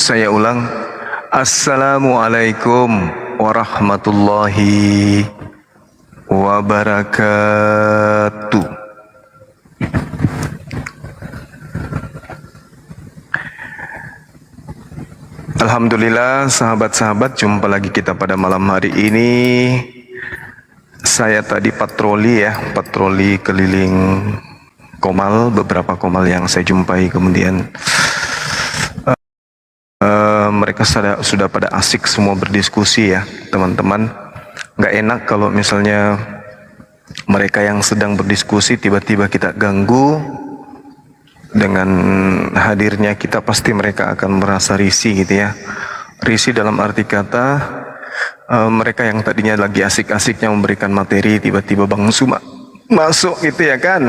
Saya ulang. Assalamualaikum warahmatullahi wabarakatuh. Alhamdulillah, sahabat-sahabat, jumpa lagi kita pada malam hari ini. Saya tadi patroli keliling Komal, beberapa Komal yang saya jumpai, kemudian mereka sudah pada asik semua berdiskusi ya, teman-teman. Nggak enak kalau misalnya mereka yang sedang berdiskusi tiba-tiba kita ganggu. Dengan hadirnya kita pasti mereka akan merasa risih gitu ya. Risih dalam arti kata mereka yang tadinya lagi asik-asiknya memberikan materi, tiba-tiba Bang Suma masuk gitu ya kan.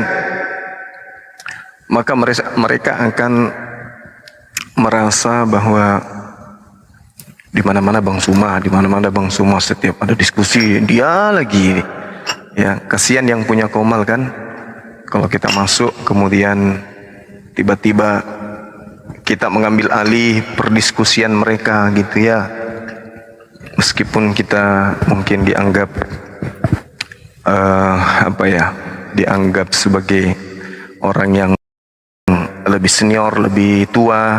Maka mereka akan merasa bahwa di mana-mana Bang Suma, setiap ada diskusi dia lagi. Ya, kasihan yang punya Komal kan. Kalau kita masuk kemudian tiba-tiba kita mengambil alih perdiskusian mereka gitu ya. Meskipun kita mungkin dianggap dianggap sebagai orang yang lebih senior, lebih tua,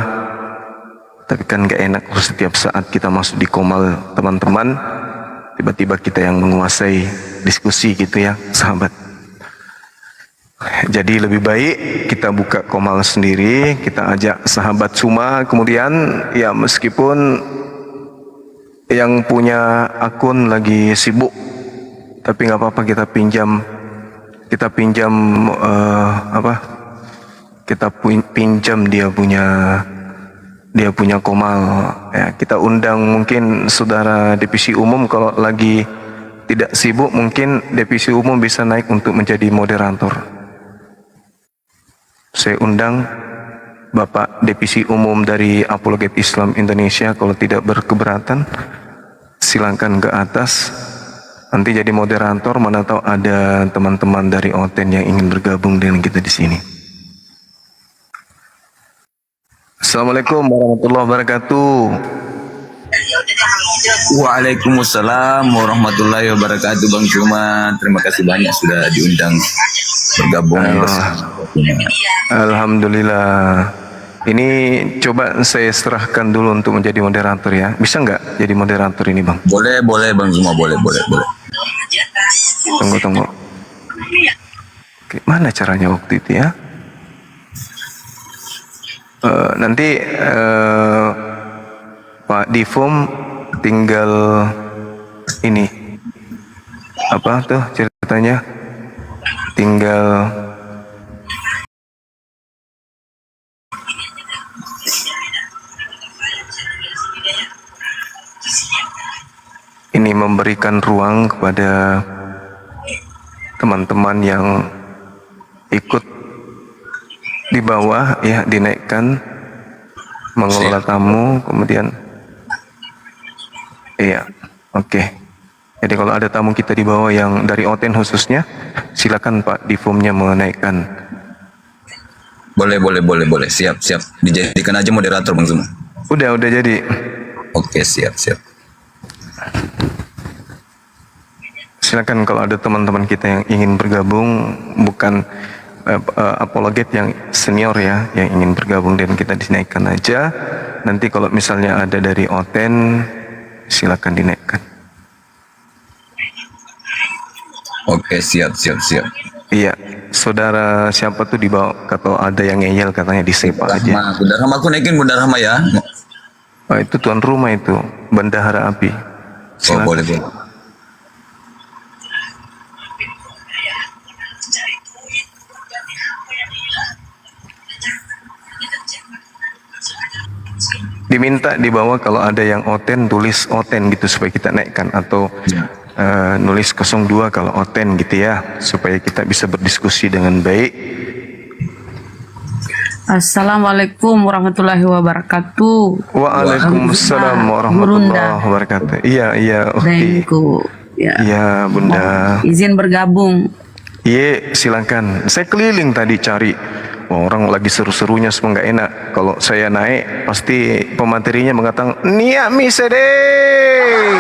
tapi kan gak enak setiap saat kita masuk di Komal, teman-teman, tiba-tiba kita yang menguasai diskusi gitu ya, sahabat. Jadi lebih baik kita buka Komal sendiri, kita ajak sahabat Suma, kemudian ya meskipun yang punya akun lagi sibuk, tapi nggak apa-apa, kita pinjam dia punya Komal ya. Kita undang mungkin saudara divisi umum, kalau lagi tidak sibuk mungkin divisi umum bisa naik untuk menjadi moderator. Saya undang Bapak Divisi Umum dari Apologet Islam Indonesia, kalau tidak berkeberatan silakan ke atas, nanti jadi moderator. Mana tahu ada teman-teman dari OTEN yang ingin bergabung dengan kita di sini. Assalamualaikum warahmatullahi wabarakatuh. Waalaikumsalam warahmatullahi wabarakatuh, Bang Suma. Terima kasih banyak sudah diundang bergabung bersama. Alhamdulillah. Ini coba saya serahkan dulu untuk menjadi moderator ya. Bisa nggak jadi moderator ini, Bang? Boleh Bang Suma, boleh. Tunggu. Oke, mana caranya waktu itu ya? Nanti Pak Divum tinggal ini apa tuh ceritanya, tinggal ini memberikan ruang kepada teman-teman yang ikut di bawah ya, dinaikkan mengelola tamu, kemudian iya, oke. Jadi kalau ada tamu kita di bawah yang dari OTEN khususnya, silakan Pak Divumnya menaikkan. Boleh. Siap. Dijadikan aja moderator, Bang Suma. Udah jadi. Oke, siap. Silakan kalau ada teman-teman kita yang ingin bergabung, bukan apologet yang senior ya, yang ingin bergabung dan kita dinaikkan aja. Nanti kalau misalnya ada dari OTEN, silakan dinaikkan. Oke, siap. Iya, saudara siapa tuh dibawa, atau ada yang ngeyel katanya disepa aja. Bunda Rahma, aku naikin Bunda Rahma ya. Oh, itu tuan rumah itu, bendahara api. Oh, boleh. Diminta di bawah kalau ada yang OTEN tulis OTEN gitu supaya kita naikkan, atau nulis 02 kalau OTEN gitu ya, supaya kita bisa berdiskusi dengan baik. Assalamualaikum warahmatullahi wabarakatuh. Waalaikumsalam warahmatullahi wabarakatuh. Iya, Ukti. Iya, Bunda. Izin bergabung. Iya, silakan. Saya keliling tadi cari orang lagi seru-serunya semua nggak enak. Kalau saya naik pasti pematerinya mengatakan niat misedeng.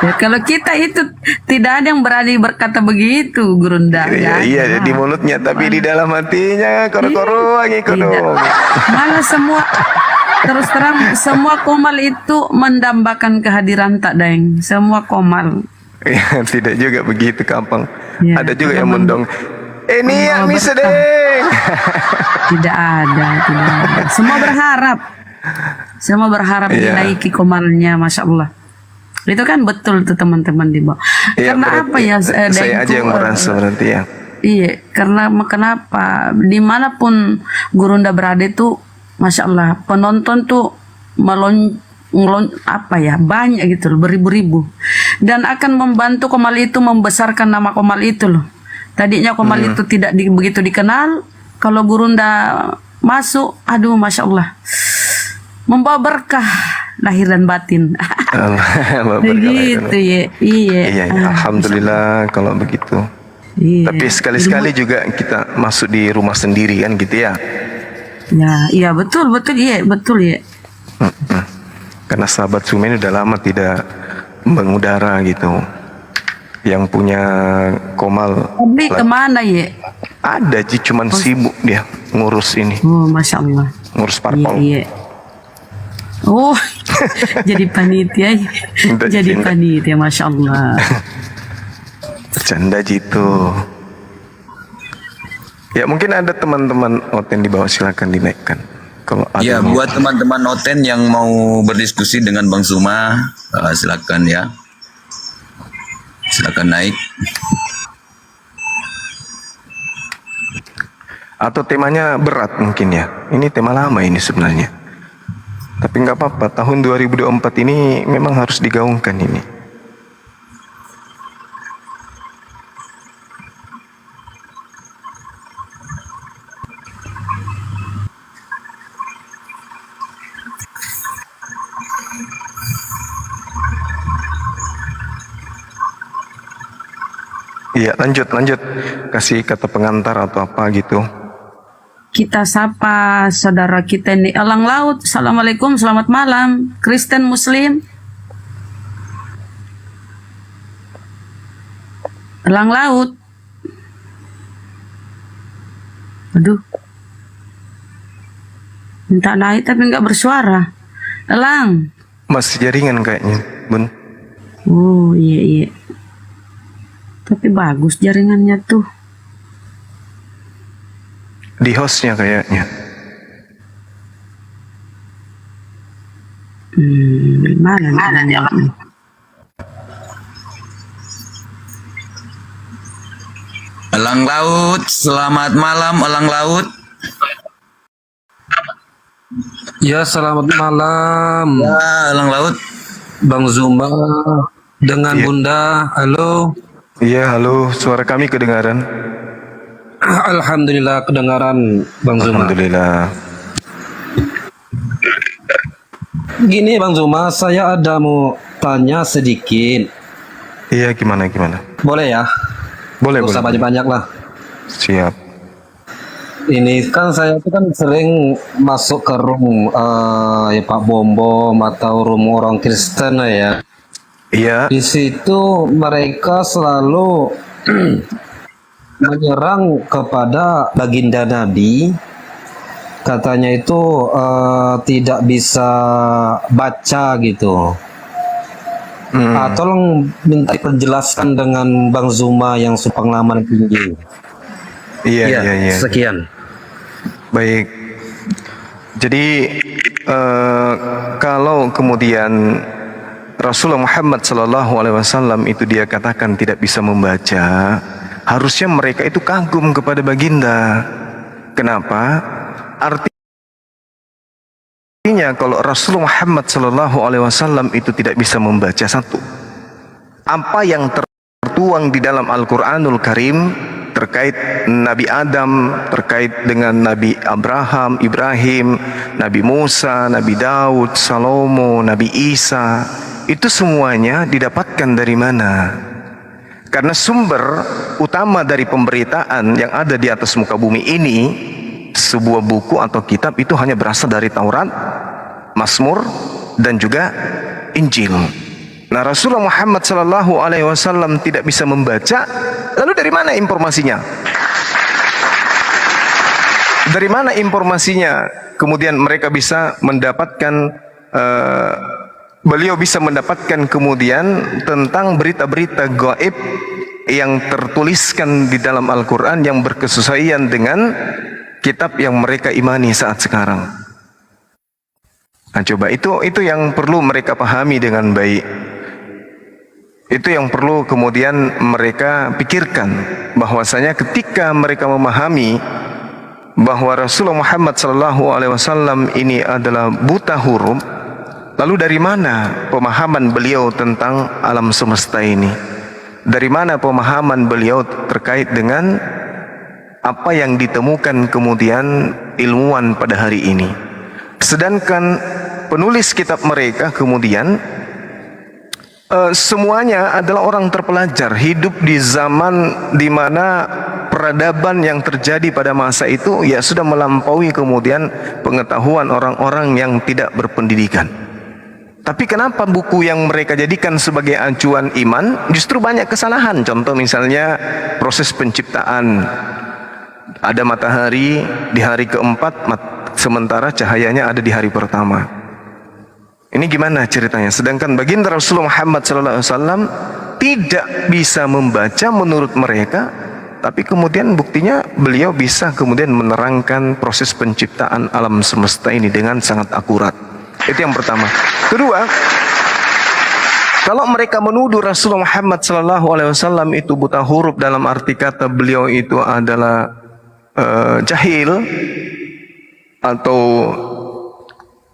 Ya, kalau kita itu tidak ada yang berani berkata begitu, Gurunda. Iya, iya, di mulutnya tapi di dalam hatinya koro-koro ngikut dong. Malah semua terus terang semua komal itu mendambakan kehadiran tak Daeng. Semua komal. Ya, tidak juga begitu Kampang. Ya, Ada juga tidak yang mendong. Niat membawa misedeng. Tidak ada, tidak ada. Semua berharap Iya. dinaiki komalnya, masya Allah. Itu kan betul tuh teman-teman di bawah. Iya, Karena berarti apa ya? saya Daeng aja tuh, yang merasa berarti ya. iya, karena kenapa? Dimanapun Gurunda berada itu, masya Allah, penonton tuh apa ya, banyak gitu loh, beribu-ribu, dan akan membantu Komal itu membesarkan nama Komal itu loh. Tadinya Komal itu tidak begitu dikenal, kalau Gurunda masuk, aduh, masya Allah, membawa berkah lahir dan batin. Begitu ya, iya. Iya, alhamdulillah kalau begitu. Iya. Tapi sekali-sekali juga kita masuk di rumah sendiri kan gitu ya. Ya, iya betul iya betul ya. Karena sahabat Sumen udah lama tidak mengudara gitu. Yang punya Komal Tapi kemana ya? ada sih, cuman sibuk dia ngurus ini, Oh, masya Allah. ngurus Iya, parpol. iya. Oh, jadi panitia. Udah Jadi cinta. panitia, masya Allah. Bercanda gitu. Ya mungkin ada teman-teman Oten di bawah, silakan dinaikkan. Kalau ada Ya, yang- buat teman-teman Oten yang mau berdiskusi dengan Bang Zuma, silakan ya. Silakan naik. atau temanya berat mungkin ya. Ini tema lama ini sebenarnya. Tapi nggak apa-apa, tahun 2024 ini memang harus digaungkan ini. Iya, lanjut. Kasih kata pengantar atau apa gitu. Kita sapa saudara kita ini Elang Laut. Assalamualaikum, selamat malam. Kristen Muslim. Elang Laut. Aduh. Minta naik tapi nggak bersuara. Elang. Masih jaringan kayaknya, Bun. Oh, iya. Tapi bagus jaringannya tuh. Di hostnya kayaknya. Mana nih? Elang Laut, selamat malam Elang Laut. Ya, selamat malam, Ya, Elang Laut. Bang Zuma dengan Iya. Bunda. Halo. Iya, halo, suara kami kedengaran. Alhamdulillah kedengaran, Bang Zuma. Alhamdulillah. Gini, Bang Zuma, saya ada mau tanya sedikit. Iya, gimana? Boleh ya? Boleh, Gak usah boleh. banyak-banyak lah. Siap. Ini kan saya tuh kan sering masuk ke room ya Pak Bom atau room orang Kristen ya. Iya, Di situ mereka selalu menyerang kepada baginda Nabi. Katanya itu tidak bisa baca gitu. Tolong minta diperjelaskan dengan Bang Zuma yang pengalaman tinggi. iya. Sekian. Baik. Jadi kalau kemudian Rasulullah Muhammad SAW itu dia katakan tidak bisa membaca, harusnya mereka itu kagum kepada baginda. Kenapa? Artinya kalau Rasulullah Muhammad SAW itu tidak bisa membaca, satu, apa yang tertuang di dalam Al-Quranul Karim terkait Nabi Adam, terkait dengan Nabi Abraham, Ibrahim, Nabi Musa, Nabi Daud, Salomo, Nabi Isa, itu semuanya didapatkan dari mana? Karena sumber utama dari pemberitaan yang ada di atas muka bumi ini, sebuah buku atau kitab itu hanya berasal dari Taurat, Mazmur, dan juga Injil. Nah, Rasulullah Muhammad SAW tidak bisa membaca, lalu dari mana informasinya? Dari mana informasinya? Kemudian mereka bisa mendapatkan, beliau bisa mendapatkan kemudian tentang berita-berita gaib yang tertuliskan di dalam Al-Quran yang berkesesuaian dengan kitab yang mereka imani saat sekarang. Nah, coba itu yang perlu mereka pahami dengan baik. Itu yang perlu kemudian mereka pikirkan, bahwasanya ketika mereka memahami bahwa Rasulullah Muhammad SAW ini adalah buta huruf, lalu dari mana pemahaman beliau tentang alam semesta ini? Dari mana pemahaman beliau terkait dengan apa yang ditemukan kemudian ilmuwan pada hari ini? Sedangkan penulis kitab mereka kemudian semuanya adalah orang terpelajar, hidup di zaman di mana peradaban yang terjadi pada masa itu ya sudah melampaui kemudian pengetahuan orang-orang yang tidak berpendidikan. Tapi kenapa buku yang mereka jadikan sebagai acuan iman justru banyak kesalahan? Contoh misalnya proses penciptaan. Ada matahari di hari keempat, sementara cahayanya ada di hari pertama. Ini gimana ceritanya? Sedangkan baginda Rasulullah Muhammad SAW tidak bisa membaca menurut mereka, tapi kemudian buktinya beliau bisa kemudian menerangkan proses penciptaan alam semesta ini dengan sangat akurat. Itu yang pertama. Kedua, kalau mereka menuduh Rasulullah Muhammad SAW itu buta huruf dalam arti kata beliau itu adalah jahil atau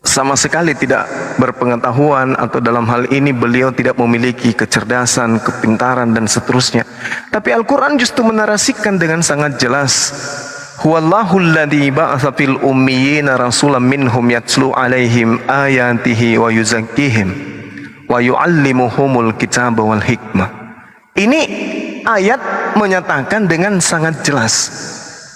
sama sekali tidak berpengetahuan, atau dalam hal ini beliau tidak memiliki kecerdasan, kepintaran dan seterusnya. Tapi Al-Quran justru menarasikan dengan sangat jelas, huwallahu alladhi ba'atha fil ummiyina rasulan minhum yatslu alaihim ayatihi wa yuzakkihim wa yu'allimuhumul kitaba wal hikmah. Ini ayat menyatakan dengan sangat jelas,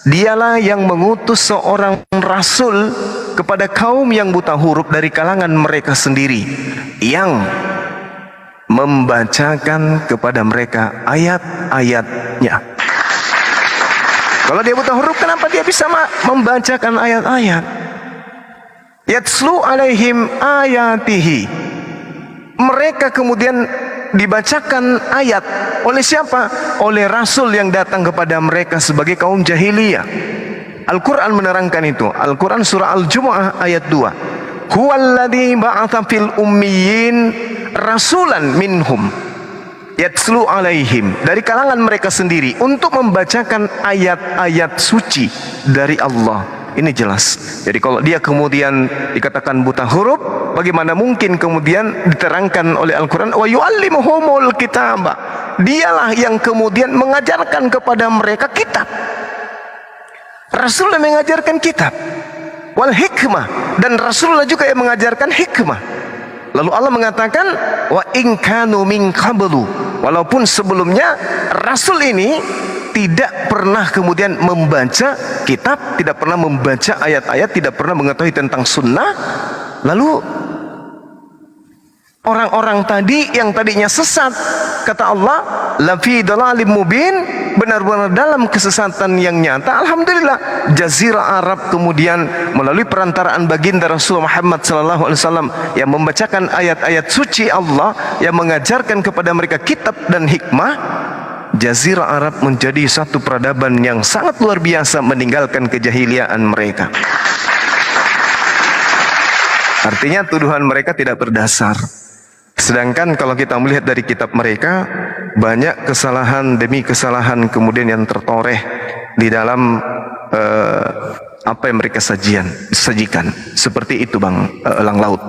dialah yang mengutus seorang rasul kepada kaum yang buta huruf dari kalangan mereka sendiri, yang membacakan kepada mereka ayat-ayatnya. Kalau dia buta huruf, kenapa dia bisa membacakan ayat-ayat? Yatslu alaihim ayatihi. Mereka kemudian dibacakan ayat oleh siapa? Oleh rasul yang datang kepada mereka sebagai kaum jahiliyah. Al-Quran menerangkan itu. Al-Quran surah Al-Jumu'ah ayat 2. Huwallazi ba'atha fil ummiyin rasulan minhum yatslu alaihim, dari kalangan mereka sendiri, untuk membacakan ayat-ayat suci dari Allah. Ini jelas. Jadi kalau dia kemudian dikatakan buta huruf, bagaimana mungkin kemudian diterangkan oleh Al-Quran wa yu'allimuhumul kitaba, dialah yang kemudian mengajarkan kepada mereka kitab. Rasulullah mengajarkan kitab, wal hikmah, dan Rasulullah juga yang mengajarkan hikmah. Lalu Allah mengatakan wa in kanu min qablu, walaupun sebelumnya Rasul ini tidak pernah kemudian membaca kitab, tidak pernah membaca ayat-ayat, tidak pernah mengetahui tentang sunnah. Lalu orang-orang tadi yang tadinya sesat, kata Allah, lafi dalalim mubin, benar-benar dalam kesesatan yang nyata. Alhamdulillah, Jazirah Arab kemudian melalui perantaraan baginda Rasulullah Muhammad SAW yang membacakan ayat-ayat suci Allah, yang mengajarkan kepada mereka kitab dan hikmah, Jazirah Arab menjadi satu peradaban yang sangat luar biasa, meninggalkan kejahiliaan mereka. Artinya tuduhan mereka tidak berdasar. Sedangkan kalau kita melihat dari kitab mereka, banyak kesalahan demi kesalahan kemudian yang tertoreh di dalam apa yang mereka sajikan. Seperti itu Bang Elang Laut.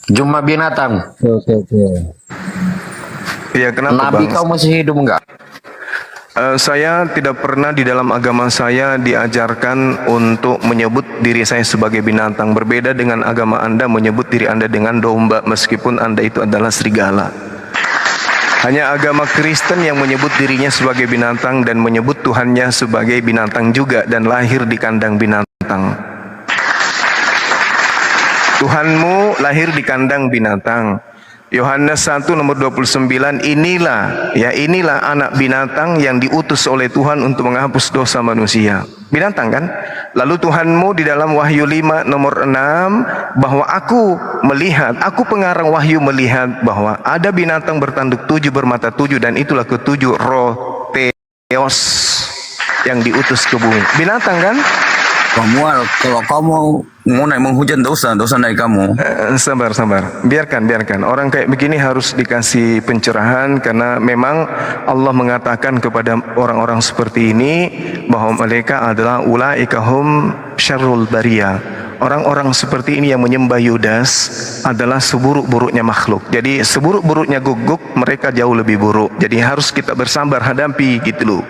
Jumlah binatang. Oke. Iya, kenapa Nabi Bang? kau masih hidup enggak? Saya tidak pernah di dalam agama saya diajarkan untuk menyebut diri saya sebagai binatang. Berbeda dengan agama Anda menyebut diri Anda dengan domba, meskipun Anda itu adalah serigala. Hanya agama Kristen yang menyebut dirinya sebagai binatang dan menyebut Tuhannya sebagai binatang juga dan lahir di kandang binatang. Tuhanmu lahir di kandang binatang. Yohanes 1 nomor 29, inilah anak binatang yang diutus oleh Tuhan untuk menghapus dosa manusia. Binatang kan? Lalu Tuhanmu di dalam Wahyu 5 nomor 6 bahwa aku pengarang Wahyu melihat bahwa ada binatang bertanduk 7 bermata 7 dan itulah ketujuh roh Theos yang diutus ke bumi. Binatang kan? Mual, kalau kamu mau naik menghujat dosa naik kamu. Sabar. Biarkan. Orang kayak begini harus dikasih pencerahan karena memang Allah mengatakan kepada orang-orang seperti ini bahwa mereka adalah ulaikahum syarrul bariyah. Orang-orang seperti ini yang menyembah Yudas adalah seburuk-buruknya makhluk. Jadi seburuk-buruknya guguk, mereka jauh lebih buruk. Jadi harus kita bersabar hadapi gitu loh.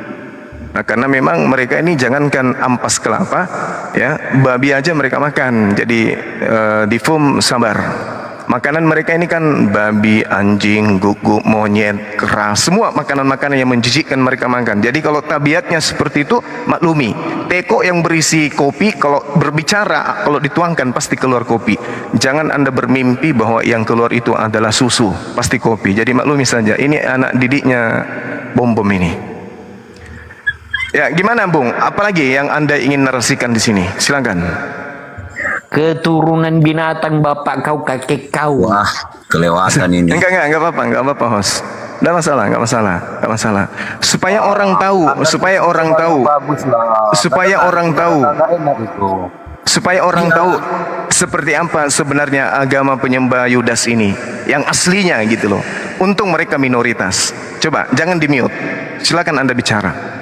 Nah, karena memang mereka ini jangankan ampas kelapa, ya, babi aja mereka makan. Jadi difum sabar. Makanan mereka ini kan babi, anjing, guguk, monyet, kera, semua makanan-makanan yang menjijikkan mereka makan. Jadi kalau tabiatnya seperti itu, maklumi. Teko yang berisi kopi, kalau berbicara, kalau dituangkan pasti keluar kopi. Jangan Anda bermimpi bahwa yang keluar itu adalah susu, pasti kopi. Jadi maklumi saja. Ini anak didiknya bom-bom ini. Ya, gimana Bung? Apalagi yang Anda ingin narasikan di sini? Silakan. Keturunan binatang bapak kau kakek kau. Wah, kelewatan ini. Enggak apa-apa, host. Enggak masalah. Supaya orang tahu seperti apa sebenarnya agama penyembah Yudas ini, yang aslinya gitu loh. Untung mereka minoritas. Coba, jangan di-mute. Silakan Anda bicara.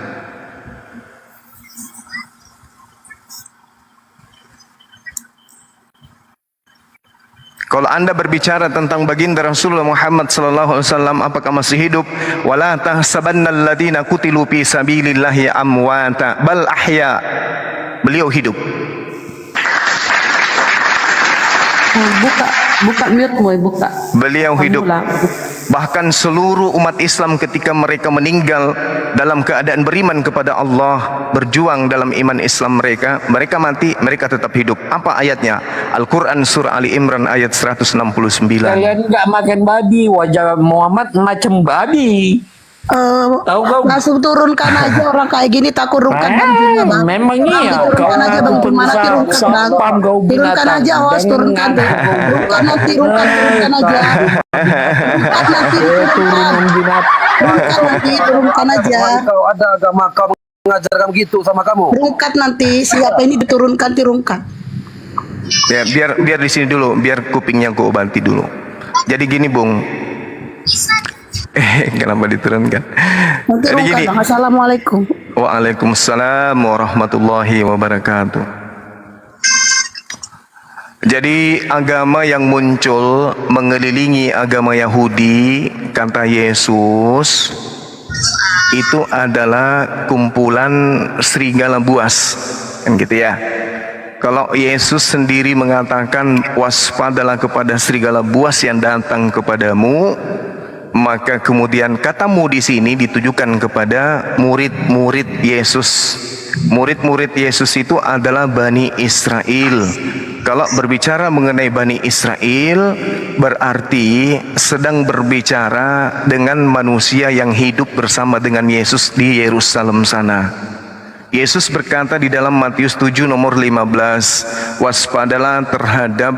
Kalau Anda berbicara tentang baginda Rasulullah Muhammad sallallahu alaihi wasallam, apakah masih hidup? Wala tahsabannal ladina qutilu fi sabilillahi amwata bal ahya. Beliau hidup. Buka mute boy, buka. Beliau hidup. Bahkan seluruh umat Islam ketika mereka meninggal dalam keadaan beriman kepada Allah, berjuang dalam iman Islam mereka mati, mereka tetap hidup. Apa ayatnya? Al-Quran surah Ali Imran ayat 169. Kalian nggak makan babi, wajah Muhammad macam babi. Tahu kau? Langsung turunkan aja orang kayak gini, tak kurungkan juga bang. Memang iya, kau Turunkan aja bang, mana turunkan bang. Turunkan aja host, turunkan aja. Turunkan nanti Keturunan binatang. turunkan aja. Kau ada agama kau mengajarkan begitu sama kamu. Turunkan nanti, siapa ini turunkan. Ya, biar di sini dulu, biar kupingnya ku obati dulu. Jadi gini Bung. Kenapa diturunkan? Jadi gini. Assalamualaikum. Waalaikumsalam warahmatullahi wabarakatuh. Jadi agama yang muncul mengelilingi agama Yahudi, kata Yesus, itu adalah kumpulan serigala buas, kan gitu ya. Kalau Yesus sendiri mengatakan waspadalah kepada serigala buas yang datang kepadamu, maka kemudian katamu di sini ditujukan kepada murid-murid Yesus. Murid-murid Yesus itu adalah Bani Israel. Kalau berbicara mengenai Bani Israel, berarti sedang berbicara dengan manusia yang hidup bersama dengan Yesus di Yerusalem sana. Yesus berkata di dalam Matius 7 nomor 15, waspadalah terhadap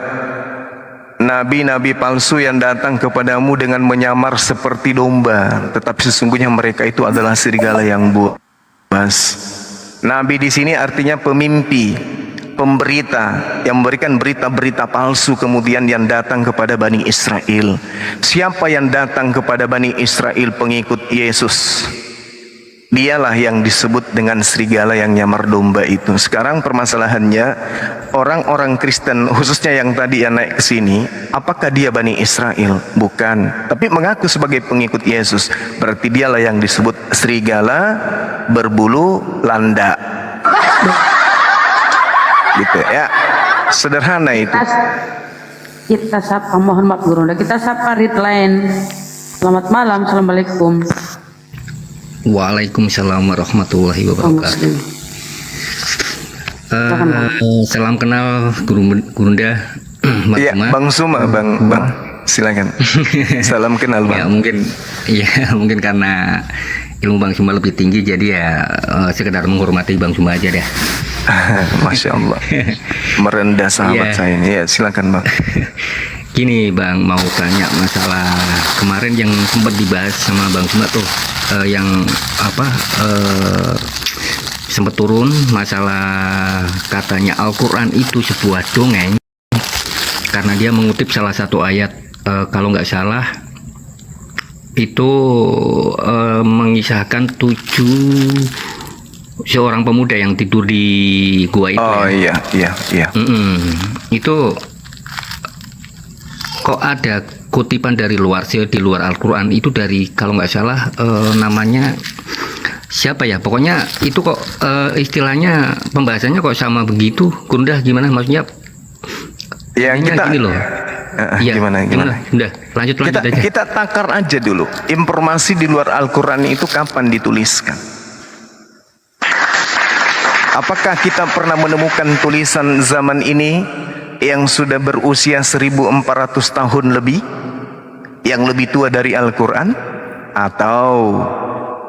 nabi-nabi palsu yang datang kepadamu dengan menyamar seperti domba, tetapi sesungguhnya mereka itu adalah serigala yang buas. Nabi di sini artinya pemimpi, pemberita yang memberikan berita-berita palsu kemudian yang datang kepada Bani Israel. Siapa yang datang kepada Bani Israel pengikut Yesus? Dialah yang disebut dengan serigala yang nyamar domba itu. Sekarang permasalahannya, orang-orang Kristen khususnya yang tadi yang naik ke sini, apakah dia Bani Israel? Bukan, tapi mengaku sebagai pengikut Yesus. Berarti dialah yang disebut serigala berbulu landak. Gitu ya. Sederhana itu. Kita sapa, mohon maaf Guru, kita sapa Ridline. Selamat malam, assalamualaikum. Waalaikumsalam warahmatullahi Kaum wabarakatuh. muslim. Silakan, Bang. Salam kenal Gurunda. Mbak Iya, Suma. Bang Suma, Bang, silakan. Salam kenal, Ya Bang. mungkin, ya mungkin karena ilmu Bang Suma lebih tinggi, jadi ya sekedar menghormati Bang Suma aja deh. Masya Allah. Merendah sahabat Iya. saya ini. Ya, silakan, Bang. Gini Bang, mau tanya masalah kemarin yang sempat dibahas sama Bang Suma tuh, yang apa sempat turun masalah katanya Al-Quran itu sebuah dongeng, karena dia mengutip salah satu ayat, kalau nggak salah itu mengisahkan 7 seorang pemuda yang tidur di gua itu. Oh ya. iya. Itu kok ada kutipan dari luar sih, di luar Al-Quran itu, dari kalau nggak salah namanya siapa ya, pokoknya itu kok istilahnya pembahasannya kok sama begitu. Gurunda gimana maksudnya? Ya, Intinya kita gini loh. Iya, gimana? Udah, lanjut Kita aja. kita takar aja dulu. Informasi di luar Al-Quran itu kapan dituliskan? Apakah kita pernah menemukan tulisan zaman ini yang sudah berusia 1400 tahun lebih, yang lebih tua dari Al-Quran? Atau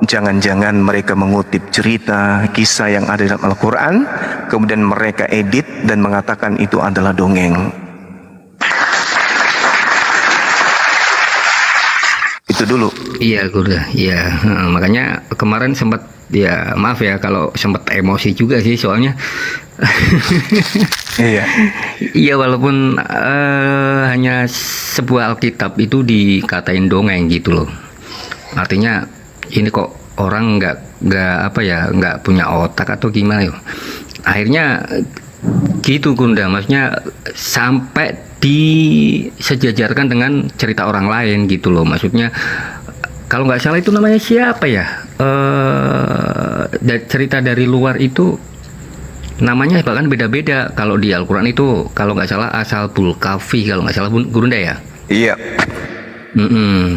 jangan-jangan mereka mengutip cerita, kisah yang ada dalam Al-Quran, kemudian mereka edit dan mengatakan itu adalah dongeng? Itu dulu. Iya, Gurunda. Iya, makanya kemarin sempat, ya maaf ya kalau sempat emosi juga sih, soalnya Iya. iya, walaupun hanya sebuah Alkitab itu dikatain dongeng gitu loh. Artinya ini kok orang nggak apa ya, nggak punya otak atau gimana ya. Akhirnya gitu Gunda, maksudnya sampai disejajarkan dengan cerita orang lain gitu loh. Maksudnya kalau nggak salah itu namanya siapa ya? Cerita dari luar itu namanya bahkan beda-beda. Kalau di Al-Quran itu kalau nggak salah Ashabul Kahfi, kalau nggak salah Gurunda ya. Iya.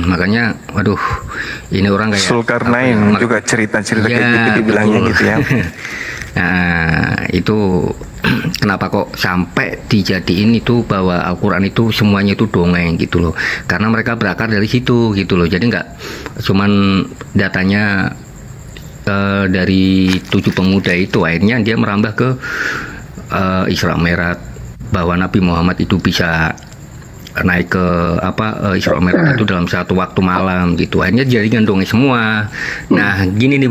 Makanya waduh, ini orang kayak Zulkarnain apa ya, juga cerita-cerita ya, kayak gitu dibilangnya betul. gitu ya. Nah itu kenapa kok sampai dijadiin itu bahwa Al-Quran itu semuanya itu dongeng gitu loh, karena mereka berakar dari situ gitu loh. Jadi nggak cuman datanya dari 7 pemuda itu, akhirnya dia merambah ke Isra Mi'raj, bahwa Nabi Muhammad itu bisa naik ke Isra Mi'raj itu dalam satu waktu malam gitu. Akhirnya jadi dongeng semua. Nah gini nih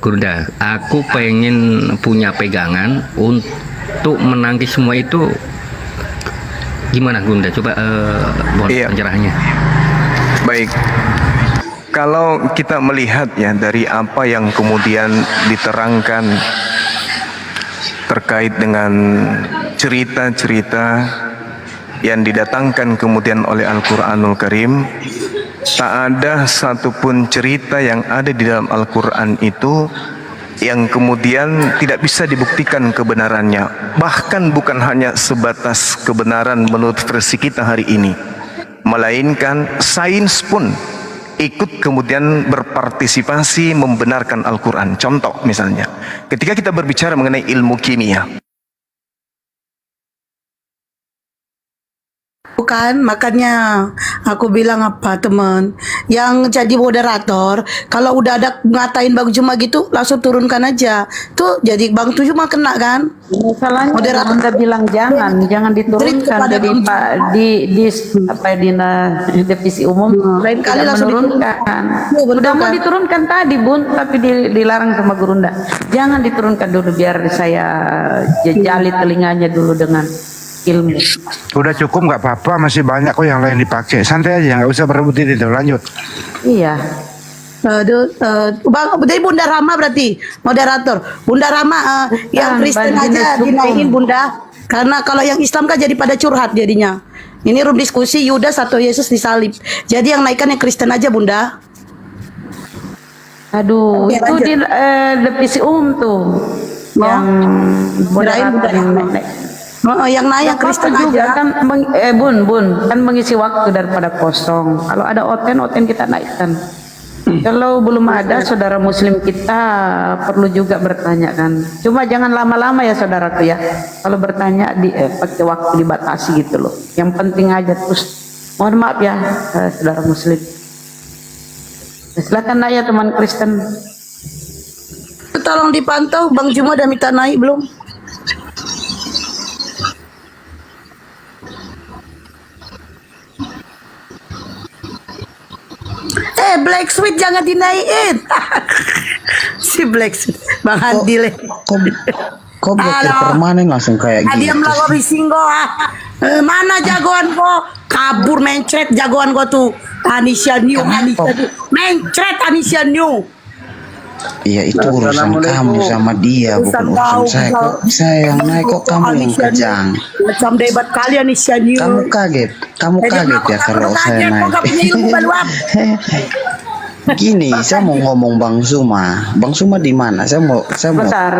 Gurunda, aku pengen punya pegangan untuk menangkis semua itu. Gimana Gurunda? Coba mohon Iya. pencerahannya. Baik. Kalau kita melihat ya dari apa yang kemudian diterangkan terkait dengan cerita-cerita yang didatangkan kemudian oleh Al-Quranul Karim, tak ada satupun cerita yang ada di dalam Al-Quran itu yang kemudian tidak bisa dibuktikan kebenarannya. Bahkan bukan hanya sebatas kebenaran menurut versi kita hari ini, melainkan sains pun ikut kemudian berpartisipasi membenarkan Al-Quran. Contoh misalnya, ketika kita berbicara mengenai ilmu kimia, Bukan, makanya aku bilang apa teman yang jadi moderator, kalau udah ada ngatain Bang Juma gitu langsung turunkan aja. Tuh jadi Bang Juma kena kan? Masalahnya Moderator. Anda bilang jangan Tweet diturunkan. kepada Jadi Bang Pak di apa di divisi umum Lain kali tidak langsung menurunkan. Iya, betul Udah mau kan? diturunkan tadi Bun, tapi dilarang sama Gurunda. Jangan diturunkan dulu biar saya jejali telinganya dulu dengan ilmu. Udah cukup nggak apa-apa, masih banyak kok yang lain dipakai. Santai aja, nggak usah berebutin itu. Lanjut. Iya. Bang, jadi Bunda Rama berarti moderator. Bunda Rama yang Jangan, Kristen Bang, aja dukung. dinaikin Bunda. Karena kalau yang Islam kan jadi pada curhat jadinya. Ini room diskusi Yudas atau Yesus disalib. Jadi yang naikkan yang Kristen aja Bunda. Aduh, Oke, itu lanjut. di divisi umum tuh yang Kirain moderator Bunda yang Rama. naik. Yang naik Kristen Apa juga aja. kan bun kan mengisi waktu daripada kosong. Kalau ada oten kita naikkan. Kalau belum ada saudara muslim kita perlu juga bertanya kan. Cuma jangan lama-lama ya saudaraku ya. Kalau bertanya pakai waktu dibatasi gitu loh. Yang penting aja terus. Mohon maaf ya saudara muslim. Silakan nanya teman Kristen. Tolong dipantau, Bang Juma udah minta naik belum? Black Sweet jangan dinaikin. Si Black Sweet, Bang Handi le. Kok blokir permanen langsung kayak gitu? Diam lah kau bisinggo. Mana jagoan kau? Kabur mencret jagoan kau tuh. Anisha New. Mencret Anisha New. Iya itu urusan kamu sama dia, bukan urusan saya. Kok saya yang naik, kok kamu yang kejang? Macam debat kalian Anisha New. Kamu kaget ya kalau saya naik. Gini, saya mau ngomong Bang Suma. Bang Suma di mana? Saya mau Bentar,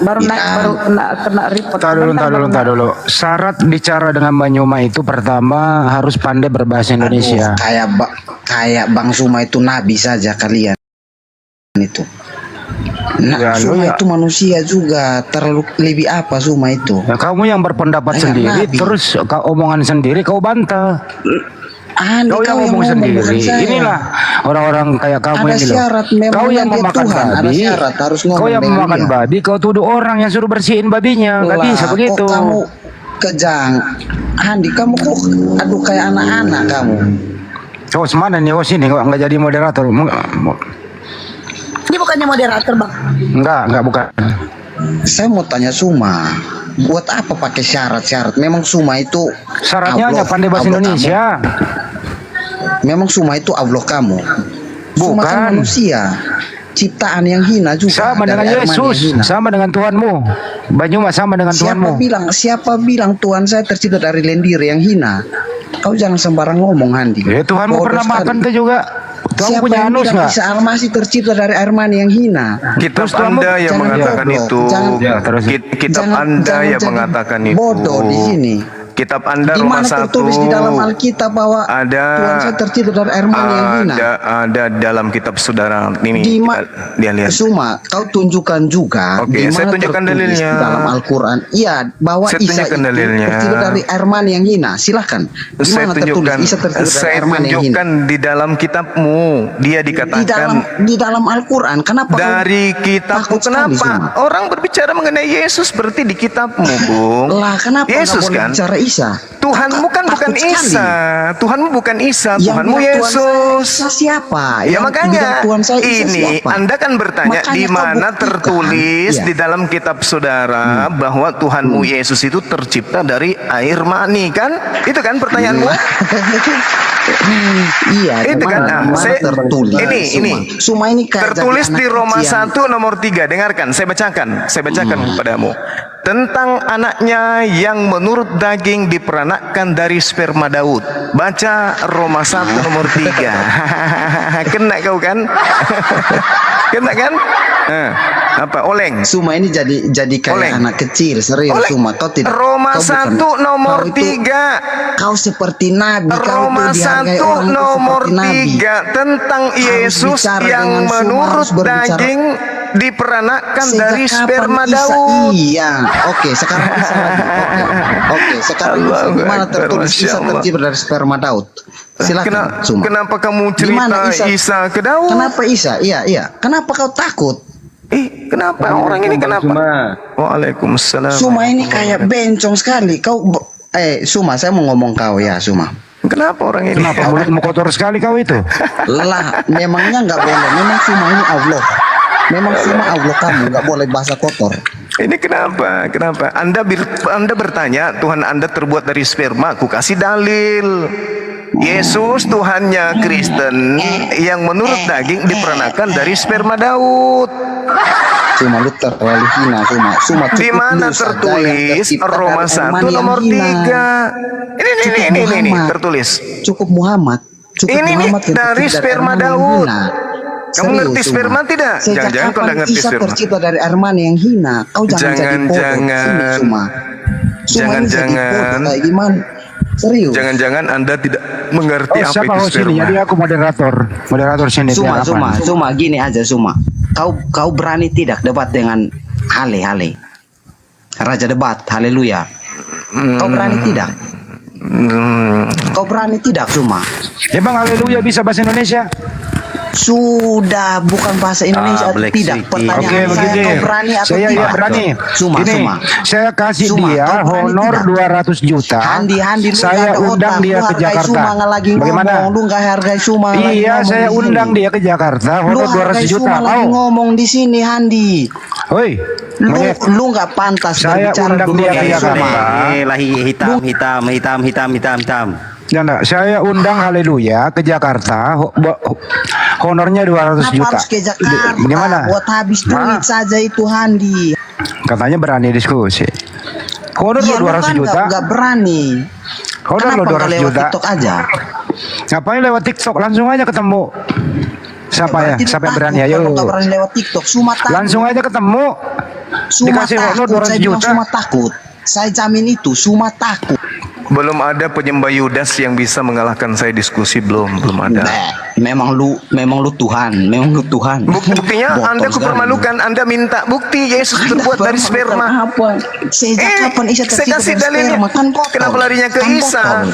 baru naik baru kena report. Entar dulu. Syarat bicara dengan Banyuma itu pertama harus pandai berbahasa Indonesia. Kayak Bang Suma itu nabi saja kalian itu. Nah, Suma itu manusia juga. Terlalu lebih apa Suma itu? Ya, kamu yang berpendapat sendiri, terus kau omongan sendiri kau bantah. Kau yang ngomong sendiri. Inilah orang-orang kayak kamu ini loh. Kau yang memakan babi. Kau yang memakan babi. Kau tuduh orang yang suruh bersihin babinya. Gak bisa begitu. Kamu kejang, Andi. Kamu kok aduh kayak anak-anak kamu. Kau semana nih? Sini kok nggak jadi moderator? Ini bukannya moderator Bang? Enggak bukan. Saya mau tanya Suma, buat apa pakai syarat-syarat? Memang Suma itu syaratnya hanya pandai bahasa Indonesia. Memang Suma itu Allah kamu. Suma kan manusia, ciptaan yang hina juga. Sama dengan Yesus, sama dengan Tuhanmu. Banyuma sama dengan Tuhanmu. Siapa bilang Tuhan saya tercipta dari lendir yang hina? Kau jangan sembarang ngomong, Handi. Tuhanmu pernah makan tuh juga. Kamu punya anus nggak? Isa Almasih tercipta dari air mani yang hina. Kitab Anda yang mengatakan itu. Kitab Anda yang mengatakan itu. Bodoh di sini. Kitab Anda Roma 1 tertulis di dalam Alkitab bahwa ada Tuhan saya tercipta dari air mani yang hina. Ada dalam kitab saudara ini. Dia lihat. Suma, kau tunjukkan juga. Oke, saya tunjukkan dalilnya di dalam Al-Quran. Iya, bahwa Isa itu tercipta dari air mani yang hina. Silahkan. Saya tunjukkan. Saya tunjukkan di dalam kitabmu. Dia dikatakan di dalam Al-Quran. Kenapa? Dari kitabmu. Kenapa orang berbicara mengenai Yesus berarti di kitabmu, Bung? Lah, kenapa Yesus kan? Bicara Isa. Tuhanmu kan bukan Isa. Tuhanmu bukan Isa. Tuhanmu Yesus. Siapa? Ya makanya Tuhan saya ini siapa? Anda kan bertanya di mana tertulis di dalam kitab saudara bahwa Tuhanmu Yesus itu tercipta dari air mani kan? Itu kan pertanyaanmu? Iya, itu kan. Tertulis. Ini Suma ini tertulis di Roma 1 nomor 3. Dengarkan, saya bacakan kepadamu. Tentang anaknya yang menurut daging diperanakkan dari sperma Daud. Baca Roma 1 nomor 3. Kena kau kan? Kena kan? Apa oleng? Suma ini jadi kayak oleng. Anak kecil, serius oleng. Suma kau tidak. Roma 1 nomor 3. Kau seperti nabi. Roma 1 nomor 3 tentang Yesus yang menurut daging diperanakkan dari sperma Daud. Iya, oke. Sekarang Isa lagi. Oke. Sekarang gimana tertulis Isa tercipta dari sperma Daud? Silakan. Kenapa kamu cerita Isa ke Daud? Kenapa Isa? Iya. Kenapa kau takut? Kenapa orang ini kenapa? Waalaikumsalam. Suma ini kayak bencong sekali. Kau Suma, saya mau ngomong kau ya, Suma. Kenapa orang ini? Kenapa mulutmu kotor sekali kau itu? Lah, memangnya nggak boleh. Memang Suma ini Allah. Memang Suma Allah kamu nggak boleh bahasa kotor. Ini kenapa? Anda bertanya Tuhan Anda terbuat dari sperma. Aku kasih dalil. Yesus Tuhannya Kristen yang menurut daging diperanakkan dari sperma Daud. Suma lu terlalu hina, Suma. Di mana tertulis Roma 1 nomor 3. Ini tertulis. Cukup Muhammad. Ini dari sperma Daud. Kamu ngerti sperma tidak? Jangan-jangan kau nggak ngerti Isa sperma. tercipta dari air mani yang hina. Kau jangan jadi bodoh. Suma. Suma ini jadi bodoh Jangan-jangan kayak gimana? Serius. jangan-jangan Anda tidak mengerti apa siapa itu host ini? sperma. Jadi aku moderator sini. Suma, biar apa? Suma, gini aja Suma. Kau berani tidak debat dengan Hale? Raja debat, haleluya. Kau berani tidak? Kau berani tidak Suma? Emang haleluya bisa bahasa Indonesia? Sudah bukan bahasa Indonesia tidak. Pertanyaan Oke, saya, begini. kau berani atau Saya tidak? ya berani. Suma, Ini, Suma. saya kasih Suma, dia kau berani honor tidak? 200 juta. Handi, lu Saya nggak ada undang otak. dia Lu ke hargai Jakarta. Suma nggak lagi Bagaimana? ngomong. Lu nggak hargai Suma nggak lagi Iya, ngomong saya di sini. undang dia ke Jakarta. Lu Honor 200 hargai juta. Suma lagi Mau? ngomong di sini, Handi. Hoi, monyet. Lu nggak pantas Saya berbicara undang dulu dia ke dengan Jakarta. Suma. hitam. Ya enggak, saya undang haleluya ke Jakarta. Honornya 200 Kenapa juta. harus ke Jakarta? Gimana? Buat habis duit saja itu, Handi. Katanya berani diskusi. Honor Iya, lu 200 kan juta. nggak berani. Honor Kenapa nggak 200 lewat juta. TikTok aja? Ngapain lewat TikTok? Langsung aja ketemu. Siapa ya? Berarti lu Siapa yang takut berani? kalau Ayo. nggak berani lewat TikTok. Suma takut. Langsung aja ketemu. Suma Dikasih honor takut. 200 Saya bilang juta. Suma takut. Saya jamin itu. Suma takut. Belum ada penyembah Yudas yang bisa mengalahkan saya diskusi, belum ada. Memang lu Tuhan. Buktinya Botol Anda sekali. kupermalukan, Anda minta bukti Yesus terbuat dari sperma. Apa? Sejak kapan Isa Saya tercipta kasih dari dalilnya. sperma? Kan kotor. Kenapa larinya ke Kan Isa? kotor.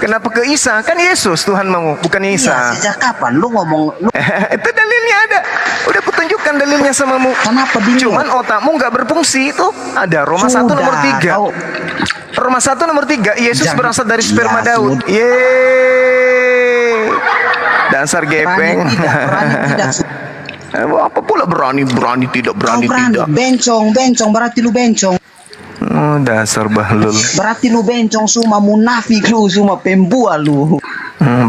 Kenapa ke Isa? Kan Yesus Tuhan mau, bukan Iya, Isa. sejak kapan lu ngomong? Itu dalilnya ada. Udah kutunjukkan dalilnya samamu. Kenapa dilihat? Cuman otakmu nggak berfungsi itu. Ada Roma 1 nomor 3. Kau- Roma 1 nomor 3, Yesus Jangan- berasal dari sperma Ya, Daud. sudah. Yeay. Dasar gepeng. Berani tidak. Apa pula berani tidak Kau berani berani. tidak. Bencong. Berarti lu bencong. Oh, dasar bahlul. Berarti lu bencong semua munafik lu, semua pembual lu.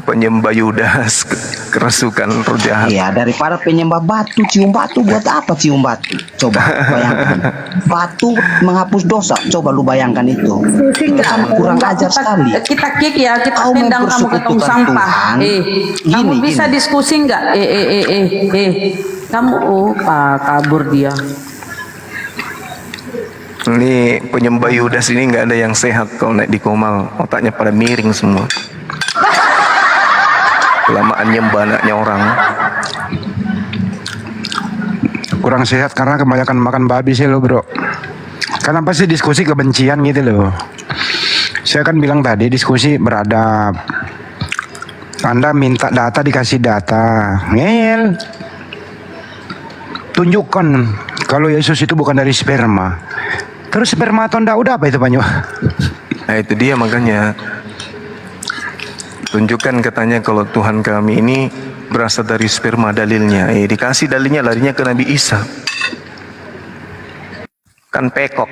Penyembah Yudas, kerasukan roh jahat. Iya, daripada penyembah batu, cium batu buat apa cium batu? Coba bayangkan. Batu menghapus dosa. Coba lu bayangkan itu. Itu kan kurang ajar sekali. Kita kick ya, kita Kau tendang kamu ke tong mempersekutukan sampah. Tuhan. Kamu Gini, bisa gini. diskusi nggak? Kamu kabur dia. Ini penyembah Yudas ini nggak ada yang sehat kalau naik di komal, otaknya pada miring semua. Kelamaan nyembah anaknya orang. Kurang sehat karena kebanyakan makan babi sih lo bro. Kenapa sih diskusi kebencian gitu loh? Saya kan bilang tadi diskusi beradab. Anda minta data dikasih data, ngeyel. Tunjukkan kalau Yesus itu bukan dari sperma. Terus sperma atau ndak udah apa itu Panyo? Nah itu dia makanya. Tunjukkan katanya kalau Tuhan kami ini berasal dari sperma, dalilnya. Dikasih dalilnya larinya ke Nabi Isa. Kan pekok.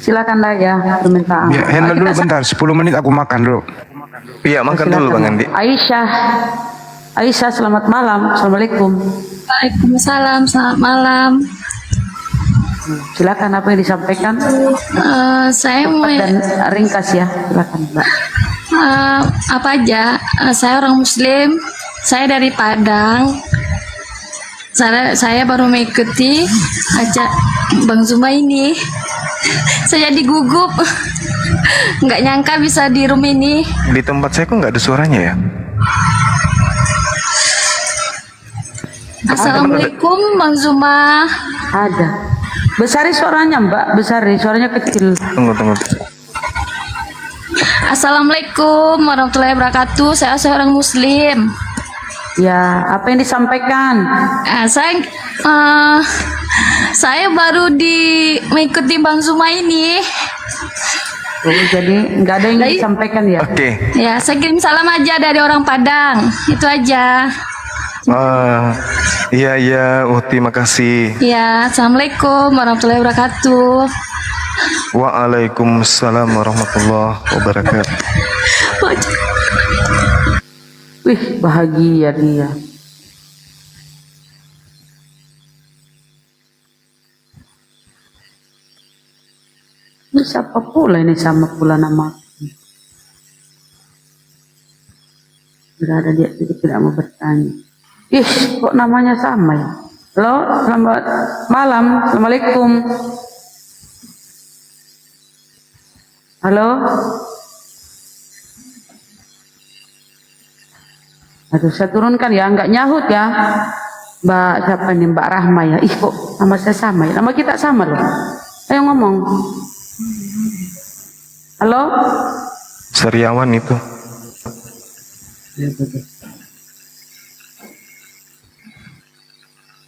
Silakan lah ya permintaan. Ya, handle dulu bentar, 10 menit aku makan dulu. Iya, makan dulu Bang Andi. Aisyah, selamat malam. Assalamualaikum. Waalaikumsalam, selamat malam. Silakan apa yang disampaikan Saya mau dan ringkas ya. Silakan Mbak. apa aja. Saya orang Muslim. Saya dari Padang. Saya baru mengikuti acara Bang Zuma ini. Saya jadi gugup. Nggak nyangka bisa di room ini. Di tempat saya kok nggak ada suaranya ya? Assalamualaikum Bang Zuma. Ada. Besari suaranya Mbak, besari. Suaranya kecil. Tunggu. Assalamualaikum warahmatullahi wabarakatuh. Saya seorang Muslim. Ya, apa yang disampaikan? Saya baru mengikuti Bang Zuma ini. Jadi nggak ada yang disampaikan ya? Oke. Ya, saya kirim salam aja dari orang Padang. Itu aja. Iya, terima kasih. Ya, assalamualaikum warahmatullahi wabarakatuh. Waalaikumsalam warahmatullahi wabarakatuh. Wih, bahagia dia. Ini siapa pula ini sama pula nama? Tidak ada dia tidak mau bertanya. Ih, kok namanya sama ya? Halo, selamat malam. Assalamualaikum. Halo. Aduh, saya turunkan ya, nggak nyahut ya. Mbak siapa nih, Mbak Rahma ya. Ih, kok nama saya sama ya? Nama kita sama loh. Ayo ngomong. Halo. Sariawan itu.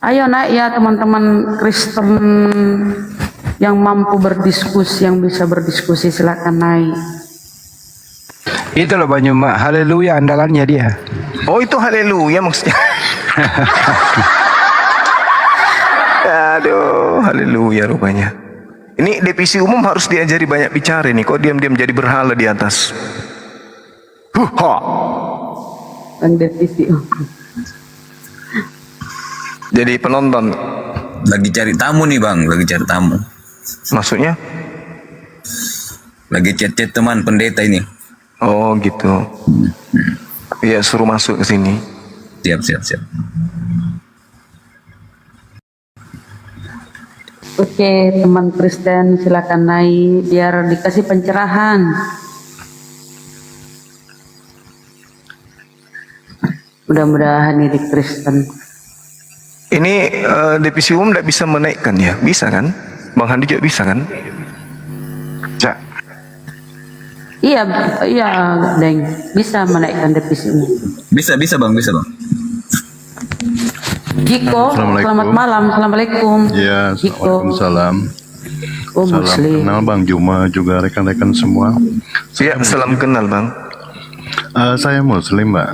Ayo naik ya teman-teman Kristen yang mampu berdiskusi, yang bisa berdiskusi, silakan naik. Itu loh Bang Juma, haleluya andalannya dia. Oh itu haleluya maksudnya. Aduh, haleluya rupanya. Ini divisi umum harus diajari banyak bicara nih. Kok diam-diam jadi berhala di atas? Bang divisi umum. Jadi penonton. Lagi cari tamu nih bang, lagi cari tamu. Maksudnya? Lagi chat-chat teman pendeta ini. Oh gitu. Iya suruh masuk ke sini. Siap, siap, siap. Oke, teman Kristen silakan naik biar dikasih pencerahan. Mudah-mudahan ini Kristen. Ini divisi umum tidak bisa menaikkan ya? Bisa kan? Bang Handi juga bisa kan? Cak. Iya, iya, Deng. Bisa menaikkan divisi umum. Bisa bang, bisa bang. Jiko, selamat malam. Assalamualaikum. Ya, Jiko. Waalaikumsalam. Oh, Salam Muslim. kenal Bang Juma juga rekan-rekan semua. Iya, salam kenal Bang. Saya Muslim Mbak,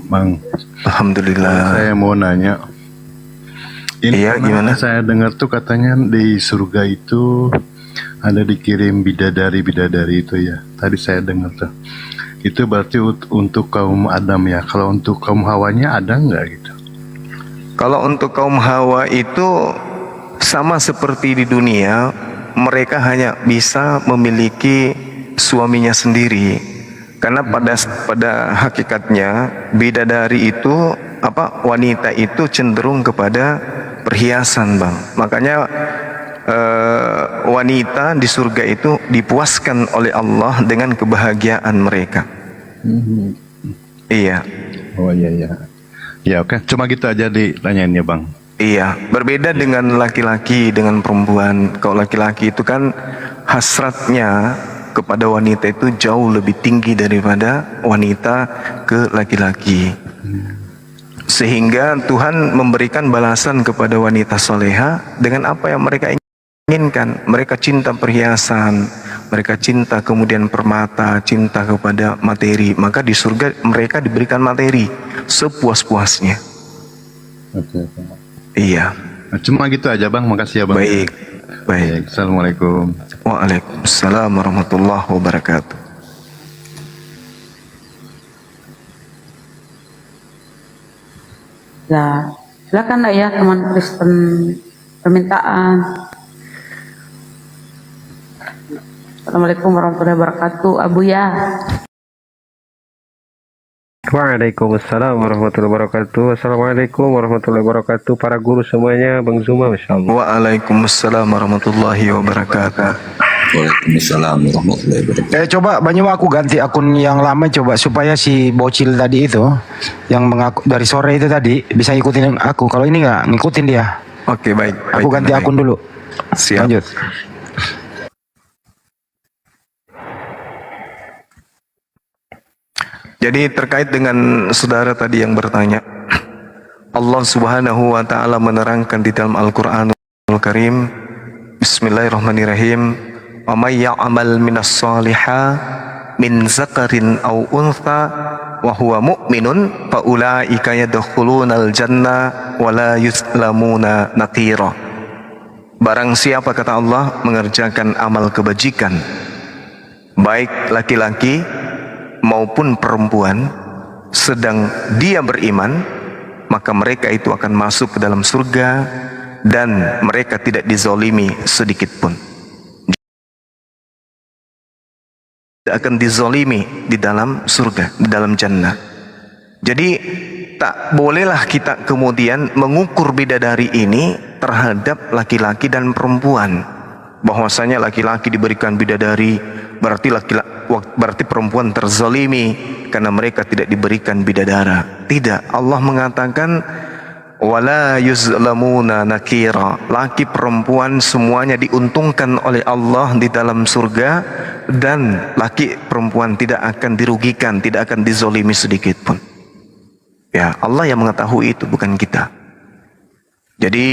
Bang. Alhamdulillah. Saya mau nanya. Ini Iya, gimana? Saya dengar tuh katanya di surga itu ada dikirim bidadari itu ya. Tadi saya dengar tuh. Itu berarti untuk kaum Adam ya. Kalau untuk kaum Hawanya ada nggak gitu? Kalau untuk kaum Hawa itu sama seperti di dunia, mereka hanya bisa memiliki suaminya sendiri. Karena pada hakikatnya bidadari itu wanita itu cenderung kepada perhiasan, Bang. Makanya wanita di surga itu dipuaskan oleh Allah dengan kebahagiaan mereka. Iya. Oh iya. Ya oke, cuma gitu aja ditanyainnya Bang. Iya, berbeda dengan laki-laki dengan perempuan. Kalau laki-laki itu kan hasratnya kepada wanita itu jauh lebih tinggi daripada wanita ke laki-laki. Sehingga Tuhan memberikan balasan kepada wanita soleha dengan apa yang mereka inginkan. Mereka cinta perhiasan, mereka cinta kemudian permata, cinta kepada materi. Maka di surga mereka diberikan materi sepuas-puasnya. Oke. Iya. Cuma gitu aja Bang, makasih ya Bang. Baik. Assalamualaikum. Waalaikumsalam warahmatullahi wabarakatuh. Ya, silakan Nak ya teman Kristen permintaan. Assalamualaikum warahmatullahi wabarakatuh, Abu ya. Waalaikumsalam warahmatullahi wabarakatuh. Assalamualaikum warahmatullahi wabarakatuh. Para guru semuanya, Bang Zuma, Masya Allah. Waalaikumsalam warahmatullahi wabarakatuh. Waalaikumsalam warahmatullahi wabarakatuh. Coba Banyu aku ganti akun yang lama coba supaya si bocil tadi itu yang mengaku dari sore itu tadi bisa ngikutin aku. Kalau ini nggak ngikutin dia. Oke, baik. Aku ganti akun dulu. Siap. Lanjut. Jadi terkait dengan saudara tadi yang bertanya, Allah Subhanahu wa taala menerangkan di dalam Al-Qur'anul Karim, Bismillahirrahmanirrahim, "Wa may ya'mal minas shaliha min zakarin aw untha wa huwa mu'minun fa ulaika yadkhulunal janna wa la yuzlamuna naqira." Barang siapa, kata Allah, mengerjakan amal kebajikan, baik laki-laki maupun perempuan, sedang dia beriman, maka mereka itu akan masuk ke dalam surga dan mereka tidak dizolimi sedikit pun. Tidak akan dizolimi di dalam surga, di dalam jannah. Jadi tak bolehlah kita kemudian mengukur bidadari ini terhadap laki-laki dan perempuan. Bahwasanya laki-laki diberikan bidadari berarti perempuan terzalimi karena mereka tidak diberikan bidadara. Tidak, Allah mengatakan wala yuzlamuna nakira. Laki perempuan semuanya diuntungkan oleh Allah di dalam surga, dan laki perempuan tidak akan dirugikan, tidak akan dizalimi sedikit pun. Ya, Allah yang mengetahui itu, bukan kita. Jadi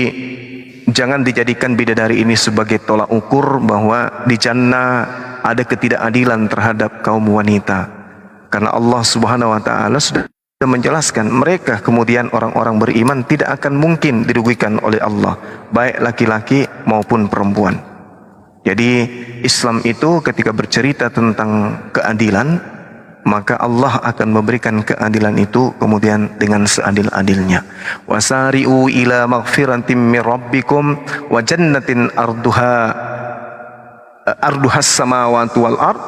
jangan dijadikan bidadari ini sebagai tolak ukur bahwa di jannah ada ketidakadilan terhadap kaum wanita. Karena Allah Subhanahu wa taala sudah menjelaskan mereka kemudian orang-orang beriman tidak akan mungkin dirugikan oleh Allah, baik laki-laki maupun perempuan. Jadi Islam itu ketika bercerita tentang keadilan, maka Allah akan memberikan keadilan itu kemudian dengan seadil-adilnya. Wasari'u ila maghfiratin min rabbikum wa jannatin arduhas samawati wal ard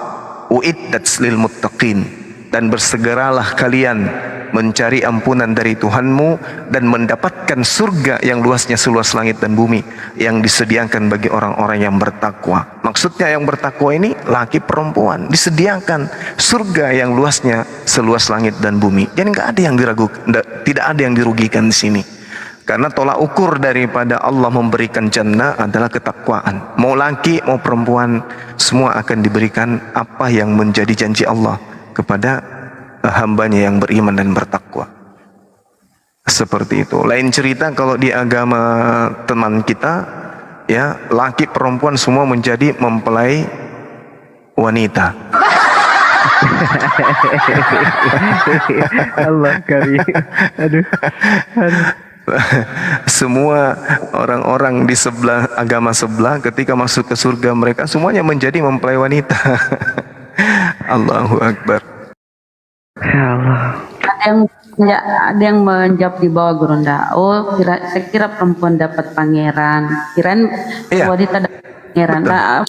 uiddat lil muttaqin. Dan bersegeralah kalian mencari ampunan dari Tuhanmu dan mendapatkan surga yang luasnya seluas langit dan bumi yang disediakan bagi orang-orang yang bertakwa. Maksudnya yang bertakwa ini laki perempuan, disediakan surga yang luasnya seluas langit dan bumi. Jadi nggak ada yang diragukan, tidak ada yang dirugikan di sini. Karena tolak ukur daripada Allah memberikan jannah adalah ketakwaan. Mau laki mau perempuan semua akan diberikan apa yang menjadi janji Allah kepada hambanya yang beriman dan bertakwa. Seperti itu. Lain cerita kalau di agama teman kita, ya, laki perempuan semua menjadi mempelai wanita. Allah karim. Aduh. Semua orang-orang di sebelah agama sebelah ketika masuk ke surga mereka semuanya menjadi mempelai wanita. Allahu Akbar. Ya Allah. Ada yang menjawab di bawah Gurunda. Oh, saya kira perempuan dapat pangeran. Kirain wanita dapat pangeran. Nah,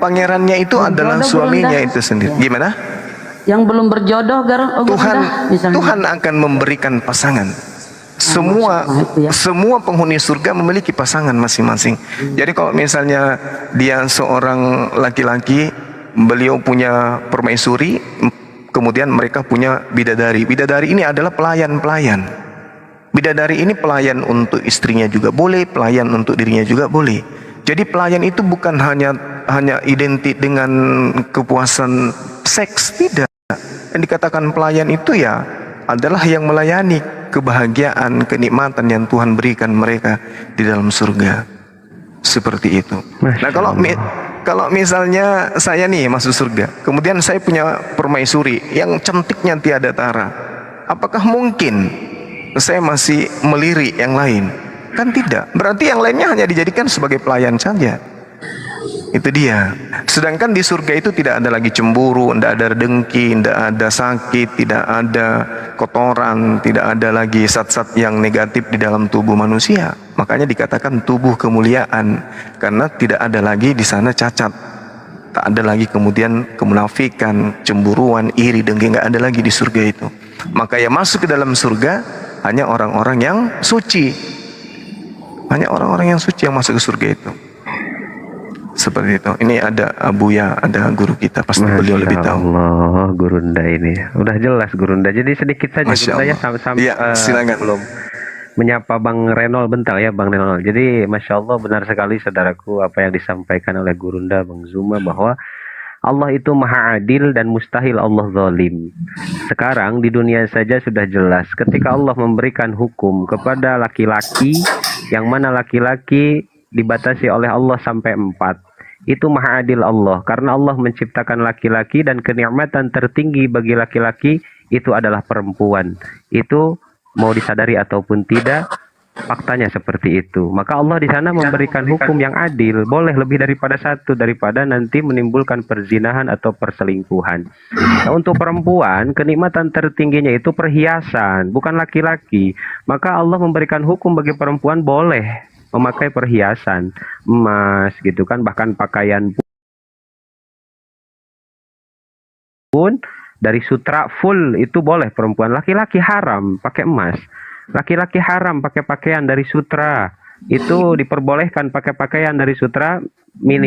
pangerannya itu adalah suaminya itu sendiri. Gimana? Yang belum berjodoh, Tuhan akan memberikan pasangan. Semua penghuni surga memiliki pasangan masing-masing. Jadi kalau misalnya dia seorang laki-laki, beliau punya permaisuri, kemudian mereka punya bidadari. Bidadari ini adalah pelayan-pelayan. Bidadari ini pelayan untuk istrinya juga boleh, pelayan untuk dirinya juga boleh. Jadi pelayan itu bukan hanya identik dengan kepuasan seks, tidak. Yang dikatakan pelayan itu ya adalah yang melayani kebahagiaan, kenikmatan yang Tuhan berikan mereka di dalam surga. Seperti itu. Nah, kalau misalnya saya nih masuk surga, kemudian saya punya permaisuri yang cantiknya tiada tara, apakah mungkin saya masih melirik yang lain? Kan tidak. Berarti yang lainnya hanya dijadikan sebagai pelayan saja. Itu dia. Sedangkan di surga itu tidak ada lagi cemburu, tidak ada dengki, tidak ada sakit, tidak ada kotoran, tidak ada lagi zat-zat yang negatif di dalam tubuh manusia. Makanya dikatakan tubuh kemuliaan, karena tidak ada lagi di sana cacat. Tak ada lagi kemudian kemunafikan, cemburuan, iri, dengki, nggak ada lagi di surga itu. Maka yang masuk ke dalam surga hanya orang-orang yang suci. Hanya orang-orang yang suci yang masuk ke surga itu. Seperti itu. Ini ada Abuya, ada guru kita, pasti beliau lebih tahu. Allah, Gurunda ini udah jelas Gurunda. Jadi sedikit saja Gurunda ya, sama-sama. Ya, silakan. Belum menyapa Bang Renol bentar ya, Bang Renol. Jadi Masya Allah benar sekali saudaraku apa yang disampaikan oleh Gurunda Bang Zuma, bahwa Allah itu maha adil dan mustahil Allah zalim. Sekarang di dunia saja sudah jelas ketika Allah memberikan hukum kepada laki-laki, yang mana laki-laki dibatasi oleh Allah sampai 4. Itu maha adil Allah, karena Allah menciptakan laki-laki dan kenikmatan tertinggi bagi laki-laki itu adalah perempuan. Itu mau disadari ataupun tidak, faktanya seperti itu. Maka Allah di sana memberikan hukum yang adil, boleh lebih daripada 1 daripada nanti menimbulkan perzinahan atau perselingkuhan. Nah, untuk perempuan kenikmatan tertingginya itu perhiasan, bukan laki-laki. Maka Allah memberikan hukum bagi perempuan boleh memakai perhiasan, emas gitu kan, bahkan pakaian pun dari sutra full itu boleh perempuan. Laki-laki haram pakai emas. Laki-laki haram pakai pakaian dari sutra. Itu diperbolehkan pakai pakaian dari sutra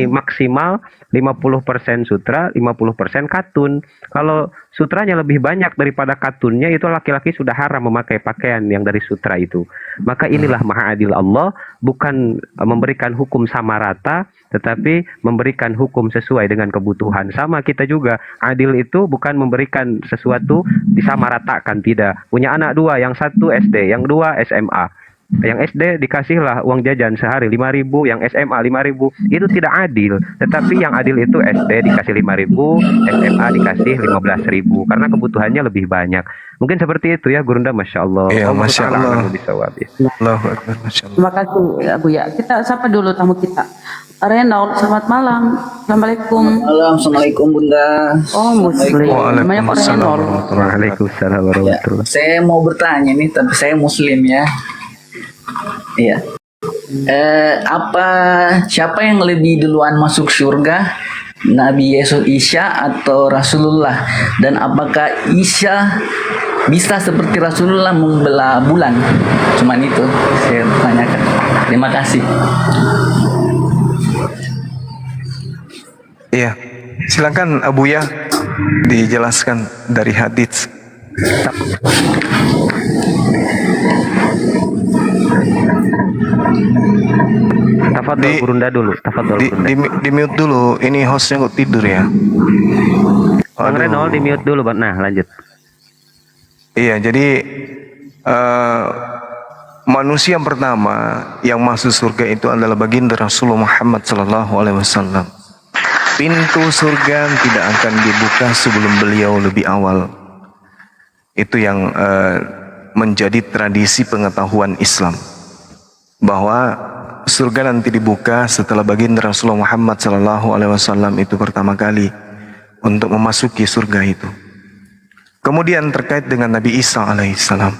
maksimal 50% sutra, 50% katun. Kalau sutranya lebih banyak daripada katunnya, itu laki-laki sudah haram memakai pakaian yang dari sutra itu. Maka inilah maha adil Allah, bukan memberikan hukum sama rata, tetapi memberikan hukum sesuai dengan kebutuhan. Sama kita juga, adil itu bukan memberikan sesuatu disamaratakan, tidak. Punya anak dua, yang satu SD, yang dua SMA. Yang SD dikasihlah uang jajan sehari 5.000, yang SMA 5.000. Itu tidak adil. Tetapi yang adil itu SD dikasih 5.000, SMA dikasih 15.000, karena kebutuhannya lebih banyak. Mungkin seperti itu ya Gurunda, Masya Allah. Ya, Masya Allah. Allah. Masya Allah. Terima kasih Bu ya. Kita sapa dulu tamu kita. Reynold, selamat malam. Assalamualaikum. Assalamualaikum Bunda. Oh, Muslim. Namanya Pak Reynold. Waalaikumsalam warahmatullahi. Saya mau bertanya nih, tapi saya Muslim ya. Iya. Siapa yang lebih duluan masuk surga? Nabi Yesus Isa atau Rasulullah? Dan apakah Isa bisa seperti Rasulullah membelah bulan? Cuman itu saya tanyakan. Terima kasih. Iya, silakan Abu ya, dijelaskan dari hadits. Tafadhol Gurunda dulu. Tafadhol di mute dulu. Ini hostnya kok tidur ya. Bang Reynold di mute dulu, Bang. Nah, lanjut. Iya, jadi manusia yang pertama yang masuk surga itu adalah baginda Rasulullah Muhammad SAW. Pintu surga tidak akan dibuka sebelum beliau lebih awal. Itu yang menjadi tradisi pengetahuan Islam, bahwa surga nanti dibuka setelah baginda Rasulullah Muhammad SAW itu pertama kali untuk memasuki surga itu. Kemudian terkait dengan Nabi Isa alaihissalam,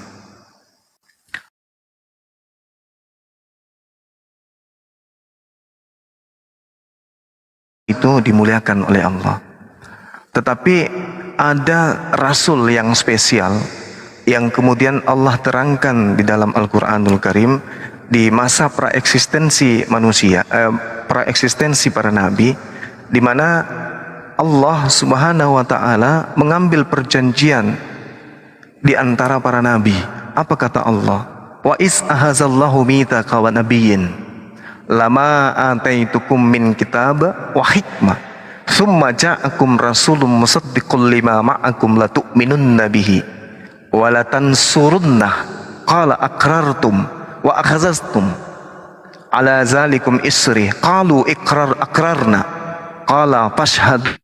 itu dimuliakan oleh Allah. Tetapi ada Rasul yang spesial yang kemudian Allah terangkan di dalam Al-Quranul Karim di masa praeksistensi manusia, praeksistensi para nabi, di mana Allah Subhanahu wa Ta'ala mengambil perjanjian di antara para nabi. Apa kata Allah? Wa is ahazallahu mitsaqa wa nabiyyin lama ataitukum min kitab wa hikmah thumma ja'akum rasulun musaddiqul lima ma'akum latu'minunna bihi wa latansurunnah qala aqrartum wa akhazastum ala zalikum isri qalu aqrarna qala fashhadu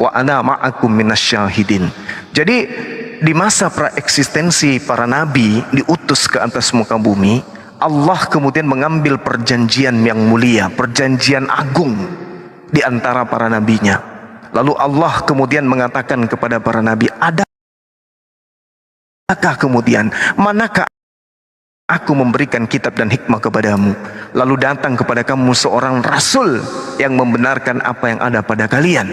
wa ana ma'akum minasyahidin. Jadi di masa praeksistensi para nabi diutus ke atas muka bumi, Allah kemudian mengambil perjanjian yang mulia, perjanjian agung di antara para nabinya. Lalu Allah kemudian mengatakan kepada para nabi, adakah kemudian, manakah aku memberikan kitab dan hikmah kepadamu, lalu datang kepada kamu seorang rasul yang membenarkan apa yang ada pada kalian,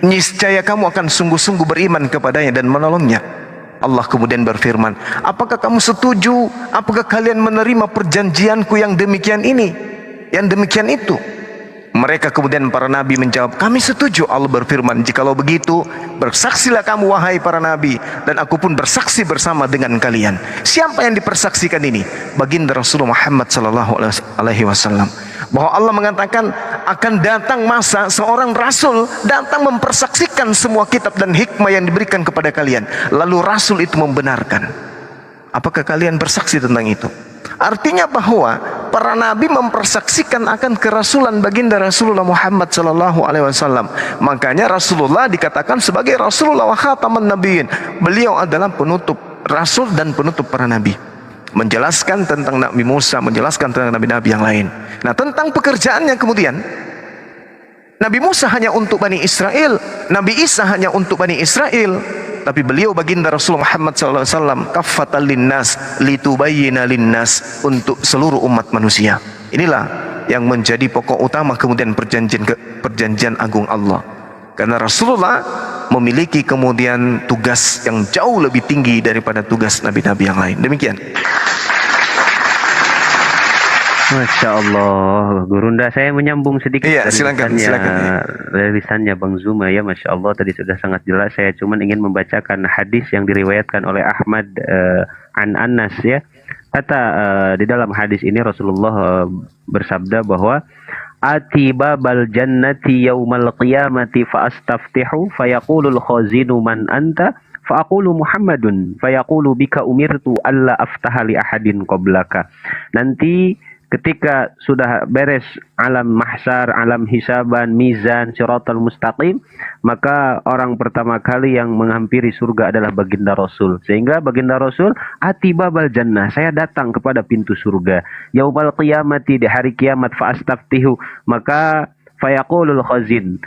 niscaya kamu akan sungguh-sungguh beriman kepadanya dan menolongnya. Allah kemudian berfirman, apakah kamu setuju? Apakah kalian menerima perjanjianku yang demikian ini, yang demikian itu? Mereka kemudian para nabi menjawab, kami setuju. Allah berfirman, jikalau begitu bersaksilah kamu wahai para nabi, dan aku pun bersaksi bersama dengan kalian. Siapa yang dipersaksikan ini? Baginda Rasulullah Muhammad SAW. Bahwa Allah mengatakan akan datang masa seorang rasul datang mempersaksikan semua kitab dan hikmah yang diberikan kepada kalian. Lalu rasul itu membenarkan. Apakah kalian bersaksi tentang itu? Artinya bahwa para nabi mempersaksikan akan kerasulan baginda Rasulullah Muhammad SAW. Makanya Rasulullah dikatakan sebagai Rasulullah wa khataman nabiyyin. Beliau adalah penutup rasul dan penutup para nabi. Menjelaskan tentang Nabi Musa, menjelaskan tentang nabi-nabi yang lain. Nah, tentang pekerjaannya kemudian, Nabi Musa hanya untuk Bani Israel, Nabi Isa hanya untuk Bani Israel, tapi beliau baginda Rasulullah Muhammad SAW kaffatan linnas litubayyina linnas, untuk seluruh umat manusia. Inilah yang menjadi pokok utama kemudian perjanjian agung Allah. Karena Rasulullah memiliki kemudian tugas yang jauh lebih tinggi daripada tugas nabi-nabi yang lain. Demikian. Masya Allah, Gurunda, saya menyambung sedikit Iya, dari silakan, dari lisannya Bang Zuma ya, Masya Allah tadi sudah sangat jelas. Saya cuma ingin membacakan hadis yang diriwayatkan oleh Ahmad an Anas ya. Kata di dalam hadis ini Rasulullah bersabda bahwa Ati babal jannati yaumal qiyamati fa astaftihu fayaqulul khazinu man anta faqulu Muhammadun fayaqulu bika umirtu alla aftaha li ahadin qablaka. Nanti ketika sudah beres alam mahsyar, alam hisaban, mizan, siratal mustaqim, maka orang pertama kali yang menghampiri surga adalah baginda Rasul. Sehingga baginda Rasul, ati babal jannah, saya datang kepada pintu surga. Yaumal qiyamati, di hari kiamat, fa'astaftihu, maka fayaqulul khazin.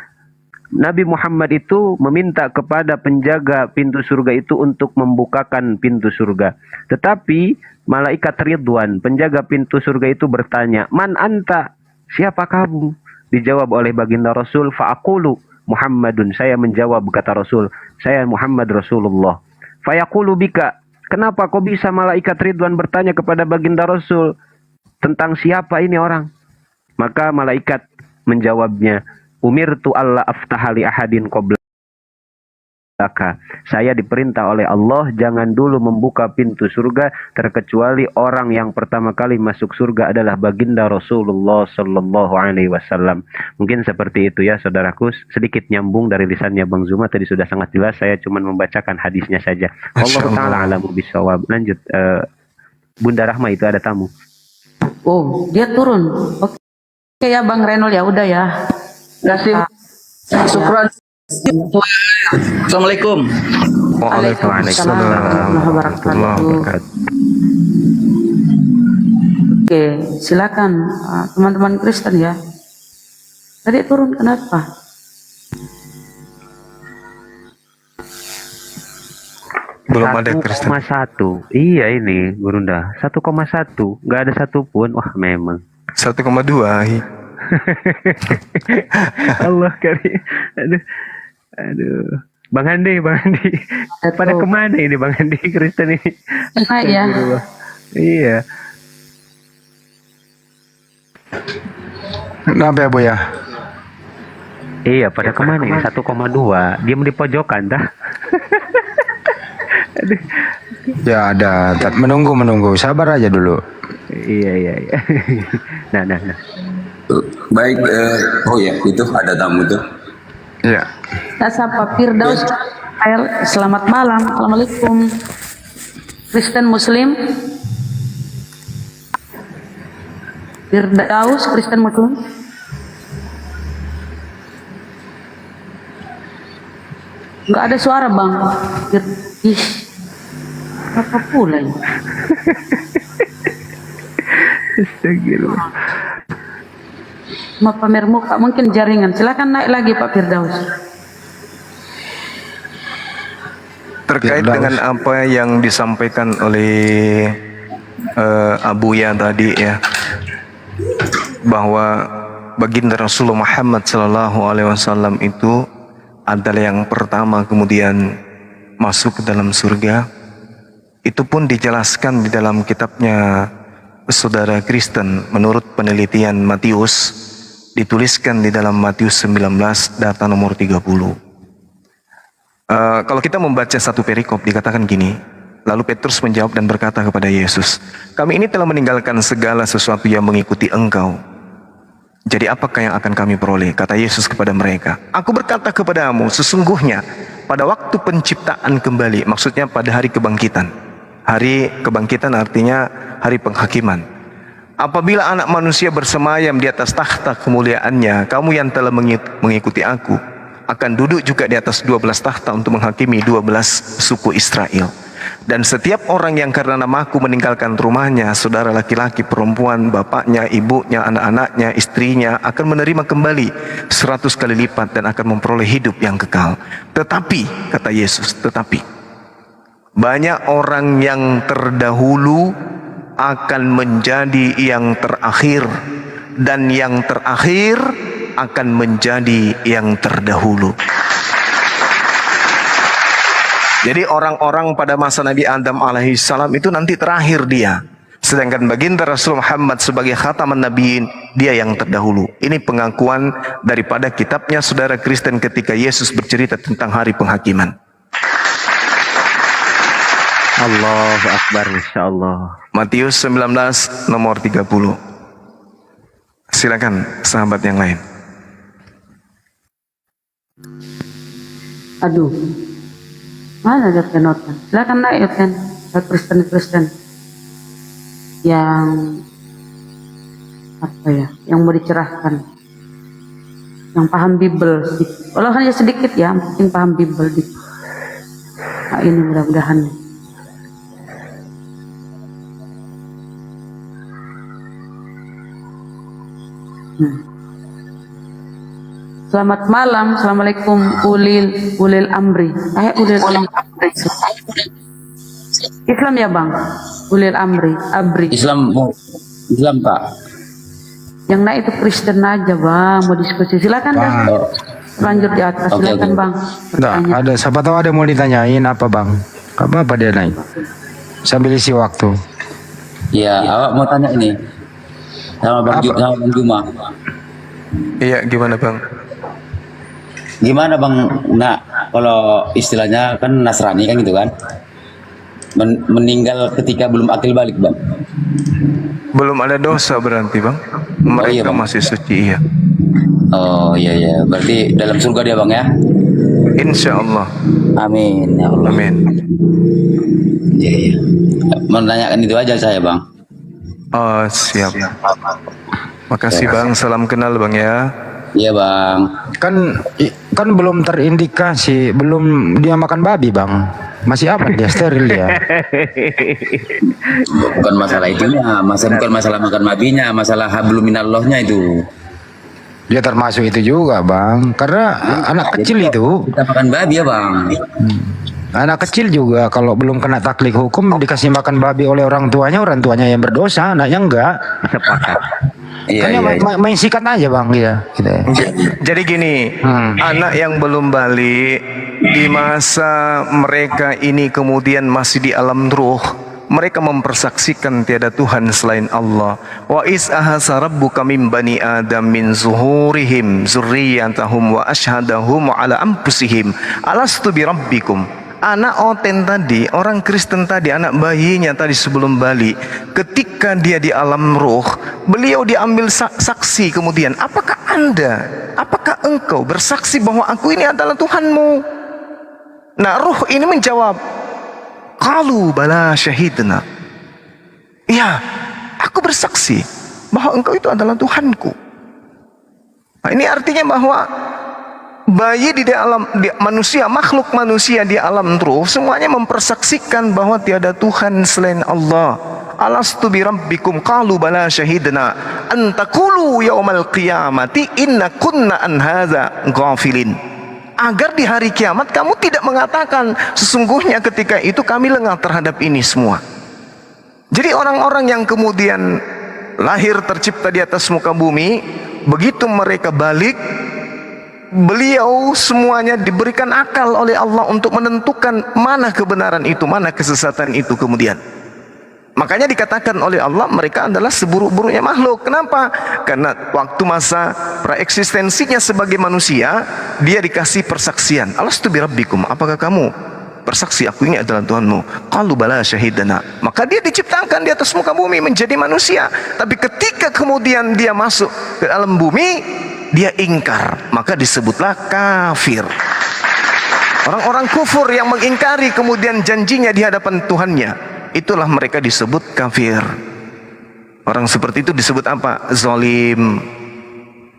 Nabi Muhammad itu meminta kepada penjaga pintu surga itu untuk membukakan pintu surga. Tetapi malaikat Ridwan, penjaga pintu surga itu bertanya, "Man anta? Siapa kamu?" Dijawab oleh baginda Rasul, "Fa'aqulu Muhammadun." Saya menjawab, kata Rasul, "Saya Muhammad Rasulullah." "Fayaqulu bika." Kenapa kok bisa malaikat Ridwan bertanya kepada baginda Rasul tentang siapa ini orang? Maka malaikat menjawabnya, "Umirtu alla aftaha li ahadin qablaka." Saya diperintah oleh Allah jangan dulu membuka pintu surga terkecuali orang yang pertama kali masuk surga adalah baginda Rasulullah sallallahu alaihi wasallam. Mungkin seperti itu ya saudaraku, sedikit nyambung dari lisannya Bang Zuma tadi sudah sangat jelas, saya cuma membacakan hadisnya saja. Allah taala alamu bisawab. Lanjut Bunda Rahma, itu ada tamu. Oh, dia turun. Oke ya Bang Renol, ya udah ya. Terima kasih. Syukran. Assalamualaikum. Waalaikumsalam warahmatullahi wabarakatuh. Oke, silakan teman-teman Kristen ya. Tadi turun kenapa? Belum ada Kristen. 1,1. Iya ini Gurunda, 1,1. Nggak ada satupun. Wah memang. 1,2. Allah kali. Aduh. Bang Andi. Pada kemana ini Bang Andi Kristen ini? Enak ya. Iya. Kenapa ya Bu ya? Iya, pada kemana ini? 1,2. Diam di pojokan dah. Aduh. Ya ada. Menunggu. Sabar aja dulu. Iya. Nah. Baik, oh ya itu ada tamu tuh. Ya. Sapa Firdaus. Selamat malam. Assalamualaikum. Kristen Muslim. Firdaus, Kristen Muslim. Nggak ada suara Bang. Ih, apa pula ini? Astagfirullah. Mau pamer muka, mungkin jaringan. Silakan naik lagi Pak Firdaus. Terkait dengan apa yang disampaikan oleh Abuya tadi ya, bahwa baginda Rasulullah Muhammad SAW itu adalah yang pertama kemudian masuk ke dalam surga. Itu pun dijelaskan di dalam kitabnya saudara Kristen menurut penelitian Matius, dituliskan di dalam Matius 19 data nomor 30. Kalau kita membaca satu perikop dikatakan gini, lalu Petrus menjawab dan berkata kepada Yesus, "Kami ini telah meninggalkan segala sesuatu yang mengikuti Engkau. Jadi apakah yang akan kami peroleh?" Kata Yesus kepada mereka, "Aku berkata kepadamu, sesungguhnya pada waktu penciptaan kembali," maksudnya pada hari kebangkitan. Hari kebangkitan artinya hari penghakiman. "Apabila anak manusia bersemayam di atas takhta kemuliaannya, kamu yang telah mengikuti aku akan duduk juga di atas 12 takhta untuk menghakimi 12 suku Israel. Dan setiap orang yang karena namaku meninggalkan rumahnya, saudara laki-laki, perempuan, bapaknya, ibunya, anak-anaknya, istrinya, akan menerima kembali 100 kali lipat dan akan memperoleh hidup yang kekal. Tetapi," kata Yesus, "tetapi banyak orang yang terdahulu akan menjadi yang terakhir, dan yang terakhir akan menjadi yang terdahulu." Jadi orang-orang pada masa Nabi Adam alaihissalam itu nanti terakhir dia. Sedangkan baginda Rasul Muhammad sebagai khataman nabiin, dia yang terdahulu. Ini pengakuan daripada kitabnya saudara Kristen ketika Yesus bercerita tentang hari penghakiman. Allahu Akbar, insyaallah. Matius 19 nomor 30. Silakan sahabat yang lain. Aduh, mana ada penonton? Silakan naik kan, Kristen yang apa ya, yang mau dicerahkan, yang paham Bible sedikit. Kalau hanya sedikit ya, mungkin paham Bible dikit. Nah, ini mudah-mudahan. Selamat malam, assalamualaikum ulil amri. Ulil amri. Islam ya bang, ulil amri, abri. Islam Pak. Yang naik itu Kristen aja bang, mau diskusi silakan dah. Lanjut di atas, silakan bang. Enggak, ada siapa tahu ada mau ditanyain apa bang? Apa dia naik? Sambil isi waktu. Ya, awak mau tanya ini sama Bang Juma. Iya, gimana bang? Gimana bang? Nah, kalau istilahnya kan Nasrani kan gitu kan? Meninggal ketika belum akil balik bang. Belum ada dosa berarti bang. Mereka masih suci, iya. Oh iya, berarti dalam surga dia bang ya? Insya Allah. Amin ya Allah. Amin. Iya. Menanyakan itu aja saya bang. Oh siap. Makasih bang, salam kenal bang ya. Iya bang. Kan belum terindikasi, belum dia makan babi bang. Masih aman dia, steril dia. Bukan masalah itunya, bukan masalah makan babinya, masalah hablum minallahnya itu. Dia termasuk itu juga bang, karena anak kecil itu. Kita makan babi ya bang. Anak kecil juga kalau belum kena taklid hukum dikasih makan babi oleh orang tuanya yang berdosa, anaknya enggak. Sepakat. Kan main sikat aja bang gitu. Jadi gini, anak yang belum balik di masa mereka ini kemudian masih di alam ruh, mereka mempersaksikan tiada Tuhan selain Allah. Wa is ahasa rabbuka min bani adam min zuhurihim zurriyatahum wa ashhadahum ala anfusihim alastu bi rabbikum. Anak oten tadi, orang Kristen tadi, anak bayinya tadi sebelum balik, ketika dia di alam roh, beliau diambil saksi kemudian, apakah engkau bersaksi bahwa aku ini adalah Tuhanmu? Nah, ruh ini menjawab, qalu bala syahidna. Ya, aku bersaksi bahwa engkau itu adalah Tuhanku. Nah, ini artinya bahwa bayi di dalam manusia, makhluk manusia di alam ruh, semuanya mempersaksikan bahwa tiada Tuhan selain Allah. Alastu bi rabbikum qalu bala syahidna an taqulu yaumal qiyamati inna kunna an hadza ghafilin. Agar di hari kiamat kamu tidak mengatakan sesungguhnya ketika itu kami lengah terhadap ini semua. Jadi orang-orang yang kemudian lahir tercipta di atas muka bumi, begitu mereka balik, beliau semuanya diberikan akal oleh Allah untuk menentukan mana kebenaran itu, mana kesesatan itu kemudian. Makanya dikatakan oleh Allah mereka adalah seburuk-buruknya makhluk. Kenapa? Karena waktu masa praeksistensinya sebagai manusia, dia dikasih persaksian. Alastu bi rabbikum, apakah kamu bersaksi aku ini adalah Tuhanmu? Qalu bala syahidana. Maka dia diciptakan di atas muka bumi menjadi manusia. Tapi ketika kemudian dia masuk ke dalam bumi, dia ingkar, maka disebutlah kafir. Orang-orang kufur yang mengingkari kemudian janjinya di hadapan Tuhannya, itulah mereka disebut kafir. Orang seperti itu disebut apa? Zalim.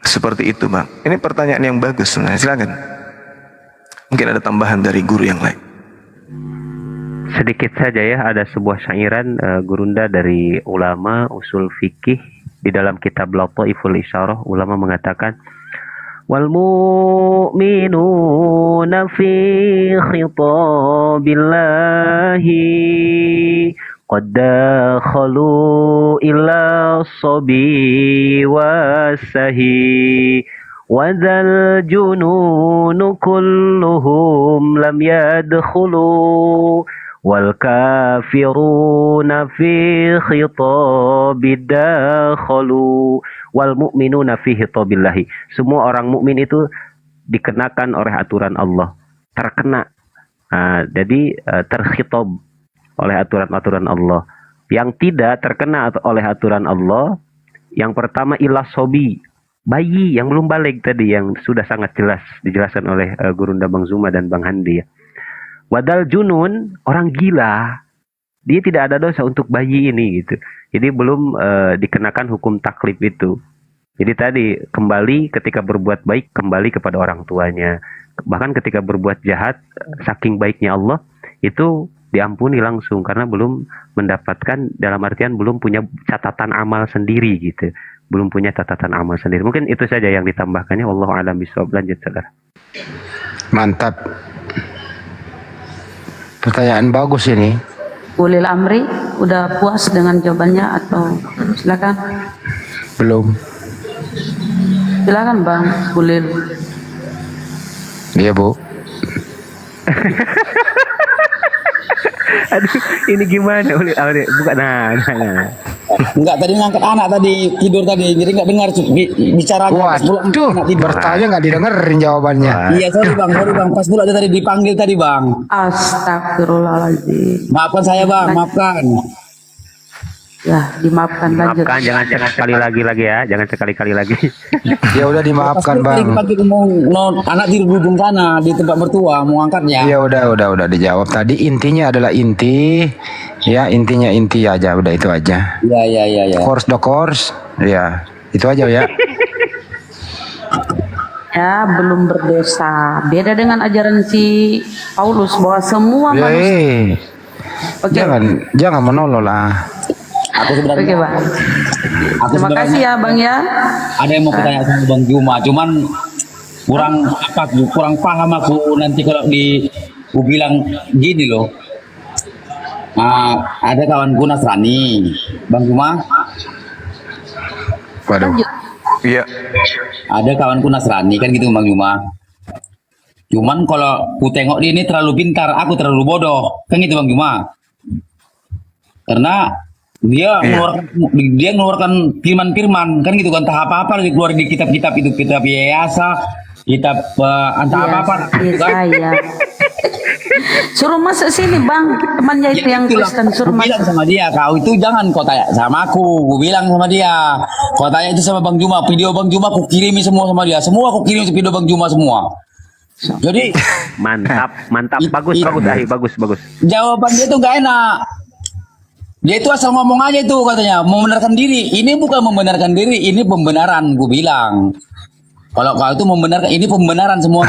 Seperti itu bang. Ini pertanyaan yang bagus sebenarnya. Silakan. Mungkin ada tambahan dari guru yang lain. Sedikit saja ya, ada sebuah syairan gurunda dari ulama usul fikih di dalam kitab Lataiful Isyarah. Ulama mengatakan wal mu'minuna fi khitabillahi qad dakhalu illa sabi wasahi Wadzal jununu kulluhum lam yadkhulu wal kafiruna fi khitabid dakhalu wal mu'minuna fi khitabillahi. Semua orang mukmin itu dikenakan oleh aturan Allah, terkena. Jadi terkhitab oleh aturan-aturan Allah. Yang tidak terkena oleh aturan Allah, yang pertama ilah sobi, bayi yang belum balik tadi, yang sudah sangat jelas dijelaskan oleh Gurunda Bang Zuma dan Bang Handi ya. Wadal junun, orang gila, dia tidak ada dosa untuk bayi ini gitu. Jadi belum dikenakan hukum taklif itu. Jadi tadi kembali ketika berbuat baik kembali kepada orang tuanya. Bahkan ketika berbuat jahat, saking baiknya Allah itu diampuni langsung karena belum mendapatkan, dalam artian belum punya catatan amal sendiri gitu. Belum punya catatan amal sendiri. Mungkin itu saja yang ditambahkannya. Wallahu a'lam bishawab. Lanjut saudara. Mantap. Pertanyaan bagus ini. Ulil Amri, udah puas dengan jawabannya atau silakan? Belum. Silakan Bang Ulil. Iya Bu. Aduh, ini gimana Ulil Amri? Bukan, nah. Enggak, tadi ngangkat anak tadi, tidur tadi, jadi enggak dengar bicara. Waduh, bertanya nggak didengerin jawabannya. Iya, sorry bang, pas pula dia tadi dipanggil tadi bang. Astagfirullahaladzim. Maafkan saya bang, maafkan. Ya, dimaafkan, lanjut. Maafkan, jangan sekali lagi ya, jangan sekali-kali lagi. Ya udah dimaafkan bang. Tadi mau anak tidur di ujung sana di tempat mertua mau angkatnya. Ya udah dijawab tadi. Intinya adalah inti. Ya intinya inti aja, udah itu aja. Ya. Course do course. Ya itu aja ya. Ya, belum berdosa. Beda dengan ajaran si Paulus bahwa semua manusia. Jangan menolong lah. Aku sebenarnya. Oke Bang. Terima kasih ya Bang ya. Ada yang mau bertanya sama Bang Juma, cuman kurang paham aku nanti kalau aku bilang gini loh. Ada kawanku Nasrani, Bang Juma. Waduh. Iya. Ada kawanku Nasrani kan gitu Bang Juma. Cuman kalau ku tengok dia ini terlalu pintar, aku terlalu bodoh, kan gitu Bang Juma. Karena dia mengeluarkan firman-firman kan gitu kan, entah apa-apa lagi keluar di kitab-kitab itu, kitab Yesa, kitab entah apa-apa gitu kan. Suruh masuk sini Bang, temannya itu yang Kristen, suruh masuk. Bilang sama dia, kau itu jangan kau tanya sama aku. Gue bilang sama dia, kau tanya itu sama Bang Juma, video Bang Juma aku kirimi semua sama dia, semua aku kirim video Bang Juma semua. Jadi mantap, bagus. Jawaban dia tuh gak enak. Dia itu asal ngomong aja itu katanya membenarkan diri. Ini bukan membenarkan diri, ini pembenaran. Gue bilang kalau kau itu membenarkan, ini pembenaran semua.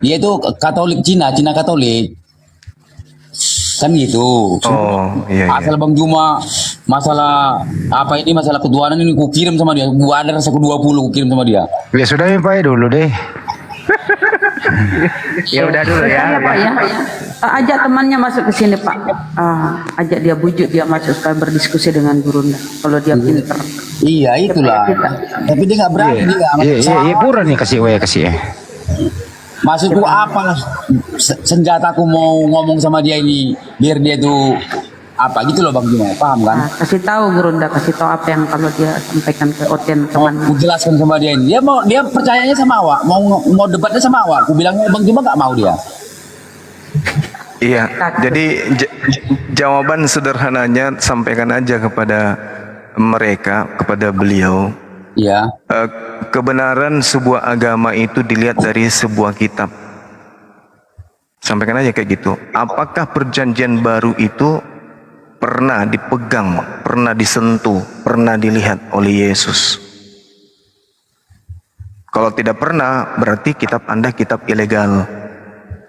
Dia itu Katolik Cina Katolik kan gitu. Iya. Asal Bang Juma masalah apa ini, masalah ketuhanan ini ku kirim sama dia. Gua ada rasa ke-20 ku kirim sama dia. Ya sudah ya Pak dulu deh. Ya udah dulu ya. Pak ya. Ajak temannya masuk ke sini Pak. Ajak dia, bujuk dia masuk supaya berdiskusi dengan Gurunda. Kalau dia pintar. Iya itulah. Tapi dia nggak berani. Iya pura nih kasih. Maksudku apa? Senjataku mau ngomong sama dia ini biar dia tuh apa gitu loh Bang Juma, paham kan? Kasih tahu Gurunda, kasih tahu apa yang kalau dia sampaikan ke Oten teman. Aku jelaskan sama dia ini. Dia percayanya sama awak, mau debatnya sama awak. Aku bilang Bang Juma nggak mau dia. Iya, jadi jawaban sederhananya sampaikan aja kepada mereka, kepada beliau. Iya. Kebenaran sebuah agama itu dilihat dari sebuah kitab. Sampaikan aja kayak gitu. Apakah perjanjian baru itu pernah dipegang, pernah disentuh, pernah dilihat oleh Yesus? Kalau tidak pernah, berarti kitab Anda kitab ilegal.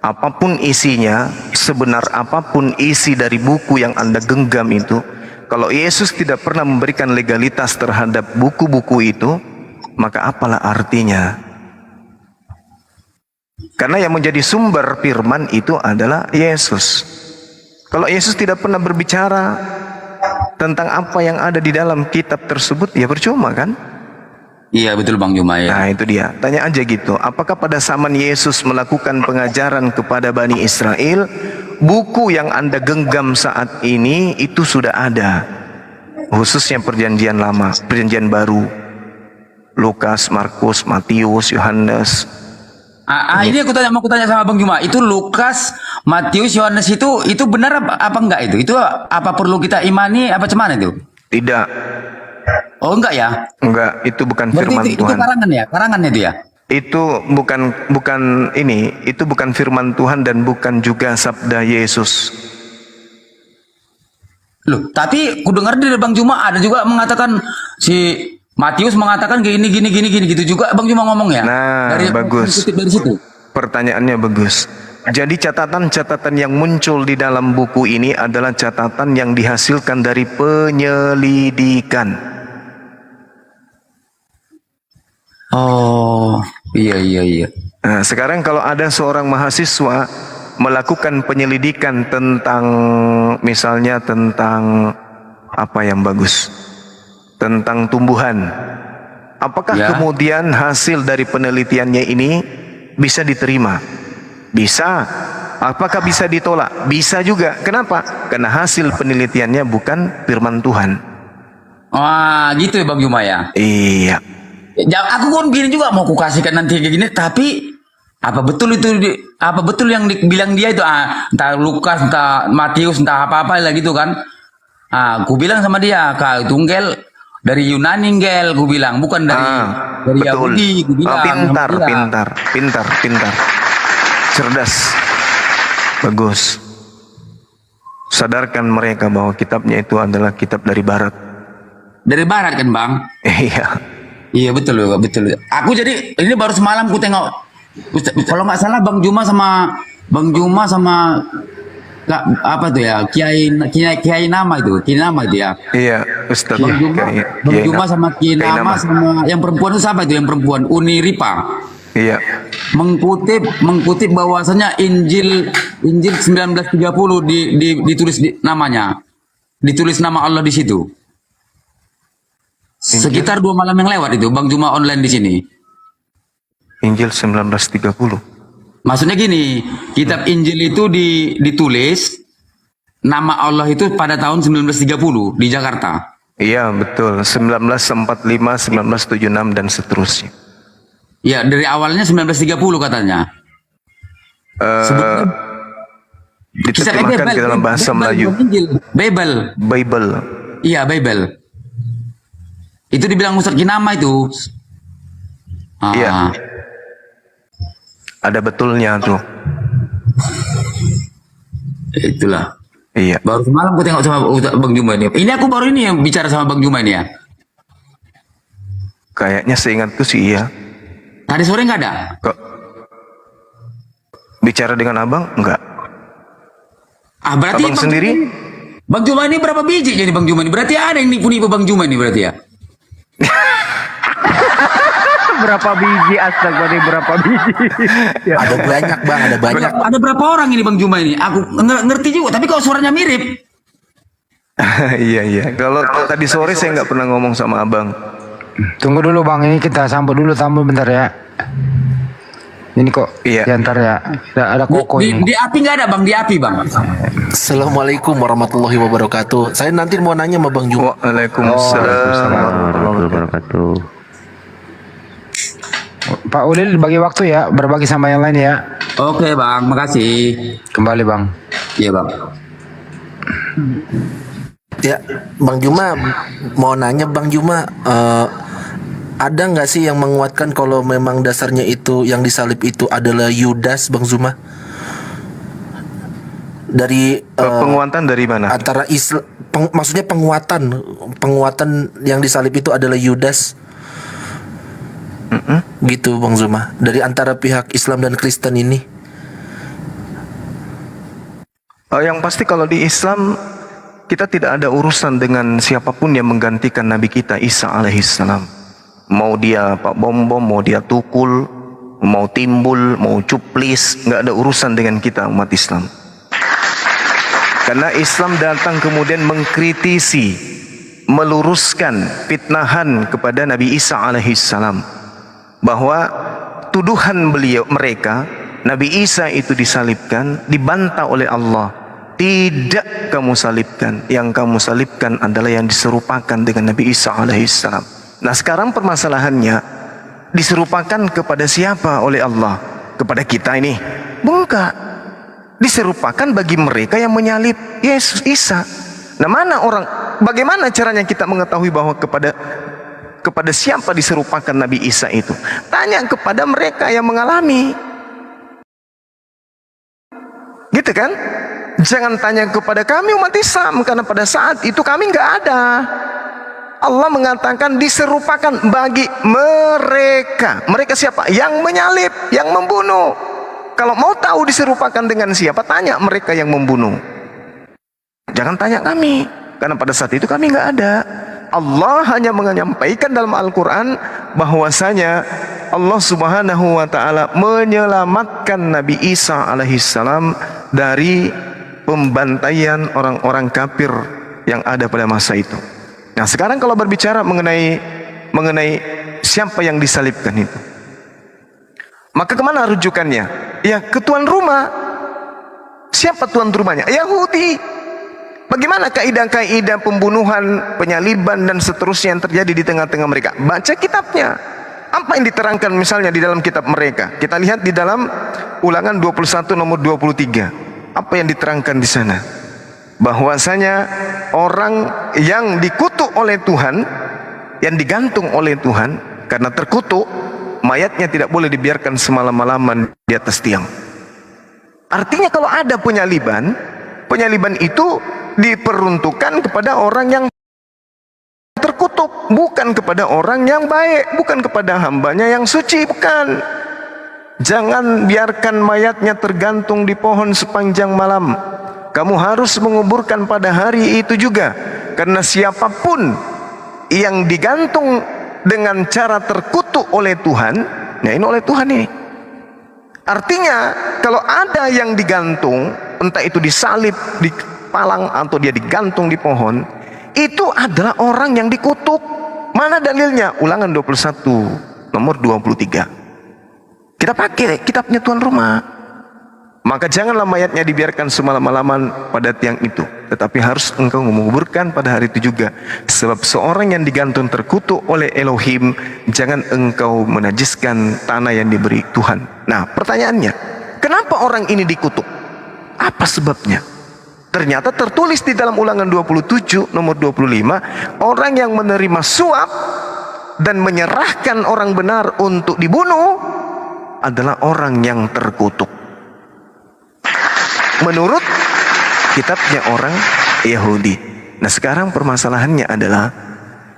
Apapun isinya, sebenar apapun isi dari buku yang Anda genggam itu, kalau Yesus tidak pernah memberikan legalitas terhadap buku-buku itu, maka apalah artinya? Karena yang menjadi sumber firman itu adalah Yesus. Kalau Yesus tidak pernah berbicara tentang apa yang ada di dalam kitab tersebut, ya percuma kan? Iya betul Bang Juma ya. Nah itu dia, tanya aja gitu, apakah pada zaman Yesus melakukan pengajaran kepada Bani Israel, buku yang Anda genggam saat ini itu sudah ada, khususnya perjanjian lama, perjanjian baru, Lukas, Markus, Matius, Yohanes. Ini mau aku tanya sama Bang Juma, itu Lukas, Matius, Yohanes itu benar apa enggak itu? Itu apa perlu kita imani apa cuman itu? Tidak. Oh enggak ya? Enggak, itu bukan Berarti firman itu Tuhan. Karangan itu ya? Itu itu bukan firman Tuhan dan bukan juga sabda Yesus. Loh, tapi ku dengar dari Bang Juma ada juga mengatakan si Matius mengatakan gini gitu juga Bang Juma ngomong ya. Nah, bagus. Dari situ. Pertanyaannya bagus. Jadi catatan-catatan yang muncul di dalam buku ini adalah catatan yang dihasilkan dari penyelidikan. Oh, iya. Nah, sekarang kalau ada seorang mahasiswa melakukan penyelidikan tentang misalnya tentang apa yang bagus, tentang tumbuhan, apakah kemudian hasil dari penelitiannya ini bisa diterima? Bisa. Apakah bisa ditolak? Bisa juga. Kenapa? Karena hasil penelitiannya bukan firman Tuhan. Wah, gitu ya Bang Juma ya? Iya. Ya, aku kan gini juga mau ku kasihkan nanti kayak gini, tapi apa betul yang dibilang dia itu entah Lukas, entah Matius, entah apa-apa lah gitu kan? Aku bilang sama dia, kau tunggal dari Yunani gel, aku bilang bukan dari Yahudi, aku bilang. Pintar, cerdas, bagus. Sadarkan mereka bahwa kitabnya itu adalah kitab dari Barat. Dari Barat kan Bang? Iya betul. Aku jadi ini baru semalam ku tengok, kalau nggak salah Bang Juma sama apa tuh ya Kiai nama itu ya. Iya Ustaz. Bang Juma sama Kiai nama sama yang perempuan itu siapa itu yang perempuan Uniripa. Iya. Mengkutip bahwasanya Injil 1930 ditulis namanya, ditulis nama Allah di situ. Sekitar 2 malam yang lewat itu Bang Juma online di sini. Injil 1930. Maksudnya gini, kitab Injil itu ditulis nama Allah itu pada tahun 1930 di Jakarta. Iya betul, 1945, 1976 dan seterusnya. Ya dari awalnya 1930 katanya. Diterjemahkan ke dalam bahasa Melayu. Bible. Iya Bible. Itu dibilang Ustaz Kinama itu. Iya. Ada betulnya tuh. Itulah. Iya. Baru semalam aku tengok sama Bang Juma ini. Ini aku baru ini yang bicara sama Bang Juma ini ya. Kayaknya seingatku sih iya. Tadi sore nggak ada? Kok bicara dengan abang? Enggak. Berarti abang sendiri? Bang Juma ini berapa biji jadi Bang Juma ini? Berarti ada yang nipu-nipu Bang Juma ini berarti ya? Berapa biji berapa biji? Ada banyak Bang, ada banyak. Ada berapa orang ini Bang Juma ini? Aku ngerti juga, tapi kok suaranya mirip. Iya. Kalau tadi sore saya nggak pernah ngomong sama abang. Tunggu dulu Bang, ini kita sambut dulu bentar ya. Ini kok diantar ya. Ada koko ini. Di api nggak ada Bang, di api Bang. Assalamualaikum warahmatullahi wabarakatuh. Saya nanti mau nanya sama Bang Juma. Waalaikumsalam warahmatullahi wabarakatuh. Pak Ulil bagi waktu ya, berbagi sama yang lain ya. Oke Bang, makasih. Kembali Bang. Iya Bang. Ya, Bang Juma mau nanya Bang Juma, ada nggak sih yang menguatkan kalau memang dasarnya itu yang disalib itu adalah Yudas Bang Juma? Dari penguatan dari mana? Antara Islam, maksudnya penguatan yang disalib itu adalah Yudas. Gitu Bang Zuma, dari antara pihak Islam dan Kristen ini. Yang pasti kalau di Islam kita tidak ada urusan dengan siapapun yang menggantikan Nabi kita Isa alaihissalam. Mau dia Pak Bom, mau dia Tukul, mau Timbul, mau Cuplis, nggak ada urusan dengan kita umat Islam. Karena Islam datang kemudian mengkritisi meluruskan fitnahan kepada Nabi Isa alaihissalam, bahwa tuduhan mereka Nabi Isa itu disalibkan, dibantah oleh Allah. Tidak kamu salibkan, yang kamu salibkan adalah yang diserupakan dengan Nabi Isa alaihissalam. Nah sekarang permasalahannya, diserupakan kepada siapa oleh Allah? Kepada kita ini? Bukan. Diserupakan bagi mereka yang menyalib Yesus Isa. Nah bagaimana caranya kita mengetahui bahwa kepada siapa diserupakan Nabi Isa itu? Tanya kepada mereka yang mengalami. Gitu kan? Jangan tanya kepada kami umat Islam, karena pada saat itu kami nggak ada. Allah mengatakan diserupakan bagi mereka. Mereka siapa? Yang menyalib, yang membunuh. Kalau mau tahu diserupakan dengan siapa, tanya mereka yang membunuh. Jangan tanya kami, karena pada saat itu kami nggak ada. Allah hanya menyampaikan dalam Al-Quran bahwasanya Allah Subhanahu wa Ta'ala menyelamatkan Nabi Isa alaihissalam dari pembantaian orang-orang kafir yang ada pada masa itu. Nah sekarang kalau berbicara mengenai siapa yang disalibkan itu, maka kemana rujukannya? Ya ke tuan rumah. Siapa tuan rumahnya? Yahudi. Bagaimana kaidah-kaidah pembunuhan, penyaliban dan seterusnya yang terjadi di tengah-tengah mereka? Baca kitabnya. Apa yang diterangkan misalnya di dalam kitab mereka? Kita lihat di dalam Ulangan 21 nomor 23. Apa yang diterangkan di sana? Bahwasanya orang yang dikutuk oleh Tuhan, yang digantung oleh Tuhan, karena terkutuk, mayatnya tidak boleh dibiarkan semalam-malaman di atas tiang. Artinya kalau ada penyaliban itu diperuntukkan kepada orang yang terkutuk, bukan kepada orang yang baik, bukan kepada hambanya yang suci, bukan. Jangan biarkan mayatnya tergantung di pohon sepanjang malam. Kamu harus menguburkan pada hari itu juga, karena siapapun yang digantung dengan cara terkutuk oleh Tuhan, nah ini oleh Tuhan ini. Artinya kalau ada yang digantung, entah itu disalib, dipalang, atau dia digantung di pohon, itu adalah orang yang dikutuk. Mana dalilnya? Ulangan 21 nomor 23. Kita pakai kitabnya tuan rumah. Maka janganlah mayatnya dibiarkan semalam-malaman pada tiang itu, tetapi harus engkau menguburkan pada hari itu juga. Sebab seorang yang digantung terkutuk oleh Elohim, jangan engkau menajiskan tanah yang diberi Tuhan. Nah pertanyaannya, kenapa orang ini dikutuk? Apa sebabnya? Ternyata tertulis di dalam Ulangan 27 nomor 25, orang yang menerima suap dan menyerahkan orang benar untuk dibunuh adalah orang yang terkutuk. Menurut kitabnya orang Yahudi. Nah sekarang permasalahannya adalah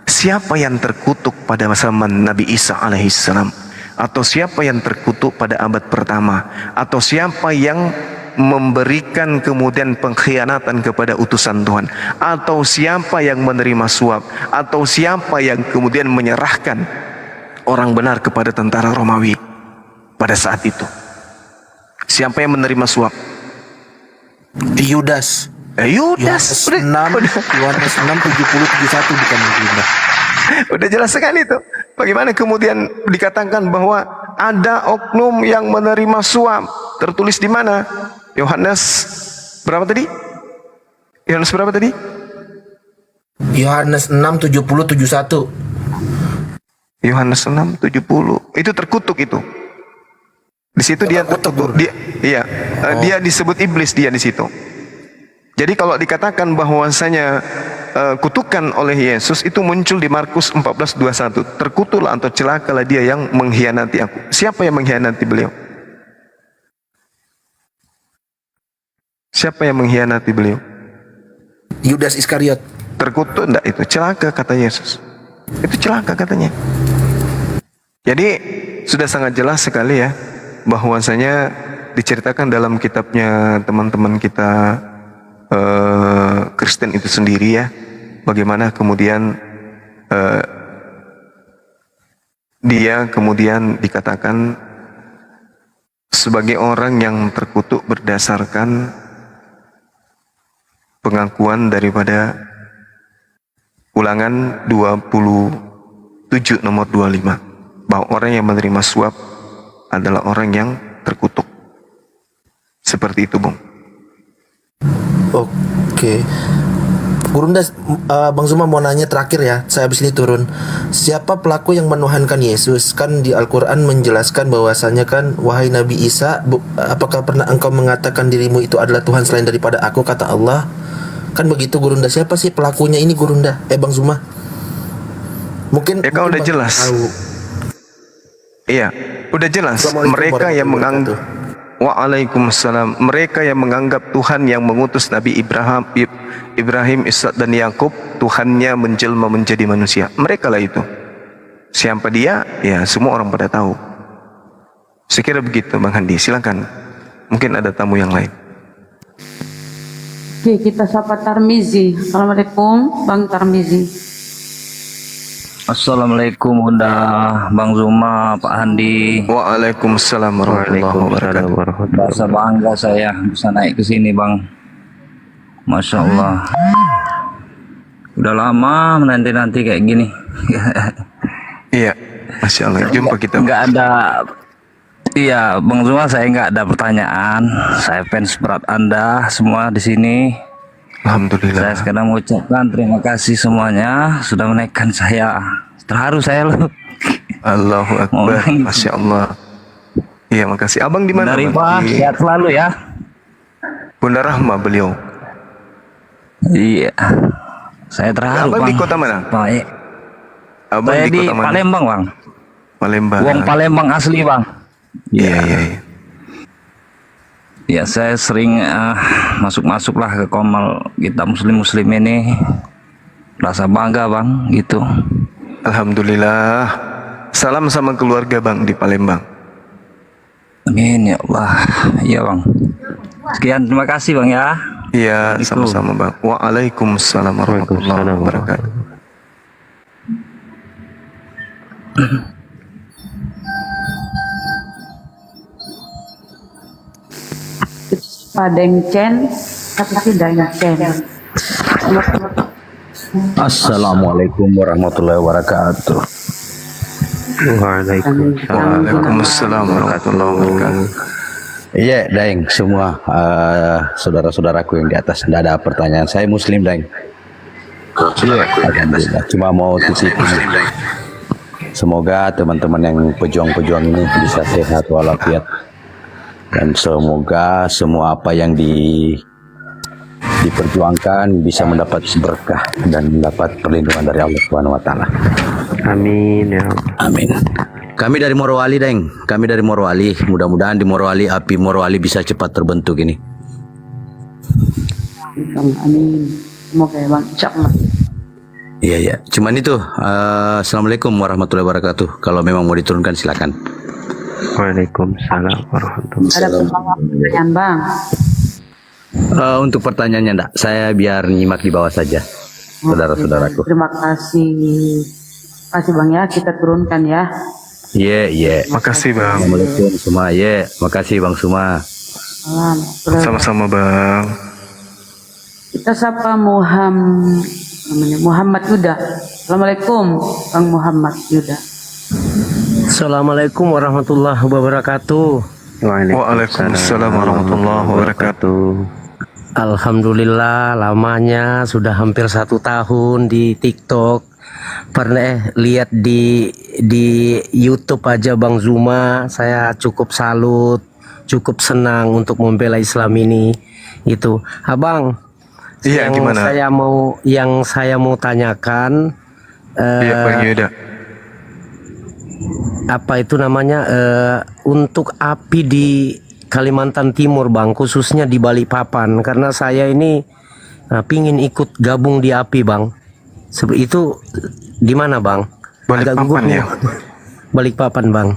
siapa yang terkutuk pada zaman Nabi Isa alaihissalam, atau siapa yang terkutuk pada abad pertama, atau siapa yang memberikan kemudian pengkhianatan kepada utusan Tuhan, atau siapa yang menerima suap, atau siapa yang kemudian menyerahkan orang benar kepada tentara Romawi pada saat itu. Siapa yang menerima suap? Yudas. Yudas. Yohanes 6 70 71 bukan Yudas. Udah jelas sekali itu. Bagaimana kemudian dikatakan bahwa ada oknum yang menerima suap? Tertulis di mana? Yohanes berapa tadi? Yohanes berapa tadi? Yohanes 6 70 71. Yohanes 6 70. Itu terkutuk itu. Di situ dia terkutuk. Dia disebut iblis dia di situ. Jadi kalau dikatakan bahwasanya kutukan oleh Yesus itu muncul di Markus 14:21. Terkutuklah atau celakalah dia yang mengkhianati aku. Siapa yang mengkhianati beliau? Siapa yang mengkhianati beliau? Yudas Iskariot. Terkutuk enggak itu? Celaka kata Yesus. Itu celaka katanya. Jadi sudah sangat jelas sekali ya, bahwasanya diceritakan dalam kitabnya teman-teman kita Kristen itu sendiri ya, bagaimana kemudian dia kemudian dikatakan sebagai orang yang terkutuk berdasarkan pengakuan daripada Ulangan 27 nomor 25, bahwa orang yang menerima suap adalah orang yang terkutuk. Seperti itu, Bung. Oke. Gurunda, Bang Zuma mau nanya terakhir ya, saya habis ini turun. Siapa pelaku yang menuhankan Yesus? Kan di Al-Quran menjelaskan bahwasanya kan, wahai Nabi Isa, apakah pernah engkau mengatakan dirimu itu adalah Tuhan selain daripada aku, kata Allah? Kan begitu Gurunda. Siapa sih pelakunya ini Gurunda? Bang Zuma. Mungkin kan udah jelas. Tahu. Iya, udah jelas. Mereka yang menganggap Waalaikumsalam. Mereka yang menganggap Tuhan yang mengutus Nabi Ibrahim, Ishak dan Yakub, Tuhannya menjelma menjadi manusia. Mereka lah itu. Siapa dia? Ya, semua orang pada tahu. Sekira begitu, Bang Handi. Silakan. Mungkin ada tamu yang lain. Oke, kita sapa Tarmizi. Assalamualaikum, Bang Tarmizi. Assalamualaikum Bunda, Bang Zuma, Pak Handi. Waalaikumsalam warahmatullahi wabarakatuh. Rasa bangga saya bisa naik ke sini, Bang. Masya Allah. Udah lama menanti-nanti kayak gini. Iya, Masya Allah. Jumpa kita. Enggak ada. Iya, Bang Zuma, saya nggak ada pertanyaan. Saya fans berat Anda semua di sini. Alhamdulillah. Saya sekarang mengucapkan terima kasih semuanya sudah menaikkan saya. Terharu saya loh. Allahu Akbar. Masya Allah. Iya, makasih. Abang di mana? Dari Pak, sehat selalu ya. Bunda Rahma beliau. Iya. Saya terharu, Abang Bang. di kota mana? Baik. Abang Saya di kota mana? Palembang, Bang. Palembang. Wong Palembang asli, Bang. Iya, iya. Ya, saya sering masuk-masuklah ke komal kita muslim-muslim ini. Rasa bangga, Bang, gitu. Alhamdulillah. Salam sama keluarga, Bang, di Palembang. Amin ya Allah. Iya, Bang. Sekian, terima kasih, Bang ya. Iya, sama-sama, Bang. Waalaikumsalam warahmatullahi wabarakatuh. Padengcen, tapi Dengcen. Assalamualaikum warahmatullahi wabarakatuh. Waalaikumsalam warahmatullahi wabarakatuh. Iya, Daeng, semua saudara-saudaraku yang di atas. Tidak ada pertanyaan. Saya Muslim, Daeng. Alhamdulillah. Cuma mau titip. Semoga teman-teman yang pejuang-pejuang ini bisa sehat walafiat. Dan semoga semua apa yang diperjuangkan bisa mendapat berkah dan mendapat perlindungan dari Allah Subhanahu wa taala. Amin ya. Amin. Kami dari Morowali, Deng. Kami dari Morowali. Mudah-mudahan di Morowali api Morowali bisa cepat terbentuk ini. Amin. Semoga ya, Bang. Insyaallah. Iya, iya. Cuman itu. Assalamualaikum warahmatullahi wabarakatuh. Kalau memang mau diturunkan silakan. Waalaikumsalam warahmatullahi Ada pertanyaan, Bang. Untuk pertanyaannya enggak, saya biar nyimak di bawah saja, saudara-saudaraku. Terima kasih. Kasih, Bang ya, kita turunkan ya. Iya. Makasih, Bang. Assalamualaikum semua. Makasih Bang Suma. Salam. Sama-sama, Bang. Kita sapa Muhammad Yuda. Assalamualaikum, Bang Muhammad Yuda. Assalamualaikum warahmatullahi wabarakatuh. Waalaikumsalam warahmatullahi wabarakatuh. Alhamdulillah, lamanya sudah hampir 1 tahun di TikTok. Pernah lihat di YouTube aja Bang Zuma. Saya cukup salut, cukup senang untuk membela Islam ini. Itu, Abang. Iya, gimana? Yang saya mau tanyakan. Iya, Bang Yuda. Apa itu namanya, untuk api di Kalimantan Timur, Bang, khususnya di Balikpapan, karena saya ini pingin ikut gabung di api, Bang. Seperti itu di mana, Bang? Balikpapan ya. Balikpapan, Bang.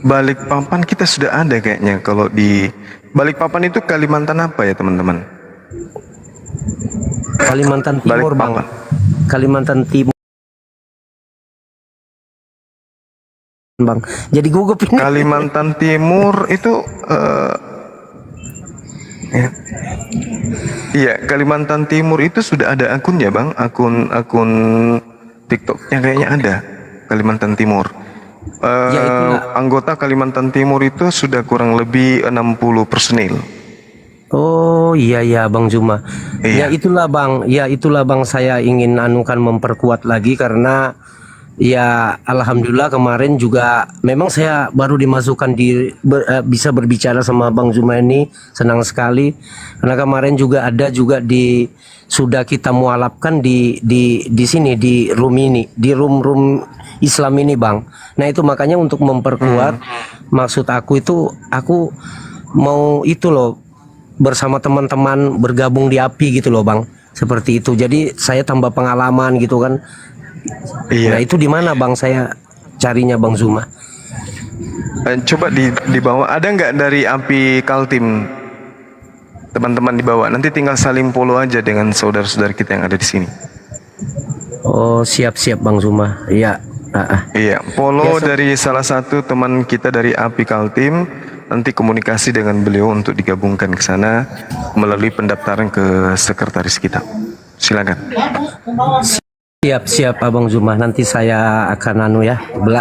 Balikpapan kita sudah ada kayaknya. Kalau di Balikpapan itu Kalimantan apa ya, teman-teman? Kalimantan Timur, Bang. Kalimantan Timur. Bang, jadi gugup ini. Kalimantan Timur itu Iya, Kalimantan Timur itu sudah ada akunnya bang, akun TikToknya kayaknya ada, Kalimantan Timur. Anggota Kalimantan Timur itu sudah kurang lebih 60 personil. Oh iya ya Bang Zuma. Ya itulah Bang saya ingin anukan memperkuat lagi karena ya alhamdulillah kemarin juga memang saya baru dimasukkan bisa berbicara sama Bang Zuma ini, senang sekali karena kemarin juga ada juga sudah kita mualafkan di sini di room ini, di room Islam ini Bang. Nah itu makanya untuk memperkuat maksud aku itu aku mau itu loh bersama teman-teman bergabung di API gitu loh Bang, seperti itu. Jadi saya tambah pengalaman gitu kan. Nah itu di mana Bang saya carinya Bang Zuma? Coba di bawah ada nggak dari API Kaltim, teman-teman di bawah. Nanti tinggal saling follow aja dengan saudara-saudara kita yang ada di sini. Oh siap-siap Bang Zuma. Iya. Iya, follow dari salah satu teman kita dari API Kaltim. Nanti komunikasi dengan beliau untuk digabungkan ke sana melalui pendaftaran ke sekretaris kita. Silakan. Siap Abang Zuma, nanti saya akan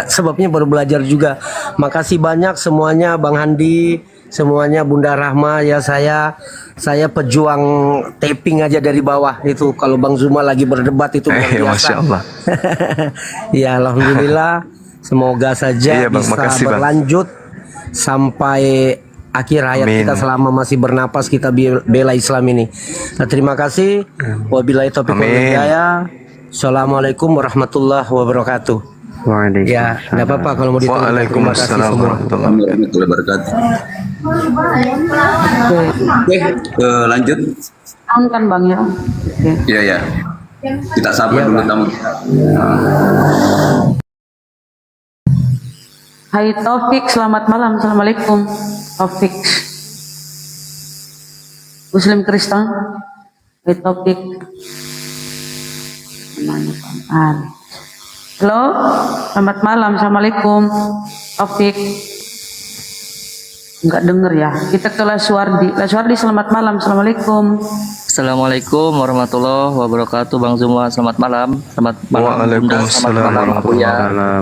sebabnya baru belajar juga. Makasih banyak semuanya Bang Handi, semuanya Bunda Rahma ya, saya pejuang taping aja dari bawah itu. Kalau Bang Zuma lagi berdebat itu luar biasa. Masya Allah. Ya alhamdulillah, semoga saja Bang, bisa makasih, berlanjut sampai akhir hayat kita, selama masih bernapas kita bela Islam ini. Nah, terima kasih. Wabillahi taufiq wal hidayah. Assalamualaikum warahmatullahi wabarakatuh. Waalaikumsalam. Ya, enggak apa-apa kalau mau ditanya. Waalaikumsalam warahmatullahi wabarakatuh. Oke, lanjut. Kan Bang ya. Iya ya. Kita sapa dulu tamu. Hai Taufik, selamat malam. Assalamualaikum Taufik. Muslim Kristen. Hai Taufik. Halo, selamat malam. Assalamualaikum Taufik. Enggak denger ya. Kita ke Laswardi. Laswardi, selamat malam. Assalamualaikum. Assalamualaikum warahmatullahi wabarakatuh. Bang Zuma, selamat malam. Selamat malam. Waalaikumsalam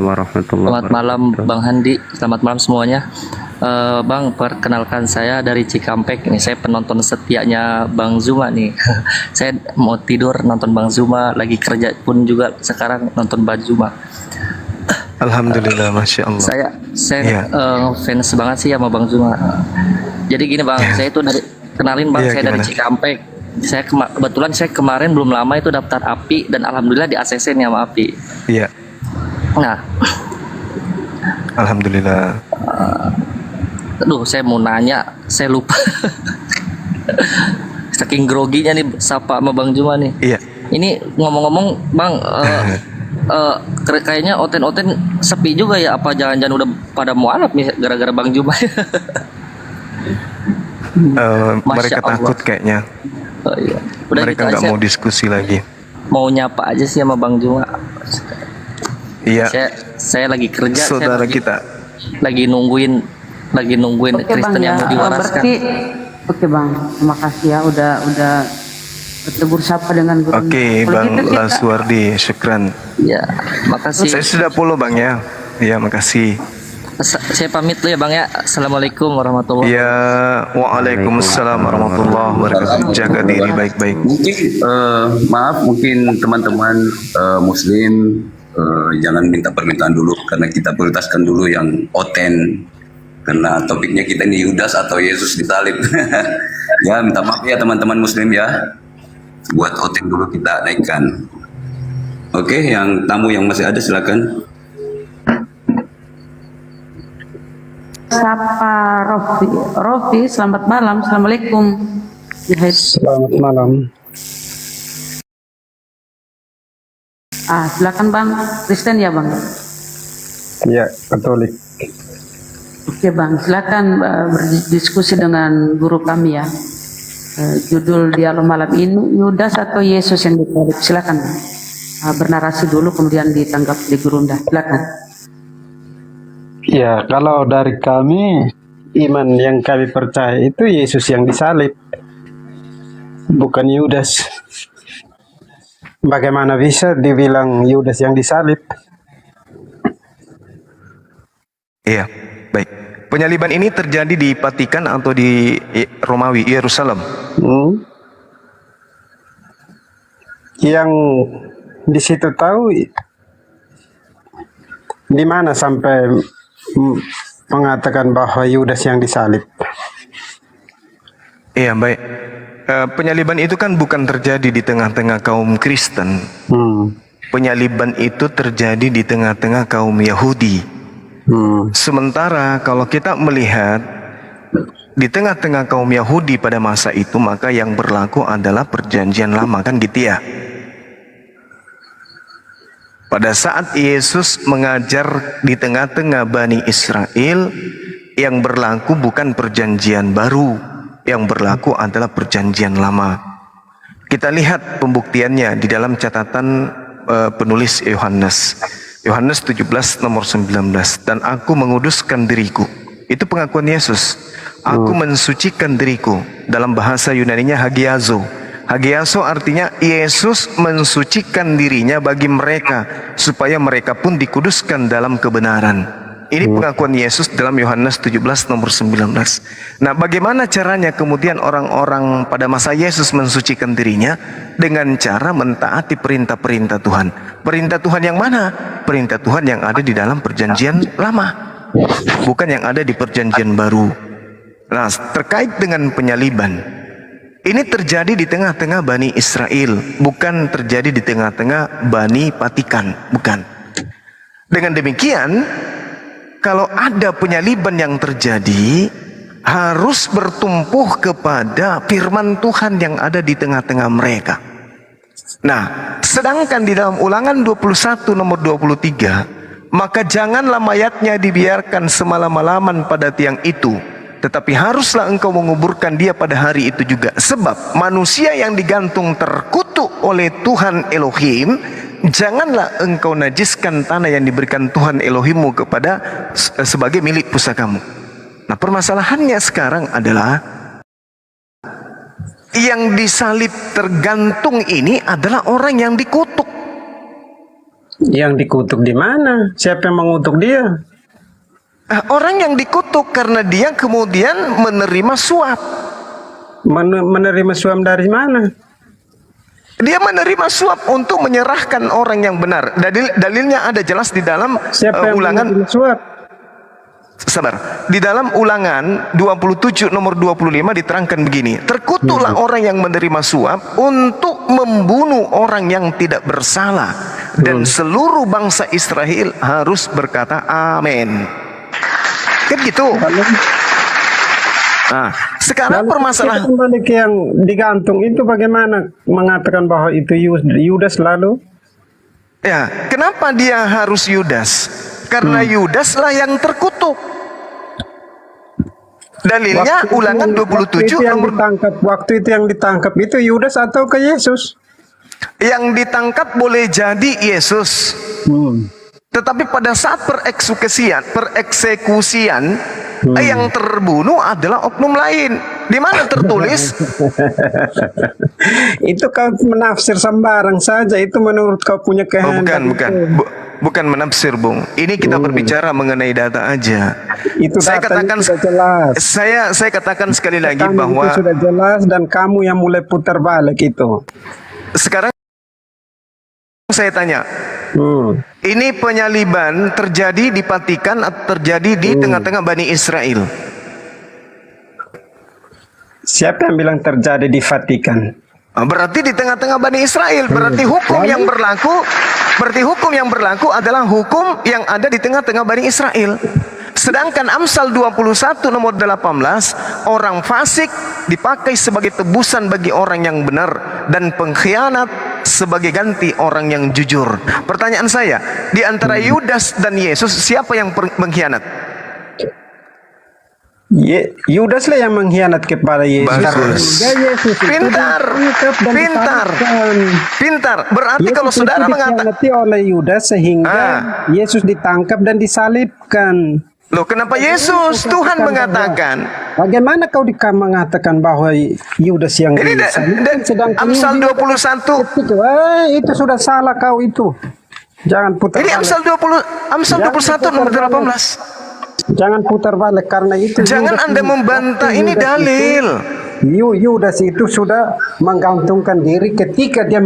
warahmatullahi. Selamat malam Bang Handi. Selamat malam semuanya. Bang, perkenalkan saya dari Cikampek. Ini saya penonton setianya Bang Zuma nih. Saya mau tidur nonton Bang Zuma, lagi kerja pun juga sekarang nonton Bang Zuma. Alhamdulillah, Masya Allah. Saya fans banget sih sama Bang Zuma. Jadi gini Bang, saya itu kenalin Bang, saya dari Cikampek. Kebetulan saya kemarin belum lama itu daftar API dan alhamdulillah di ACC nih sama API. Iya. Nah, alhamdulillah. Aduh, saya mau nanya, saya lupa. Saking groginya nih sapa sama Bang Zuma nih. Iya. Ini ngomong-ngomong Bang, kayaknya oten-oten sepi juga ya, apa jangan-jangan udah pada mualaf nih gara-gara Bang Zuma? Mereka takut kayaknya. Oh, iya. Udah mereka gitu nggak mau diskusi lagi. Mau nyapa aja sih sama Bang Zuma. Iya. Saya lagi kerja. Saudara kita. Lagi nungguin Kristen yang mau diwaraskan. Oke Bang, terima kasih ya udah bertegur sapa dengan guru. Oke Bang Laswardi, syukran. Ya, makasih. Saya sudah follow Bang ya. Ya, makasih. Saya pamit dulu ya Bang ya. Assalamualaikum warahmatullahi wabarakatuh. Ya, waalaikumsalam warahmatullahi wabarakatuh. Jaga diri baik-baik. Mungkin maaf, mungkin teman-teman Muslim jangan minta permintaan dulu karena kita prioritaskan dulu yang oten. Karena topiknya kita ini Yudas atau Yesus disalib. Ya, minta maaf ya teman-teman Muslim ya. Buat oten dulu kita naikkan. Oke, yang tamu yang masih ada silakan. Sapa Rofi, selamat malam. Assalamualaikum. Selamat malam. Silakan Bang. Kristen ya Bang? Ya, Katolik. Oke Bang, silakan berdiskusi dengan guru kami ya. Judul dialog malam ini Yudas atau Yesus yang disalib. Silakan bernarasi dulu kemudian ditanggapi di Gurunda. Silakan. Ya, kalau dari kami, iman yang kami percaya itu Yesus yang disalib. bukan Yudas. Bagaimana bisa dibilang Yudas yang disalib? Iya, baik. Penyaliban ini terjadi di Vatikan atau di Romawi, Yerusalem? Yang di situ tahu di mana sampai mengatakan bahwa Yudas yang disalib. Iya, baik. Penyaliban itu kan bukan terjadi di tengah-tengah kaum Kristen. Penyaliban itu terjadi di tengah-tengah kaum Yahudi. Sementara kalau kita melihat di tengah-tengah kaum Yahudi pada masa itu, maka yang berlaku adalah perjanjian lama, kan gitu ya. Pada saat Yesus mengajar di tengah-tengah Bani Israel, yang berlaku bukan perjanjian baru, yang berlaku adalah perjanjian lama. Kita lihat pembuktiannya di dalam catatan penulis Yohanes. Yohanes 17 nomor 19. Dan aku menguduskan diriku. Itu pengakuan Yesus. Aku mensucikan diriku. Dalam bahasa Yunaninya hagiazo. Hagiazo artinya Yesus mensucikan dirinya bagi mereka, supaya mereka pun dikuduskan dalam kebenaran. Ini pengakuan Yesus dalam Yohanes 17 nomor 19. Nah, bagaimana caranya kemudian orang-orang pada masa Yesus mensucikan dirinya? Dengan cara mentaati perintah-perintah Tuhan. Perintah Tuhan yang mana? Perintah Tuhan yang ada di dalam perjanjian lama, bukan yang ada di perjanjian baru. Nah, terkait dengan penyaliban, ini terjadi di tengah-tengah Bani Israel, bukan terjadi di tengah-tengah Bani Vatikan, bukan. Dengan demikian, kalau ada penyaliban yang terjadi, harus bertumpuh kepada firman Tuhan yang ada di tengah-tengah mereka. Nah, sedangkan di dalam Ulangan 21 nomor 23, maka janganlah mayatnya dibiarkan semalam-malaman pada tiang itu, tetapi haruslah engkau menguburkan dia pada hari itu juga. Sebab manusia yang digantung terkutuk oleh Tuhan Elohim, janganlah engkau najiskan tanah yang diberikan Tuhan Elohimmu kepada sebagai milik pusakamu. Nah, permasalahannya sekarang adalah yang disalib tergantung ini adalah orang yang dikutuk. Yang dikutuk di mana? Siapa yang mengutuk dia? Orang yang dikutuk karena dia kemudian menerima suap. Menerima suap dari mana? Dia menerima suap untuk menyerahkan orang yang benar. Dalilnya ada jelas di dalam Ulangan. Suap? Sabar. Di dalam Ulangan 27 nomor 25 diterangkan begini. Terkutuklah orang yang menerima suap untuk membunuh orang yang tidak bersalah. Dan seluruh bangsa Israel harus berkata amin. Kan gitu. Nah, sekarang permasalahan kembali ke yang digantung itu, bagaimana mengatakan bahwa itu Yudas lalu? Ya, kenapa dia harus Yudas? Karena Yudas lah yang terkutuk. Dalilnya Ulangan 27 waktu itu yang ditangkap itu Yudas atau ke Yesus? Yang ditangkap boleh jadi Yesus. Tetapi pada saat pereksekusian yang terbunuh adalah oknum lain. Di mana tertulis? Itu kau menafsir sembarang saja. Itu menurut kau punya kehendak. Bukan menafsir, Bung. Ini kita berbicara mengenai data aja. Itu saya katakan sudah jelas. Saya katakan sekali lagi bahwa itu sudah jelas dan kamu yang mulai putar balik itu. Sekarang saya tanya. Ini penyaliban terjadi di Vatikan atau terjadi di tengah-tengah Bani Israel? Siapa yang bilang terjadi di Vatikan? Berarti di tengah-tengah Bani Israel. Berarti hukum yang berlaku adalah hukum yang ada di tengah-tengah Bani Israel. Sedangkan Amsal 21 nomor 18, orang fasik dipakai sebagai tebusan bagi orang yang benar, dan pengkhianat sebagai ganti orang yang jujur. Pertanyaan saya, di antara Yudas dan Yesus, siapa yang mengkhianat? Yudas lah yang mengkhianat kepada Yesus. Pintar. Berarti Yesus kalau saudara mengatakan oleh Yudas sehingga Yesus ditangkap dan disalibkan. Loh, kenapa Yesus? Tuhan mengatakan. Bagaimana kau mengatakan bahwa Yudas yang Ini sedangkan Amsal 21. Itu sudah salah kau itu. Jangan putar Ini balik. Amsal 21 nomor 18. Jangan putar balik karena itu. Jangan Yudas Anda membantah, ini dalil. Yudas itu sudah menggantungkan diri ketika dia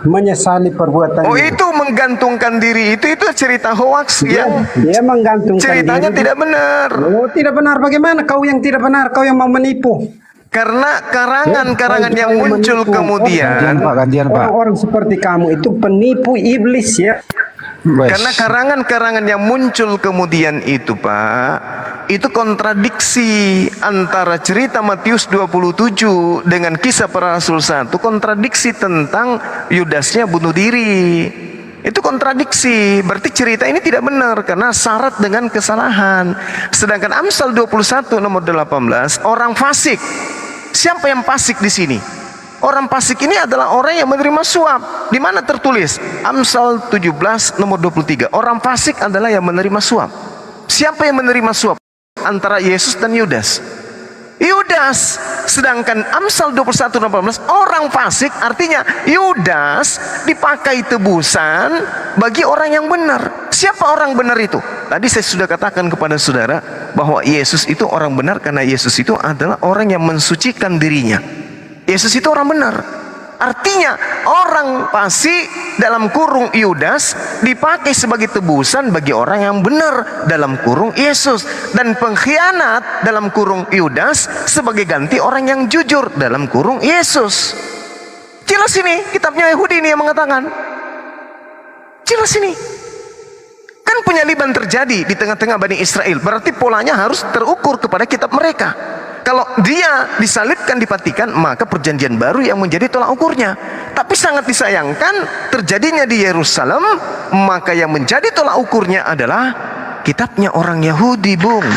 menyesali perbuatan. Oh, itu menggantungkan diri itu cerita hoax yang dia menggantungkan ceritanya diri. tidak benar. Oh, tidak benar. Bagaimana kau yang tidak benar? Kau yang mau menipu. Karena karangan-karangan yang muncul kemudian, orang-orang seperti kamu itu penipu iblis ya. Karena karangan-karangan yang muncul kemudian itu, Pak, itu kontradiksi antara cerita Matius 27 dengan kisah para rasul 1, kontradiksi tentang Yudasnya bunuh diri. Itu kontradiksi, berarti cerita ini tidak benar karena syarat dengan kesalahan. Sedangkan Amsal 21 nomor 18, orang fasik. Siapa yang fasik di sini? Orang fasik ini adalah orang yang menerima suap. Di mana tertulis? Amsal 17 nomor 23. Orang fasik adalah yang menerima suap. Siapa yang menerima suap? Antara Yesus dan Yudas. Yudas. Sedangkan Amsal 21 nomor 18, orang fasik artinya Yudas dipakai tebusan bagi orang yang benar. Siapa orang benar itu? Tadi saya sudah katakan kepada saudara bahwa Yesus itu orang benar karena Yesus itu adalah orang yang mensucikan dirinya. Yesus itu orang benar. Artinya orang fasik dalam kurung Yudas dipakai sebagai tebusan bagi orang yang benar dalam kurung Yesus, dan pengkhianat dalam kurung Yudas sebagai ganti orang yang jujur dalam kurung Yesus. Jelas ini kitabnya Yahudi ini yang mengatakan. Jelas ini. Kan penyaliban terjadi di tengah-tengah Bani Israel, berarti polanya harus terukur kepada kitab mereka. Kalau dia disalibkan, dipatikan, maka perjanjian baru yang menjadi tolak ukurnya. Tapi sangat disayangkan terjadinya di Yerusalem, maka yang menjadi tolak ukurnya adalah kitabnya orang Yahudi, Bung.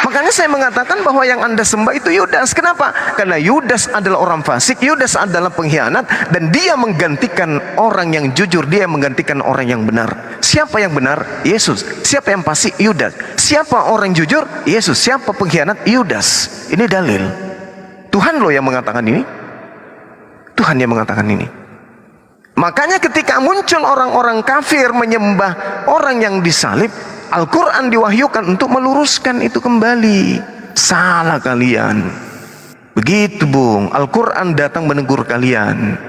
Makanya saya mengatakan bahwa yang Anda sembah itu Yudas. Kenapa? Karena Yudas adalah orang fasik, Yudas adalah pengkhianat, dan dia menggantikan orang yang jujur, dia menggantikan orang yang benar. Siapa yang benar? Yesus. Siapa yang fasik? Yudas. Siapa orang jujur? Yesus. Siapa pengkhianat? Yudas. Ini dalil. Tuhan loh yang mengatakan ini. Tuhan yang mengatakan ini. Makanya ketika muncul orang-orang kafir menyembah orang yang disalib, Al-Quran diwahyukan untuk meluruskan itu kembali. Salah kalian. Begitu, Bung. Al-Quran datang menegur kalian.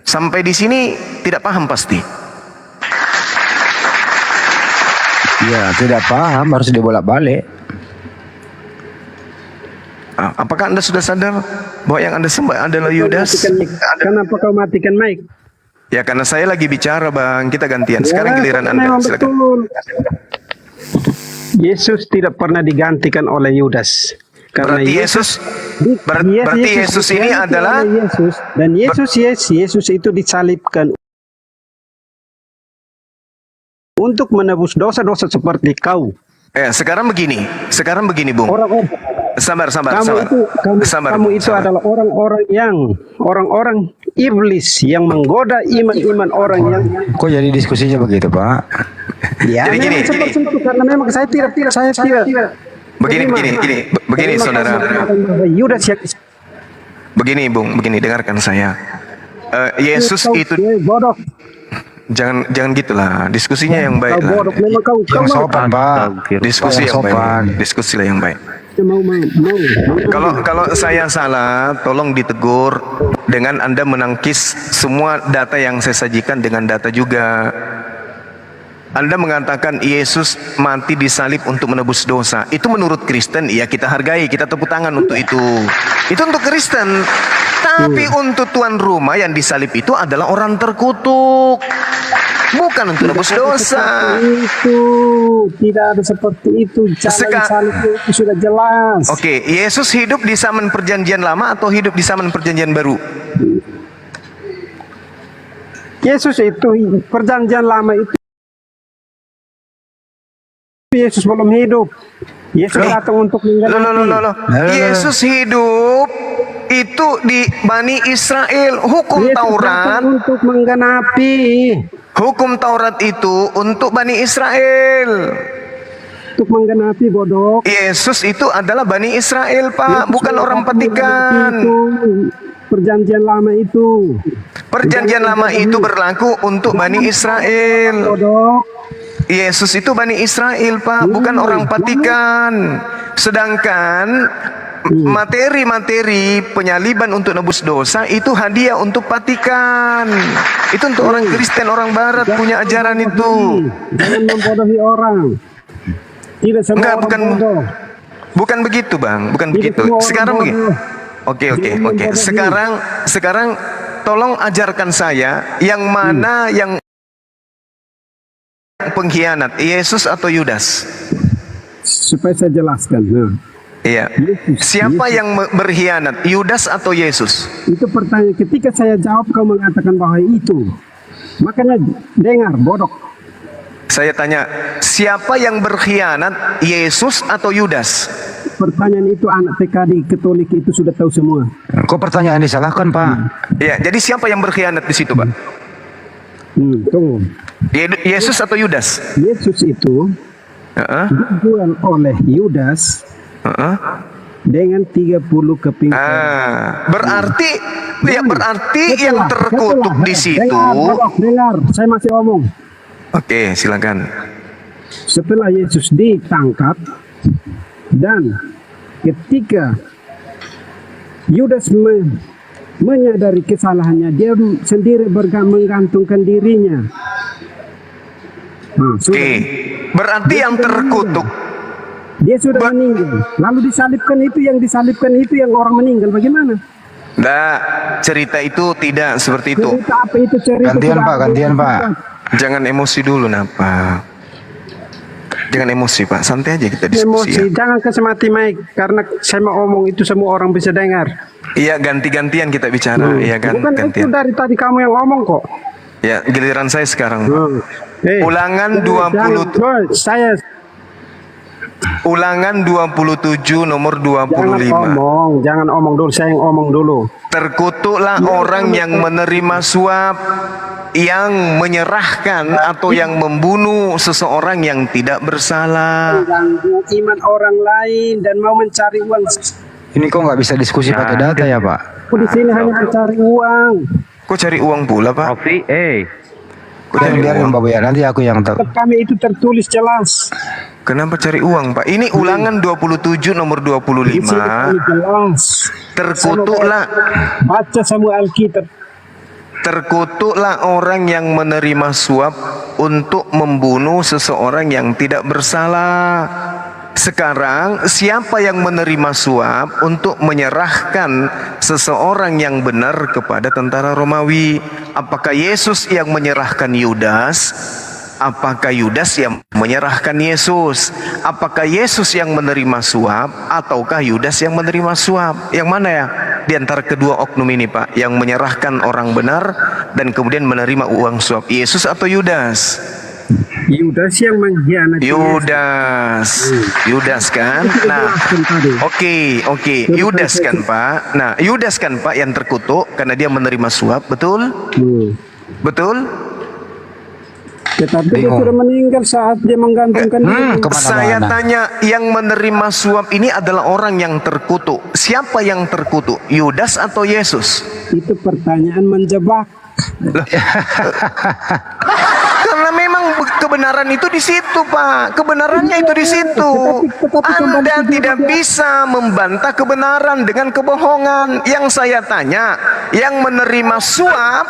Sampai di sini tidak paham pasti. Ya, tidak paham, harus dibolak-balik. Apakah Anda sudah sadar bahwa yang Anda sembah adalah Yudas? Kenapa kau matikan mic? Ya, karena saya lagi bicara, Bang. Kita gantian. Sekarang giliran Anda. Silakan. Yesus tidak pernah digantikan oleh Yudas. Karena berarti Yesus ini adalah Yesus, dan Yesus itu disalibkan untuk menebus dosa-dosa seperti kau. Sekarang begini, Bung. Sabar. Kamu itu adalah orang-orang iblis yang menggoda iman-iman orang yang. Kok jadi diskusinya begitu, Pak? Ya, jadi gini, karena memang saya tidak. Begini, saudara. Yudas ya. Begini, Bung, dengarkan saya. Yesus itu bodoh. Jangan gitulah, diskusinya yang baik lah. Yang sopan, Pak. Diskusi yang baik. Diskusilah yang baik. Kalau saya salah, tolong ditegur dengan Anda menangkis semua data yang saya sajikan dengan data juga. Anda mengatakan Yesus mati disalib untuk menebus dosa. Itu menurut Kristen, ya kita hargai, kita tepuk tangan untuk itu. Itu untuk Kristen. Tapi untuk tuan rumah yang disalib itu adalah orang terkutuk. Bukan untuk menebus dosa. Tidak ada seperti itu. Jalan salib itu sudah jelas. Oke, Yesus hidup di zaman perjanjian lama atau hidup di zaman perjanjian baru? Yesus itu perjanjian lama itu. Yesus belum hidup. Yesus datang untuk mengganti. Yesus hidup itu di Bani Israel, hukum Taurat untuk menggenapi. Hukum Taurat itu untuk Bani Israel. Untuk menggenapi bodoh. Yesus itu adalah Bani Israel, Pak, Yesus bukan orang menggenapi Vatikan. itu, perjanjian lama itu. Perjanjian lama itu berlaku untuk Bani Israel. Yesus itu Bani Israel, Pak, bukan orang Vatikan. Sedangkan materi-materi penyaliban untuk nebus dosa itu hadiah untuk Vatikan. Itu untuk orang Kristen, orang Barat punya ajaran itu. Jangan membodohi orang. Tidak semua Enggak, orang bukan bodoh. bukan begitu, Bang, bukan begitu. semua orang Sekarang begini. bodoh. Oke. Sekarang tolong ajarkan saya yang mana yang pengkhianat, Yesus atau Yudas? Supaya saya jelaskan. Nah. Iya. Siapa yang berkhianat, Yudas atau Yesus? Itu pertanyaan. Ketika saya jawab, kau mengatakan bahwa itu. Makanya dengar, bodoh. Saya tanya, siapa yang berkhianat, Yesus atau Yudas? Pertanyaan itu anak TKD Katolik itu sudah tahu semua. Kok pertanyaan disalahkan, Pak? Ya, jadi siapa yang berkhianat di situ, Pak? Tunggu. Yesus atau Yudas? Yesus itu dijual oleh Yudas dengan 30 keping. Berarti yang terkutuk di situ. Dengar, saya masih omong. Oke, silakan. Setelah Yesus ditangkap dan ketika Yudas menyadari kesalahannya, dia sendiri menggantungkan dirinya. Oke, berarti yang terkutuk. Dia sudah meninggal. Lalu disalibkan itu yang orang meninggal. Bagaimana? Nah, cerita itu tidak seperti itu. Cerita apa itu cerita? Gantian, Pak. Jangan emosi dulu, Pak. Jangan emosi, Pak. Santai aja kita diskusi. Emosi, jangan kasih mati mic karena saya mau omong itu semua orang bisa dengar. Iya, ganti-gantian kita bicara. Iya kan, Bukan itu gantian. dari tadi kamu yang ngomong kok. Ya, giliran saya sekarang. Ulangan 20. Ulangan 27 nomor 25. Jangan omong dulu, saya yang omong dulu. Terkutuklah orang yang menerima suap, yang menyerahkan atau yang membunuh seseorang yang tidak bersalah. Mengganggu iman orang lain dan mau mencari uang. Ini kok nggak bisa diskusi pakai data ya, Pak? Aku di sini hanya mencari uang. Kok cari uang pula, Pak? Kok cari biarin, Bapak ya, nanti aku yang tahu. Kami itu tertulis jelas. Kenapa cari uang, Pak? Ini ulangan 27 nomor 25. Di sini kami jelas. Terkutuklah. Baca semua Alkitab. Terkutuklah orang yang menerima suap untuk membunuh seseorang yang tidak bersalah. Sekarang siapa yang menerima suap untuk menyerahkan seseorang yang benar kepada tentara Romawi? Apakah Yesus yang menyerahkan Yudas? Apakah Yudas yang menyerahkan Yesus? Apakah Yesus yang menerima suap ataukah Yudas yang menerima suap? Yang mana ya di antara kedua oknum ini, Pak, yang menyerahkan orang benar dan kemudian menerima uang suap? Yesus atau Yudas? Yudas yang mengkhianati. Yudas kan? Nah, oke. Yudas kan, Pak? Nah, Yudas kan, Pak, yang terkutuk karena dia menerima suap, betul? Betul? Tetapi dia sudah meninggal saat dia menggantungkan diri. Saya tanya, yang menerima suap ini adalah orang yang terkutuk. Siapa yang terkutuk? Yudas atau Yesus? Itu pertanyaan menjebak. Karena memang kebenaran itu di situ, Pak. Kebenarannya itu di situ. Anda tidak bisa membantah kebenaran dengan kebohongan. Yang saya tanya, yang menerima suap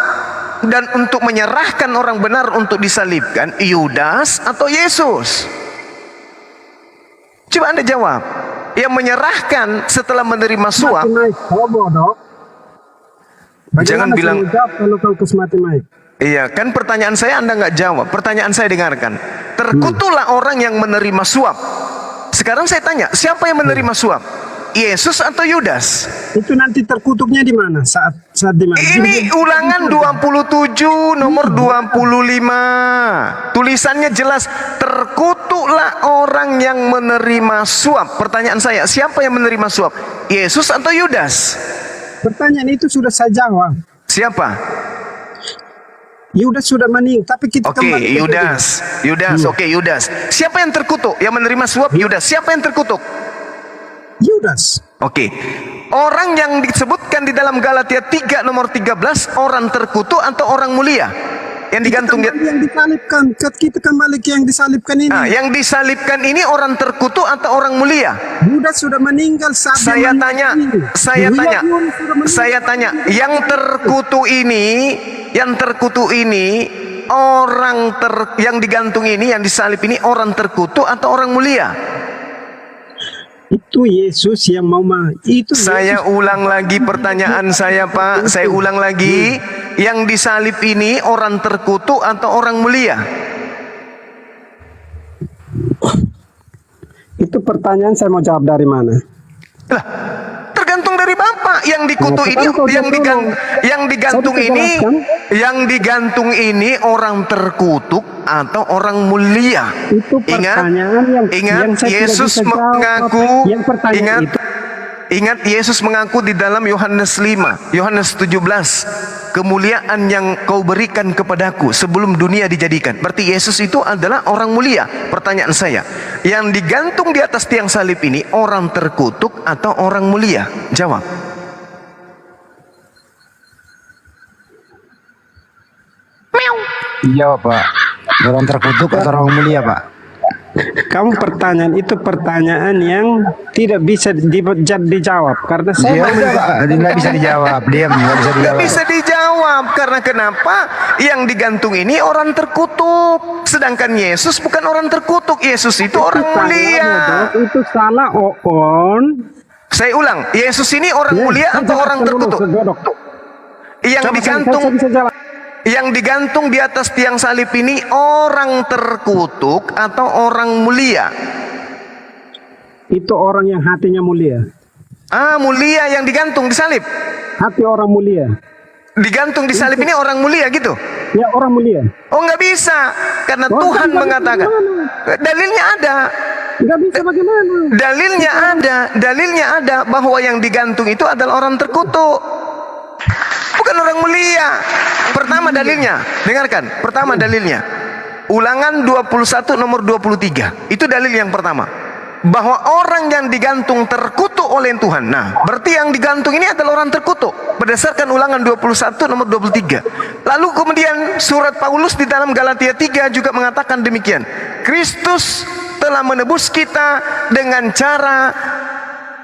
dan untuk menyerahkan orang benar untuk disalibkan, Yudas atau Yesus? Coba Anda jawab. Yang menyerahkan setelah menerima suap. Jangan bilang. Kalau kau kesmati Mike. Iya, kan pertanyaan saya Anda nggak jawab. Pertanyaan saya dengarkan. Terkutuklah orang yang menerima suap. Sekarang saya tanya, siapa yang menerima suap? Yesus atau Yudas? Itu nanti terkutuknya di mana? Saat di mana? Ini ulangan 27 nomor 25. Tulisannya jelas, terkutuklah orang yang menerima suap. Pertanyaan saya, siapa yang menerima suap? Yesus atau Yudas? Pertanyaan itu sudah saya jawab. Siapa? Yudas sudah meninggal, tapi kita Oke, kembali ke Yudas, oke Yudas. Siapa yang terkutuk? Yang menerima suap Yudas. Siapa yang terkutuk? Yudas. Oke. Orang yang disebutkan di dalam Galatia 3 nomor 13 orang terkutuk atau orang mulia? Yang digantung yang disalibkan. Kita kembali ke yang disalibkan ini. Nah, yang disalibkan ini orang terkutuk atau orang mulia? Yudas sudah meninggal saat Saya tanya, yang terkutuk ini yang digantung ini, yang disalib ini orang terkutuk atau orang mulia? Itu Yesus yang mau itu. Saya ulang lagi pertanyaan saya, Pak. Saya ulang lagi. Yang disalib ini orang terkutuk atau orang mulia? Itu pertanyaan saya mau jawab dari mana? Lah, tergantung dari Bapak. Yang dikutuk ini, yang digantung ini orang terkutuk atau orang mulia? Itu pertanyaan yang saya Yesus tidak bisa jawab. mengaku. Yang pertanyaan Ingat Yesus mengaku di dalam Yohanes 5, Yohanes 17, kemuliaan yang kau berikan kepadaku sebelum dunia dijadikan. Berarti Yesus itu adalah orang mulia. Pertanyaan saya, yang digantung di atas tiang salib ini orang terkutuk atau orang mulia? Jawab. Jawab, Pak. Orang terkutuk atau orang mulia, Pak? Kamu pertanyaan yang tidak bisa dijawab karena saya nggak bisa dijawab, diam, nggak bisa dijawab karena kenapa? Yang digantung ini orang terkutuk, sedangkan Yesus bukan orang terkutuk. Yesus itu orang mulia. Itu salah on. Saya ulang, Yesus ini orang mulia atau orang terkutuk? Yang digantung di atas tiang salib ini orang terkutuk atau orang mulia? Itu orang yang hatinya mulia. Mulia yang digantung di salib. Hati orang mulia. Digantung di salib ini orang mulia gitu? Ya, orang mulia. Oh, nggak bisa, karena Tuhan mengatakan. Dalilnya ada. Nggak bisa bagaimana? Dalilnya ada bahwa yang digantung itu adalah orang terkutuk, bukan orang mulia. Pertama dalilnya, dengarkan. Pertama dalilnya, Ulangan 21 nomor 23. Itu dalil yang pertama, bahwa orang yang digantung terkutuk oleh Tuhan. Nah, berarti yang digantung ini adalah orang terkutuk berdasarkan Ulangan 21 nomor 23. Lalu kemudian surat Paulus di dalam Galatia 3 juga mengatakan demikian. Kristus telah menebus kita dengan cara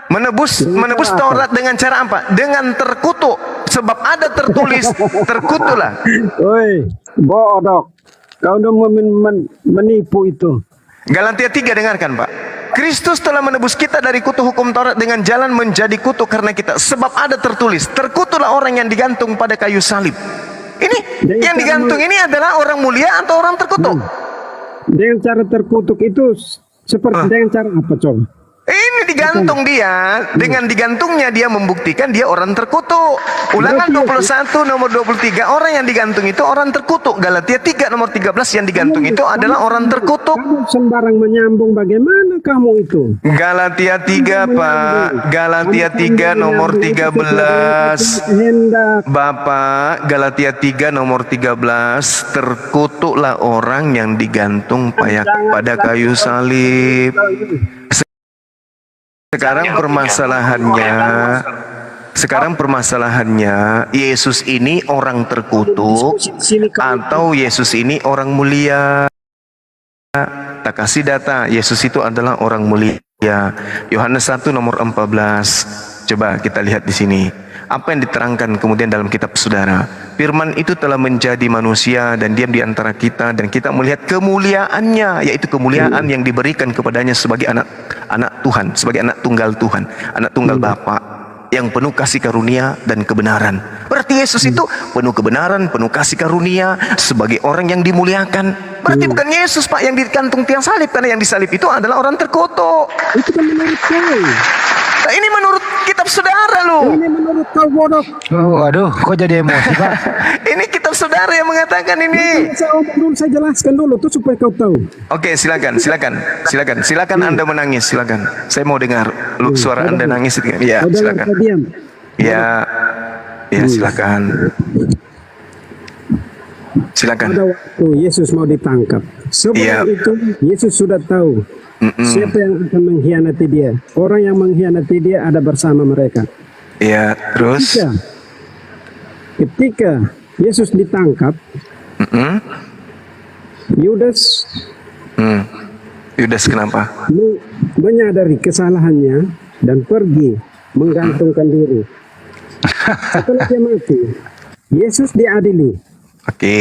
menebus Taurat dengan cara apa? Dengan terkutuk. Sebab ada tertulis terkutuklah. Woi, bodoh. Kau udah menipu itu. Galatia 3, dengarkan Pak. Kristus telah menebus kita dari kutuk hukum Taurat dengan jalan menjadi kutuk karena kita. Sebab ada tertulis, terkutuklah orang yang digantung pada kayu salib. Ini yang digantung ini adalah orang mulia atau orang terkutuk? Dengan cara terkutuk itu seperti dengan cara apa coba? Ini digantung dia, dengan digantungnya dia membuktikan dia orang terkutuk. Ulangan 21 nomor 23, orang yang digantung itu orang terkutuk. Galatia 3 nomor 13, yang digantung itu adalah orang terkutuk. Kamu sembarang menyambung, bagaimana kamu itu? Galatia 3 Pak, Galatia 3 nomor 13. Bapak, Galatia 3 nomor 13, terkutuklah orang yang digantung pada kayu salib. Sekarang permasalahannya, Yesus ini orang terkutuk atau Yesus ini orang mulia? Tak kasih data, Yesus itu adalah orang mulia. Yohanes 1 nomor 14. Coba kita lihat di sini. Apa yang diterangkan kemudian dalam kitab saudara? Firman itu telah menjadi manusia dan diam di antara kita, dan kita melihat kemuliaannya, yaitu kemuliaan yang diberikan kepadanya sebagai anak Tuhan, sebagai anak tunggal Tuhan, anak tunggal Bapa yang penuh kasih karunia dan kebenaran. Berarti Yesus itu penuh kebenaran, penuh kasih karunia, sebagai orang yang dimuliakan. Berarti bukan Yesus Pak yang digantung tiang salib, karena yang disalib itu adalah orang terkutuk. Itu kan menurut kau. Nah, ini menurut kitab saudara loh. Ini menurut kau bodoh. Oh, aduh, kok jadi emosi Pak? Ini kitab saudara yang mengatakan ini. Saya jelaskan dulu tuh supaya kau tahu. Oke, silakan Anda menangis, silakan. Saya mau dengar suara Anda nangis. Ya, silakan. Ya, silakan. Silakan. Pada waktu Yesus mau ditangkap, sebelum Iya. itu Yesus sudah tahu siapa yang akan mengkhianati dia. Orang yang mengkhianati dia ada bersama mereka. Iya, terus? Ketika Yesus ditangkap, Yudas Yudas kenapa? menyadari kesalahannya dan pergi menggantungkan diri. Setelah dia mati, Yesus diadili. Oke.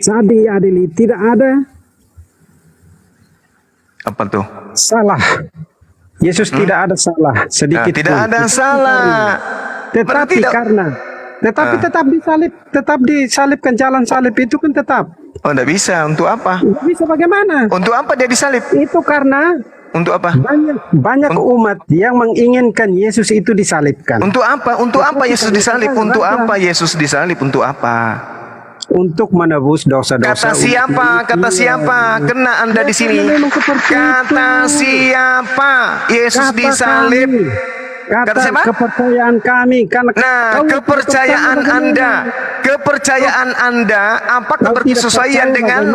Saat diadili tidak ada Apa tuh? salah. Yesus tidak ada salah sedikit Nah, tidak pun. ada salah. Tetapi tetap disalib, tetap disalibkan, jalan salib itu kan tetap. Oh, enggak bisa. Untuk apa? Tidak bisa bagaimana? Untuk apa dia disalib? Itu karena untuk apa? Banyak umat yang menginginkan Yesus itu disalibkan. Untuk apa? Untuk apa Yesus disalib? Untuk apa Yesus disalib? Untuk apa? Untuk menebus dosa-dosa. Kata siapa? Kata siapa? Kena Anda di sini. Kata siapa? Yesus disalib. Kata siapa? Kepercayaan kami. Nah, kepercayaan Anda apakah berkesesuaian dengan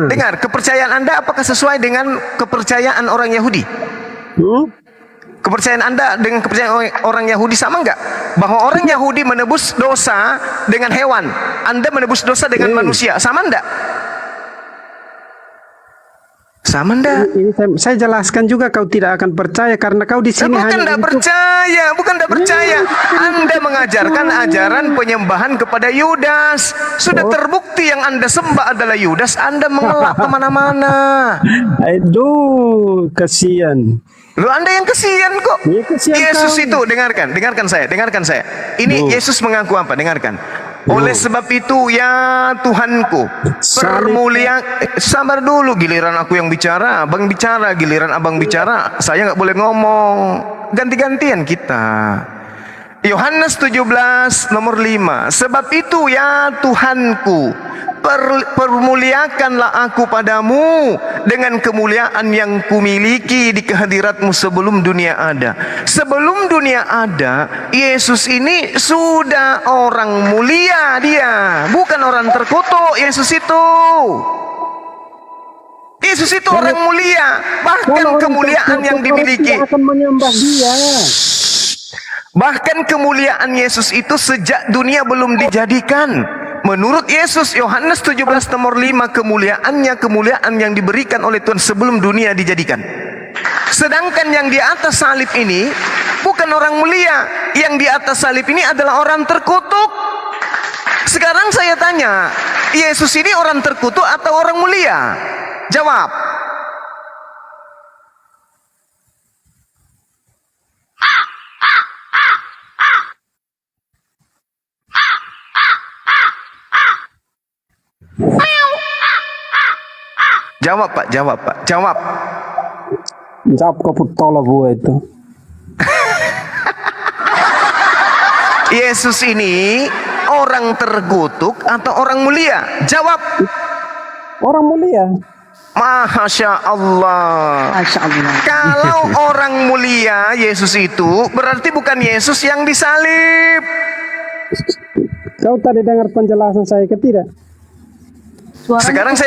dengar, kepercayaan Anda apakah sesuai dengan kepercayaan orang Yahudi? Kepercayaan Anda dengan kepercayaan orang Yahudi sama enggak? Bahwa orang Yahudi menebus dosa dengan hewan, Anda menebus dosa dengan manusia, sama enggak? Sama enggak? Ini saya jelaskan juga, kau tidak akan percaya karena kau di sini bukan enggak percaya, bukan enggak percaya. Anda mengajarkan ajaran penyembahan kepada Yudas. Sudah terbukti yang Anda sembah adalah Yudas. Anda mengelak kemana-mana. Aduh, kasihan. Lu Anda yang kesian kok. Yesus itu, dengarkan saya. Ini Yesus mengaku apa? Dengarkan. Oleh sebab itu ya Tuhanku, sabar dulu, giliran aku yang bicara, abang bicara, giliran abang bicara, saya nggak boleh ngomong, ganti-gantian kita. Yohanes 17 nomor 5. Sebab itu ya Tuhanku, permuliakanlah aku padamu dengan kemuliaan yang kumiliki di kehadiratmu sebelum dunia ada. Sebelum dunia ada, Yesus ini sudah orang mulia, dia bukan orang terkutuk. Yesus itu orang mulia, bahkan kemuliaan yang dimiliki. Bahkan kemuliaan Yesus itu sejak dunia belum dijadikan. Menurut Yesus, Yohanes 17 nomor 5, kemuliaan yang diberikan oleh Tuhan sebelum dunia dijadikan. Sedangkan yang di atas salib ini bukan orang mulia. Yang di atas salib ini adalah orang terkutuk. Sekarang saya tanya, Yesus ini orang terkutuk atau orang mulia? Jawab. Jawab Pak, jawab. Jawab kau putola gua itu. Yesus ini orang terkutuk atau orang mulia? Jawab. Orang mulia. Masya Allah. Kalau orang mulia Yesus itu berarti bukan Yesus yang disalib. Kau tadi dengar penjelasan saya ke tidak? Sekarang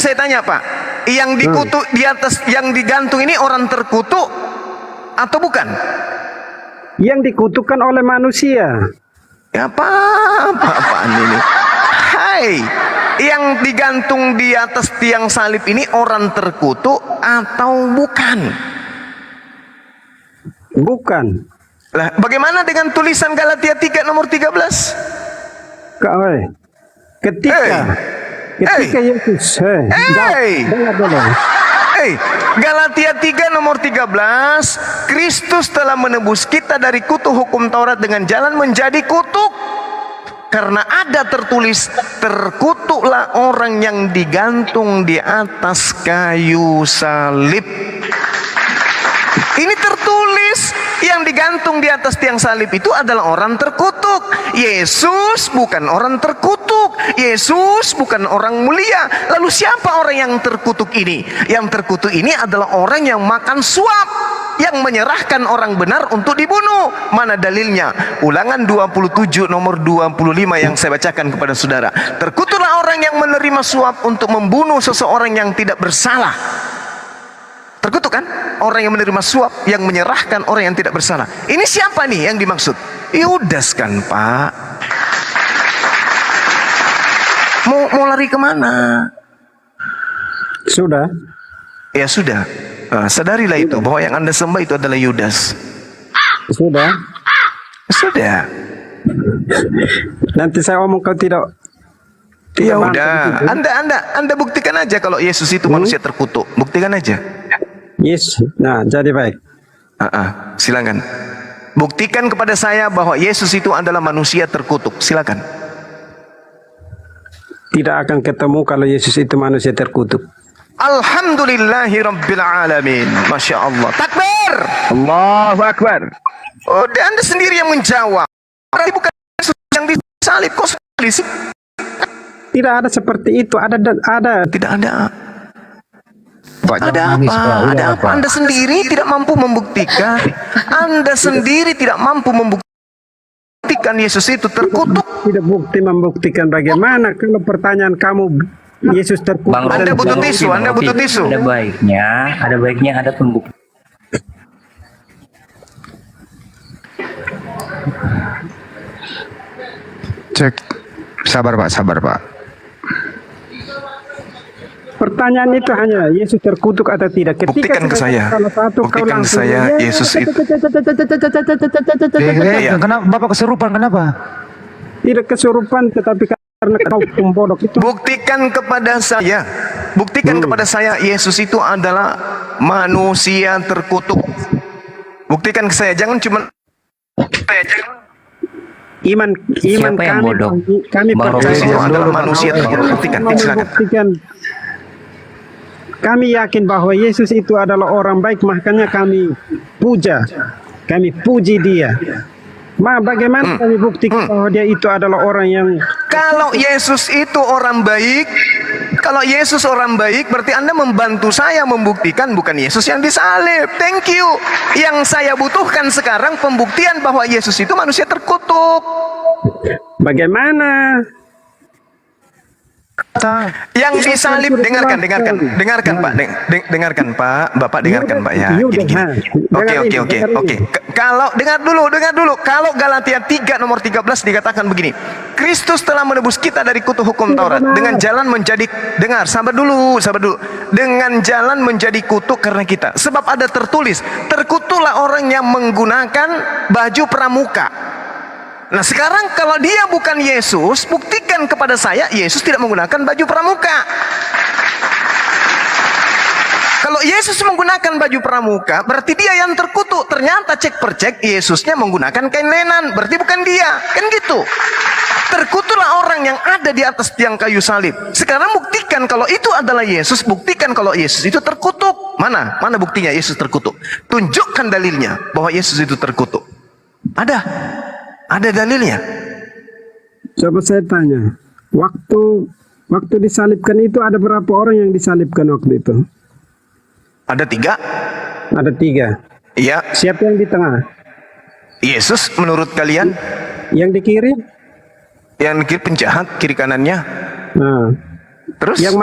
saya tanya Pak, yang dikutuk di atas, yang digantung ini orang terkutuk atau bukan? Yang dikutukkan oleh manusia. Ya apaan ini? Hai, yang digantung di atas tiang salib ini orang terkutuk atau bukan? Bukan. Lah, bagaimana dengan tulisan Galatia 3 nomor 13? Ketika Yesus, Galatia 3 nomor 13, Kristus telah menebus kita dari kutuk hukum Taurat dengan jalan menjadi kutuk. Karena ada tertulis, terkutuklah orang yang digantung di atas kayu salib. Ini tertulis, yang digantung di atas tiang salib itu adalah orang terkutuk. Yesus bukan orang terkutuk. Yesus bukan orang mulia. Lalu siapa orang yang terkutuk ini? Yang terkutuk ini adalah orang yang makan suap. yang menyerahkan orang benar untuk dibunuh. Mana dalilnya? Ulangan 27 nomor 25 yang saya bacakan kepada saudara. Terkutuklah orang yang menerima suap untuk membunuh seseorang yang tidak bersalah. Terkutuk kan? Orang yang menerima suap yang menyerahkan orang yang tidak bersalah. Ini siapa nih yang dimaksud? Yudas kan, Pak? Mau lari kemana? Sudah. Ya sudah. Sadarilah itu bahwa yang Anda sembah itu adalah Yudas. Sudah. Sudah. Nanti saya omong kau tidak. Ya udah. Anda buktikan aja kalau Yesus itu manusia terkutuk. Buktikan aja. Yes. Nah, jadi baik. Silakan. Buktikan kepada saya bahwa Yesus itu adalah manusia terkutuk. Silakan. Tidak akan ketemu kalau Yesus itu manusia terkutuk. Alhamdulillahi Rabbil Alamin. Masya Allah. Takbir. Allahu Akbar. Oh, dan Anda sendiri yang menjawab. Berarti bukan Yesus yang disalib. Kok salib? Tidak ada seperti itu. Ada. Tidak ada. Ada apa? Ada apa? Anda sendiri tidak mampu membuktikan. Anda sendiri tidak mampu membuktikan Yesus itu terkutuk. Tidak bukti membuktikan bagaimana kalau pertanyaan kamu Yesus terkutuk. Anda butuh tisu. Anda butuh tisu. Ada baiknya ada pembuktian. Cek. Sabar Pak. Pertanyaan itu hanya Yesus terkutuk atau tidak. Ketika Buktikan ke saya. Buktikan ke saya Yesus itu. Kenapa Bapak kesurupan? Kenapa? Tidak kesurupan, tetapi karena kau pembodoh itu. Buktikan kepada saya. Buktikan kepada saya Yesus itu adalah manusia terkutuk. Buktikan ke saya. Jangan cuma iman kami percaya Yesus itu adalah manusia terkutuk. Buktikan. Silakan. Kami yakin bahwa Yesus itu adalah orang baik, makanya kami puji dia. Bagaimana kami buktikan bahwa dia itu adalah orang yang... Kalau Yesus itu orang baik, berarti Anda membantu saya membuktikan bukan Yesus yang disalib. Thank you. Yang saya butuhkan sekarang pembuktian bahwa Yesus itu manusia terkutuk. Bagaimana? Yang disalib, dengarkan Pak, dengarkan Pak, Bapak dengarkan Pak ya. Gini. Oke. Kalau dengar dulu. Kalau Galatia 3 nomor 13 dikatakan begini. Kristus telah menebus kita dari kutuk hukum Taurat dengan jalan menjadi sabar dulu. Dengan jalan menjadi kutuk karena kita. Sebab ada tertulis, terkutuklah orang yang menggunakan baju pramuka. Nah sekarang kalau dia bukan Yesus, buktikan kepada saya Yesus tidak menggunakan baju pramuka. Kalau Yesus menggunakan baju pramuka, berarti dia yang terkutuk. Ternyata cek per cek Yesusnya menggunakan kain lenan, berarti bukan dia. Kan gitu. Terkutuklah orang yang ada di atas tiang kayu salib. Sekarang buktikan kalau itu adalah Yesus, buktikan kalau Yesus itu terkutuk. Mana buktinya Yesus terkutuk? Tunjukkan dalilnya bahwa Yesus itu terkutuk. Ada dalilnya. Coba saya tanya, waktu disalibkan itu ada berapa orang yang disalibkan waktu itu? Ada 3. Ada 3. Iya. Siapa yang di tengah? Yesus menurut kalian? Yang di kiri? Yang di kiri penjahat, kiri kanannya. Nah. Terus? Yang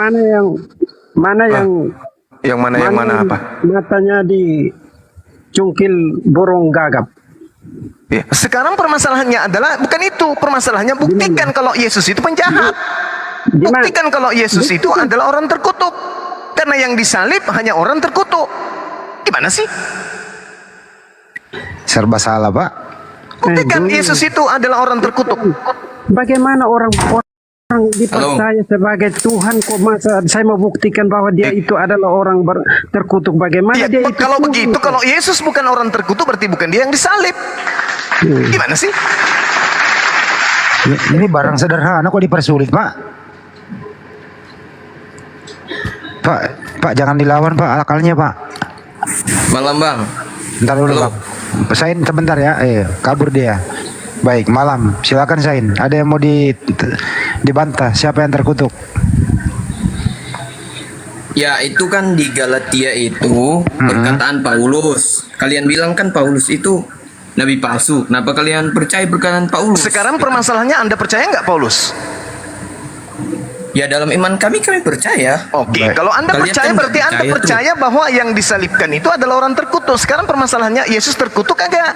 mana apa? Matanya dicungkil burung gagap. Ya. Sekarang permasalahannya adalah bukan itu. Permasalahannya buktikan kalau Yesus itu penjahat. Buktikan kalau Yesus itu adalah orang terkutuk. Karena yang disalib hanya orang terkutuk. Gimana sih? Serba salah Pak. Buktikan Yesus itu adalah orang terkutuk. Bagaimana orang dipercaya sebagai Tuhan, kok masa saya mau buktikan bahwa dia itu adalah orang terkutuk? Bagaimana dia itu? Kalau begitu, kalau Yesus bukan orang terkutuk, berarti bukan dia yang disalib. Gimana sih? Ini barang sederhana kok dipersulit Pak. Pak jangan dilawan Pak, akalnya Pak. Malam Bang. Bentar dulu Bang. Sain sebentar ya, kabur dia. Baik, malam. Silakan Sain. Ada yang mau dibantah? Siapa yang terkutuk? Ya itu kan di Galatia itu perkataan Paulus. Kalian bilang kan Paulus itu nabi palsu. Kenapa kalian percaya perkataan Paulus? Sekarang permasalahannya Anda percaya nggak Paulus? Ya dalam iman kami percaya. Oke, kalau Anda Kalian percaya kan berarti Anda percaya percaya bahwa yang disalibkan itu adalah orang terkutuk. Sekarang permasalahannya Yesus terkutuk kagak?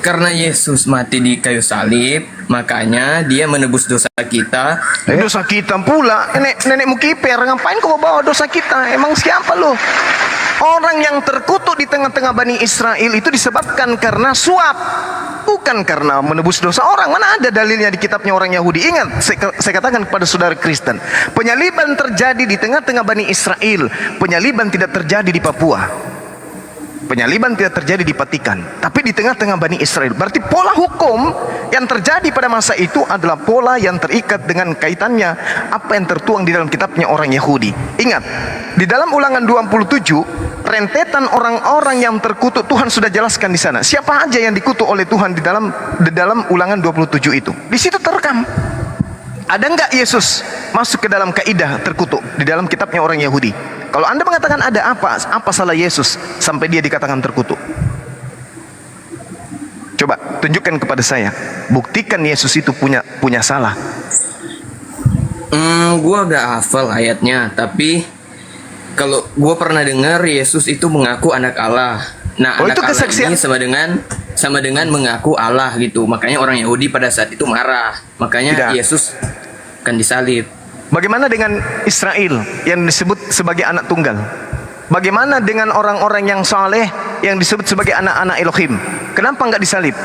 Karena Yesus mati di kayu salib, makanya dia menebus dosa kita. Dosa kita pula, nenekmu kiper, ngapain kau bawa dosa kita? Emang siapa lo? Orang yang terkutuk di tengah-tengah Bani Israel itu disebabkan karena suap, bukan karena menebus dosa orang. Mana ada dalilnya di kitabnya orang Yahudi? Ingat, saya katakan kepada saudara Kristen, penyaliban terjadi di tengah-tengah Bani Israel, penyaliban tidak terjadi di Papua. Penyaliban tidak terjadi di Vatikan, tapi di tengah-tengah Bani Israel. Berarti pola hukum yang terjadi pada masa itu adalah pola yang terikat dengan kaitannya apa yang tertuang di dalam kitabnya orang Yahudi. Ingat, di dalam Ulangan 27, rentetan orang-orang yang terkutuk Tuhan sudah jelaskan di sana. Siapa aja yang dikutuk oleh Tuhan di dalam Ulangan 27 itu? Di situ terekam. Ada nggak Yesus masuk ke dalam kaidah terkutuk di dalam kitabnya orang Yahudi? Kalau Anda mengatakan ada apa salah Yesus sampai dia dikatakan terkutuk? Coba tunjukkan kepada saya, buktikan Yesus itu punya salah. Gua gak hafal ayatnya, tapi kalau gua pernah dengar Yesus itu mengaku anak Allah. Nah, anak itu Allah kesaksian. ini sama dengan mengaku Allah gitu. Makanya orang Yahudi pada saat itu marah. Makanya Yesus kan disalib. Bagaimana dengan Israel yang disebut sebagai anak tunggal? Bagaimana dengan orang-orang yang saleh yang disebut sebagai anak-anak Elohim? Kenapa nggak disalib?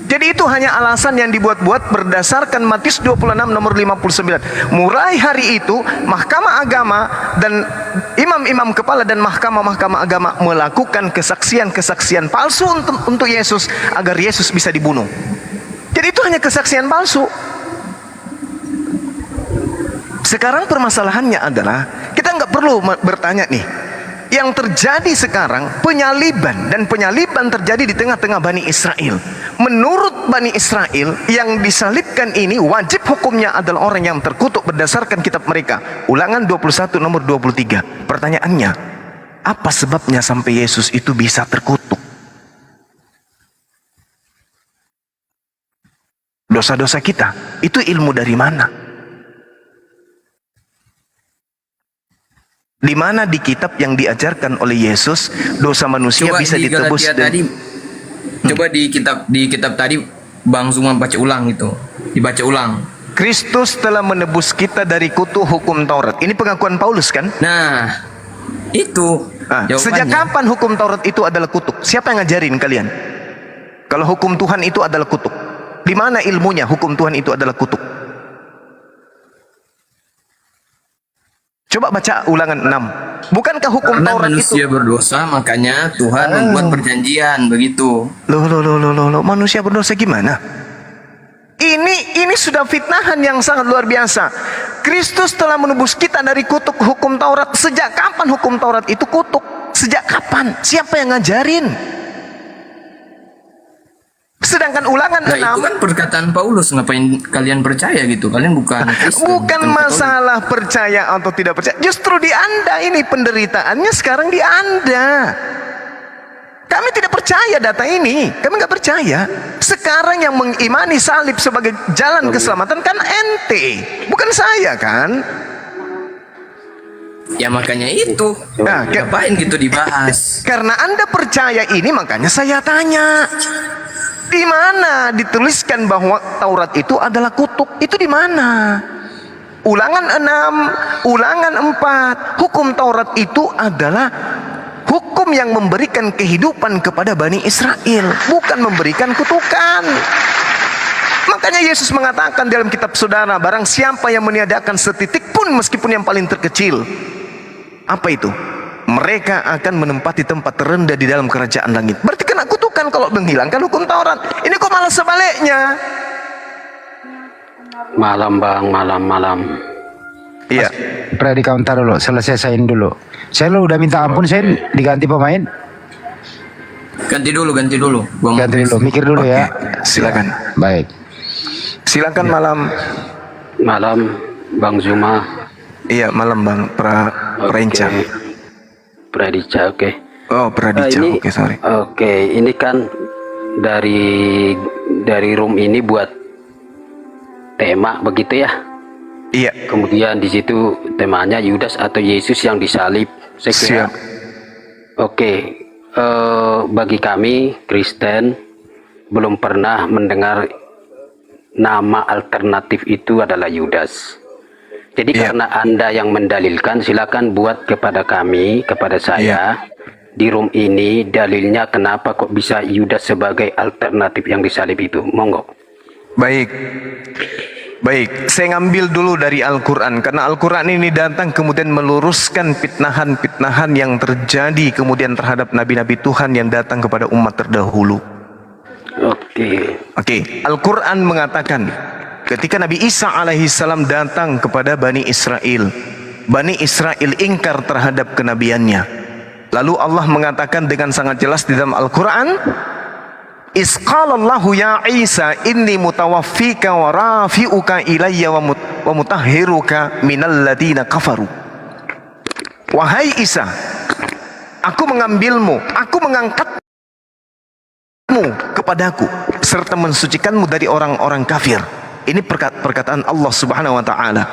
Jadi itu hanya alasan yang dibuat-buat berdasarkan Matius 26 nomor 59. Mulai hari itu mahkamah agama dan imam-imam kepala dan mahkamah-mahkamah agama melakukan kesaksian-kesaksian palsu untuk Yesus agar Yesus bisa dibunuh. Jadi itu hanya kesaksian palsu. Sekarang permasalahannya adalah kita nggak perlu bertanya nih. Yang terjadi sekarang penyaliban, dan penyaliban terjadi di tengah-tengah Bani Israel. Menurut Bani Israel yang disalibkan ini wajib hukumnya adalah orang yang terkutuk berdasarkan kitab mereka. Ulangan 21 nomor 23. Pertanyaannya, apa sebabnya sampai Yesus itu bisa terkutuk? Dosa-dosa kita itu ilmu dari mana? Di mana di kitab yang diajarkan oleh Yesus dosa manusia Coba bisa di ditebus Galatia tadi, coba di kitab tadi Bang Zuma baca ulang itu, dibaca ulang. Kristus telah menebus kita dari kutuk hukum Taurat. Ini pengakuan Paulus kan? Nah, itu. Sejak kapan hukum Taurat itu adalah kutuk? Siapa yang ngajarin kalian? Kalau hukum Tuhan itu adalah kutuk, di mana ilmunya hukum Tuhan itu adalah kutuk? Coba baca Ulangan 6. Bukankah hukum Karena Taurat manusia itu berdosa, makanya Tuhan membuat perjanjian begitu. Loh, manusia berdosa gimana? Ini sudah fitnahan yang sangat luar biasa. Kristus telah menebus kita dari kutuk hukum Taurat. Sejak kapan hukum Taurat itu kutuk? Sejak kapan? Siapa yang ngajarin? Sedangkan Ulangan 6, itu kan perkataan Paulus, ngapain kalian percaya gitu? Kalian bukan Kristen, bukan masalah percaya atau tidak percaya. Justru di Anda ini penderitaannya sekarang di Anda. Kami tidak percaya data ini, kami nggak percaya. Sekarang yang mengimani salib sebagai jalan keselamatan kan ente, bukan saya kan? Ya makanya itu. Nah, ngapain gitu dibahas? Karena Anda percaya ini, makanya saya tanya. Di mana dituliskan bahwa Taurat itu adalah kutuk? Itu di mana? Ulangan 6, Ulangan 4. Hukum Taurat itu adalah hukum yang memberikan kehidupan kepada Bani Israel, bukan memberikan kutukan. Makanya Yesus mengatakan dalam kitab saudara, barang siapa yang meniadakan setitik pun meskipun yang paling terkecil, apa itu? Mereka akan menempati tempat terendah di dalam kerajaan langit. Berarti kena kutukan kalau menghilangkan hukum Taurat. Ini kok malah sebaliknya. Malam bang, malam. Iya. Pre di counter dulu, selesaiin dulu. Saya lo udah minta ampun, saya diganti pemain. Ganti dulu. Ganti dulu, mikir dulu ya. silakan. Baik. Silakan malam. Malam, Bang Zuma. Iya, malam Bang Pranca. Pradica, oke. Oh, Pradica, oke, sorry. Oke, ini kan dari room ini buat tema begitu ya? Iya. Kemudian di situ temanya Yudas atau Yesus yang disalib. Saya kira. Siap. Oke, bagi kami Kristen belum pernah mendengar nama alternatif itu adalah Yudas. Jadi karena Anda yang mendalilkan, silakan buat kepada kami, kepada saya di room ini dalilnya kenapa kok bisa Yudas sebagai alternatif yang disalib itu. Monggo. Baik. Baik, saya ngambil dulu dari Al-Quran, karena Al-Quran ini datang kemudian meluruskan fitnahan-fitnahan yang terjadi kemudian terhadap nabi-nabi Tuhan yang datang kepada umat terdahulu. Oke. Al-Quran mengatakan ketika Nabi Isa alaihissalam datang kepada Bani Israel, Bani Israel ingkar terhadap kenabiannya. Lalu Allah mengatakan dengan sangat jelas di dalam Al-Quran, Isqalallahu ya Isa inni mutawaffika wa rafi'uka ilayya wa mutahhiruka minal ladina kafaru. Wahai Isa, aku mengambilmu, aku mengangkatmu kepadaku serta mensucikanmu dari orang-orang kafir. Ini perkataan Allah Subhanahu wa taala.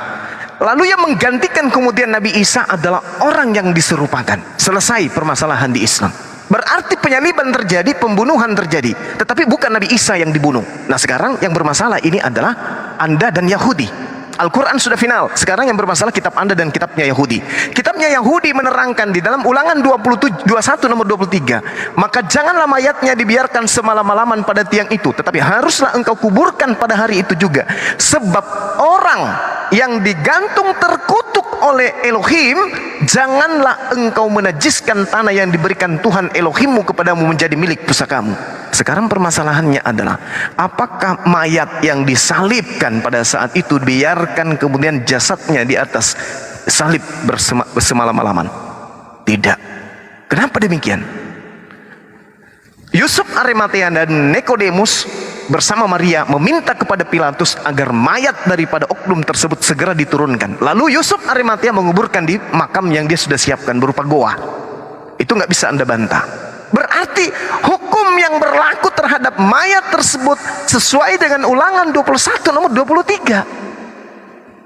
Lalu yang menggantikan kemudian Nabi Isa adalah orang yang diserupakan. Selesai permasalahan di Islam. Berarti penyaliban terjadi, pembunuhan terjadi, tetapi bukan Nabi Isa yang dibunuh. Nah, sekarang yang bermasalah ini adalah Anda dan Yahudi. Al-Quran sudah final. Sekarang yang bermasalah kitab Anda dan kitabnya Yahudi. Kitabnya Yahudi menerangkan di dalam Ulangan 21 nomor 23, maka janganlah mayatnya dibiarkan semalam-malaman pada tiang itu, tetapi haruslah engkau kuburkan pada hari itu juga. Sebab orang yang digantung terkutuk oleh Elohim, janganlah engkau menajiskan tanah yang diberikan Tuhan Elohimmu kepadamu menjadi milik pusakamu. Sekarang permasalahannya adalah, apakah mayat yang disalibkan pada saat itu biarkan kemudian jasadnya di atas salib bersemalam-malaman? Tidak. Kenapa demikian? Yusuf Arimatea dan Nikodemus bersama Maria meminta kepada Pilatus agar mayat daripada oknum tersebut segera diturunkan. Lalu Yusuf Arimatea menguburkan di makam yang dia sudah siapkan berupa goa. Itu nggak bisa Anda bantah. Berarti hukum yang berlaku terhadap mayat tersebut sesuai dengan Ulangan 21 nomor 23.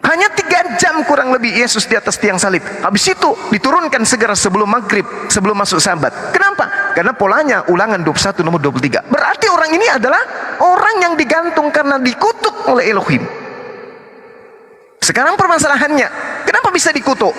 Hanya 3 jam kurang lebih Yesus di atas tiang salib. Habis itu diturunkan segera sebelum maghrib, sebelum masuk Sabat. Kenapa? Karena polanya Ulangan 21 nomor 23. Berarti orang ini adalah orang yang digantung karena dikutuk oleh Elohim. Sekarang permasalahannya, kenapa bisa dikutuk?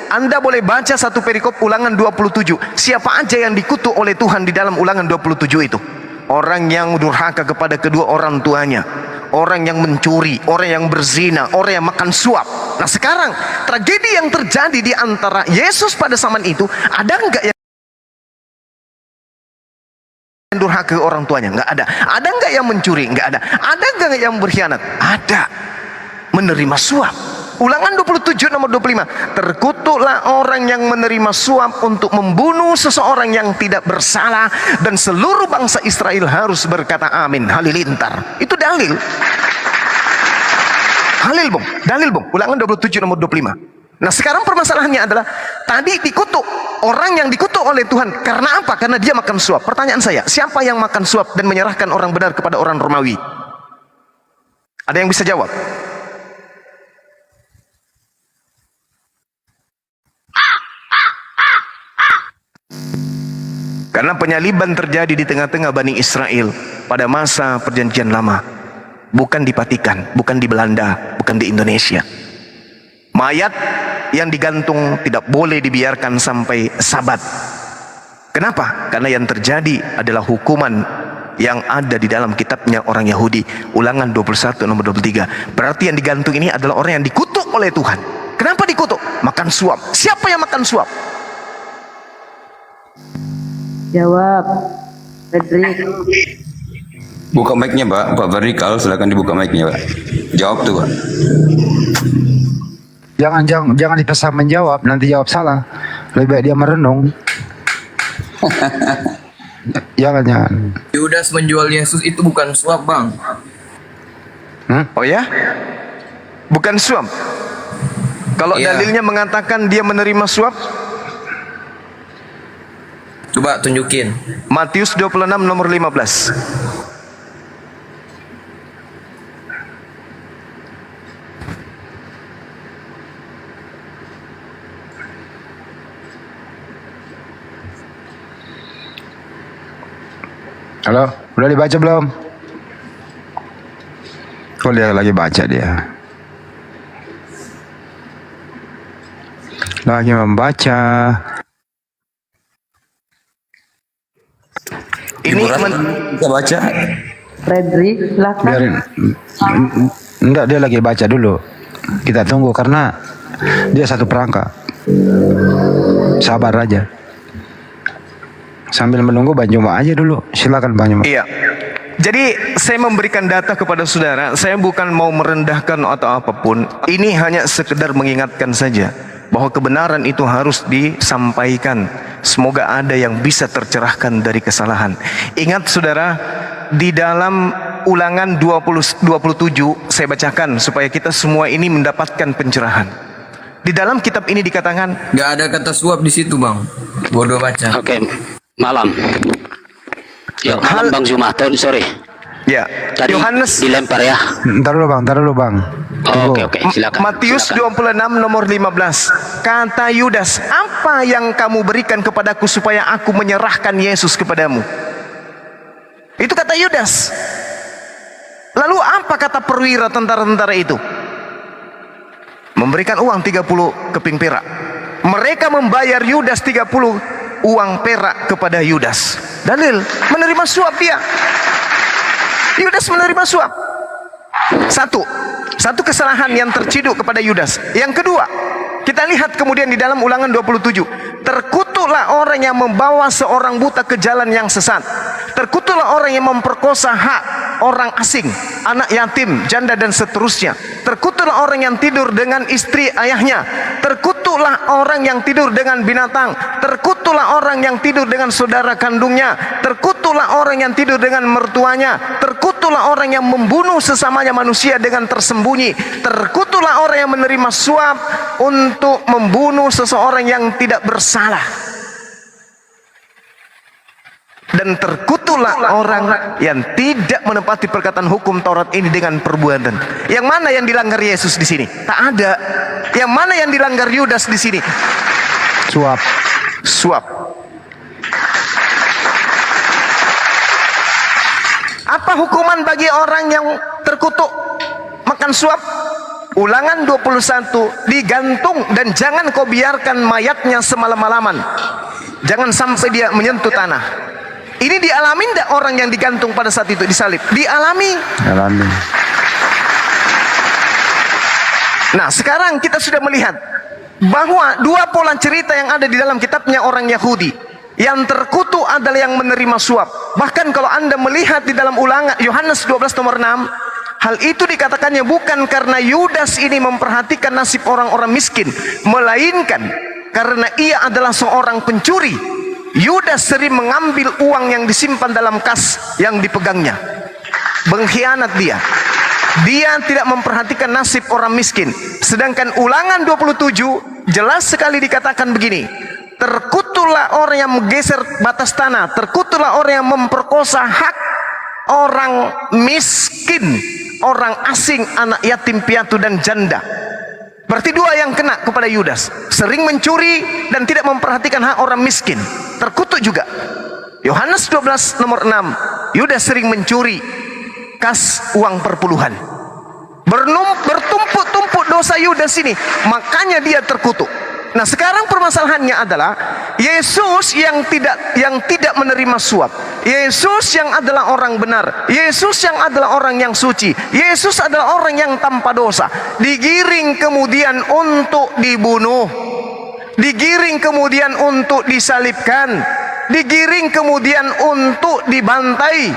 Anda boleh baca satu perikop Ulangan 27. Siapa aja yang dikutuk oleh Tuhan di dalam Ulangan 27 itu? Orang yang durhaka kepada kedua orang tuanya, orang yang mencuri, orang yang berzina, orang yang makan suap. Nah, sekarang tragedi yang terjadi di antara Yesus pada zaman itu, ada enggak yang durhaka ke orang tuanya? Enggak ada. Ada enggak yang mencuri? Enggak ada. Ada enggak yang berkhianat? Ada. Menerima suap. Ulangan 27 nomor 25, terkutuklah orang yang menerima suap untuk membunuh seseorang yang tidak bersalah, dan seluruh bangsa Israel harus berkata amin halilintar. Itu dalil. Halil bung, dalil bung. Ulangan 27 nomor 25. Nah, sekarang permasalahannya adalah tadi dikutuk, orang yang dikutuk oleh Tuhan karena apa? Karena dia makan suap. Pertanyaan saya, siapa yang makan suap dan menyerahkan orang benar kepada orang Romawi? Ada yang bisa jawab? Karena penyaliban terjadi di tengah-tengah Bani Israel pada masa perjanjian lama. Bukan di Vatikan, bukan di Belanda, bukan di Indonesia. Mayat yang digantung tidak boleh dibiarkan sampai Sabat. Kenapa? Karena yang terjadi adalah hukuman yang ada di dalam kitabnya orang Yahudi. Ulangan 21 nomor 23. Berarti yang digantung ini adalah orang yang dikutuk oleh Tuhan. Kenapa dikutuk? Makan suap. Siapa yang makan suap? Jawab, Fredrik. Buka mic-nya, Pak. Pak Vertikal, silakan dibuka mic-nya, Pak. Jawab tuh, Pak. Jangan dipaksa menjawab, nanti jawab salah. Lebih baik dia merenung. Jangan. Yudas menjual Yesus itu bukan suap, Bang. Oh ya? Bukan suap. Kalau Iya. dalilnya mengatakan dia menerima suap, Coba tunjukin. Matius 26 nomor 15. Halo, udah dibaca belum? Oh, dia lagi baca dia. Lagi membaca. Ini Kita baca. Fredrik, silakan. Biarin. Enggak, dia lagi baca dulu. Kita tunggu karena dia satu perangkat. Sabar aja. Sambil menunggu Bang Juma aja dulu. Silakan Bang Juma. Iya. Jadi saya memberikan data kepada saudara. Saya bukan mau merendahkan atau apapun. Ini hanya sekedar mengingatkan saja bahwa kebenaran itu harus disampaikan. Semoga ada yang bisa tercerahkan dari kesalahan. Ingat saudara, di dalam Ulangan 27 saya bacakan supaya kita semua ini mendapatkan pencerahan. Di dalam kitab ini dikatakan Gak ada kata suap di situ, Bang. Bodoh baca. Oke, malam. Ya, malam Bang Zuma, sorry. Ya, Tadi Yohanes dilempar ya. Ntar dulu Bang. Oke, silakan. Matius 26 nomor 15. Kata Yudas, apa yang kamu berikan kepadaku supaya aku menyerahkan Yesus kepadamu? Itu kata Yudas. Lalu apa kata perwira tentara-tentara itu? Memberikan uang 30 keping perak. Mereka membayar Yudas 30 uang perak kepada Yudas. Dalil, menerima suap dia. Yudas menerima suap. Satu kesalahan yang terciduk kepada Yudas. Yang kedua, kita lihat kemudian di dalam Ulangan 27. Terkutuklah orang yang membawa seorang buta ke jalan yang sesat. Terkutuklah orang yang memperkosa hak orang asing, anak yatim, janda dan seterusnya. Terkutuklah orang yang tidur dengan istri ayahnya. Terkutuklah orang yang tidur dengan binatang. Terkutuklah orang yang tidur dengan saudara kandungnya. Terkutuklah orang yang tidur dengan mertuanya. Terkutuklah orang yang membunuh sesamanya manusia dengan tersembunyi. Terkutuklah orang yang menerima suap untuk membunuh seseorang yang tidak bersalah. Dan terkutuklah orang yang tidak menepati perkataan hukum Taurat ini dengan perbuatan. Yang mana yang dilanggar Yesus di sini? Tak ada. Yang mana yang dilanggar Yudas di sini? Suap. Apa hukuman bagi orang yang terkutuk makan suap? Ulangan 21, digantung dan jangan kau biarkan mayatnya semalam-malaman. Jangan sampai dia menyentuh tanah. Ini dialami tidak orang yang digantung pada saat itu disalib? Dialami. Nah, sekarang kita sudah melihat bahwa dua pola cerita yang ada di dalam kitabnya orang Yahudi. Yang terkutuk adalah yang menerima suap. Bahkan kalau Anda melihat di dalam Ulangan Yohanes 12 nomor 6, hal itu dikatakannya bukan karena Yudas ini memperhatikan nasib orang-orang miskin, melainkan karena ia adalah seorang pencuri. Yudas sering mengambil uang yang disimpan dalam kas yang dipegangnya. Mengkhianat dia. Dia tidak memperhatikan nasib orang miskin. Sedangkan Ulangan 27 jelas sekali dikatakan begini. Terkutuklah orang yang menggeser batas tanah. Terkutuklah orang yang memperkosa hak orang miskin, orang asing, anak yatim piatu dan janda. Berarti dua yang kena kepada Yudas. Sering mencuri dan tidak memperhatikan hak orang miskin. Terkutuk juga. Yohanes 12 nomor 6. Yudas sering mencuri kas uang perpuluhan. Bertumpuk-tumpuk dosa Yudas ini. Makanya dia terkutuk. Nah, sekarang permasalahannya adalah Yesus yang tidak menerima suap. Yesus yang adalah orang benar. Yesus yang adalah orang yang suci. Yesus adalah orang yang tanpa dosa. Digiring kemudian untuk dibunuh. Digiring kemudian untuk disalibkan. Digiring kemudian untuk dibantai.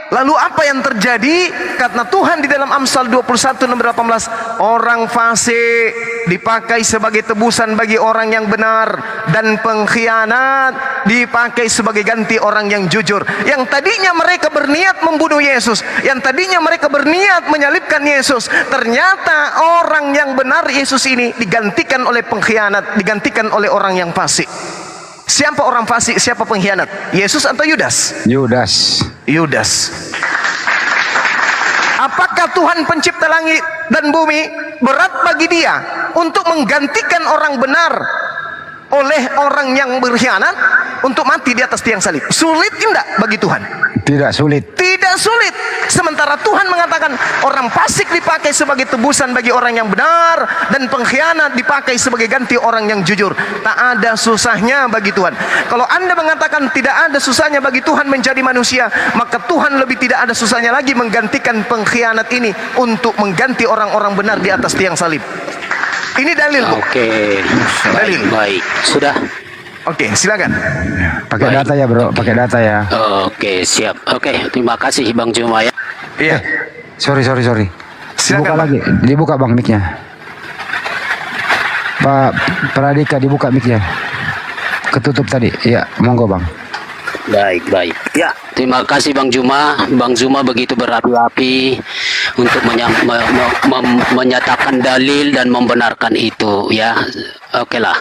Lalu apa yang terjadi? Karena Tuhan di dalam Amsal 21 nomor 18, orang fasik dipakai sebagai tebusan bagi orang yang benar, dan pengkhianat dipakai sebagai ganti orang yang jujur. Yang tadinya mereka berniat membunuh Yesus, yang tadinya mereka berniat menyalibkan Yesus, ternyata orang yang benar Yesus ini digantikan oleh pengkhianat, digantikan oleh orang yang fasik. Siapa orang fasik, siapa pengkhianat? Yesus atau Yudas? Yudas. Yudas. Apakah Tuhan pencipta langit dan bumi berat bagi dia untuk menggantikan orang benar oleh orang yang berkhianat untuk mati di atas tiang salib? Sulit tidak bagi Tuhan? Tidak sulit. Tidak sulit. Sementara Tuhan mengatakan orang fasik dipakai sebagai tebusan bagi orang yang benar, dan pengkhianat dipakai sebagai ganti orang yang jujur. Tak ada susahnya bagi Tuhan. Kalau Anda mengatakan tidak ada susahnya bagi Tuhan menjadi manusia, maka Tuhan lebih tidak ada susahnya lagi menggantikan pengkhianat ini untuk mengganti orang-orang benar di atas tiang salib. Ini dalil. Oke. Dalil. Baik. Sudah. Oke, silakan. Pakai data ya, Bro. Pakai data ya. Oke, siap. Oke, terima kasih Bang Juma ya. Iya. Sorry. Dibuka Silakan, lagi. Dibuka Bang mic-nya. Pak Pradika, dibuka mic-nya. Ketutup tadi. Iya, monggo Bang. Baik. Ya, terima kasih Bang Juma. Bang Juma begitu berapi-api untuk menyatakan dalil dan membenarkan itu ya. Oke lah.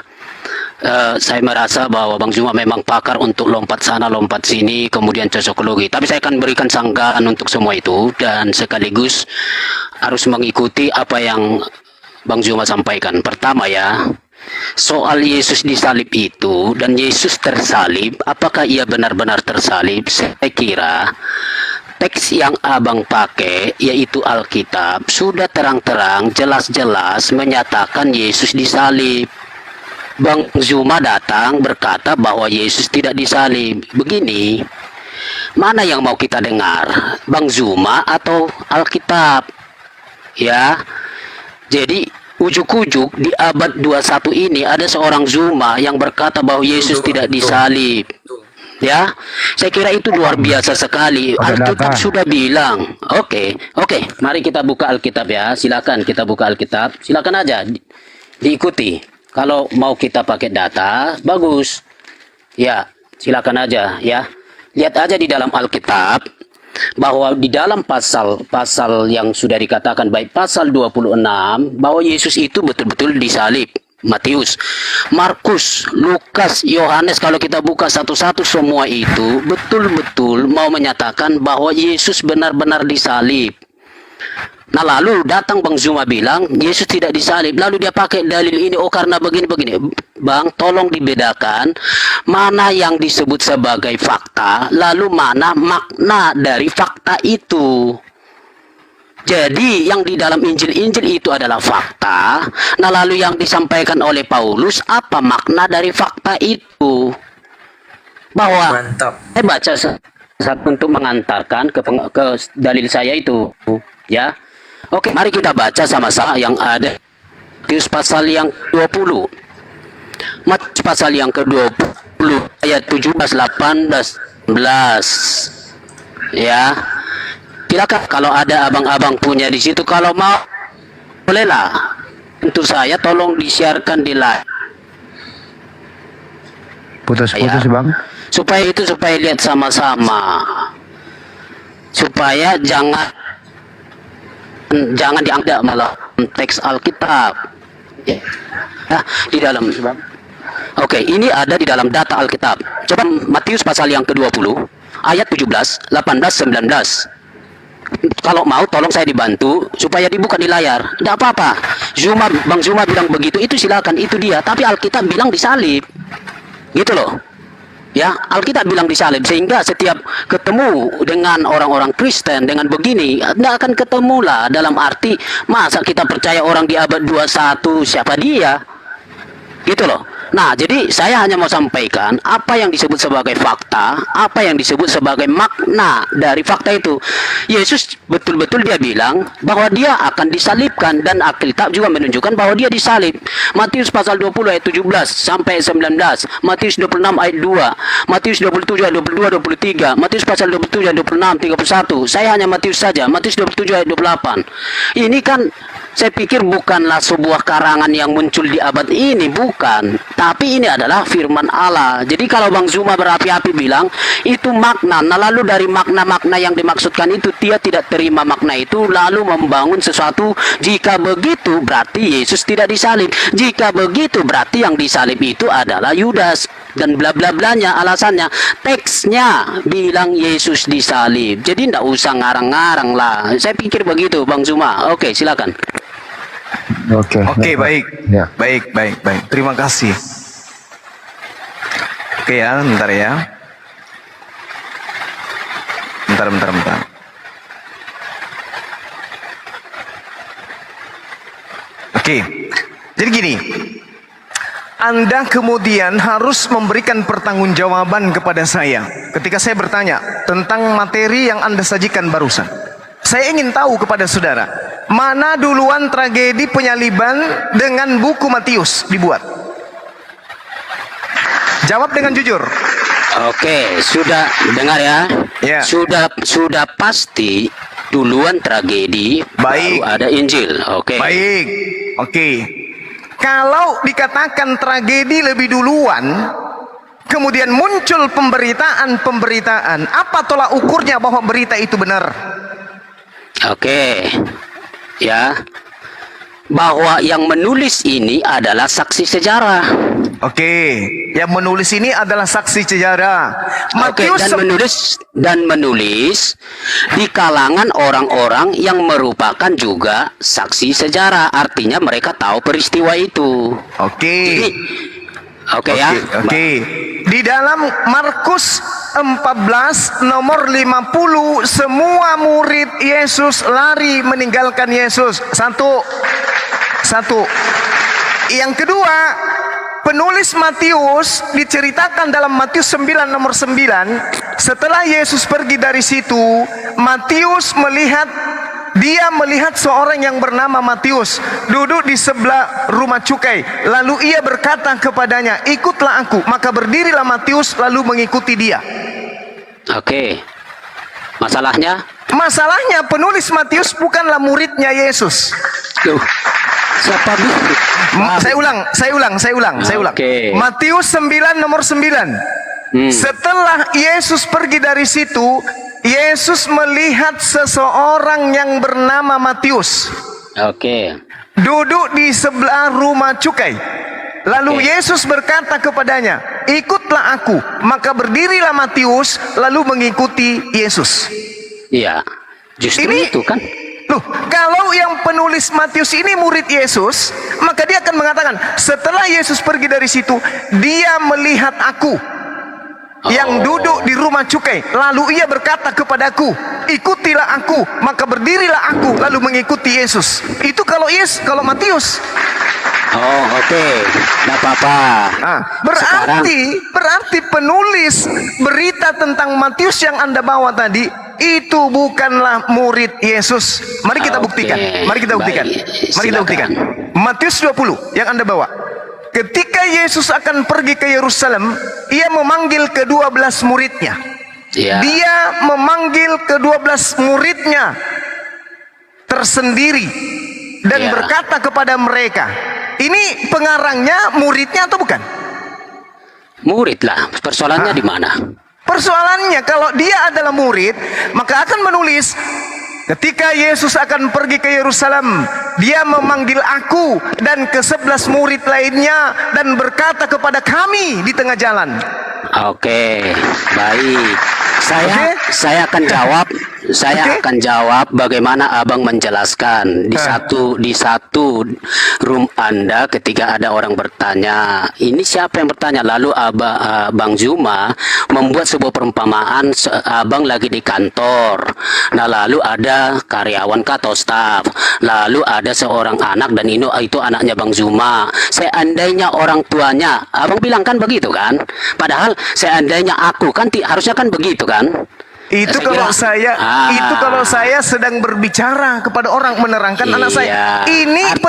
Saya merasa bahwa Bang Juma memang pakar untuk lompat sana lompat sini, kemudian cocokologi. Tapi saya akan berikan sanggahan untuk semua itu, dan sekaligus harus mengikuti apa yang Bang Juma sampaikan. Pertama ya, soal Yesus disalib itu dan Yesus tersalib, apakah ia benar-benar tersalib? Saya kira teks yang abang pakai, yaitu Alkitab, sudah terang-terang jelas-jelas menyatakan Yesus disalib. Bang Zuma datang berkata bahwa Yesus tidak disalib. Begini, mana yang mau kita dengar, Bang Zuma atau Alkitab? Ya, jadi ujuk-ujuk di abad 21 ini ada seorang Zuma yang berkata bahwa Yesus tidak disalib. Ya, saya kira itu luar biasa sekali. Alkitab sudah bilang. Oke, mari kita buka Alkitab ya. Silakan kita buka Alkitab. Silakan aja diikuti. Kalau mau kita pakai data, bagus. Ya, silakan aja ya. Lihat aja di dalam Alkitab bahwa di dalam pasal yang sudah dikatakan, baik pasal 26, bahwa Yesus itu betul-betul disalib. Matius, Markus, Lukas, Yohanes, kalau kita buka satu-satu semua itu betul-betul mau menyatakan bahwa Yesus benar-benar disalib. Nah lalu datang Bang Zuma bilang Yesus tidak disalib, lalu dia pakai dalil ini, oh karena begini-begini. Bang, tolong dibedakan mana yang disebut sebagai fakta, lalu mana makna dari fakta itu. Jadi yang di dalam Injil-Injil itu adalah fakta. Nah lalu yang disampaikan oleh Paulus, apa makna dari fakta itu? Bahwa saya baca untuk mengantarkan ke dalil saya itu ya. Oke, mari kita baca sama-sama yang ada Matius pasal yang 20. Matius pasal yang ke-20 ayat 17, 18, 19. Ya. Silakan kalau ada abang-abang punya di situ, kalau mau bolehlah. Untuk saya tolong disiarkan di live. Putus-putus ya, Bang. Supaya lihat sama-sama. Supaya jangan dianggap malah teks Alkitab. Ya. Nah, di dalam. Oke, ini ada di dalam data Alkitab. Coba Matius pasal yang ke-20 ayat 17, 18, 19. Kalau mau tolong saya dibantu supaya dibuka di layar. Tidak apa-apa. Bang Zuma bilang begitu, itu silakan, itu dia. Tapi Alkitab bilang disalib. Gitu loh. Ya, Alkitab bilang disalib, sehingga setiap ketemu dengan orang-orang Kristen dengan begini, tidak akan ketemu lah. Dalam arti, masa kita percaya orang di abad 21 siapa dia? Gitu loh. Nah, jadi saya hanya mau sampaikan apa yang disebut sebagai fakta, apa yang disebut sebagai makna dari fakta itu. Yesus betul-betul dia bilang bahwa dia akan disalibkan, dan Alkitab juga menunjukkan bahwa dia disalib. Matius pasal 20 ayat 17 sampai 19, Matius 26 ayat 2, Matius 27 ayat 22 23, Matius pasal 27 ayat 26 31. Saya hanya Matius saja, Matius 27 ayat 28. Ini kan saya pikir bukanlah sebuah karangan yang muncul di abad ini, bukan. Tapi ini adalah firman Allah. Jadi kalau Bang Zuma berapi-api bilang itu makna, nah lalu dari makna-makna yang dimaksudkan itu dia tidak terima makna itu, lalu membangun sesuatu. Jika begitu berarti Yesus tidak disalib. Jika begitu berarti yang disalib itu adalah Yudas. Dan bla bla blanya alasannya. Teksnya bilang Yesus disalib. Jadi tidak usah ngarang-ngarang lah. Saya pikir begitu Bang Zuma. Oke, silakan. Oke, baik. Ya. Baik. Terima kasih. Oke ya, bentar ya. Bentar. Oke. Jadi gini. Anda kemudian harus memberikan pertanggungjawaban kepada saya ketika saya bertanya tentang materi yang Anda sajikan barusan. Saya ingin tahu kepada saudara, mana duluan tragedi penyaliban dengan buku Matius dibuat? Jawab dengan jujur. Oke, sudah dengar ya? Ya. Sudah pasti duluan tragedi, baru ada Injil. Oke. Baik. Oke. Kalau dikatakan tragedi lebih duluan, kemudian muncul pemberitaan, apa tolak ukurnya bahwa berita itu benar? Oke. Ya. Bahwa yang menulis ini adalah saksi sejarah. Oke, yang menulis ini adalah saksi sejarah. Oke, dan menulis di kalangan orang-orang yang merupakan juga saksi sejarah. Artinya mereka tahu peristiwa itu. Oke. Oke ya. Oke. Di dalam Markus 14 nomor 50, semua murid Yesus lari meninggalkan Yesus. Satu. Yang kedua, penulis Matius diceritakan dalam Matius 9 nomor 9, setelah Yesus pergi dari situ, Matius melihat seorang yang bernama Matius duduk di sebelah rumah cukai. Lalu ia berkata kepadanya, "Ikutlah aku." Maka berdirilah Matius lalu mengikuti dia. Oke. Masalahnya penulis Matius bukanlah muridnya Yesus. Loh, siapa Saya ulang. Oke. Matius 9 nomor 9. Setelah Yesus pergi dari situ, Yesus melihat seseorang yang bernama Matius. Oke. Duduk di sebelah rumah cukai. Lalu Yesus berkata kepadanya, "Ikutlah aku." Maka berdirilah Matius lalu mengikuti Yesus. Iya. Justru itu kan. Loh, kalau yang penulis Matius ini murid Yesus, maka dia akan mengatakan, setelah Yesus pergi dari situ, dia melihat aku yang duduk di rumah cukai. Lalu ia berkata kepadaku, "Ikutilah aku." Maka berdirilah aku lalu mengikuti Yesus. Itu kalau Matius. Oh, oke. Nggak apa-apa. Berarti penulis berita tentang Matius yang Anda bawa tadi itu bukanlah murid Yesus. Mari kita buktikan. Matius 20 yang Anda bawa. Ketika Yesus akan pergi ke Yerusalem, ia memanggil ke-12 muridnya. Dia memanggil ke-12 muridnya tersendiri dan berkata kepada mereka, ini pengarangnya muridnya atau bukan? Murid lah. Persoalannya di mana? Persoalannya kalau dia adalah murid, maka akan menulis, ketika Yesus akan pergi ke Yerusalem, dia memanggil aku dan ke-11 murid lainnya dan berkata kepada kami di tengah jalan. Oke, baik. Saya akan jawab. Saya akan jawab bagaimana abang menjelaskan di satu room Anda ketika ada orang bertanya, ini siapa yang bertanya? Lalu Bang Zuma membuat sebuah perumpamaan, abang lagi di kantor. Nah, lalu ada karyawan atau staff, lalu ada seorang anak dan itu anaknya Bang Zuma. Seandainya orang tuanya, abang bilang kan begitu kan? Padahal seandainya aku kan harusnya kan begitu kan? Itu kalau saya sedang berbicara kepada orang, menerangkan anak saya. Ini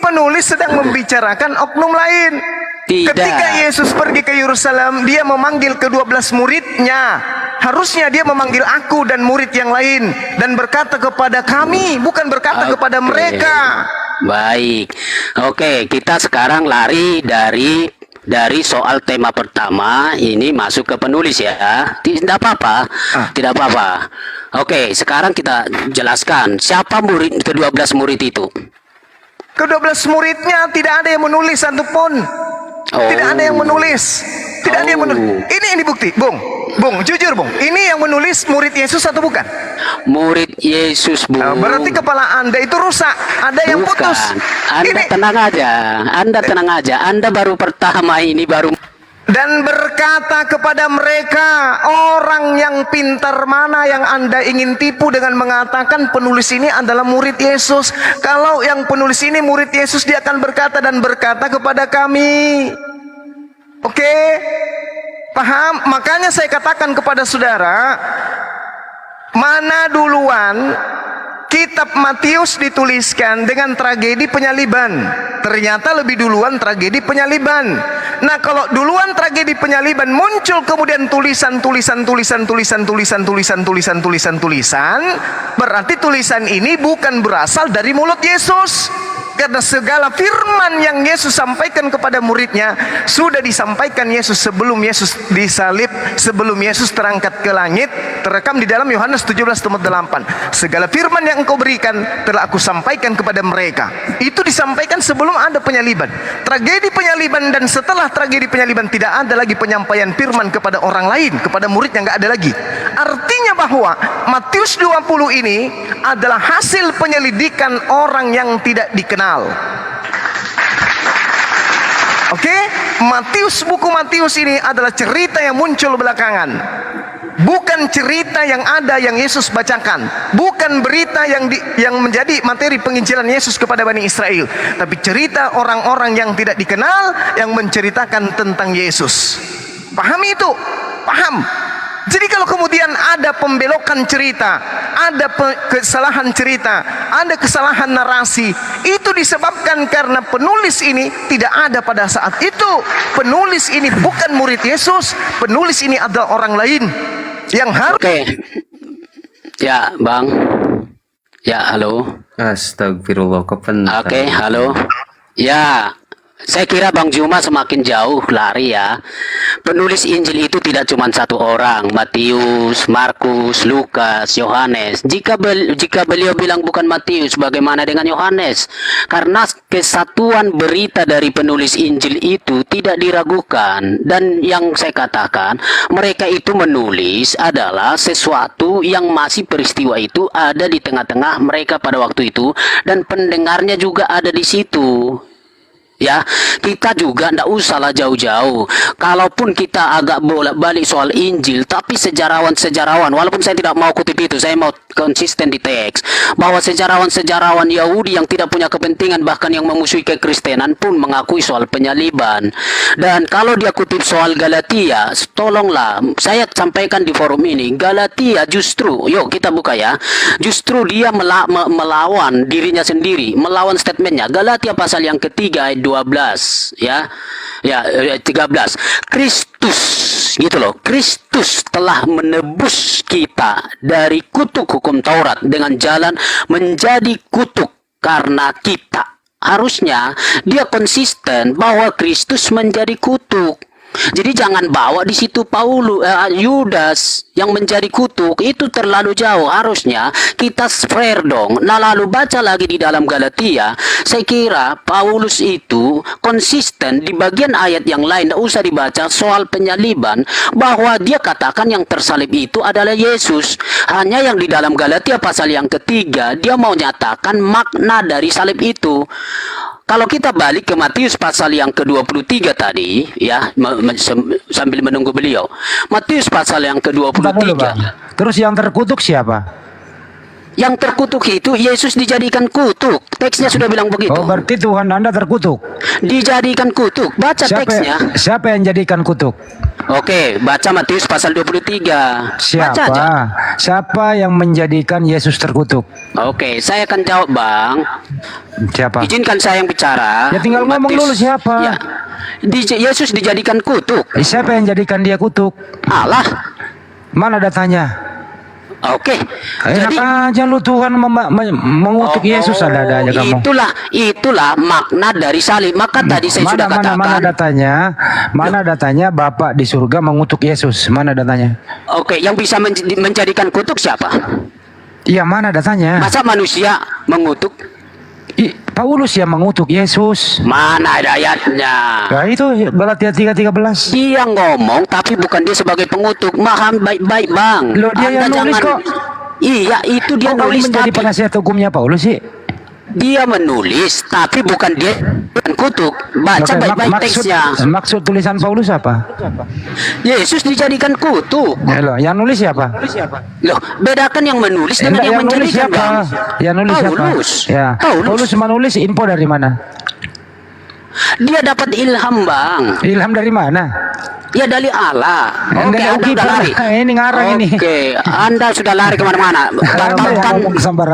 penulis sedang membicarakan oknum lain. Ketika Yesus pergi ke Yerusalem, dia memanggil ke-12 muridnya. Harusnya dia memanggil aku dan murid yang lain dan berkata kepada kami, bukan berkata kepada mereka. Baik. Oke, kita sekarang lari dari soal tema pertama ini masuk ke penulis ya. Tidak apa-apa. Tidak apa-apa. Oke, sekarang kita jelaskan siapa ke-12 murid itu. Ke-12 muridnya tidak ada yang menulis satupun. Tidak ada yang menulis. Tidak ada yang menulis. Ini bukti, Bung, jujur, Bung. Ini yang menulis murid Yesus atau bukan? Murid Yesus, Bung. Berarti kepala Anda itu rusak. Ada yang putus. Anda tenang aja. Anda baru pertama ini dan berkata kepada mereka, orang yang pintar mana yang Anda ingin tipu dengan mengatakan penulis ini adalah murid Yesus. Kalau yang penulis ini murid Yesus, dia akan berkata kepada kami. Oke? Paham? Makanya saya katakan kepada saudara, mana duluan kitab Matius dituliskan dengan tragedi penyaliban? Ternyata lebih duluan tragedi penyaliban. Nah, kalau duluan tragedi penyaliban muncul kemudian tulisan, berarti tulisan ini bukan berasal dari mulut Yesus. Karena segala firman yang Yesus sampaikan kepada muridnya sudah disampaikan Yesus sebelum Yesus disalib, sebelum Yesus terangkat ke langit, terekam di dalam Yohanes 17:8. Segala firman yang engkau berikan telah aku sampaikan kepada mereka. Itu disampaikan sebelum ada penyaliban. Tragedi penyaliban dan setelah tragedi penyaliban tidak ada lagi penyampaian firman kepada orang lain, kepada murid yang nggak ada lagi. Artinya bahwa Matius 20 ini adalah hasil penyelidikan orang yang tidak dikenal. Oke, buku Matius ini adalah cerita yang muncul belakangan. Bukan cerita yang ada yang Yesus bacakan, bukan berita yang menjadi materi penginjilan Yesus kepada Bani Israel, tapi cerita orang-orang yang tidak dikenal yang menceritakan tentang Yesus. Pahami itu? Paham? Jadi kalau kemudian ada pembelokan cerita, ada kesalahan cerita, ada kesalahan narasi, itu disebabkan karena penulis ini tidak ada pada saat itu. Penulis ini bukan murid Yesus, penulis ini adalah orang lain yang harus. Oke. Ya, Bang. Ya, halo. Astagfirullah, Oke, halo. Ya, saya kira Bang Zuma semakin jauh lari ya. Penulis Injil itu tidak cuma satu orang, Matius, Markus, Lukas, Yohanes. Jika beliau bilang bukan Matius, bagaimana dengan Yohanes? Karena kesatuan berita dari penulis Injil itu tidak diragukan. Dan yang saya katakan, mereka itu menulis adalah sesuatu yang masih peristiwa itu ada di tengah-tengah mereka pada waktu itu, dan pendengarnya juga ada di situ. Ya, kita juga ndak usahlah jauh-jauh. Kalaupun kita agak bolak-balik soal Injil, tapi sejarawan-sejarawan, walaupun saya tidak mau kutip itu, saya mau konsisten di teks, bahwa sejarawan-sejarawan Yahudi yang tidak punya kepentingan, bahkan yang memusuhi kekristenan pun mengakui soal penyaliban. Dan kalau dia kutip soal Galatia, tolonglah, saya sampaikan di forum ini, Galatia justru, yuk kita buka ya, justru dia melawan dirinya sendiri, melawan statementnya. Galatia pasal yang ketiga ayat 12 ya 13, Kristus gitu loh, Kristus telah menebus kita dari kutuk hukum Taurat dengan jalan menjadi kutuk karena kita. Harusnya dia konsisten bahwa Kristus menjadi kutuk. Jadi jangan bawa di situ Yudas yang menjadi kutuk, itu terlalu jauh. Harusnya kita fair dong. Nah lalu baca lagi di dalam Galatia, saya kira Paulus itu konsisten di bagian ayat yang lain, tidak usah dibaca soal penyaliban, bahwa dia katakan yang tersalib itu adalah Yesus. Hanya yang di dalam Galatia pasal yang ketiga, dia mau nyatakan makna dari salib itu. Kalau kita balik ke Matius pasal yang ke-23 tadi, ya, sambil menunggu beliau. Matius pasal yang ke-23. Terus yang terkutuk siapa? Yang terkutuk itu Yesus dijadikan kutuk. Teksnya sudah bilang begitu. Oh, berarti Tuhan Anda terkutuk. Dijadikan kutuk. Baca teksnya. Siapa yang jadikan kutuk? Oke, baca Matius pasal 23. Siapa? Baca aja. Siapa yang menjadikan Yesus terkutuk? Oke, saya akan jawab, Bang. Siapa? Izinkan saya yang bicara. Ya tinggal ngomong dulu siapa. Ya. Yesus dijadikan kutuk. Siapa yang jadikan dia kutuk? Allah. Mana datanya? Oke. Enak aja lu, Tuhan mengutuk Yesus, ada aja kamu. Itulah makna dari salib. Maka tadi saya sudah katakan. Mana datanya Bapak di surga mengutuk Yesus? Mana datanya? Oke, yang bisa menjadikan kutuk siapa? Iya, mana datanya? Masa manusia mengutuk? Paulus yang mengutuk Yesus. Mana ada ayatnya? Nah itu Galatia 3:13. Dia ngomong tapi bukan dia sebagai pengutuk. Paham baik-baik, Bang. Loh, dia yang nulis kok. Iya, itu dia nulis menjadi penasihat hukumnya Paulus sih. Dia menulis tapi bukan dia kutuk. Baca baik-baik teksnya. Maksud tulisan Paulus apa? Yesus dijadikan kutuk. Loh, yang nulis siapa? Loh, bedakan yang menulis dengan yang menjadikan. Yang nulis siapa? Paulus. Ya. Paulus menulis info dari mana? Dia dapat ilham, Bang. Ilham dari mana? Ya dari Allah. Oke, Anda sudah lari. Ini ngarang ini. Oke, Anda sudah lari kemana-mana.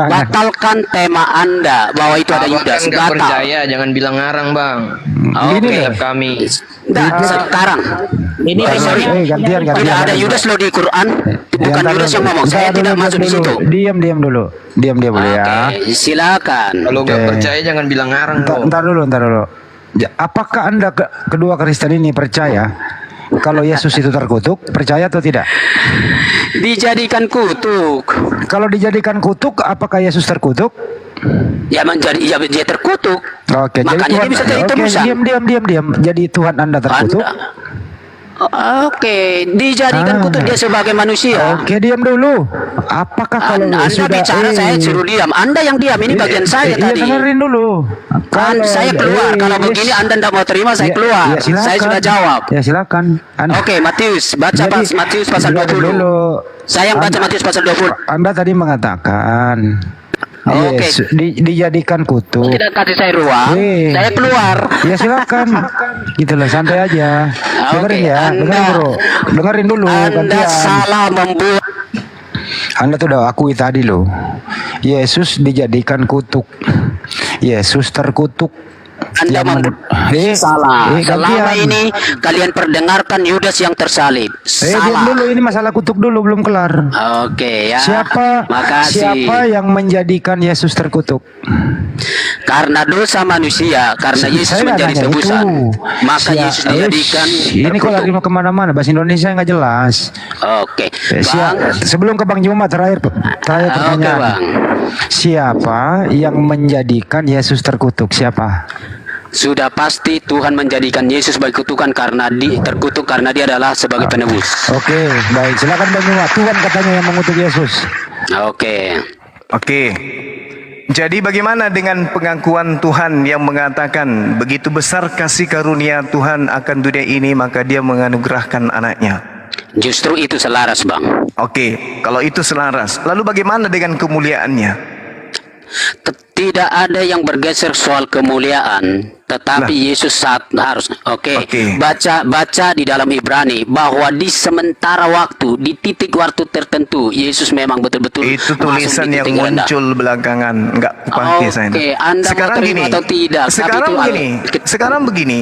Batalkan tema Anda bahwa itu ada Yudas. Nggak percaya, jangan bilang ngarang, Bang. Oke, kami. Sekarang ini gantian. tidak ada Yudas loh di Quran. Bukan Yudas yang ngomong. Saya tidak masuk di situ. Diam dulu. Diam boleh ya. Oke, silakan. Kalau nggak percaya jangan bilang ngarang. Ntar dulu. Apakah Anda kedua Kristen ini percaya kalau Yesus itu terkutuk? Percaya atau tidak? Dijadikan kutuk. Kalau dijadikan kutuk, apakah Yesus terkutuk? Ya dia terkutuk. Oke, makanya dia bisa jadi tebusan. Diam. Jadi Tuhan Anda terkutuk. Oke, dijadikan kutuk dia sebagai manusia. Oke, diam dulu. Apakah kalau Anda bicara saya suruh diam? Anda yang diam, ini bagian saya tadi. Dengerin dulu. Saya keluar. Kalau begini Anda tidak mau terima, saya keluar. Saya sudah jawab. Ya silakan. Oke, Matius, baca Matius pasal 20. Saya yang baca Matius pasal 20. Anda tadi mengatakan Yesus dijadikan kutuk. Tidak kasih saya ruang, saya keluar. Ya silakan. Gitulah, santai aja. Dengerin ya, dengerin dulu. Anda salah membuat. Anda tuh udah akui tadi loh. Yesus dijadikan kutuk. Yesus terkutuk. Anda salah. Selama ini kalian perdengarkan Yudas yang tersalib. Salah. Dulu ini masalah kutuk dulu, belum kelar. Oke ya. Siapa yang menjadikan Yesus terkutuk? Karena dosa manusia, karena Yesus menjadi tebusan. Maka Yesus dijadikan. Ini kok lagi mau kemana-mana? Bahasa Indonesia nggak jelas. Oke. Sebelum ke Bang Juma terakhir pertanyaan. Bang. Siapa yang menjadikan Yesus terkutuk? Siapa? Sudah pasti Tuhan menjadikan Yesus sebagai kutukan karena terkutuk karena dia adalah sebagai penebus. Oke, baik. Silakan Bang Juma. Tuhan katanya yang mengutuk Yesus. Oke. Jadi bagaimana dengan pengakuan Tuhan yang mengatakan begitu besar kasih karunia Tuhan akan dunia ini maka dia menganugerahkan anaknya? Justru itu selaras, Bang. Oke, kalau itu selaras. Lalu bagaimana dengan kemuliaannya? Tidak ada yang bergeser soal kemuliaan, tetapi Yesus harus. Baca di dalam Ibrani bahwa di sementara waktu, di titik waktu tertentu, Yesus memang betul-betul. Itu tulisan yang muncul belakangan, enggak pasti saya. Anda sekarang mau gini, atau tidak? Sekarang begini.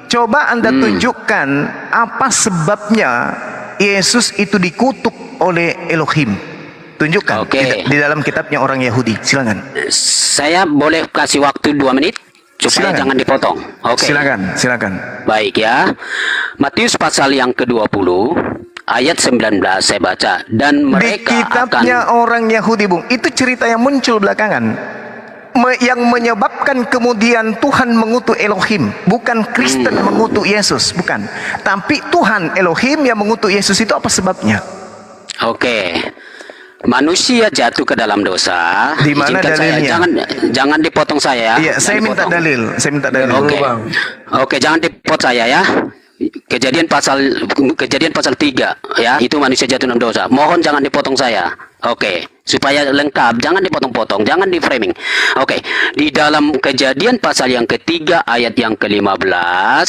Coba Anda tunjukkan apa sebabnya Yesus itu dikutuk oleh Elohim. Tunjukkan di dalam kitabnya orang Yahudi. Silakan. Saya boleh kasih waktu 2 menit supaya jangan dipotong. Silakan. Baik ya. Matius pasal yang ke-20 ayat 19 saya baca, dan Di mereka kitabnya akan orang Yahudi, Bung, itu cerita yang muncul belakangan. Yang menyebabkan kemudian Tuhan mengutuk Elohim, bukan Kristen mengutuk Yesus, bukan. Tapi Tuhan Elohim yang mengutuk Yesus, itu apa sebabnya? Oke. Manusia jatuh ke dalam dosa. Di mana Izinkan saya, dalilnya? jangan dipotong saya. Iya, saya Jangan minta dipotong. dalil. Saya minta dalil Oke. dulu, Bang. Oke, jangan dipot saya ya. Kejadian pasal 3 ya, itu manusia jatuh dalam dosa. Mohon jangan dipotong saya. Oke, supaya lengkap, jangan dipotong-potong, jangan di framing. Oke, di dalam Kejadian pasal yang ketiga ayat yang ke-15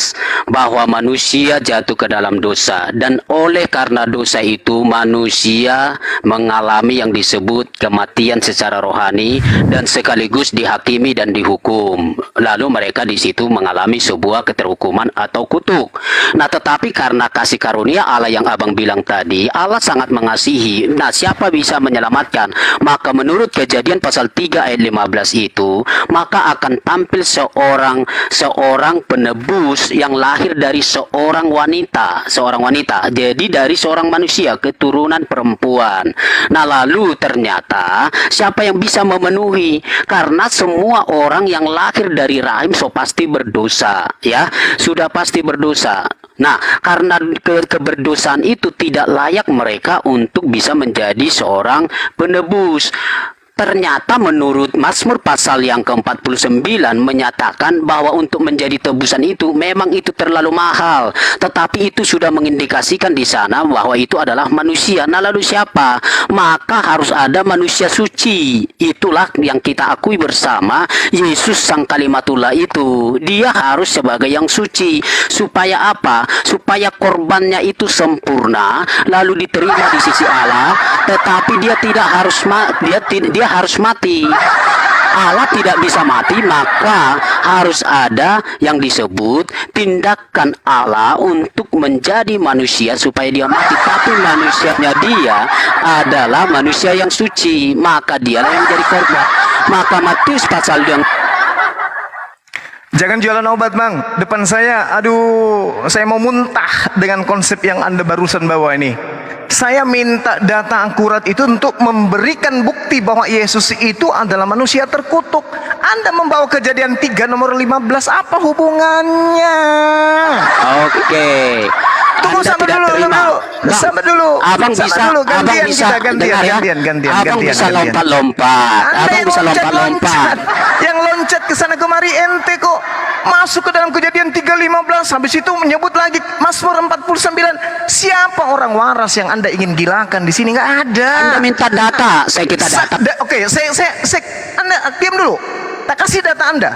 bahwa manusia jatuh ke dalam dosa, dan oleh karena dosa itu manusia mengalami yang disebut kematian secara rohani dan sekaligus dihakimi dan dihukum. Lalu mereka di situ mengalami sebuah keterhukuman atau kutuk. Nah, tetapi karena kasih karunia Allah yang Abang bilang tadi, Allah sangat mengasihi. Nah, siapa bisa menyelamatkan? Maka menurut Kejadian pasal 3 ayat 15 itu, maka akan tampil seorang penebus yang lahir dari seorang wanita. Jadi dari seorang manusia, keturunan perempuan. Nah, lalu ternyata siapa yang bisa memenuhi? Karena semua orang yang lahir dari rahim pasti berdosa, ya. Sudah pasti berdosa. Nah, karena keberdosaan itu tidak layak mereka untuk bisa menjadi seorang penebus. Ternyata menurut Mazmur pasal yang ke-49 menyatakan bahwa untuk menjadi tebusan itu memang itu terlalu mahal. Tetapi itu sudah mengindikasikan di sana bahwa itu adalah manusia. Nah, lalu siapa? Maka harus ada manusia suci. Itulah yang kita akui bersama, Yesus sang Kalimatullah itu. Dia harus sebagai yang suci. Supaya apa? Supaya korbannya itu sempurna, lalu diterima di sisi Allah, tetapi dia tidak harus dia harus mati. Allah tidak bisa mati, maka harus ada yang disebut tindakan Allah untuk menjadi manusia supaya dia mati. Tapi manusianya dia adalah manusia yang suci, maka dialah yang menjadi korban. Maka Matius pasal yang Jangan jualan obat, Bang. Depan saya, aduh, saya mau muntah dengan konsep yang Anda barusan bawa ini. Saya minta data akurat itu untuk memberikan bukti bahwa Yesus itu adalah manusia terkutuk. Anda membawa Kejadian 3 nomor 15, apa hubungannya? Oke. Tunggu, Anda sabar tidak dulu, terima. sabar dulu. Abang Sabar bisa, dulu, abang gantian bisa kita, gantian, dengar ya. gantian. Abang bisa lompat-lompat. Anda Abang yang bisa lompat-lompat. Yang loncat ke sana kemari ente kok masuk ke dalam Kejadian 3:15, habis itu menyebut lagi Mazmur 49. Siapa orang waras yang Anda ingin gilakan di sini? Nggak ada. Anda minta data, saya kita data. Oke, saya Anda diam dulu. Tak kasih data Anda.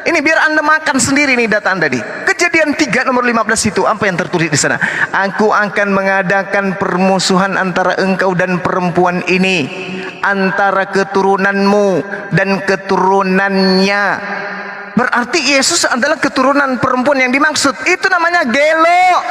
Ini biar Anda makan sendiri nih data Anda di Kejadian 3 nomor 15 itu apa yang tertulis di sana? Aku akan mengadakan permusuhan antara engkau dan perempuan ini, antara keturunanmu dan keturunannya. Berarti Yesus adalah keturunan perempuan yang dimaksud. Itu namanya gelo.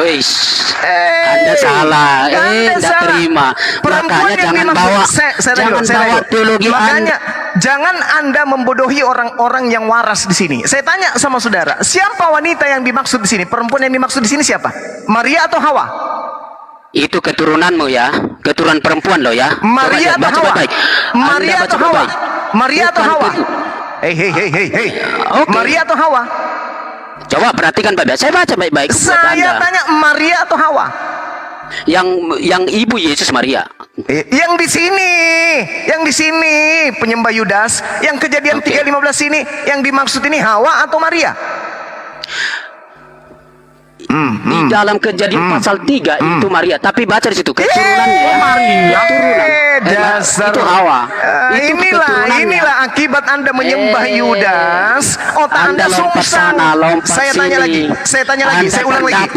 Wish, Anda salah. Tidak terima. Perempuan Makanya yang jangan dimaksud. bawa, Saya bawa teologi Makanya jangan Anda membodohi orang-orang yang waras di sini. Saya tanya sama saudara, siapa wanita yang dimaksud di sini? Perempuan yang dimaksud di sini siapa? Maria atau Hawa? Itu keturunanmu ya, keturunan perempuan loh ya. Maria atau Hawa? Maria atau Hawa? Maria atau Hawa? Hei. Okay. Maria atau Hawa? Coba perhatikan baik-baik. Saya baca baik-baik. Saya tanya Maria atau Hawa? Yang ibu Yesus Maria. Yang di sini penyembah Yudas. Yang Kejadian 3:15 ini yang dimaksud ini Hawa atau Maria? Di dalam Kejadian pasal 3 itu Maria, tapi baca di situ keturunannya. Maria. Dasar itu Hawa. Inilah akibat Anda menyembah Yudas. Otak Anda lompat sungsang. sana, lompat Saya tanya lagi, saya ulang lagi.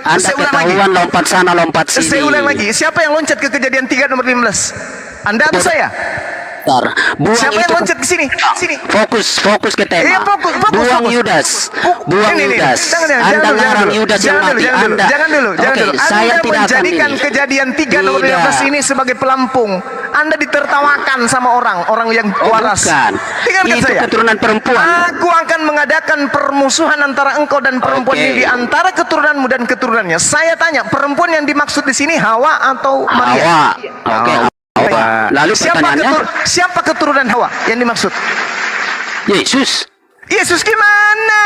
Anda ketahuan lompat sana, lompat sini. Saya ulang lagi. Siapa yang loncat ke Kejadian 3 nomor 15? Anda atau saya? Bentar. Buang Siapa yang itu loncat ke sini? Sini. Fokus ke tema. Iya, fokus. Buang Yudas. Buang Ini. Yudas. Jangan Anda dulu, larang dulu. Yudas yang mati. Anda. Jangan dulu. Oke, saya Anda tidak akan menjadikan ini. kejadian 3 nomor 15 ini sebagai pelampung. Anda ditertawakan sama orang yang waras. Bukan. Dengarkan Itu saya. keturunan perempuan. Aku akan mengadakan permusuhan antara engkau dan perempuan ini di antara keturunanmu dan keturunannya. Saya tanya, perempuan yang dimaksud di sini Hawa atau Maria? Hawa. Oke. Hawa. Lalu pertanyaannya? Siapa keturunan Hawa yang dimaksud? Yesus. Yesus gimana?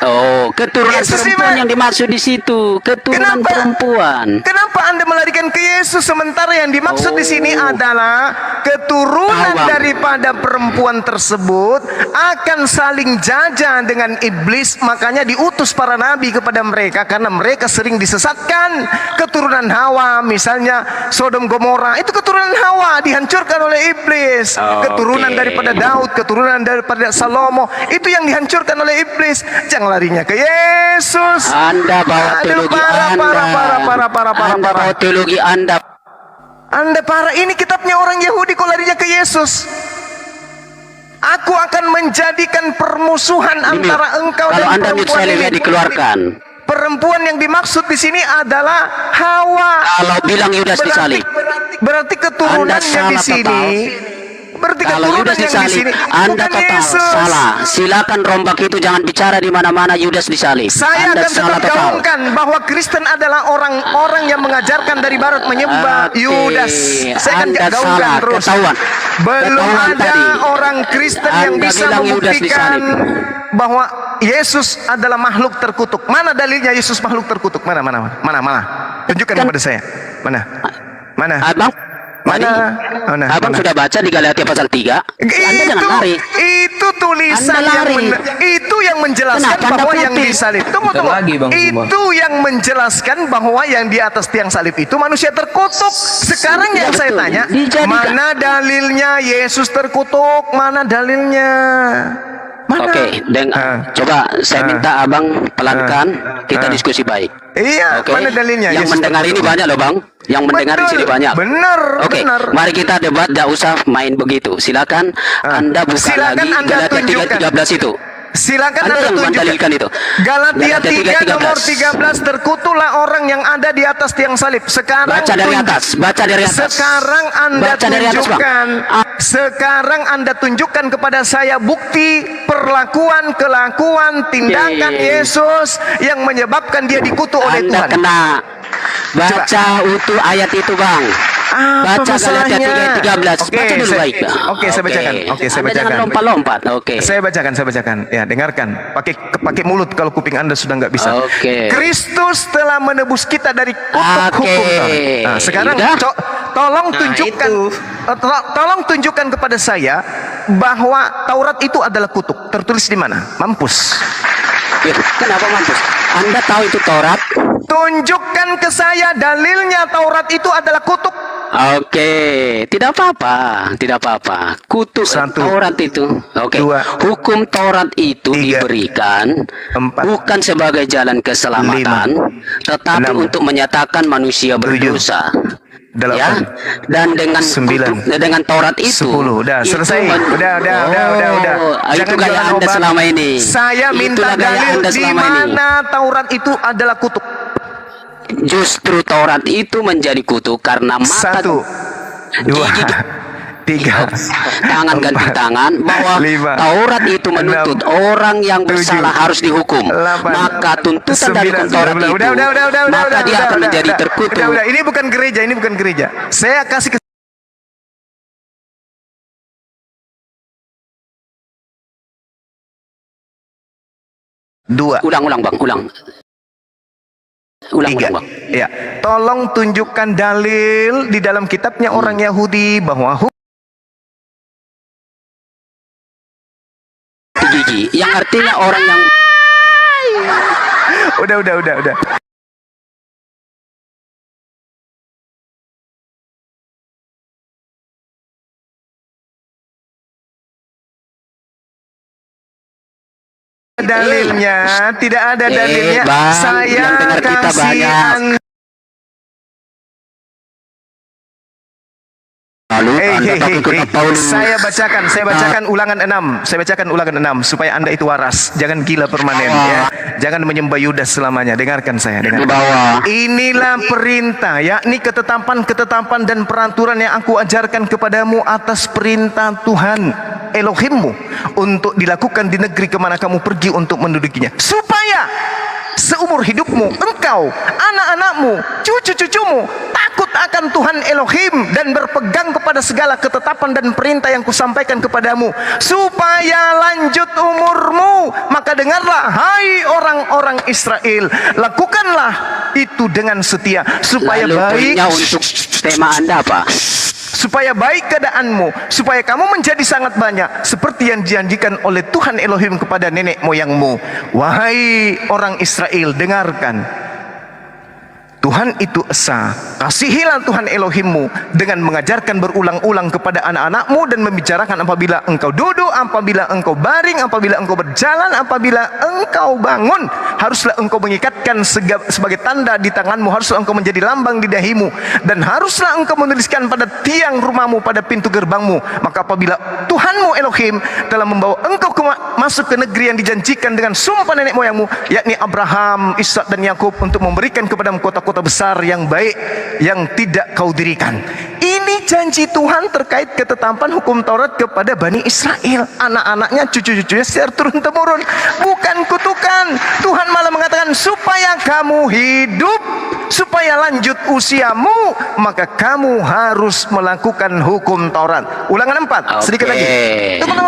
Oh, keturunan Yesus perempuan yang dimaksud di situ. Keturunan perempuan. Kenapa Anda melarikan ke Yesus sementara yang dimaksud di sini adalah keturunan daripada perempuan tersebut akan saling jajah dengan iblis, makanya diutus para nabi kepada mereka karena mereka sering disesatkan. Keturunan Hawa misalnya Sodom Gomora itu keturunan Hawa dihancurkan oleh iblis. Keturunan daripada Daud, keturunan daripada Salomo itu yang dihancurkan oleh iblis. Jangan larinya ke Yesus. Anda bawa teologi Anda bawa teologi Anda. Anda parah. Ini kitabnya orang Yahudi kok larinya ke Yesus. Aku akan menjadikan permusuhan antara engkau Kalau dan Anda perempuan ini. dikeluarkan. Perempuan yang dimaksud di sini adalah Hawa. Kalau bilang Yudas disalib. Berarti keturunannya di sini. Berarti Kalau Yudas disalib, Anda total salah. Silakan rombak itu, jangan bicara di mana-mana Yudas disalib. Saya Anda akan tetap gaungkan bahwa Kristen adalah orang-orang yang mengajarkan dari Barat menyembah Yudas. Saya akan Anda gaungkan salah, terus. ketahuan. Belum Ketahuan ada tadi. orang Kristen yang Anda bisa bilang Yudas membuktikan disalib. bahwa Yesus adalah makhluk terkutuk. Mana dalilnya Yesus makhluk terkutuk? Mana? Tunjukkan kepada saya. Mana? Abang sudah baca di Galatia pasal 3. Anda jangan lari. Itu tulisan Anda lari. itu yang menjelaskan Kenapa Anda bahwa yang putih? disalib. Tunggu. Lagi, Bang Zuma. Itu yang menjelaskan bahwa yang di atas tiang salib itu manusia terkutuk. Sekarang yang saya tanya, mana dalilnya Yesus terkutuk? Mana dalilnya? Oke, coba saya minta abang pelankan, kita diskusi baik. Iya, Oke. mana dalilnya? Yang Yesus mendengar ini terkutuk? banyak loh bang, yang mendengar di sini banyak. Benar. Oke, mari kita debat, tidak usah main begitu. Silakan Anda buka Silakan lagi Anda Galatia tunjukkan. 3:13 itu. Silakan Anda yang tunjukkan. mendalilkan itu. Galatia 3 3:13. nomor 13, terkutuklah orang yang ada di atas tiang salib. Sekarang Baca dari atas, baca dari atas. Sekarang Anda Baca dari atas, Bang. tunjukkan. Sekarang Anda tunjukkan kepada saya bukti perlakuan, kelakuan, tindakan Yesus yang menyebabkan dia dikutuk oleh Anda Tuhan. kena. Baca utuh ayat itu bang. Apa Baca Galatia masalahnya? 3:13. Oke, Baca dulu baik. Oke, saya bacakan. Oke, saya Anda bacakan. jangan lompat-lompat. Oke. Saya bacakan. Ya, dengarkan. Pakai mulut kalau kuping Anda sudah nggak bisa. Oke. Kristus telah menebus kita dari kutuk hukum. Nah, sekarang tolong tunjukkan tolong tunjukkan kepada saya bahwa Taurat itu adalah kutuk. Tertulis di mana? Mampus. Kenapa mampus? Anda tahu itu Taurat? Tunjukkan ke saya dalilnya Taurat itu adalah kutuk. Oke, tidak apa-apa. Kutuk Taurat itu. Oke. Hukum Taurat itu diberikan bukan sebagai jalan keselamatan, tetapi untuk menyatakan manusia berdosa. Ya, dan dengan Taurat itu 10, udah selesai. Udah. Itu gaya Anda selama ini. Saya minta Itulah gaya dalil Anda di selama ini. mana Taurat itu adalah kutuk. Justru Taurat itu menjadi kutuk karena mata 1, 2, 3, tangan ganti tangan, bahwa 5, Taurat itu menuntut orang yang bersalah harus dihukum. Maka tuntutan dari hukum Taurat itu, maka dia akan menjadi terkutuk. Udah. Ini bukan gereja. Saya kasih ke Ulang bang, ulang. Ulang, Bang. Ya, tolong tunjukkan dalil di dalam kitabnya orang Yahudi bahwa gigi, yang artinya orang yang udah. Dalilnya tidak ada dalilnya. Bang, Saya yang dengar kita kasih banyak. Lalu Saya bacakan ulangan 6. Saya bacakan ulangan 6 supaya Anda itu waras. Jangan gila permanen ya. Jangan menyembah Yudas selamanya. Dengarkan saya, dengarkan. Inilah perintah, yakni ketetapan dan peraturan yang aku ajarkan kepadamu atas perintah Tuhan Elohimmu untuk dilakukan di negeri kemana kamu pergi untuk mendudukinya, supaya seumur hidupmu, engkau, anak-anakmu, cucu-cucumu takut akan Tuhan Elohim dan berpegang kepada segala ketetapan dan perintah yang kusampaikan kepadamu, supaya lanjut umurmu. Maka dengarlah, hai orang-orang Israel, lakukanlah itu dengan setia, supaya baik. Untuk tema Anda apa? Supaya baik keadaanmu, supaya kamu menjadi sangat banyak, seperti yang dijanjikan oleh Tuhan Elohim kepada nenek moyangmu. Wahai orang Israel, dengarkan. Tuhan itu esa. Kasihilah Tuhan Elohimmu dengan mengajarkan berulang-ulang kepada anak-anakmu dan membicarakan apabila engkau duduk, apabila engkau baring, apabila engkau berjalan, apabila engkau bangun. Haruslah engkau mengikatkan sebagai tanda di tanganmu, haruslah engkau menjadi lambang di dahimu, dan haruslah engkau menuliskan pada tiang rumahmu, pada pintu gerbangmu. Maka apabila Tuhanmu Elohim telah membawa engkau masuk ke negeri yang dijanjikan dengan sumpah nenek moyangmu, yakni Abraham, Ishak dan Yakub, untuk memberikan kepadamu kota-kota besar yang baik yang tidak kau dirikan. Ini janji Tuhan terkait ketetapan hukum Taurat kepada Bani Israel, anak-anaknya, cucu-cucunya secara turun-temurun, bukan kutukan. Tuhan malah mengatakan supaya kamu hidup, supaya lanjut usiamu, maka kamu harus melakukan hukum Taurat. Ulangan 4, sedikit lagi. Tunggu.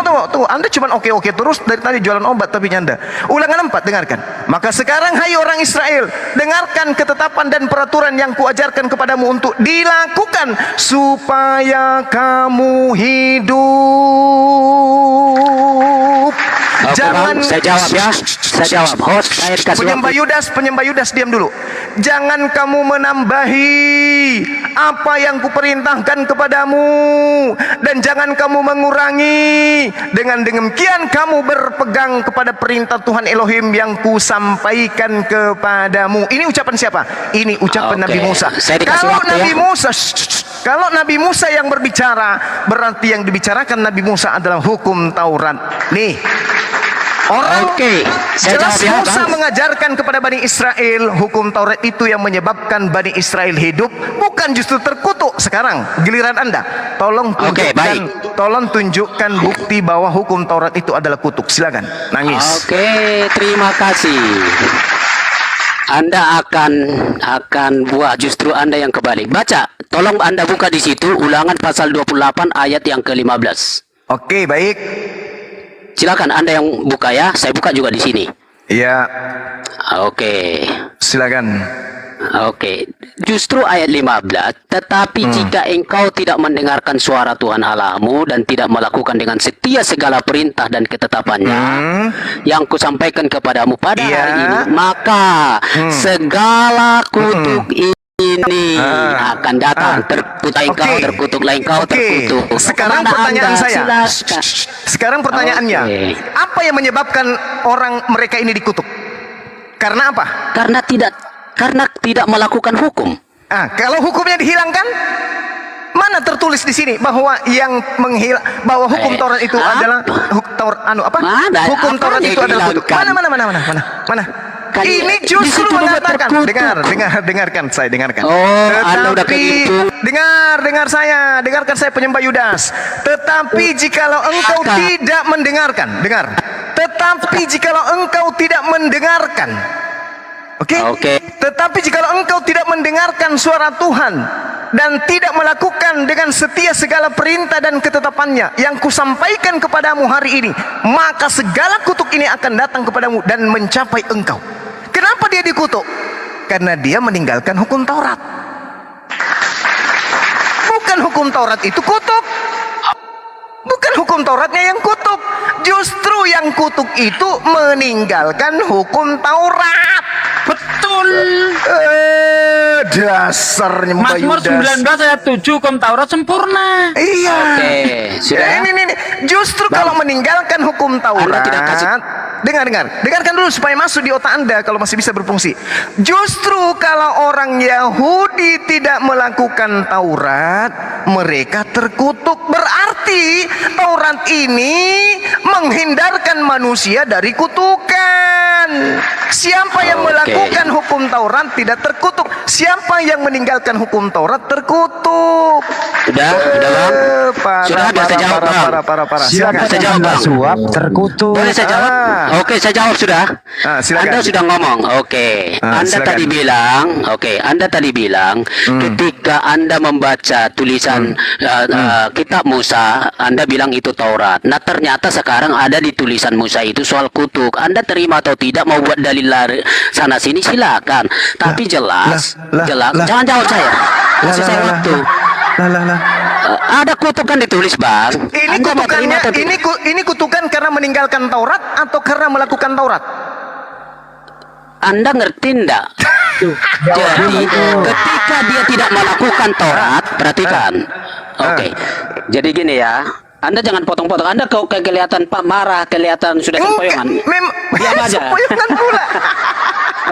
Anda cuma oke terus dari tadi jualan obat tapi nyanda. Ulangan 4, dengarkan. Maka sekarang hai orang Israel, dengarkan ketetapan dan peraturan yang kuajarkan kepadamu untuk dilakukan supaya kamu hidup. Jangan, saya jawab ya. Saya jawab. Host, saya kasih penyembah Yudas, diam dulu. Jangan kamu menambahi apa yang kuperintahkan kepadamu, dan jangan kamu mengurangi. Dengan demikian kamu berpegang kepada perintah Tuhan Elohim yang kusampaikan kepadamu. Ini ucapan siapa? Ini ucapan Nabi Musa. Kalau Nabi Musa yang berbicara, berarti yang dibicarakan Nabi Musa adalah hukum Taurat. Nih, jelas Musa mengajarkan kepada Bani Israel hukum Taurat itu yang menyebabkan Bani Israel hidup, bukan justru terkutuk. Sekarang giliran Anda, tolong tunjukkan bukti bahwa hukum Taurat itu adalah kutuk. Silakan, nangis. Terima kasih. Anda akan buat justru Anda yang kebalik. Baca, tolong Anda buka di situ Ulangan pasal 28 ayat yang ke-15. Baik. Silakan Anda yang buka ya. Saya buka juga di sini. Ya. Silakan. Justru ayat 15, tetapi jika engkau tidak mendengarkan suara Tuhan Allahmu dan tidak melakukan dengan setia segala perintah dan ketetapannya yang kusampaikan kepadamu pada hari ini, maka segala kutuk ini akan datang. Terkutuklah engkau, terkutuk. Sekarang pertanyaan saya. Sekarang pertanyaannya, apa yang menyebabkan mereka ini dikutuk? Karena apa? Karena tidak melakukan hukum. Kalau hukumnya dihilangkan, mana tertulis di sini bahwa bahwa hukum Taurat itu adalah hukum Taurat itu adalah kutuk? Mana? Ini justru mengatakan, dengarkan saya. Dengarkan saya penyembah Yudas. Tetapi jikalau engkau tidak mendengarkan, tetapi jikalau engkau tidak mendengarkan suara Tuhan dan tidak melakukan dengan setia segala perintah dan ketetapannya yang kusampaikan kepadamu hari ini, maka segala kutuk ini akan datang kepadamu dan mencapai engkau. Kenapa dia dikutuk? Karena dia meninggalkan hukum Taurat. Bukan hukum Taurat itu kutuk. Bukan hukum Tauratnya yang kutuk. Justru yang kutuk itu meninggalkan hukum Taurat. Betul. Dasarnya Mbak Mazmur Yudas. 19 ayat 7 hukum Taurat sempurna. Iya. Oke, sudah. Ini. Justru kalau meninggalkan hukum Taurat, dengarkan dulu supaya masuk di otak Anda kalau masih bisa berfungsi. Justru kalau orang Yahudi tidak melakukan Taurat, mereka terkutuk. Berarti Taurat ini menghindarkan manusia dari kutukan. Siapa yang melakukan hukum Taurat tidak terkutuk. Siapa yang meninggalkan hukum Taurat terkutuk. Sudah Bang. Sudah biasa jawab Bang. Siapa Saya yang jawab Bang. suap terkutuk? Boleh saya jawab? Oke, saya jawab sudah. Silakan. Anda sudah ngomong. Oke. Anda tadi bilang, ketika Anda membaca tulisan kitab Musa, Anda bilang itu Taurat. Nah, ternyata sekarang ada di tulisan Musa itu soal kutuk. Anda terima atau tidak, mau buat dalil lari sana sini silakan. Tapi jelas. Jangan jawab saya. Kasih saya waktu. Ada kutukan ditulis Bang. Ini kutukannya, ini kutukan karena meninggalkan Taurat atau karena melakukan Taurat? Anda ngerti enggak? Jadi ketika dia tidak melakukan Taurat, perhatikan. Oke. Jadi gini ya. Anda jangan potong-potong. Anda kok kelihatan Pak marah, kelihatan sudah sempoyongan. Diam aja. Sempoyongan pula.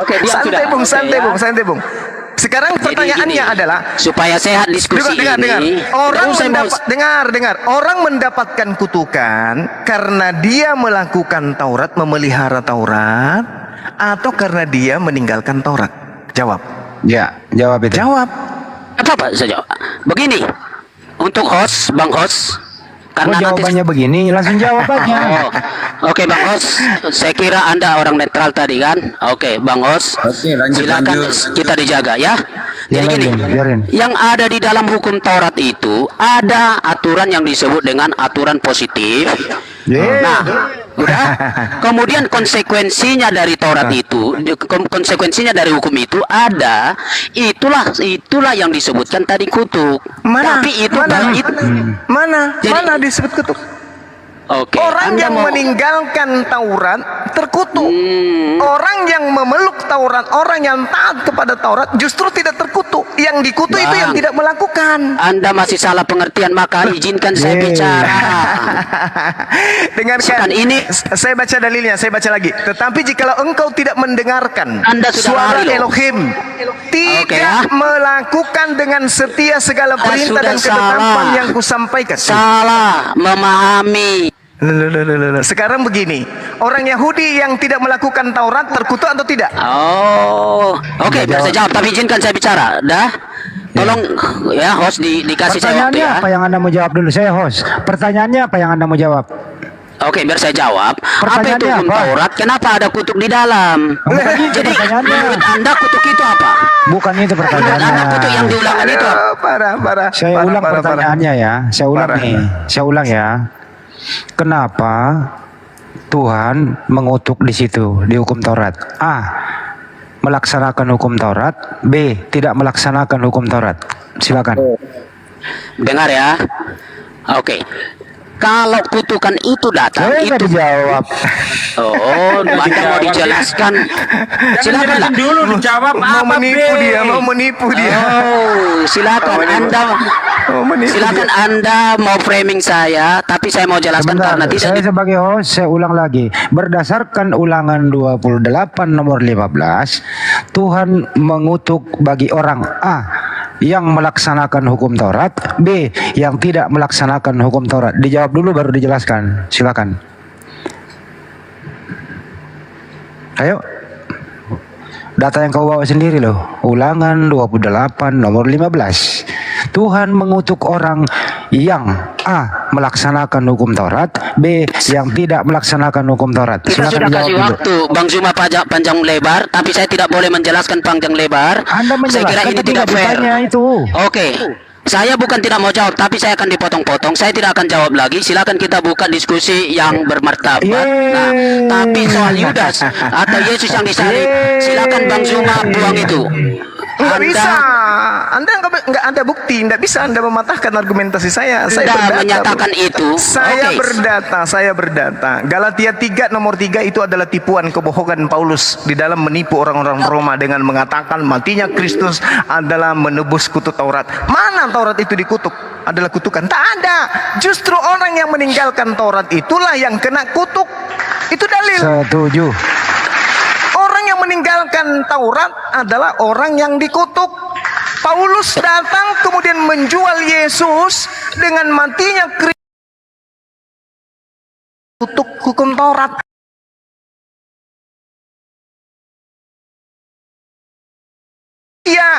Oke, diam sudah. Santai Bung. Sekarang pertanyaannya adalah supaya sehat diskusi dengar. ini. Orang mendapatkan kutukan karena dia melakukan Taurat, memelihara Taurat, atau karena dia meninggalkan Taurat? Jawab. Ya, jawab itu. Jawab. Apa saya jawab? Begini. Untuk Bang host. Karena jawabannya begini, langsung jawab aja. Oke, Bang Os, saya kira Anda orang netral tadi kan? Oke, Bang Os, silakan kita dijaga ya. Jadi gini, yang ada di dalam hukum Taurat itu ada aturan yang disebut dengan aturan positif. Nah, udah. Kemudian konsekuensinya dari Taurat itu, konsekuensinya dari hukum itu ada. Itulah yang disebutkan tadi kutuk. Tapi itu mana disebut kutuk? Oke. Orang yang meninggalkan Taurat terkutuk. Orang yang memeluk Taurat, orang yang taat kepada Taurat justru tidak terkutuk. Yang dikutuk itu yang tidak melakukan. Anda masih salah pengertian, maka izinkan saya bicara. Dengarkan ini, saya baca dalilnya, saya baca lagi. Tetapi jikalau engkau tidak mendengarkan Anda suara Elohim, tidak melakukan dengan setia segala perintah dan ketetapan yang kusampaikan. Salah memahami. Sekarang begini, orang Yahudi yang tidak melakukan Taurat terkutuk atau tidak? Oke, biar saya jawab, tapi izinkan saya bicara. Dah, tolong ya host dikasih saya waktu ya. Apa yang Anda mau jawab dulu? Saya host. Pertanyaannya apa yang Anda mau jawab? Oke, biar saya jawab. Apa itu hukum Taurat? Kenapa ada kutuk di dalam? Jadi menurut Anda kutuk itu apa? Bukan itu pertanyaannya. Menurut Anda kutuk yang diulangan itu? Parah. Saya ulang pertanyaannya ya. Saya ulang ya. Kenapa Tuhan mengutuk di situ di hukum Taurat? A. Melaksanakan hukum Taurat. B. Tidak melaksanakan hukum Taurat. Silakan. Dengar ya. Oke. Kalau kutukan itu datang, saya itu dijawab. Anda mau dijelaskan? Silakan dulu dijawab. Mau menipu dia. Silakan Anda mau framing saya, tapi saya mau jelaskan karena tidak. Saya sebagai host, saya ulang lagi. Berdasarkan Ulangan 28 nomor 15, Tuhan mengutuk bagi orang A yang melaksanakan hukum Taurat, B yang tidak melaksanakan hukum Taurat. Dijawab dulu baru dijelaskan. Silakan. Ayo. Data yang kau bawa sendiri loh. Ulangan 28 nomor 15. Tuhan mengutuk orang yang A melaksanakan hukum Taurat, B yang tidak melaksanakan hukum Taurat. Kita sudah kasih waktu Bang Zuma panjang lebar, tapi saya tidak boleh menjelaskan panjang lebar. Saya kira ini tidak fair. Oke. Saya bukan tidak mau jawab, tapi saya akan dipotong-potong. Saya tidak akan jawab lagi. Silakan kita buka diskusi yang bermartabat. Nah, tapi soal Yudas atau Yesus yang disalib, silakan Bang Zuma buang itu. Nggak bisa. Anda nggak ada bukti, nggak bisa Anda mematahkan argumentasi saya. Saya berdata, menyatakan itu. Saya berdata. Galatia 3 nomor 3 itu adalah tipuan kebohongan Paulus di dalam menipu orang-orang Roma dengan mengatakan matinya Kristus adalah menebus kutuk Taurat. Mana Taurat itu dikutuk? Adalah kutukan. Tak ada. Justru orang yang meninggalkan Taurat itulah yang kena kutuk. Itu dalil. Setuju. Orang yang meninggalkan Taurat adalah orang yang dikutuk. Paulus datang kemudian menjual Yesus dengan matinya Kristus, kutuk hukum Taurat. Ya,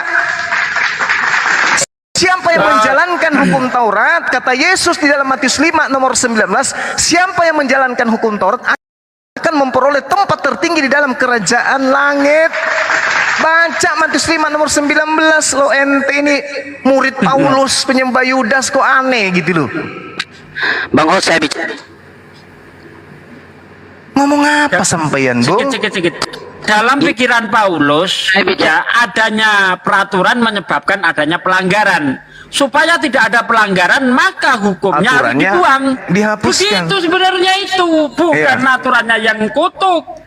siapa yang menjalankan hukum Taurat? Kata Yesus di dalam Matius 5 nomor 19, siapa yang menjalankan hukum Taurat akan memperoleh tempat tertinggi di dalam kerajaan langit. Baca Matius 5 nomor 19. Lo ente ini murid Paulus, penyembah Yudas, kok aneh gitu loh. Bang saya bicara. Ngomong apa sampeyan, Bung? Sedikit. Dalam pikiran Paulus, ya, adanya peraturan menyebabkan adanya pelanggaran. Supaya tidak ada pelanggaran, maka hukumnya harus Aturannya dibuang. dihapuskan. Begitu sebenarnya itu, bukan aturannya yang kutuk.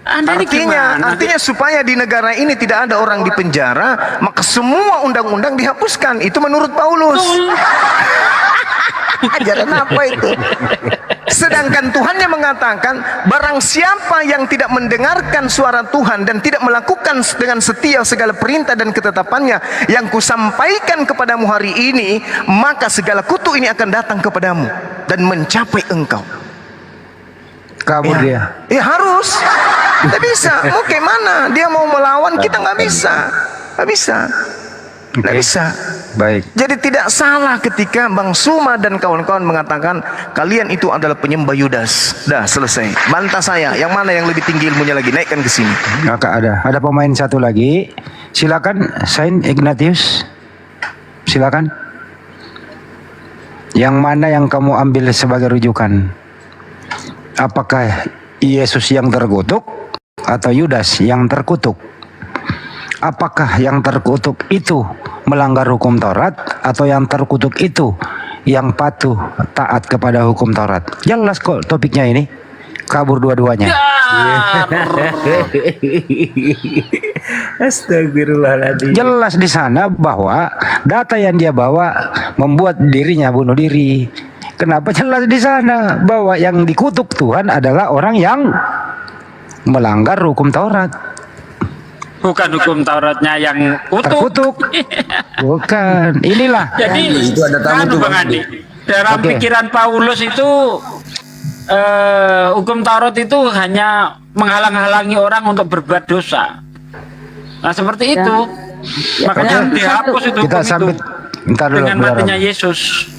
Artinya supaya di negara ini tidak ada orang di penjara, maka semua undang-undang dihapuskan. Itu menurut Paulus. Ajaran apa itu? Sedangkan Tuhan yang mengatakan, barang siapa yang tidak mendengarkan suara Tuhan dan tidak melakukan dengan setia segala perintah dan ketetapannya yang kusampaikan kepadamu hari ini, maka segala kutuk ini akan datang kepadamu dan mencapai engkau. Kabur dia. Ya harus. Tidak bisa. Mau kayak mana? Dia mau melawan kita, nggak bisa. Nggak bisa. Nggak bisa. Baik. Jadi tidak salah ketika Bang Suma dan kawan-kawan mengatakan kalian itu adalah penyembah Yudas. Dah selesai. Bantah saya. Yang mana yang lebih tinggi ilmunya lagi? Naikkan ke sini. Kakak ada pemain satu lagi. Silakan Saint Ignatius. Silakan. Yang mana yang kamu ambil sebagai rujukan? Apakah Yesus yang terkutuk atau Yudas yang terkutuk? Apakah yang terkutuk itu melanggar hukum Taurat atau yang terkutuk itu yang patuh taat kepada hukum Taurat? Jelas kok topiknya ini. Kabur dua-duanya. Astagfirullahaladzim. Jelas di sana bahwa data yang dia bawa membuat dirinya bunuh diri. Kenapa? Jelas di sana bahwa yang dikutuk Tuhan adalah orang yang melanggar hukum Taurat. Bukan hukum Tauratnya yang terkutuk. Bukan. Inilah. Jadi itu ada tamu tuh, Bang Andi. Dalam pikiran Paulus itu hukum Taurat itu hanya menghalang-halangi orang untuk berbuat dosa. Nah seperti itu. Makanya dihapus itu kita sambut dengan matinya Yesus.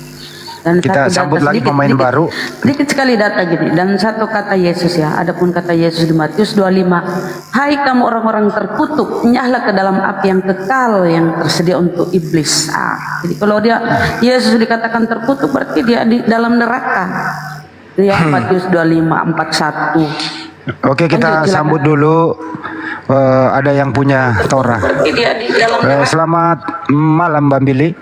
Dan kita sambut lagi pemain baru. Sedikit sekali data gini. Dan satu kata Yesus ya. Adapun kata Yesus di Matius 25. Hai kamu orang-orang terkutuk, nyahlah ke dalam api yang kekal yang tersedia untuk iblis. Jadi kalau dia Yesus dikatakan terkutuk, berarti dia di dalam neraka. Ya Matius 25 41. Oke, kita sambut dulu. Ada yang punya Torah. Selamat malam Mbak Billy.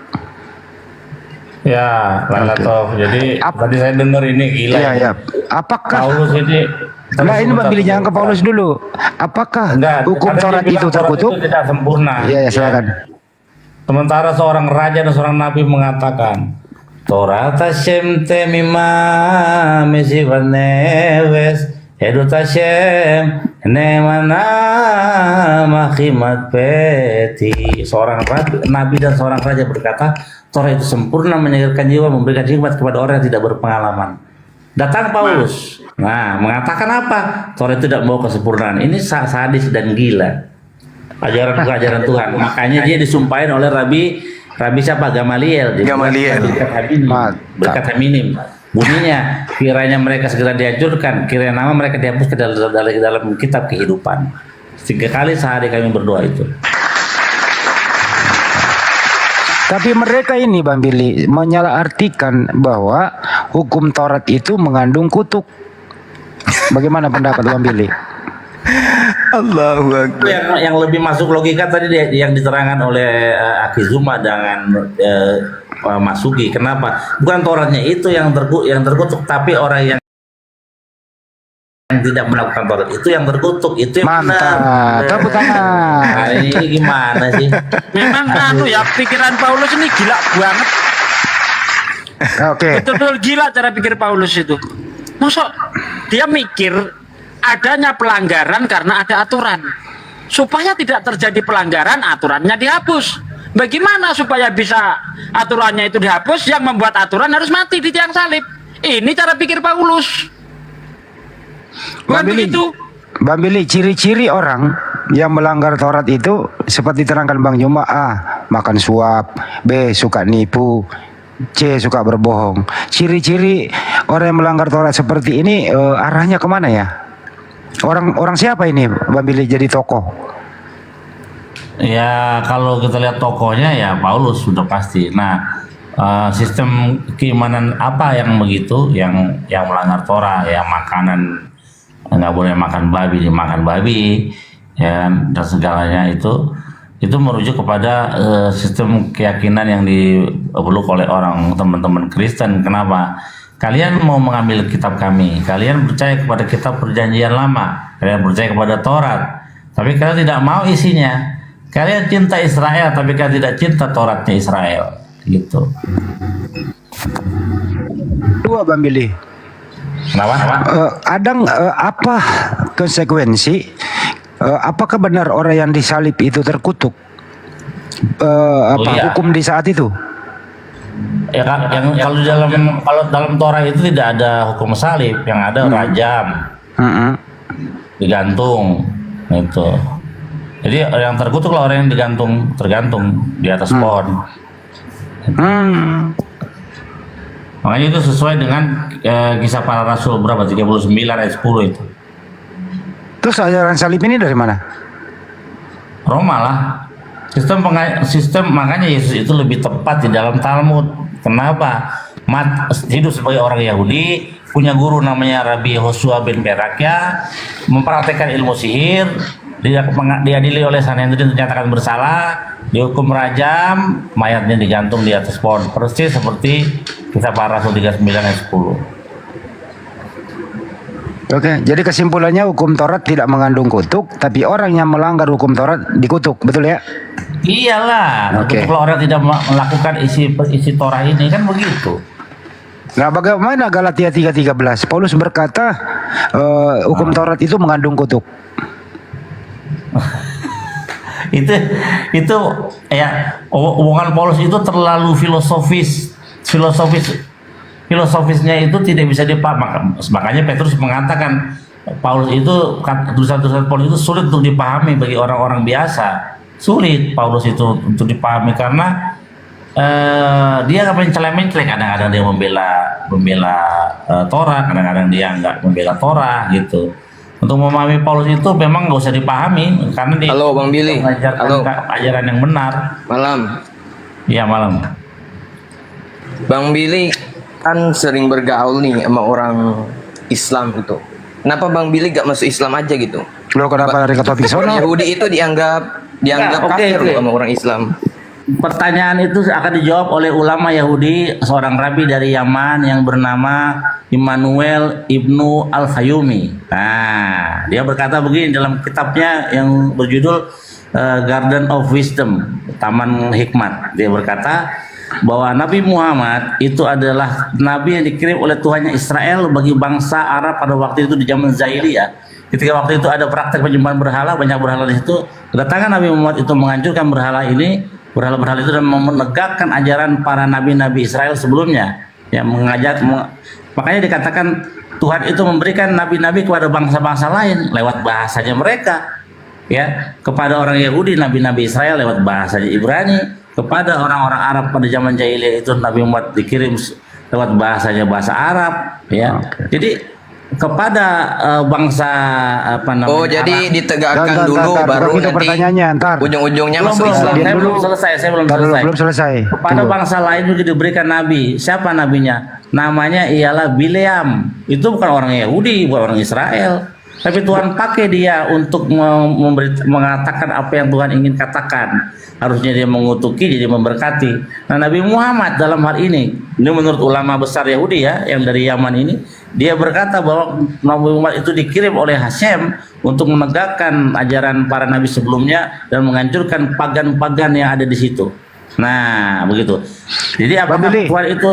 Ya, Lalatov. Jadi tadi saya dengar ini gila. Iya, ya. Apakah Paulus ini? Enggak, ini Mbak Billy jangan ke Paulus dulu. Apakah hukum Taurat itu terkutuk? Itu tidak sempurna. Iya, ya, silakan. Sementara seorang raja dan seorang nabi mengatakan, Torah Hashem temima mesivaneves edut Hashem nemana makimat peti. Seorang nabi dan seorang raja berkata, Torah itu sempurna, menyegarkan jiwa, memberikan hikmat kepada orang yang tidak berpengalaman. Datang Paulus, nah mengatakan apa? Torah itu tidak membawa kesempurnaan. Ini sadis dan gila. Ajaran Tuhan. Makanya dia disumpahin oleh Rabi siapa? Gamaliel. Berkat Haminim. Bunyinya, kiranya mereka segera dihancurkan, kiranya nama mereka dihapus ke dalam kitab kehidupan. 3 kali sehari kami berdoa itu. Tapi mereka ini Bang Billy menyalahartikan bahwa hukum Taurat itu mengandung kutuk. Bagaimana pendapat Bang Billy? Allahu Akbar. Yang lebih masuk logika tadi yang diterangkan oleh Aki Zuma dengan Masuki. Kenapa? Bukan Tauratnya itu yang terkutuk, tapi orang yang tidak melakukan Taurat itu yang terkutuk. Itu yang Mantap. Tepuk tangan. Nah, ini gimana sih? Memang pikiran Paulus ini gila banget. Oke. Betul-betul gila cara pikir Paulus itu. Masa dia mikir adanya pelanggaran karena ada aturan. Supaya tidak terjadi pelanggaran, aturannya dihapus. Bagaimana supaya bisa aturannya itu dihapus? Yang membuat aturan harus mati di tiang salib. Ini cara pikir Paulus. Bang Billy, ciri-ciri orang yang melanggar Taurat itu seperti diterangkan Bang Juma, makan suap, B, suka nipu, C, suka berbohong. Ciri-ciri orang yang melanggar Taurat seperti ini arahnya kemana ya? Orang siapa ini Bang Billy jadi tokoh? Ya kalau kita lihat tokohnya ya Paulus sudah pasti. Nah, sistem keimanan apa yang begitu, yang melanggar Torah, ya makanan nggak boleh makan babi, dimakan babi, ya, dan segalanya itu merujuk kepada sistem keyakinan yang dipeluk oleh teman-teman Kristen. Kenapa? Kalian mau mengambil kitab kami, kalian percaya kepada kitab perjanjian lama, kalian percaya kepada Taurat, tapi kalian tidak mau isinya. Kalian cinta Israel, tapi kalian tidak cinta Tauratnya Israel, gitu. Dua Bang Billy. Kenapa? Ada apa konsekuensi? Apakah benar orang yang disalib itu terkutuk? Hukum di saat itu? Ya, kalau dalam Torah itu tidak ada hukum salib, yang ada rajam, digantung, itu. Jadi yang terkutuklah orang yang tergantung di atas pohon. Makanya itu sesuai dengan kisah para rasul berapa? 39 ayat 10 itu. Terus ajaran salib ini dari mana? Roma lah. Sistem makanya Yesus itu lebih tepat di dalam Talmud. Kenapa? Hidup sebagai orang Yahudi, punya guru namanya Rabbi Yosua bin Berakya, mempraktekkan ilmu sihir, diadili oleh Sanhedrin, dinyatakan bersalah, dihukum rajam, mayatnya digantung di atas pohon, persis seperti kisah para rasul 39 ayat 10. Oke, jadi kesimpulannya hukum Taurat tidak mengandung kutuk, tapi orang yang melanggar hukum Taurat dikutuk, betul ya? Iyalah, kalau orang tidak melakukan isi Torah ini kan begitu. Nah, bagaimana Galatia 3:13? Paulus berkata hukum Taurat itu mengandung kutuk. itu ya omongan Paulus itu terlalu filosofisnya itu tidak bisa dipahami. Makanya Petrus mengatakan Paulus itu, tulisan-tulisan Paulus itu sulit untuk dipahami bagi orang-orang biasa. Sulit Paulus itu untuk dipahami karena dia mencela-mencela, kadang-kadang dia membela Torah, kadang-kadang dia nggak membela Torah gitu. Untuk memahami Paulus itu memang nggak usah dipahami karena dia Bang Billy. mengajarkan ajaran yang benar. Malam. Iya malam. Bang Billy kan sering bergaul nih sama orang Islam itu. Kenapa Bang Billy gak masuk Islam aja gitu? Lo kenapa dari topik sono? Yahudi itu dianggap kafir loh sama orang Islam. Pertanyaan itu akan dijawab oleh ulama Yahudi, seorang rabi dari Yaman yang bernama Immanuel Ibnu Al-Fayumi. Nah, dia berkata begini dalam kitabnya yang berjudul Garden of Wisdom, Taman Hikmat. Dia berkata bahwa Nabi Muhammad itu adalah nabi yang dikirim oleh Tuhannya Israel bagi bangsa Arab pada waktu itu di zaman Jahiliyah. Ketika waktu itu ada praktek penyembahan berhala, banyak berhala di situ. Kedatangan Nabi Muhammad itu menghancurkan berhala itu dan menegakkan ajaran para nabi-nabi Israel sebelumnya. Yang makanya dikatakan Tuhan itu memberikan nabi-nabi kepada bangsa-bangsa lain lewat bahasanya mereka. Ya, kepada orang Yahudi nabi-nabi Israel lewat bahasanya Ibrani. Kepada orang-orang Arab pada zaman jahiliyah itu Nabi Muhammad dikirim lewat bahasa Arab, ya. Jadi kepada bangsa jadi Arab, ditegakkan dulu baru nanti pertanyaannya ntar ujung-ujungnya masuk Islam. Saya belum selesai. Kepada bangsa lain juga diberikan nabi. Siapa nabinya? Namanya ialah Bileam. Itu bukan orang Yahudi, bukan orang Israel. tapi Tuhan pakai dia untuk mengatakan apa yang Tuhan ingin katakan. Harusnya dia mengutuki, jadi memberkati. Nah, Nabi Muhammad dalam hal ini menurut ulama besar Yahudi ya, yang dari Yaman ini, dia berkata bahwa Nabi Muhammad itu dikirim oleh Hashem untuk menegakkan ajaran para nabi sebelumnya dan menghancurkan pagan-pagan yang ada di situ. Nah, begitu. Jadi apakah Tuhan itu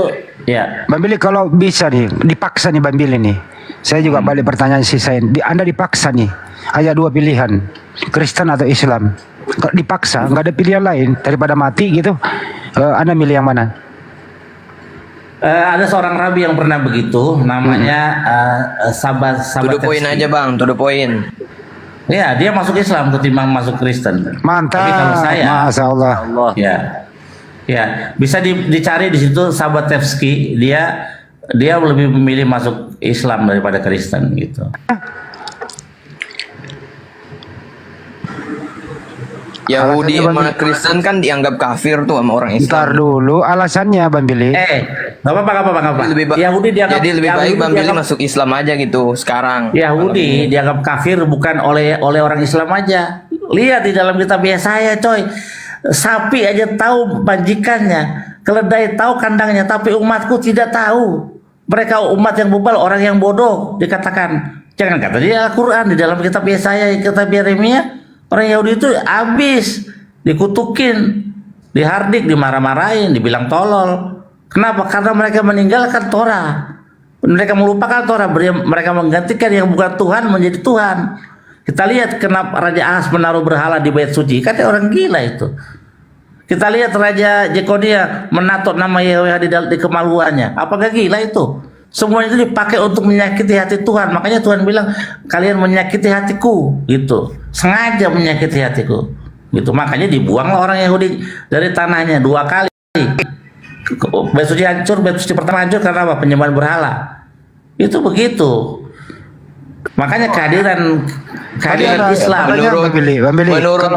ya? Bang Billy, kalau bisa nih, dipaksa nih Bang Billy nih. Saya juga balik pertanyaan si saya. Anda dipaksa nih, ada dua pilihan, Kristen atau Islam. Kalau dipaksa, nggak ada pilihan lain daripada mati gitu. Anda milih yang mana? Ada seorang rabi yang pernah begitu, namanya sahabat. To the point aja bang, to the point. Ya, dia masuk Islam ketimbang masuk Kristen. Mantap. Tapi kalau saya, Masya Allah. Ya, bisa dicari di situ sahabat Tefski, dia lebih memilih masuk Islam daripada Kristen gitu. Yahudi sama Kristen kan dianggap kafir tuh sama orang Islam. Ntar dulu alasannya Bang Billy. Nggak apa-apa. Yahudi dianggap, jadi lebih baik Bang Billy masuk Islam aja gitu sekarang. Yahudi dianggap kafir bukan oleh orang Islam aja. Lihat di dalam kitab Yesaya, coy. Sapi aja tahu majikannya, keledai tahu kandangnya, tapi umatku tidak tahu. Mereka umat yang bebal, orang yang bodoh, dikatakan. Jangan kata dia Al-Quran, di dalam kitab Yesaya, kitab Yeremia, orang Yahudi itu habis, dikutukin, dihardik, dimarah-marahin, dibilang tolol. Kenapa? Karena mereka meninggalkan Torah. Mereka melupakan Torah, mereka menggantikan yang bukan Tuhan menjadi Tuhan. Kita lihat kenapa Raja Ahaz menaruh berhala di bait suci, kan orang gila itu. Kita lihat Raja Jekonia menato nama Yahweh di kemaluannya, apakah gila itu? Semua itu dipakai untuk menyakiti hati Tuhan. Makanya Tuhan bilang, kalian menyakiti hatiku, gitu. Sengaja menyakiti hatiku, gitu. Makanya dibuanglah orang Yahudi dari tanahnya 2 kali. Bait suci hancur, bait suci pertama hancur karena apa? Penyembahan berhala. Itu begitu. Makanya kehadiran Islam menurut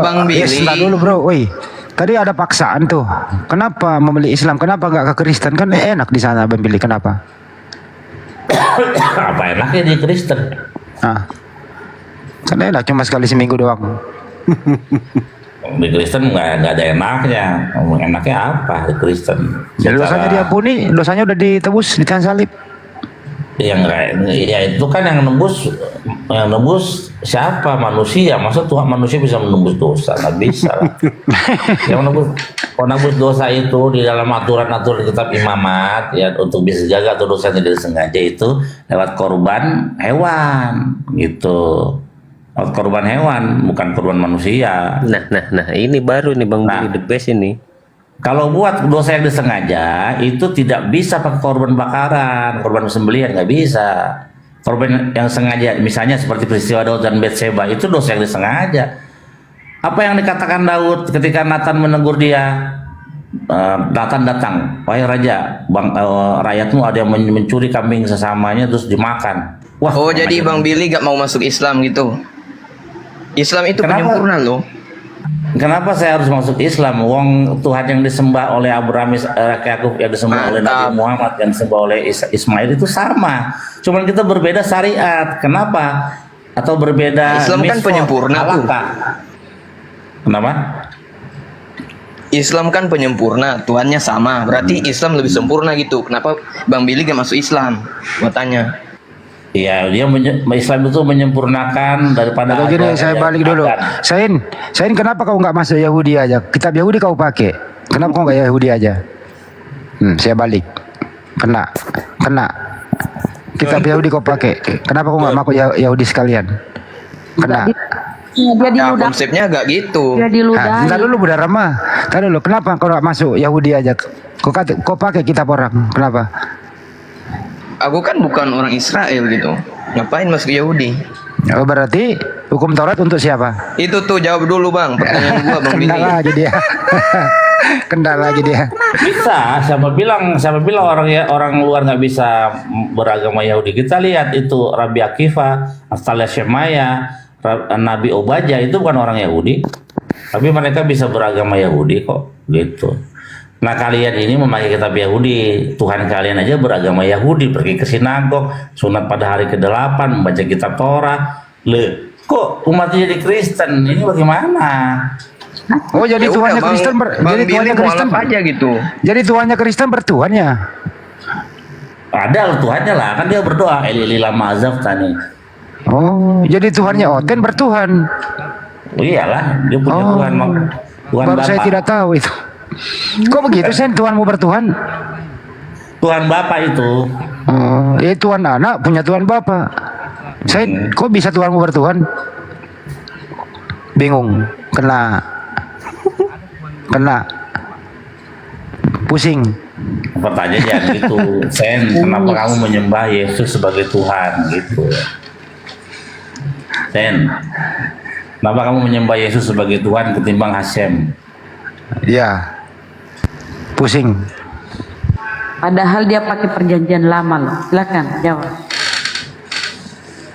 Bang Billy. Dulu bro, woi. Tadi ada paksaan tuh. Kenapa memilih Islam? Kenapa nggak ke Kristen? Kan enak di sana Bang Billy. Kenapa? Apa enaknya di Kristen? Kan enak cuma sekali seminggu doang. Di Kristen nggak ada enaknya. Enaknya apa di Kristen? Jadi dosanya diampuni, dosanya udah ditebus di tiang salib. Yang ya itu kan yang nembus siapa? Manusia. Masa Tuhan manusia bisa menembus dosa? Nggak bisa lah. Yang menembus dosa itu di dalam aturan-aturan kitab imamat ya, untuk bisa jaga atau dosa tidak disengaja itu lewat korban hewan gitu. Lewat korban hewan, bukan korban manusia. Nah ini baru nih Bang Billy, the best ini. Kalau buat dosa yang disengaja itu tidak bisa pakai korban bakaran, korban sembelihan, nggak bisa. Korban yang sengaja, misalnya seperti peristiwa Daud dan Betseba, itu dosa yang disengaja. Apa yang dikatakan Daud ketika Nathan menegur dia? Nathan datang, wahai raja, rakyatmu ada yang mencuri kambing sesamanya terus dimakan. Wah, jadi Bang Billy gak mau masuk Islam gitu? Islam itu penyempurna loh. Kenapa saya harus masuk Islam? Wong Tuhan yang disembah oleh Abraham, Yakub, yang disembah oleh Nabi Muhammad, yang disembah oleh Ismail itu sama. Cuman kita berbeda syariat. Kenapa? Atau berbeda Islam kan penyempurna tuh. Kenapa? Islam kan penyempurna, Tuhannya sama. Berarti Islam lebih sempurna gitu. Kenapa Bang Billy gak masuk Islam? Gua tanya. Iya, Islam itu menyempurnakan daripada. Kalau gini saya balik dulu. Sain, kenapa kau nggak masuk Yahudi aja? Kitab Yahudi kau pakai. Kenapa kau nggak Yahudi aja? Saya balik. Kena. Kitab Yahudi kau pakai. Kenapa kau nggak masuk Yahudi sekalian? Kena. Dia diludahi. Konsepnya agak gitu. Dia diludahi. Entar dulu Bunda Rama. Entar dulu. Kenapa kau nggak masuk Yahudi aja? Kau pakai kitab orang. Kenapa? Aku kan bukan orang Israel gitu. Ngapain masuk Yahudi? Oh, berarti hukum Taurat untuk siapa? Itu tuh jawab dulu Bang. Pertanyaan gua Bang Billy. Kendala aja dia. Kendala aja dia. Bisa. Siapa bilang orang luar nggak bisa beragama Yahudi? Kita lihat itu Rabbi Akiva, Atalia Shemaya, Nabi Obadya itu bukan orang Yahudi, tapi mereka bisa beragama Yahudi kok, gitu. Nah kalian ini memakai kitab Yahudi, Tuhan kalian aja beragama Yahudi, pergi ke sinagog, sunat pada hari ke-8, membaca kitab Torah, Kok umatnya jadi Kristen? Ini bagaimana? Oh, jadi Ya Tuhannya udah, Kristen Bang jadi Billy Tuhannya Kristen mualaf aja gitu. Jadi Tuhannya Kristen bertuhannya. Ada Tuhannya lah, kan dia berdoa Elilila Mazaf tani. Oh, jadi Tuhannya Oten bertuhan. Oh, iyalah, dia punya Tuhan, Tuhan Baru saya Bapa. tidak tahu itu. Kok begitu Sen, Tuhan mau bertuhan? Tuhan Bapa itu. Oh, Tuhan anak punya Tuhan Bapa. Saya kok bisa Tuhan mau bertuhan? Bingung, kena pusing. Pertanyaan jangan gitu, Sen, kenapa kamu menyembah Yesus sebagai Tuhan gitu? Sen, kenapa kamu menyembah Yesus sebagai Tuhan ketimbang Hashem? Ya, pusing. Padahal dia pakai perjanjian lama loh. Silakan jawab.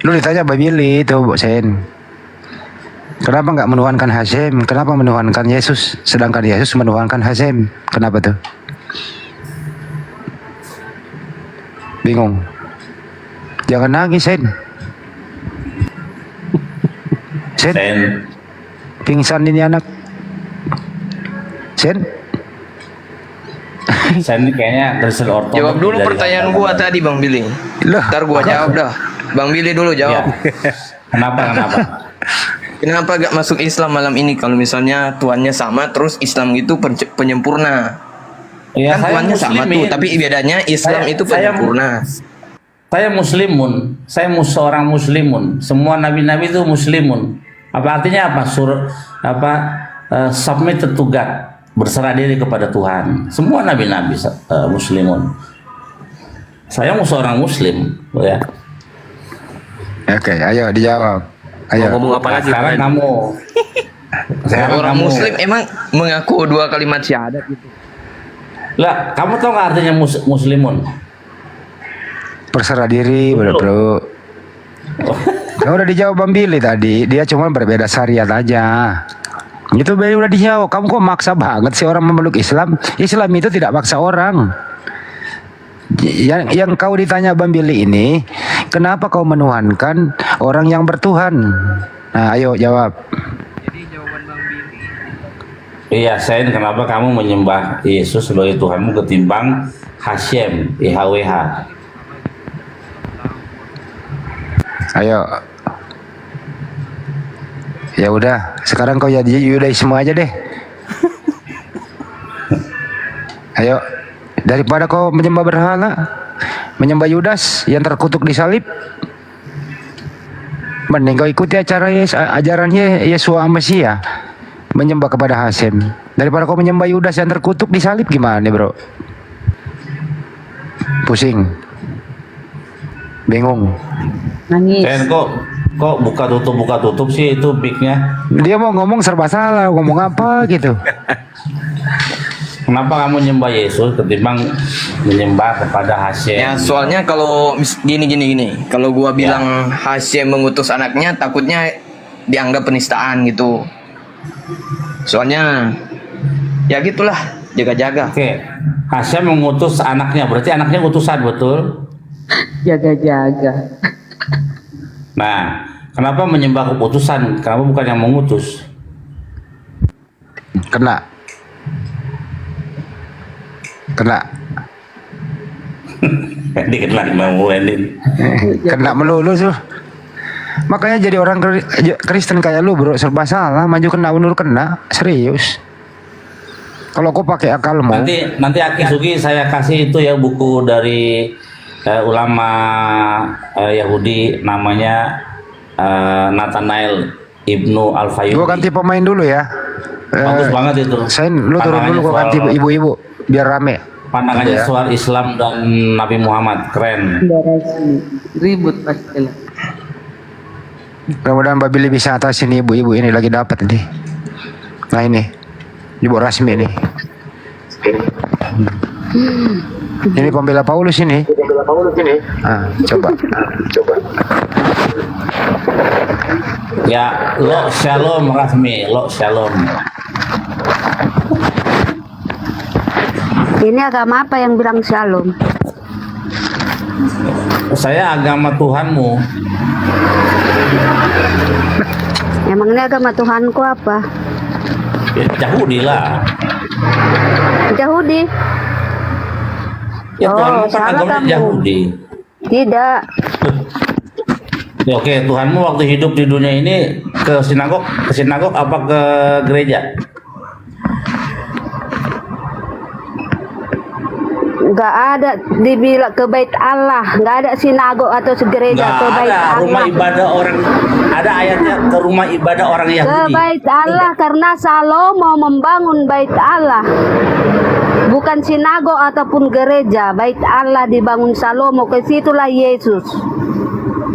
Lu ditanya Mbak Billy itu, Bu Sen. Kenapa nggak menuhankan Hashem? Kenapa menuhankan Yesus? Sedangkan Yesus menuhankan Hashem. Kenapa tuh? Bingung. Jangan nangis, Sen. Sen. Pingsan ini anak. Sen. Sen ini kayaknya Kristen ortodok. Jawab dulu pertanyaan gua tadi Bang Billy. Ntar gua jawab dah. Bang Billy dulu jawab. Kenapa? Kenapa gak masuk Islam malam ini kalau misalnya Tuhannya sama terus Islam itu penyempurna? Ya, Kan saya Tuhannya sama tuh, muslimin. tapi bedanya Islam itu penyempurna. Saya muslimun, saya seorang muslimun. Semua nabi-nabi itu muslimun. Apa artinya apa? Submitted to God, berserah diri kepada Tuhan. Semua nabi-nabi muslimun. Saya seorang muslim, ya. Oke, ayo dijawab. Ayo. Mau ngomong apa lagi? Sekarang kamu. Orang muslim emang mengaku dua kalimat syahadat gitu. Lah, kamu tahu nggak artinya muslimun? Berserah diri, bro. Ya udah dijawab Bang Billy tadi. Dia cuma berbeda syariat aja. Itu udah dijawab. Kamu kok maksa banget sih orang memeluk Islam? Islam itu tidak maksa orang. Yang kau ditanya Bang Billy ini, kenapa kau menuhankan orang yang bertuhan? Nah, ayo jawab. Iya, Sen, kenapa kamu menyembah Yesus sebagai Tuhanmu ketimbang Hashem, IHWH? Ayo. Ya udah, sekarang kau jadi Yudaisme aja deh. Ayo. Daripada kau menyembah berhala, menyembah Yudas yang terkutuk di salib, mending kau ikuti ajaran Yesua Mesia, menyembah kepada Hashem. Daripada kau menyembah Yudas yang terkutuk di salib, gimana bro? Pusing, bingung. Nangis. Kok buka tutup sih itu mic-nya? Dia mau ngomong serba salah, ngomong apa gitu. Kenapa kamu menyembah Yesus ketimbang menyembah kepada Hashem? Ya soalnya kalau gini. Kalau gua bilang Hashem mengutus anaknya, takutnya dianggap penistaan gitu. Soalnya ya gitulah, jaga-jaga. Oke. Hashem mengutus anaknya, berarti anaknya utusan, betul? Jaga-jaga. Nah, kenapa menyembah keputusan? Kenapa bukan yang mengutus? Kena. Kena melulu tuh. Makanya jadi orang Kristen kayak lu bro, serba salah, maju kena mundur kena, serius. Kalau kau pakai akalmu. Nanti Aki Sugi saya kasih itu ya buku dari ulama Yahudi namanya Nathanael Ibnu Al-Fayumi. Gua ganti pemain dulu ya. Bagus banget itu. Lu turun dulu, gua ganti ibu-ibu biar rame. Pandangannya ya. soal Islam dan Nabi Muhammad, keren. Ribut pasti lah. Mudah-mudahan Mbak Billy bisa atasin ibu-ibu ini lagi dapat nih. Nah ini, ibu Rasmi ini. Ini pembela Paulus ini. Ah, coba. Ya, lo shalom Rasmi, lo shalom. Ini agama apa yang bilang shalom? Saya agama Tuhanmu. Emangnya agama Tuhanku apa? Ya, Yahudi lah. Yahudi. Ya Tuhanmu kan salah agamanya kamu. Yahudi. Tidak. Ya, oke, Tuhanmu waktu hidup di dunia ini ke sinagog apa ke gereja? Nggak ada dibilang ke bait Allah, nggak ada sinagog atau gereja Nggak ke bait ada Allah. rumah ibadah orang, ada ayatnya ke rumah ibadah orang Ke Yahudi. bait Allah karena Salomo membangun bait Allah. Bukan sinagog ataupun gereja, bait Allah dibangun Salomo, ke situlah Yesus.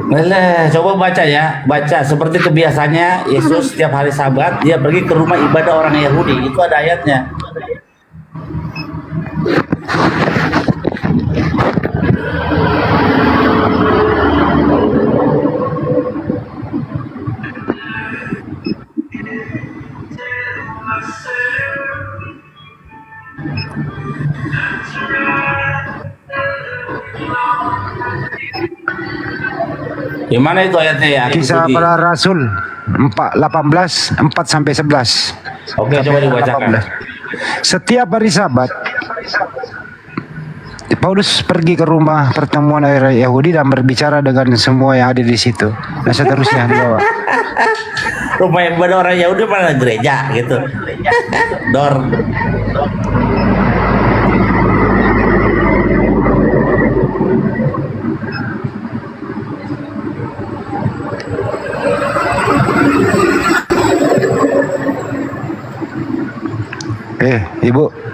Boleh, coba baca ya, baca seperti kebiasaannya Yesus setiap hari Sabat dia pergi ke rumah ibadah orang Yahudi, itu ada ayatnya. Di mana itu ayatnya ya? Kisah para Rasul 4:18 4 sampai 11. Oke, coba dibacakan. Setiap hari Sabat Paulus pergi ke rumah pertemuan orang Yahudi dan berbicara dengan semua yang ada di situ. Nah, seterusnya di bawah. Rumah ibadah orang Yahudi mana gereja gitu. Dor.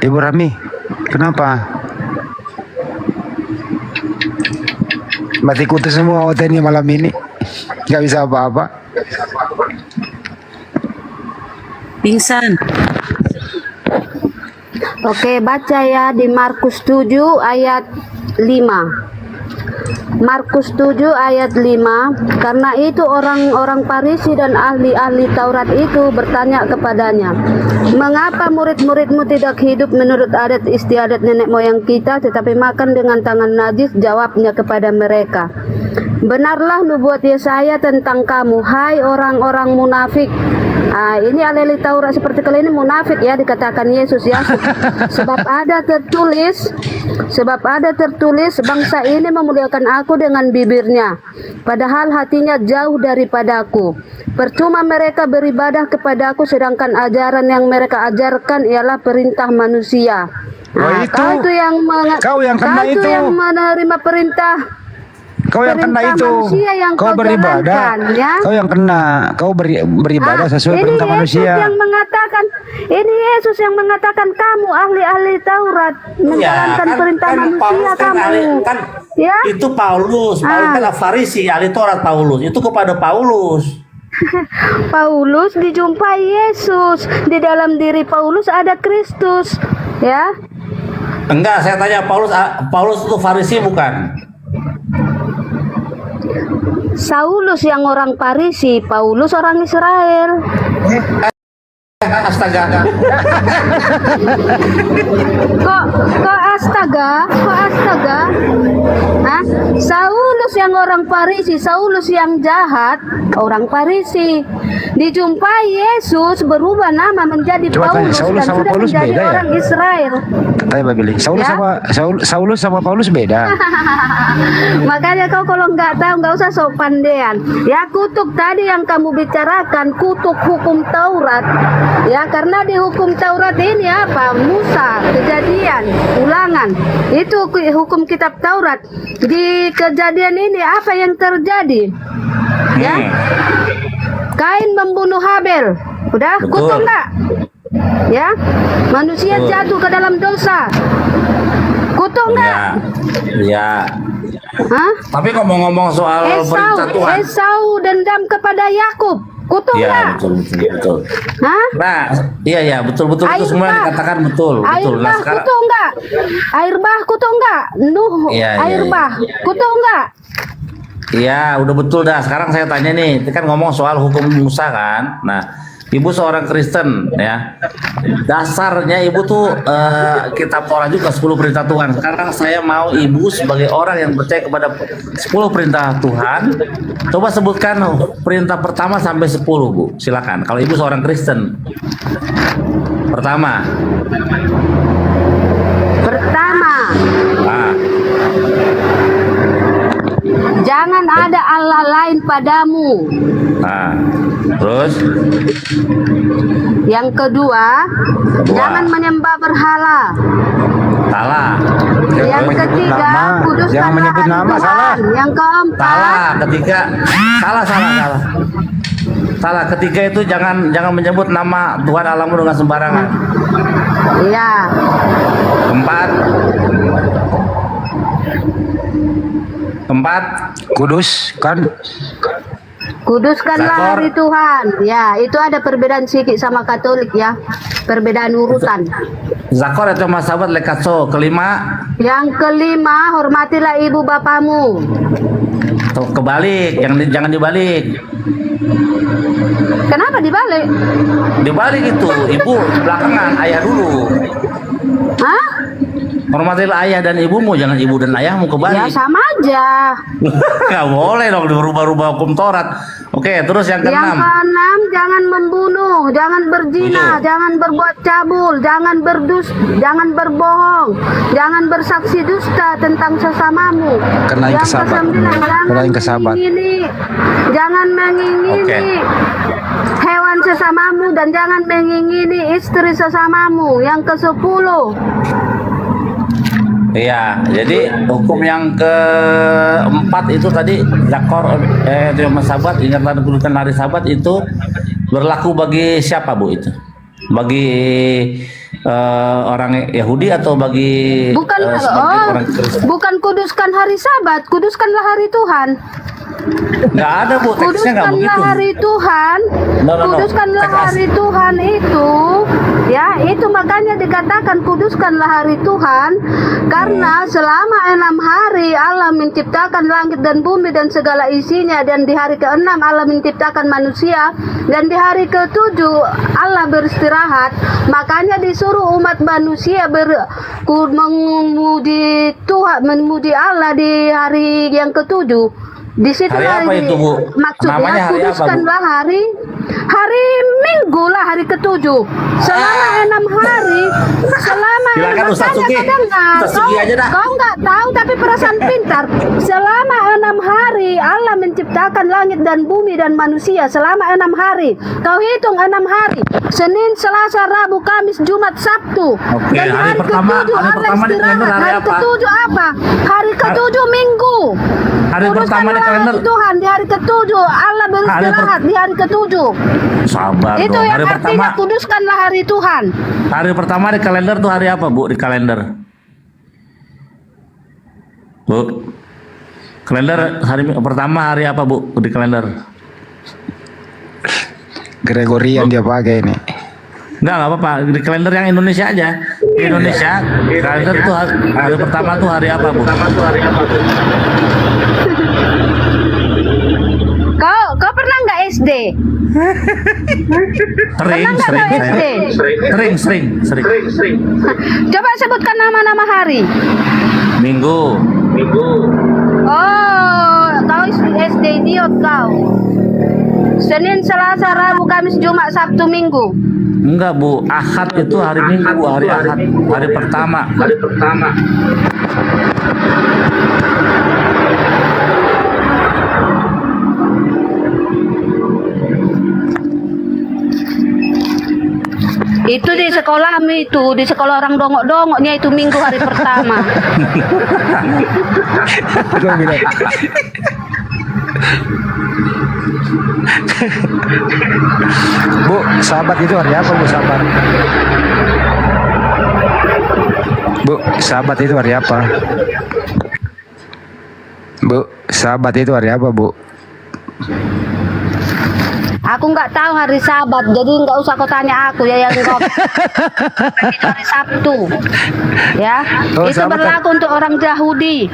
Ibu Rami, kenapa? Mati kutu semua hotelnya malam ini, nggak bisa apa-apa. Pingsan. Oke, baca ya di Markus 7 ayat 5. Markus 7 ayat 5. Karena itu orang-orang Farisi dan ahli-ahli Taurat itu bertanya kepadanya, "Mengapa murid-muridmu tidak hidup menurut adat istiadat nenek moyang kita, tetapi makan dengan tangan najis?" Jawabnya kepada mereka, "Benarlah nubuat Yesaya tentang kamu, hai orang-orang munafik." Ini ahli Taurat seperti kalian ini munafik ya, dikatakan Yesus ya. Sebab ada tertulis bangsa ini memuliakan aku dengan bibirnya, padahal hatinya jauh daripadaku. Percuma mereka beribadah kepadaku, sedangkan ajaran yang mereka ajarkan ialah perintah manusia. Kau yang menerima perintah. Kau yang kena itu, kau beribadah, ya? kau yang kena, kau beribadah sesuai perintah manusia. Ini Yesus yang mengatakan kamu ahli-ahli Taurat menjalankan perintah manusia kamu. Ya? Itu Paulus adalah Farisi, ahli Taurat Paulus. Itu kepada Paulus. Paulus dijumpai Yesus, di dalam diri Paulus ada Kristus, ya? Enggak, saya tanya Paulus itu Farisi bukan? Saulus yang orang Farisi, Paulus orang Israel. Astaga. Kok astaga? Hah? Saulus yang orang Farisi, Saulus yang jahat, orang Farisi. Dijumpai Yesus berubah nama menjadi Paulus dan sudah menjadi orang Israel. Katanya Babili, Saulus sama Paulus beda. Makanya kau kalau nggak tahu nggak usah sok pandean. Ya, kutuk tadi yang kamu bicarakan, kutuk hukum Taurat. Ya, karena di hukum Taurat ini apa? Musa, Kejadian, Ulangan. Itu hukum kitab Taurat. Di Kejadian ini apa yang terjadi? Ya. Kain membunuh Habel. Udah, kutuk enggak? Ya. Manusia jatuh ke dalam dosa. Kutuk enggak? Ya. Hah? Tapi ngomong-ngomong soal perintah Tuhan. Esau dendam kepada Yakub. Kutuk Ya, enggak? betul. Hah? Nah, iya betul itu semua yang dikatakan betul. Air bah kutuk enggak? Air bah kutuk enggak? Nuh, air bah kutuk enggak? Iya, udah betul dah. Sekarang saya tanya nih, itu kan ngomong soal hukum Musa kan. Nah, Ibu seorang Kristen ya. Dasarnya ibu tuh kitab Torah juga 10 perintah Tuhan. Sekarang saya mau ibu sebagai orang yang percaya kepada 10 perintah Tuhan. Coba sebutkan perintah pertama sampai 10, Bu. Silakan. Kalau ibu seorang Kristen. Pertama. Nah. Jangan ada Allah lain padamu. Nah. Terus? Yang kedua, jangan menyembah berhala. Salah. Yang ketiga, kuduskanlah hari Tuhan. Yang keempat, Salah. Ketiga. Salah. Salah. Ketiga itu jangan menyebut nama Tuhan Allahmu dengan sembarangan. iya. Keempat. Kuduskanlah Zakor. hari Tuhan. Ya, itu ada perbedaan sedikit sama Katolik ya. Perbedaan urutan. Zakor atau masabat lekatso. Kelima. Yang kelima, hormatilah ibu bapamu. Tuh, kebalik. Jangan dibalik. Kenapa dibalik? Dibalik itu. Ibu belakangan, ayah dulu. Hah? Hormatilah ayah dan ibumu, jangan ibu dan ayahmu Ya kebalik. sama aja. Nggak boleh dong dirubah-rubah hukum Taurat. Oke, terus yang Yang keenam. keenam, jangan membunuh, jangan berzina, jangan berbuat cabul, jangan jangan berbohong, jangan bersaksi dusta tentang sesamamu. Kenain Yang kesabat. kesembilan, Kenain kesabat. jangan mengingini hewan sesamamu dan jangan mengingini istri sesamamu. Yang ke-10, Iya, jadi hukum yang keempat itu tadi zakor itu sahabat, ingatlah dan kuduskan hari sabat itu berlaku bagi siapa, Bu, itu? Bagi orang Yahudi atau bagi bukan orang Kristen? bukan kuduskan hari Sabat, kuduskanlah hari Tuhan. Nggak ada, Bu, teksnya nggak Kuduskanlah begitu. hari Tuhan. No. Kuduskanlah Teks hari Tuhan itu. Ya, itu makanya dikatakan kuduskanlah hari Tuhan. Karena selama 6 hari Allah menciptakan langit dan bumi dan segala isinya. Dan di hari ke-6 Allah menciptakan manusia. Dan di hari ke-7 Allah beristirahat. Makanya disuruh umat manusia memuji Tuhan, memuji Allah di hari yang ke-7. Di situ Hari apa itu, Bu? maksudnya Namanya hari apa, Bu? kuduskanlah hari Minggu lah, hari ke-7. Selama 6 hari, Silakan Ustaz Suki. Ustaz Suki aja dah. Kau nggak tahu tapi perasaan pintar. Selama 6 hari Allah menciptakan langit dan bumi dan manusia. Selama 6 hari. Kau hitung 6 hari. Senin, Selasa, Rabu, Kamis, Jumat, Sabtu. Oke, Dan hari pertama di kalender hari apa? ke-7 apa? Hari ke-7 Minggu. Hari pertama di kalender. Tuhan di hari ke-7 Allah beristirahat di hari ke-7. Sabar Itu dong. yang Hari artinya pertama, kuduskanlah hari Tuhan. hari pertama di kalender tuh hari apa, Bu? Di kalender. Bu. Kalender hari pertama hari apa, Bu? Di kalender. Gregorian dia pakai ini. Enggak apa-apa. Di kalender yang Indonesia aja. Di Indonesia, kalender tuh hari pertama tuh hari apa, Bu? Kau pernah nggak SD? Sering. Coba sebutkan nama-nama hari. Minggu. Oh, kau SD idiot kau. Senin, Selasa, Rabu, Kamis, Jumat, Sabtu, Minggu. Enggak, Bu. Ahad itu hari Minggu, hari Ahad, hari pertama. Itu di sekolahmu itu, di sekolah orang dongok-dongoknya itu Minggu hari pertama. Bu, sahabat itu hari apa, Bu, sahabat? Bu, sahabat itu hari apa? Bu, sahabat itu hari apa, Bu? Aku nggak tahu hari Sabat, jadi nggak usah kau tanya aku ya yang kau hari Sabtu, ya. Oh, Itu Sabat. berlaku untuk orang Yahudi.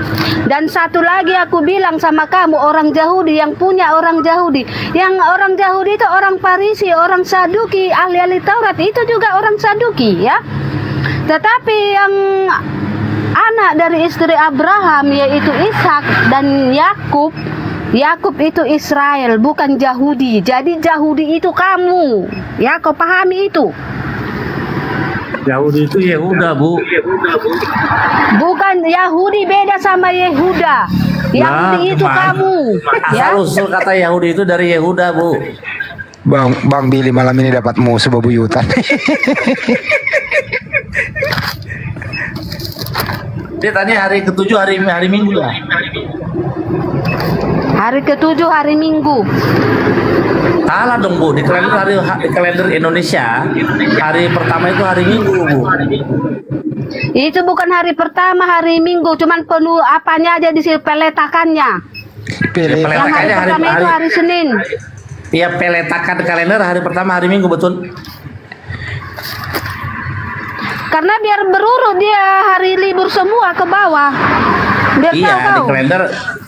Dan satu lagi aku bilang sama kamu, orang Yahudi yang punya orang Yahudi, yang orang Yahudi itu orang Farisi, orang Saduki, ahli-ahli Taurat itu juga orang Saduki, ya. Tetapi yang anak dari istri Abraham yaitu Ishak dan Yakub, Yakub itu Israel, bukan Yahudi. Jadi Yahudi itu kamu. Ya, kau pahami itu? Yahudi itu Yehuda, Bu. Bukan Yahudi, beda sama Yehuda. Yahudi itu kamu. Ya. Asal-usul kata Yahudi itu dari Yehuda, Bu. Bang Billy malam ini dapat musuh bebuyutan. Dia tanya hari ke-7 hari Minggu lah. Hari ke-7 hari Minggu. Salah dong, Bu. Di kalender Indonesia, hari pertama itu hari Minggu, Bu. Itu bukan hari pertama, hari Minggu, cuman penuh apanya aja di sini peletakannya. Yang hari pertama itu hari Senin. Iya, peletakan kalender hari pertama hari Minggu, betul. Karena biar berurut dia hari libur semua ke bawah. Biar Iya, tahu.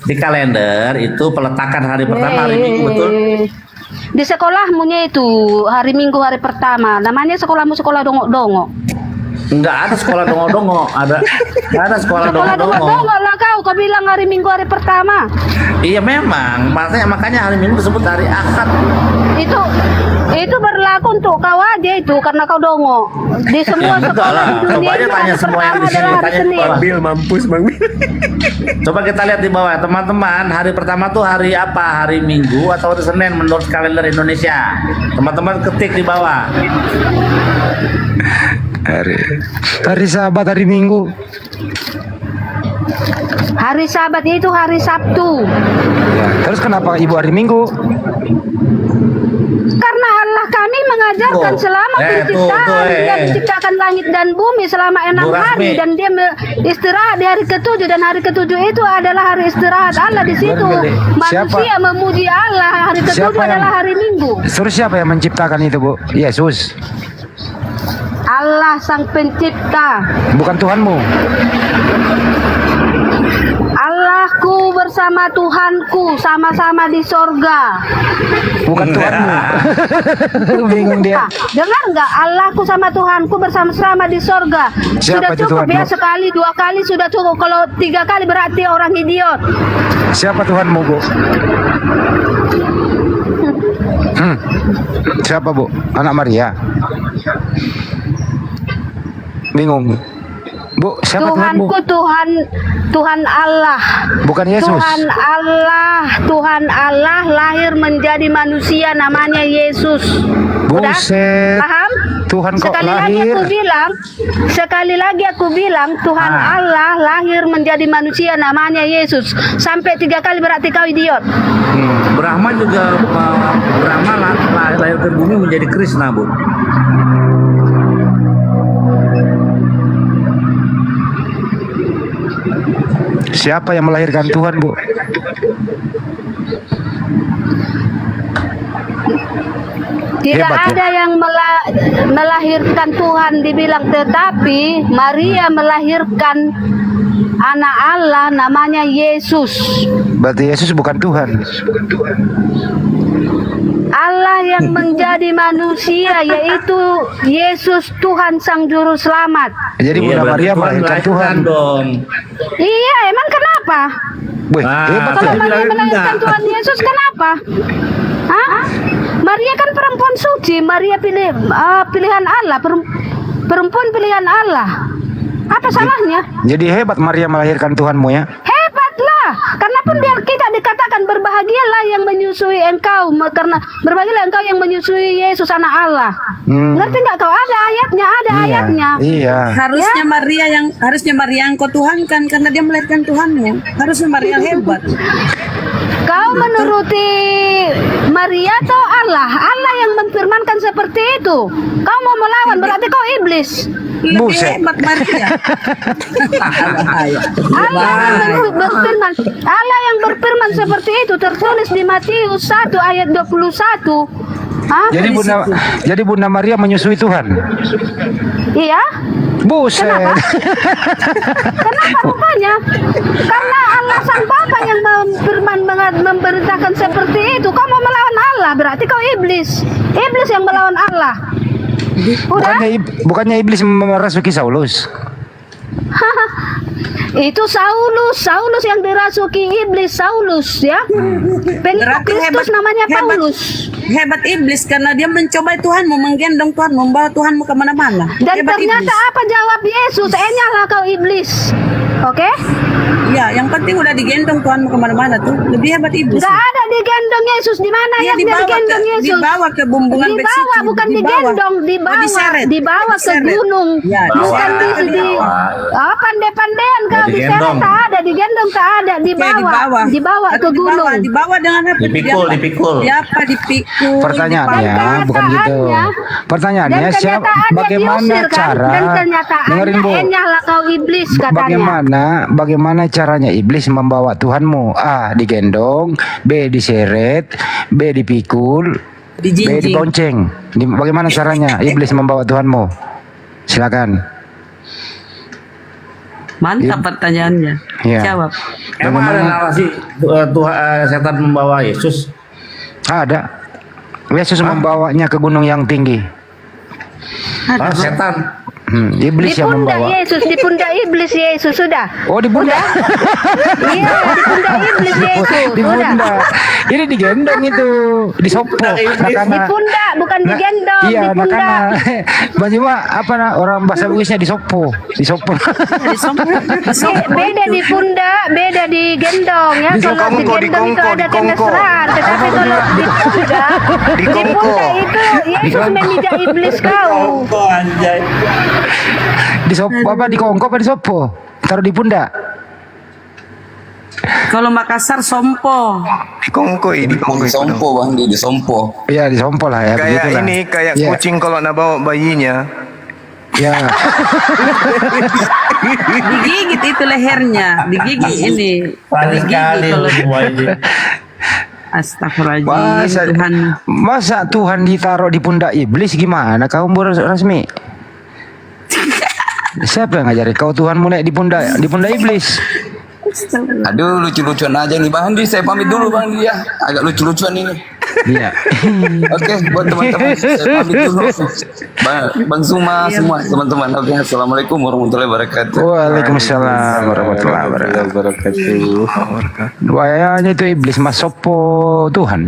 di kalender itu peletakan hari pertama hari Minggu, betul. Di sekolahmunya itu hari Minggu hari pertama. Namanya sekolahmu sekolah dongo-dongo. Enggak ada sekolah dongo-dongo, enggak ada sekolah Sekolah dongo-dongo. dongo-dongo lah kau bilang hari Minggu hari pertama. Iya memang, makanya hari Minggu disebut hari Ahad. Itu berlaku untuk kau aja itu karena kau dongo. Di semua sekolah di dunia Coba aja itu tanya hari semua yang pertama di sini, adalah hari tanya di Senin. bawah. Bil mampus Bang Bil. Coba kita lihat di bawah, teman-teman, hari pertama tuh hari apa? Hari Minggu atau hari Senin menurut kalender Indonesia? Teman-teman ketik di bawah. Hari Sabat, hari Minggu. Hari Sabat itu hari Sabtu. Ya, terus kenapa Ibu hari Minggu? Karena Allah kami mengajarkan selama penciptaan Dia menciptakan langit dan bumi selama 6 hari dan Dia istirahat di hari ke-7 dan hari ke-7 itu adalah hari istirahat Allah di situ. Manusia memuji Allah. Hari ke-7 adalah hari Minggu. Terus siapa yang menciptakan itu, Bu? Yesus. Allah sang pencipta. Bukan Tuhanmu. Allahku bersama Tuhanku sama-sama di sorga. Bukan Tuhanmu. Bingung dia. Dengar nggak? Allahku sama Tuhanku bersama-sama di sorga. Sudah Siapa itu cukup ya Tuhanmu? sekali, 2 kali sudah cukup. Kalau 3 kali berarti orang idiot. Siapa Tuhanmu, Bu? Siapa, Bu? Anak Maria. Bingung. Bu, siapa Tuhanmu? Tuhanku Tuhan Allah. Bukan Yesus. Tuhan Allah lahir menjadi manusia namanya Yesus. Udah? Buset. Paham? Tuhan kok sekali lagi aku bilang Tuhan Allah lahir menjadi manusia namanya Yesus. Sampai 3 kali berarti kau idiot. Brahma juga lahir ke bumi menjadi Krishna, Bu. Siapa yang melahirkan Tuhan, Bu? Tidak ada yang melahirkan Tuhan dibilang, tetapi Maria melahirkan anak Allah namanya Yesus. Berarti Yesus bukan Tuhan. Allah yang menjadi manusia yaitu Yesus Tuhan Sang Juru Selamat. Jadi Bunda Maria melahirkan Tuhan dong. Iya, emang kenapa? Kalau Maria melahirkan Tuhan Yesus kenapa? Hah? Maria kan perempuan suci, Maria pilihan Allah, perempuan pilihan Allah. Apa salahnya? Jadi hebat Maria melahirkan Tuhanmu ya? Hebatlah, karena pun biar kita dikatakan berbahagialah yang menyusui engkau, karena berbahagialah engkau yang menyusui Yesus anak Allah. Ngerti nggak kau? Ada ayatnya, ayatnya. Iya. Harusnya Maria yang kau Tuhankan karena dia melahirkan Tuhanmu. Harusnya Maria hebat. Kau menuruti Maria atau Allah? Allah yang menfirmankan seperti itu. Kau mau melawan berarti kau iblis. Lebih hebat Maria. Allah yang berfirman seperti itu tertulis di Matius 1 ayat 21. Apa Jadi di Bunda, situ? jadi Bunda Maria menyusui Tuhan. Iya. Buset. Kenapa rupanya? Karena Allah sang Bapa yang berfirman memberitakan seperti itu. Kau mau melawan Allah, berarti kau iblis. Iblis yang melawan Allah. Udah? Bukannya iblis merasuki Saulus. Itu Saulus yang dirasuki iblis, Saulus ya. Pengikut Kristus namanya Paulus. Hebat iblis karena dia mencoba Tuhanmu, menggendong Tuhanmu, membawa Tuhanmu kemana-mana. Dan Hebat ternyata iblis. apa jawab Yesus? Enyalah kau iblis. Oke? Ya, yang penting udah digendong Tuhanmu kemana-mana tuh. Lebih hebat iblis. Gak ada digendong Yesus. Di mana Dia yang dia digendong Yesus? dibawa ke bumbungan besi. Dibawa, bukan digendong, dibawa ke gunung. Ya, Bukan pandai-pandaian kau diseret, tak ada, digendong tak ada, dibawa ke gunung. Dibawa dengan apa? Dipikul. Siapa dipikul? Pertanyaannya bukan gitu. Pertanyaannya Dan siapa? kenyataannya Bagaimana diusir, kan? cara? Dan Dengerin kenyataannya Bu. enyalah kau iblis katanya. Bagaimana caranya iblis membawa Tuhanmu? A. Digendong, B. Diseret, B. Dipikul, B. Dijinjing. Dibonceng. Bagaimana caranya iblis membawa Tuhanmu? Silakan. Mantap pertanyaannya. Iya. Jawab. Emang ada narasi setan membawa Yesus? Ada. Yesus membawanya ke gunung yang tinggi. Setan. Iblis Di yang pundak membawa. Yesus, di pundak iblis Yesus sudah. Oh, di pundak. Iya, di pundak iblis Yesus Di sudah. pundak. Ini digendong itu, disopo. Di pundak, bukan digendong, Iya, di pundak. nakana. Cuma apa orang bahasa Bugisnya disopo, disopo. Beda di pundak, beda di gendong ya. Kalau di gendong itu ada tanda serah, tetapi kalau di pundak itu Yesus memijak iblis kau. Disopo apa dikongkop apa disopo? Taruh di pundak. Kalau Makassar sompo. Dikongko Disompo bang, disompo. Iya, disompo lah ya. Kayak begitulah. ini, kayak Iya. kucing kalau nak bawa bayinya. Ya. Digigit itu lehernya, digigit ini. Digigit kalau Astagfirullahaladzim. Masa Tuhan ditaruh di pundak iblis gimana? Kau Rasmi? Siapa yang ngajarin kau Tuhanmu naik di pundak iblis? Aduh, lucu-lucuan aja nih Bang Andi. Saya pamit dulu Bang Andi ya. Agak lucu-lucuan ini. Iya. Oke, buat teman-teman saya pamit dulu. Bang Zuma semua teman-teman. Oke, assalamualaikum warahmatullahi wabarakatuh. Waalaikumsalam warahmatullahi wabarakatuh. Wayanya itu iblis masopo Tuhan.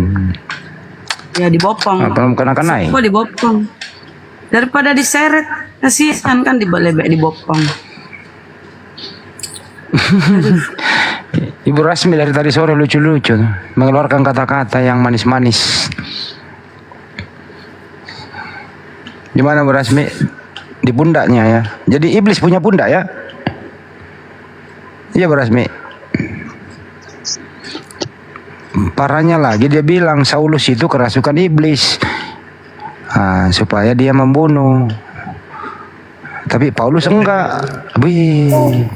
Ya dibopong. Belum kena naik. Kok dibopong? Daripada diseret, kasihan kan dibelebek dibopong. Ibu Rasmi dari tadi sore lucu-lucu mengeluarkan kata-kata yang manis-manis. Gimana Bu Rasmi? Di pundaknya ya. Jadi iblis punya pundak ya? Iya Bu Rasmi. Parahnya lagi dia bilang Saulus itu kerasukan iblis. Supaya dia membunuh. Tapi Paulus enggak. Wih.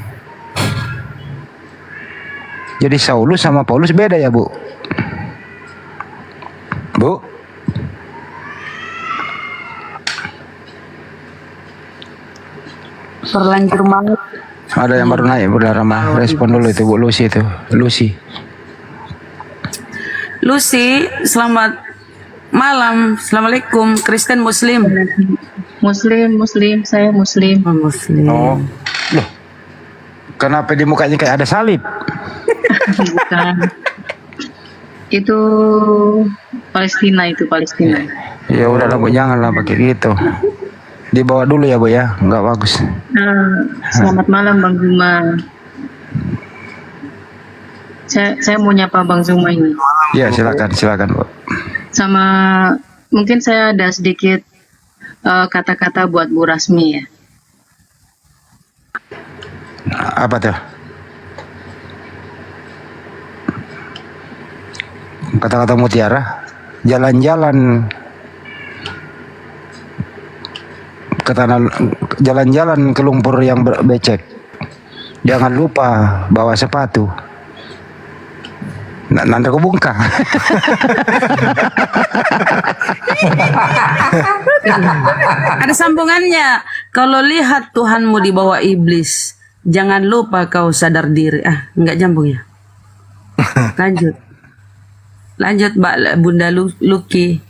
Jadi Saulus sama Paulus beda ya Bu? Bu? Terlanjur banget. Ada yang baru naik Bu Rama. Respon dulu itu Bu Lucy itu. Lucy, selamat malam. Assalamualaikum. Kristen Muslim. Muslim, saya Muslim. Muslim. Oh. Loh. Kenapa di mukanya kayak ada salib? Bukan. Itu Palestina. Ya udah lah Bu, janganlah pakai gitu. Dibawa dulu ya Bu ya, nggak bagus. Selamat malam Bang Zuma. Saya mau nyapa Bang Zuma ini. Ya silakan Bu. Sama mungkin saya ada sedikit kata-kata buat Bu Rasmi ya. Apa tuh? Kata-kata mutiara, jalan-jalan ke tanah, jalan-jalan ke lumpur yang becek. Jangan lupa bawa sepatu. Nanda ko bungka. Ada sambungannya. Kalau lihat Tuhanmu di bawah iblis, jangan lupa kau sadar diri. Enggak nyambung ya. Lanjut. Lanjut Mbak Bunda Luki.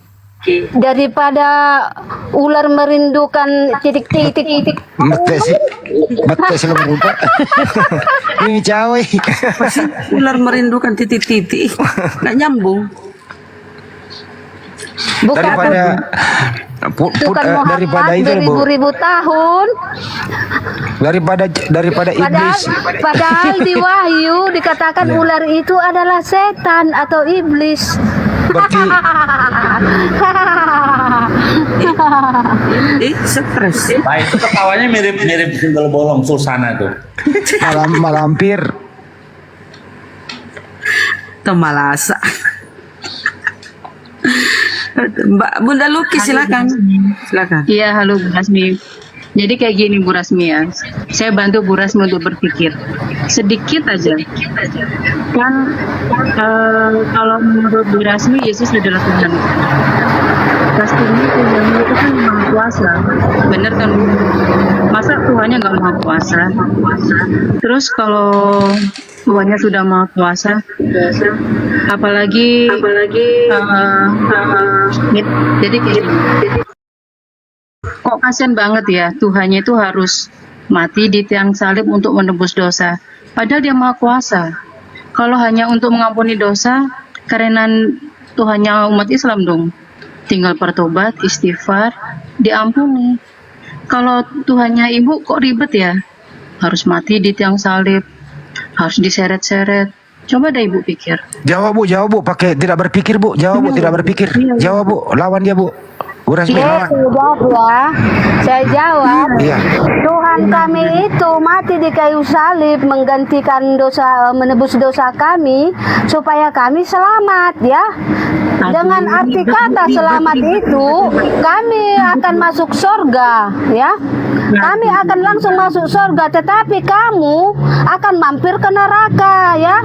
Daripada ular merindukan titik-titik. Betul sih lo berubah. Ini cawe. Ular merindukan titik-titik. Nggak nyambung. Bukan daripada itu Bu. beribu-ribu tahun. Daripada iblis. Padahal di Wahyu dikatakan ular itu adalah setan atau iblis. Berarti stres. Nah itu ketawanya mirip single bolong Sulsana tuh. malampir. Temalasa. Mbak Bunda Luki silakan. Silakan. Iya, halo Bu Rasmi. Jadi kayak gini Bu Rasmi ya, saya bantu Bu Rasmi untuk berpikir sedikit aja. Kan kalau menurut Bu Rasmi Yesus adalah Tuhan. Pastinya Tuhan itu kan maha kuasa, bener kan? Masa Tuhannya nggak maha kuasa? Terus kalau Tuhannya sudah maha kuasa, apalagi jadi kayak gini. Kok kasihan banget ya Tuhannya itu harus mati di tiang salib untuk menebus dosa, padahal dia maha kuasa. Kalau hanya untuk mengampuni dosa, karena Tuhannya umat Islam dong, tinggal bertobat, istighfar, diampuni. Kalau Tuhannya ibu kok ribet ya, harus mati di tiang salib, harus diseret-seret. Coba deh ibu pikir. Jawab Bu, pakai tidak berpikir Bu. Jawab Bu, tidak berpikir. Jawab Bu, lawan dia Bu. Bu Rasmi lawan. Saya jawab. Iya. Tuhan kami itu mati di kayu salib menggantikan dosa, menebus dosa kami supaya kami selamat ya. Dengan arti kata selamat itu kami akan masuk surga ya. Kami akan langsung masuk surga, tetapi kamu akan mampir ke neraka ya.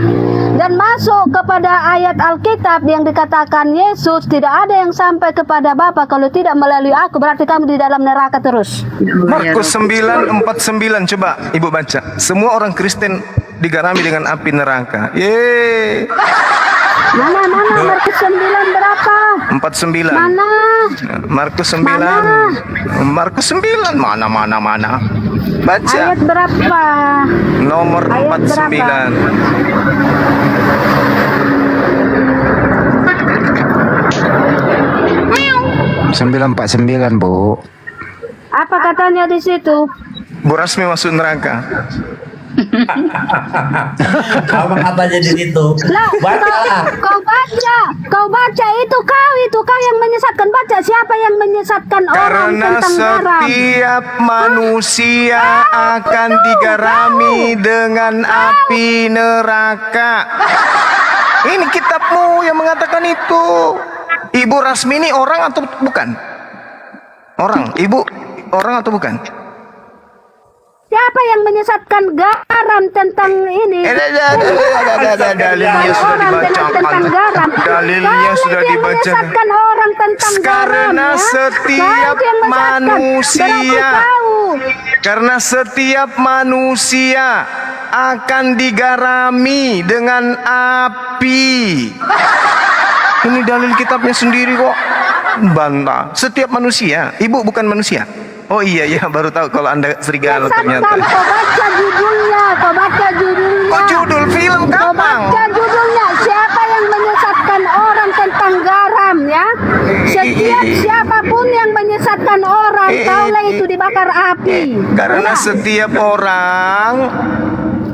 Dan masuk kepada ayat Alkitab yang dikatakan Yesus tidak ada yang sampai kepada Bapa kalau tidak melalui aku, berarti kamu di dalam neraka terus. Markus 9:49 coba Ibu baca. Semua orang Kristen digarami dengan api neraka. Yeay. Mana Markus 9 berapa? 49. Mana? Markus 9. Markus 9 mana. Baca. Ayat berapa? Nomor Ayat 49. Berapa? 949 Bu. Apa katanya di situ? Bu Rasmi masuk neraka. Apa katanya di situ? Kau baca itu kau yang menyesatkan. Baca siapa yang menyesatkan orang Karena tentang garam. setiap manusia akan digarami dengan api neraka. Ini kitabmu yang mengatakan itu. Ibu Rasmi ini orang atau bukan? Orang, Ibu orang atau bukan? Siapa yang menyesatkan garam tentang ini? Dalilnya sudah dibacakan. Dalilnya sudah dibacakan. Menyesatkan orang tentang Karena garam, setiap manusia, karena setiap manusia akan digarami dengan api. Ini dalil kitabnya sendiri kok. Bantah. Setiap manusia. Ibu bukan manusia. Oh iya baru tahu kalau Anda serigala ternyata. Kau baca judulnya. Oh judul film Kau kapan? baca judulnya. Siapa yang menyesatkan orang tentang garam ya? Setiap siapapun yang menyesatkan orang, kaulah itu dibakar api. Karena setiap orang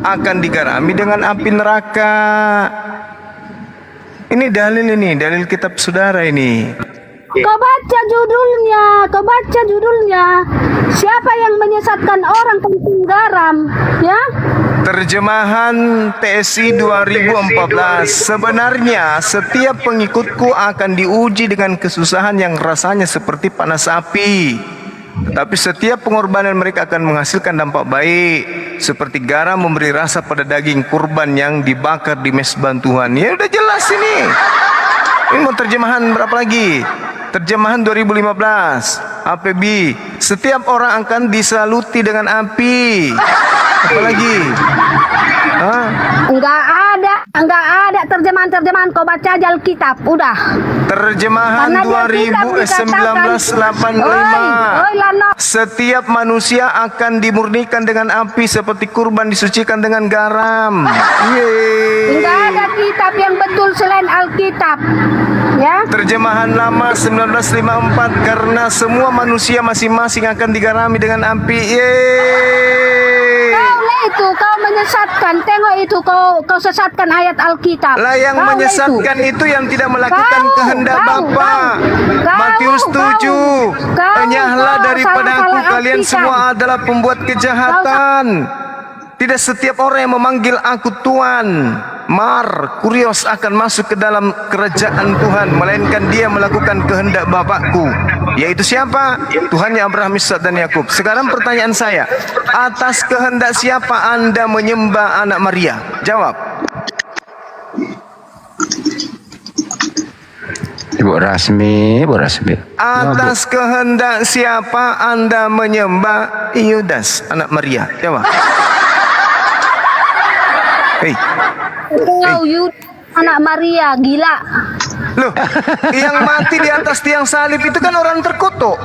akan digarami dengan api neraka. Ini dalil kitab saudara ini. Kau baca judulnya. Siapa yang menyesatkan orang tentang garam, ya? Terjemahan TSI 2014. Sebenarnya setiap pengikutku akan diuji dengan kesusahan yang rasanya seperti panas api. Tetapi setiap pengorbanan mereka akan menghasilkan dampak baik. seperti garam memberi rasa pada daging kurban yang dibakar di mezbah Tuhan. Ya udah jelas ini. Ini mau terjemahan berapa lagi? Terjemahan 2015. APB. Setiap orang akan disaluti dengan api. Apalagi? Enggak ada terjemahan. Kau baca aja Alkitab, udah. Terjemahan 1985. Setiap manusia akan dimurnikan dengan api seperti kurban disucikan dengan garam. Enggak ada kitab yang betul selain Alkitab. Ya. Terjemahan lama 1954, karena semua manusia masing-masing akan digarami dengan api. Kau menyesatkan. Tengok itu kau sesatkan ayat Alkitab. Lah yang menyesatkan itu yang tidak melakukan kehendak Bapa. Matius 7. Enyahlah daripada aku, kalian semua adalah pembuat kejahatan. Tidak setiap orang yang memanggil aku Tuhan, Kurios akan masuk ke dalam kerajaan Tuhan, melainkan dia melakukan kehendak Bapakku. Yaitu siapa? Tuhannya Abraham, Ishak dan Yakub. Sekarang pertanyaan saya, atas kehendak siapa Anda menyembah anak Maria? Jawab. Ibu Rasmi. Atas kehendak siapa Anda menyembah Yudas anak Maria? Jawab. Anak Maria, gila. Loh, yang mati di atas tiang salib itu kan orang terkutuk.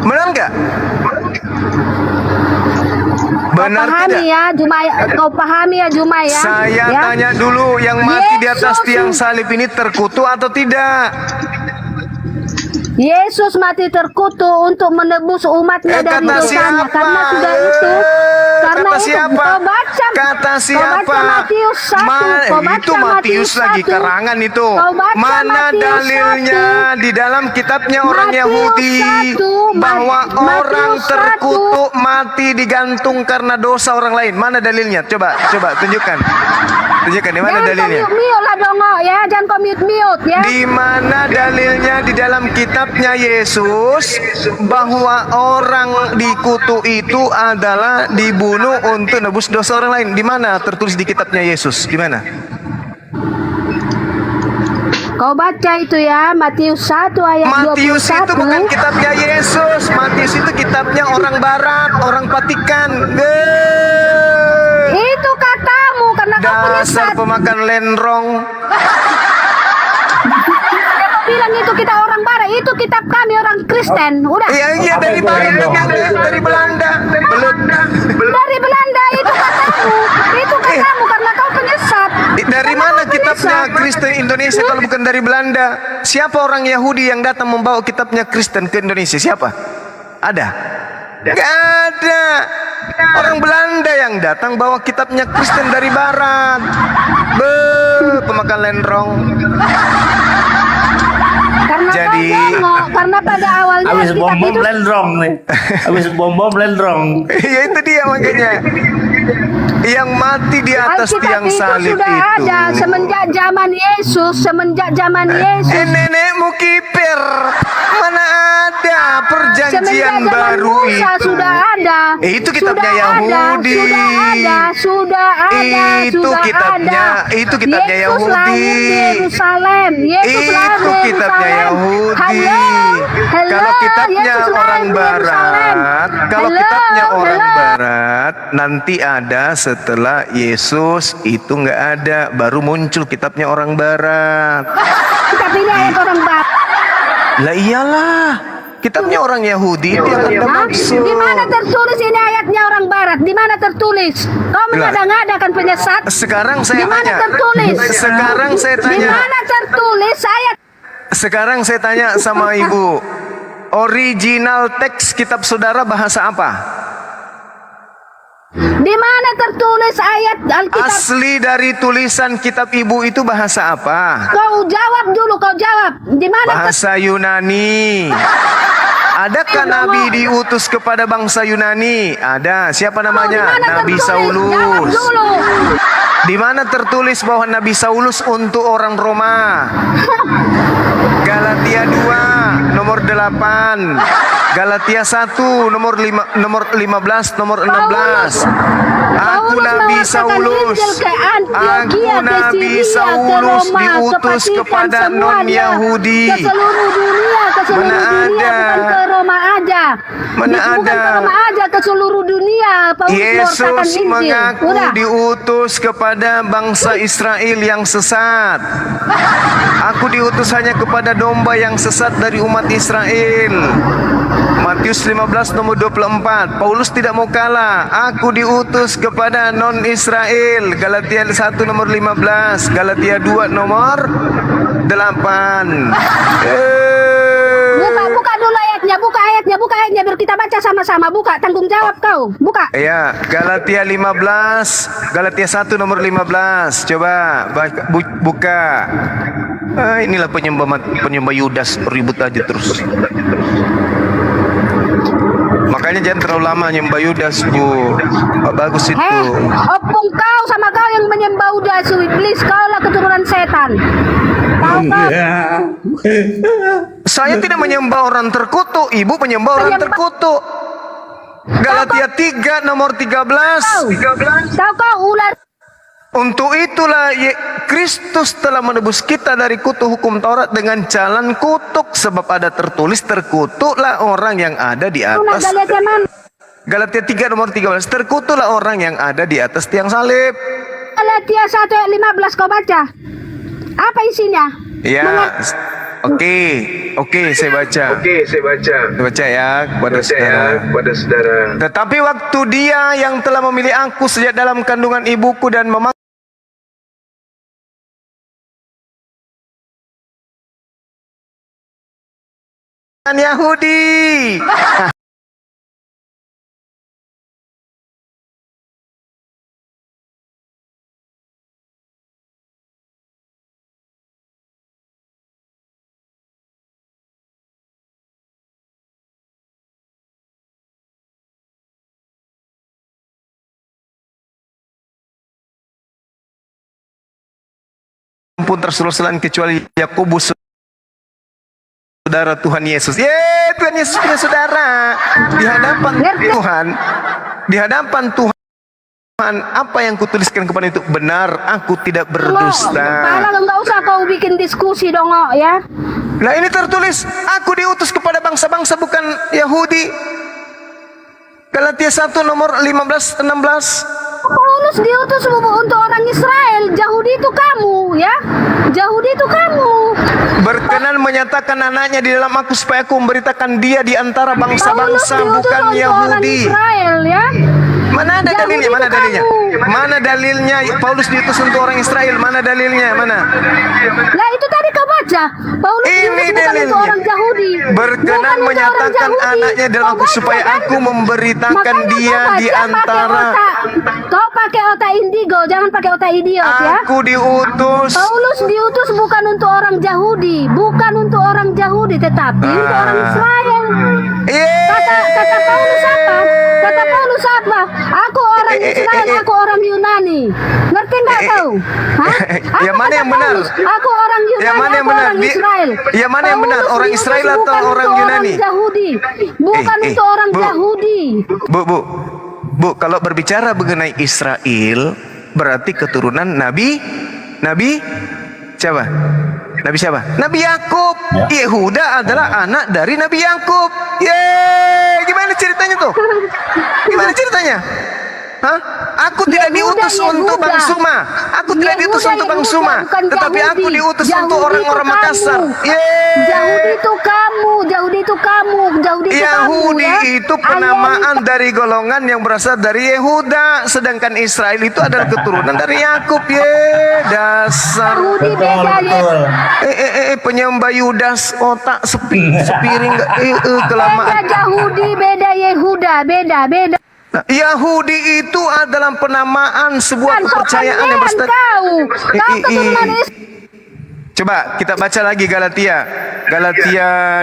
Benar nggak? Benar tidak? Kau pahami ya Jumai ya. Saya tanya dulu, yang mati di atas tiang salib ini terkutuk atau tidak? Yesus mati terkutuk untuk menebus umatnya dari dosanya. Karena sudah itu. Karena kata itu siapa? Kata siapa? Kau baca Matius 1. Itu Matius lagi karangan itu. Mana dalilnya di dalam kitabnya orang Yahudi bahwa orang terkutuk mati digantung karena dosa orang lain? Mana dalilnya? Coba tunjukkan. Tunjukkan di mana dalilnya? Mute lah dong, ya. Jangan kau mute ya. Di mana dalilnya di dalam kitabnya Yesus bahwa orang dikutuk itu adalah dibunuh untuk nebus dosa orang lain? Di mana tertulis di kitabnya Yesus? Di mana? Kau baca itu ya, Matius 1 ayat 21. Matius itu bukan kitabnya Yesus. Matius itu kitabnya orang Barat, orang Vatikan. Itu katamu karena kau dasar pemakan lenrong. Bilang itu kita orang Barat, itu kitab kami orang Kristen. Udah. Iya dari Belanda. Dari Belanda itu katamu. Itu katamu karena kau penyesat. Dari mana kitabnya Kristen Indonesia kalau bukan dari Belanda? Siapa orang Yahudi yang datang membawa kitabnya Kristen ke Indonesia? Siapa? Ada? Gak ada. Orang Belanda yang datang bawa kitabnya Kristen dari Barat. Pemakan lenrong. Karena pada awalnya habis bom lenrong nih. Habis bom lenrong. Ya itu dia makanya. Yang mati di atas tiang salib sudah itu ada semenjak zaman Yesus. Nenekmu kiper. Mana ada perjanjian baru Musa itu? Sudah ada. Itu kitabnya Yahudi. Sudah ada. Itu kitabnya Yahudi. Yerusalem. Itu kitabnya Yahudi. Kalau kitabnya orang Barat, nanti ada setelah Yesus itu nggak ada, baru muncul kitabnya orang Barat. Kitab ini ayat orang Barat. Lah iyalah, kitabnya orang Yahudi itu yang Anda maksud. Di mana tertulis ini ayatnya orang Barat? Di mana tertulis? Kau mengada-ngadakan penyesat. Sekarang saya tanya. Di mana tertulis? Di mana tertulis ayat? Sekarang saya tanya sama Ibu, original teks kitab saudara bahasa apa? Di mana tertulis ayat Alkitab? Asli dari tulisan kitab Ibu itu bahasa apa? Kau jawab dulu, Di mana? Bahasa Yunani. Adakah Nabi diutus kepada bangsa Yunani? Ada. Siapa namanya? Nabi Saulus. Di mana tertulis bahwa Nabi Saulus untuk orang Roma? Galatia 2 nomor 8. 8. Galatia 1 nomor 15 nomor 16. Aku Nabi Saulus. Aku Nabi Saulus diutus kepada non-Yahudi. Ke seluruh dunia, Mana ada? bukan ke Roma aja. Mana Bukan ada? ke Roma aja, ke seluruh dunia. Paulus mewartakan Yesus Injil. mengaku Udah. diutus kepada bangsa Israel yang sesat. Aku diutus hanya kepada domba yang sesat dari umat Israel. Matius 15 nomor 24. Paulus tidak mau kalah. Aku diutus kepada non-Israel. Galatia 1 nomor 15. Galatia 2 nomor 8. Buka dulu ayatnya, buka ayatnya biar kita baca sama-sama. Buka, tanggung jawab kau. Buka. Ya, Galatia 15, Galatia 1 nomor 15. Coba buka. Inilah penyembah Yudas, ribut aja terus. Makanya jangan terlalu lama nyembah Yudas, Bu. Bagus itu. Opung kau sama kau yang menyembah Yudas, iblis, kau lah keturunan setan. Saya tidak menyembah orang terkutuk, Ibu menyembah orang terkutuk. Galatia 3 nomor 13. Kau ular. Untuk itulah Kristus telah menebus kita dari kutuk hukum Taurat dengan jalan kutuk, sebab ada tertulis, terkutuklah orang yang ada di atas. Galatia 3 nomor 13. Terkutuklah orang yang ada di atas tiang salib. Galatia 1 ayat 15 kau baca. Apa isinya? Ya, oke, saya baca. Saya baca ya kepada saudara. Tetapi waktu Dia yang telah memilih aku sejak dalam kandungan ibuku dan memanggil Yahudi. Pun terseluruh kecuali Yakobus, saudara Tuhan Yesus. Tuhan Yesus punya saudara di hadapan Tuhan. Di hadapan Tuhan, apa yang kutuliskan kepada itu benar. Aku tidak berdusta. Enggak usah kau bikin diskusi dong, ya. Nah, ini tertulis, aku diutus kepada bangsa-bangsa bukan Yahudi. Galatia 1 nomor 15-16. Paulus diutus untuk orang Israel. Yahudi itu kamu, ya. Yahudi itu kamu. Berkenan menyatakan anaknya di dalam aku supaya aku memberitakan dia di antara bangsa-bangsa bukan Yahudi. Israel, ya. Mana ada dalilnya? Mana dalilnya? Mana dalilnya Paulus diutus untuk orang Israel? Mana dalilnya? Mana? Lah itu tadi kau baca. Paulus ini dalilnya. Untuk orang Yahudi. Berkenan menyatakan anaknya dalam aku supaya aku memberitakan dia di antara. Kau pakai otak indigo, jangan pakai otak idiot, ya. Aku diutus. Paulus diutus bukan untuk orang Yahudi, bukan untuk orang Yahudi, tetapi untuk orang Israel. Kata Paulus apa? Kata Paulus apa? Aku orang Israel, aku orang Yunani. Ngerti nggak kau? Yang mana yang benar? Aku orang Yunani, yang mana yang aku benar? orang Israel. Yang mana yang benar? Orang Israel atau orang Yunani? Yahudi. Bukan untuk orang Yahudi. Bu, kalau berbicara mengenai Israel, berarti keturunan Nabi siapa? Nabi siapa? Nabi Yakub. Yehuda adalah anak dari Nabi Yakub. Gimana ceritanya tuh? Gimana ceritanya? Hah? Aku tidak diutus untuk Bang Suma. Aku tidak diutus untuk Bang Suma. Tetapi aku diutus untuk orang-orang Makassar. Yahudi itu kamu. Yahudi itu kamu. Yahudi itu penamaan dari golongan yang berasal dari Yehuda. Sedangkan Israel itu adalah keturunan dari Yakub. Dasar. Penyembah Yudas, otak sepiring. Kelamaan. Beda Yahudi, beda Yehuda. Beda. Nah, Yahudi itu adalah penamaan sebuah kepercayaan yang bersifat. Coba kita baca lagi Galatia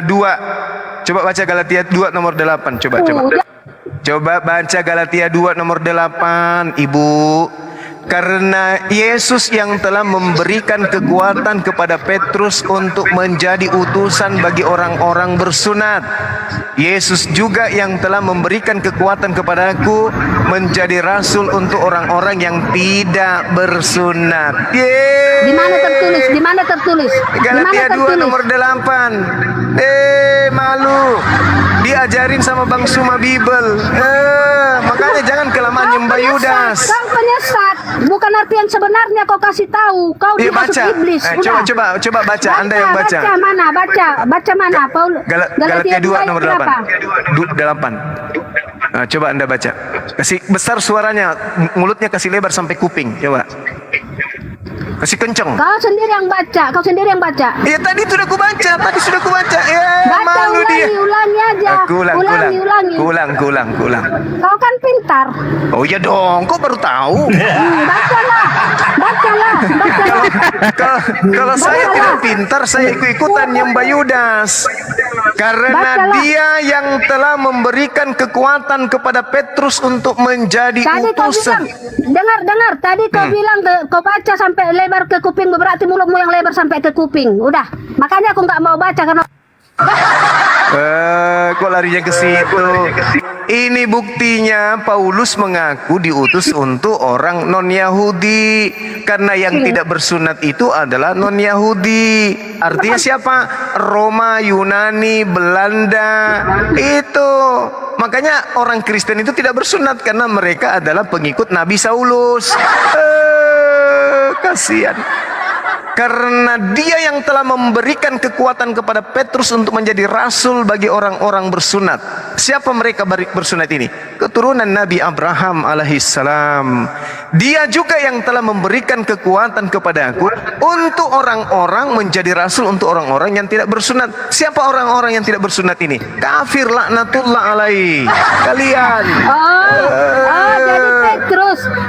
2. Coba baca Galatia 2 nomor 8. Coba baca Galatia 2 nomor 8, Ibu. Karena Yesus yang telah memberikan kekuatan kepada Petrus untuk menjadi utusan bagi orang-orang bersunat. Yesus juga yang telah memberikan kekuatan kepadaku menjadi rasul untuk orang-orang yang tidak bersunat. Di mana tertulis? Di mana tertulis? Di mana Galatia 2 tertulis? nomor 8. Malu. Diajarin sama Bang Suma Bible. Makanya jangan kelamaan nyembah Yudas. Kau penyesat, bukan arti yang sebenarnya kau kasih tahu. Kau Iya, dimaksud baca. iblis. Coba baca. Anda yang baca. Baca mana? Paul. Galatia 2 nomor berapa? 8. Coba Anda baca. Kasih besar suaranya, mulutnya kasih lebar sampai kuping. Coba. Kasih kenceng. Kau sendiri yang baca. Iya, tadi sudah kubaca. Baca, Malu dia. ulangi aja. Ulangi. Ulang. Kau kan pintar. Oh iya dong, kok baru tahu? Bacalah. Kalau saya tidak pintar, saya ikut-ikutan nyembah Yudas. Karena Bacalah. dia yang telah memberikan kekuatan kepada Petrus untuk menjadi Tadi kau utusan. bilang, dengar. Tadi kau bilang kau baca sampai lebar ke kuping, berarti mulutmu yang lebar sampai ke kuping. Udah, makanya aku nggak mau baca karena. Kok larinya ke situ? Ini buktinya Paulus mengaku diutus untuk orang non-Yahudi. Karena yang tidak bersunat itu adalah non-Yahudi. Artinya siapa? Roma, Yunani, Belanda. Itu. Makanya orang Kristen itu tidak bersunat karena mereka adalah pengikut Nabi Saulus. Kasihan. Karena dia yang telah memberikan kekuatan kepada Petrus untuk menjadi rasul bagi orang-orang bersunat. Siapa mereka bersunat ini? Keturunan Nabi Abraham alaihissalam. Dia juga yang telah memberikan kekuatan kepada aku untuk orang-orang menjadi rasul untuk orang-orang yang tidak bersunat. Siapa orang-orang yang tidak bersunat ini? Kafir laknatullah alaih. Kalian.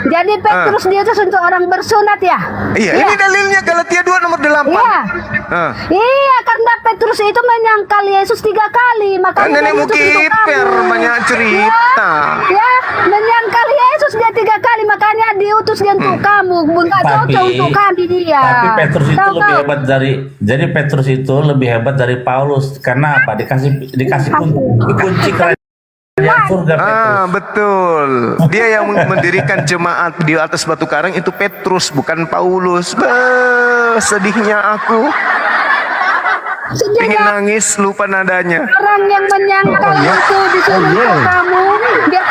Jadi Petrus dia itu untuk orang bersunat ya? Iya, ini dalilnya Galatia 2 nomor 8. Iya, karena Petrus itu menyangkal Yesus 3 kali, makanya Nenek dia utus untuk kiper kamu. banyak cerita. Ya, menyangkal Yesus dia 3 kali, makanya diutus dia untuk kamu, bukan cocok untuk kami dia. Tapi Petrus itu Tahu lebih kau? hebat jadi Petrus itu lebih hebat dari Paulus. Karena apa? Dikasih kunci kerajaan surga. Betul. Dia yang mendirikan jemaat di atas batu karang itu Petrus, bukan Paulus. Sedihnya aku. Ingin nangis, lupa nadanya. Orang yang menyangkal itu disuruh untuk kamu, biar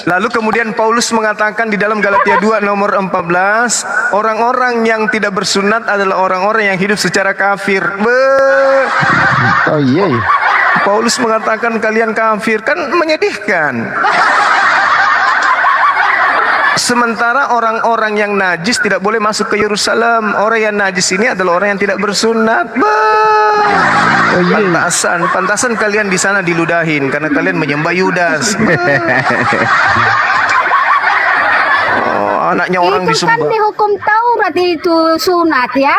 Lalu kemudian Paulus mengatakan di dalam Galatia 2 nomor 14, orang-orang yang tidak bersunat adalah orang-orang yang hidup secara kafir. Paulus mengatakan kalian kafir, kan menyedihkan. Sementara orang-orang yang najis tidak boleh masuk ke Yerusalem. Orang yang najis ini adalah orang yang tidak bersunat. Pantasan kalian di sana diludahin karena kalian menyembah Yudas. Anaknya orang itu kan disembah. di hukum Taurat itu sunat ya.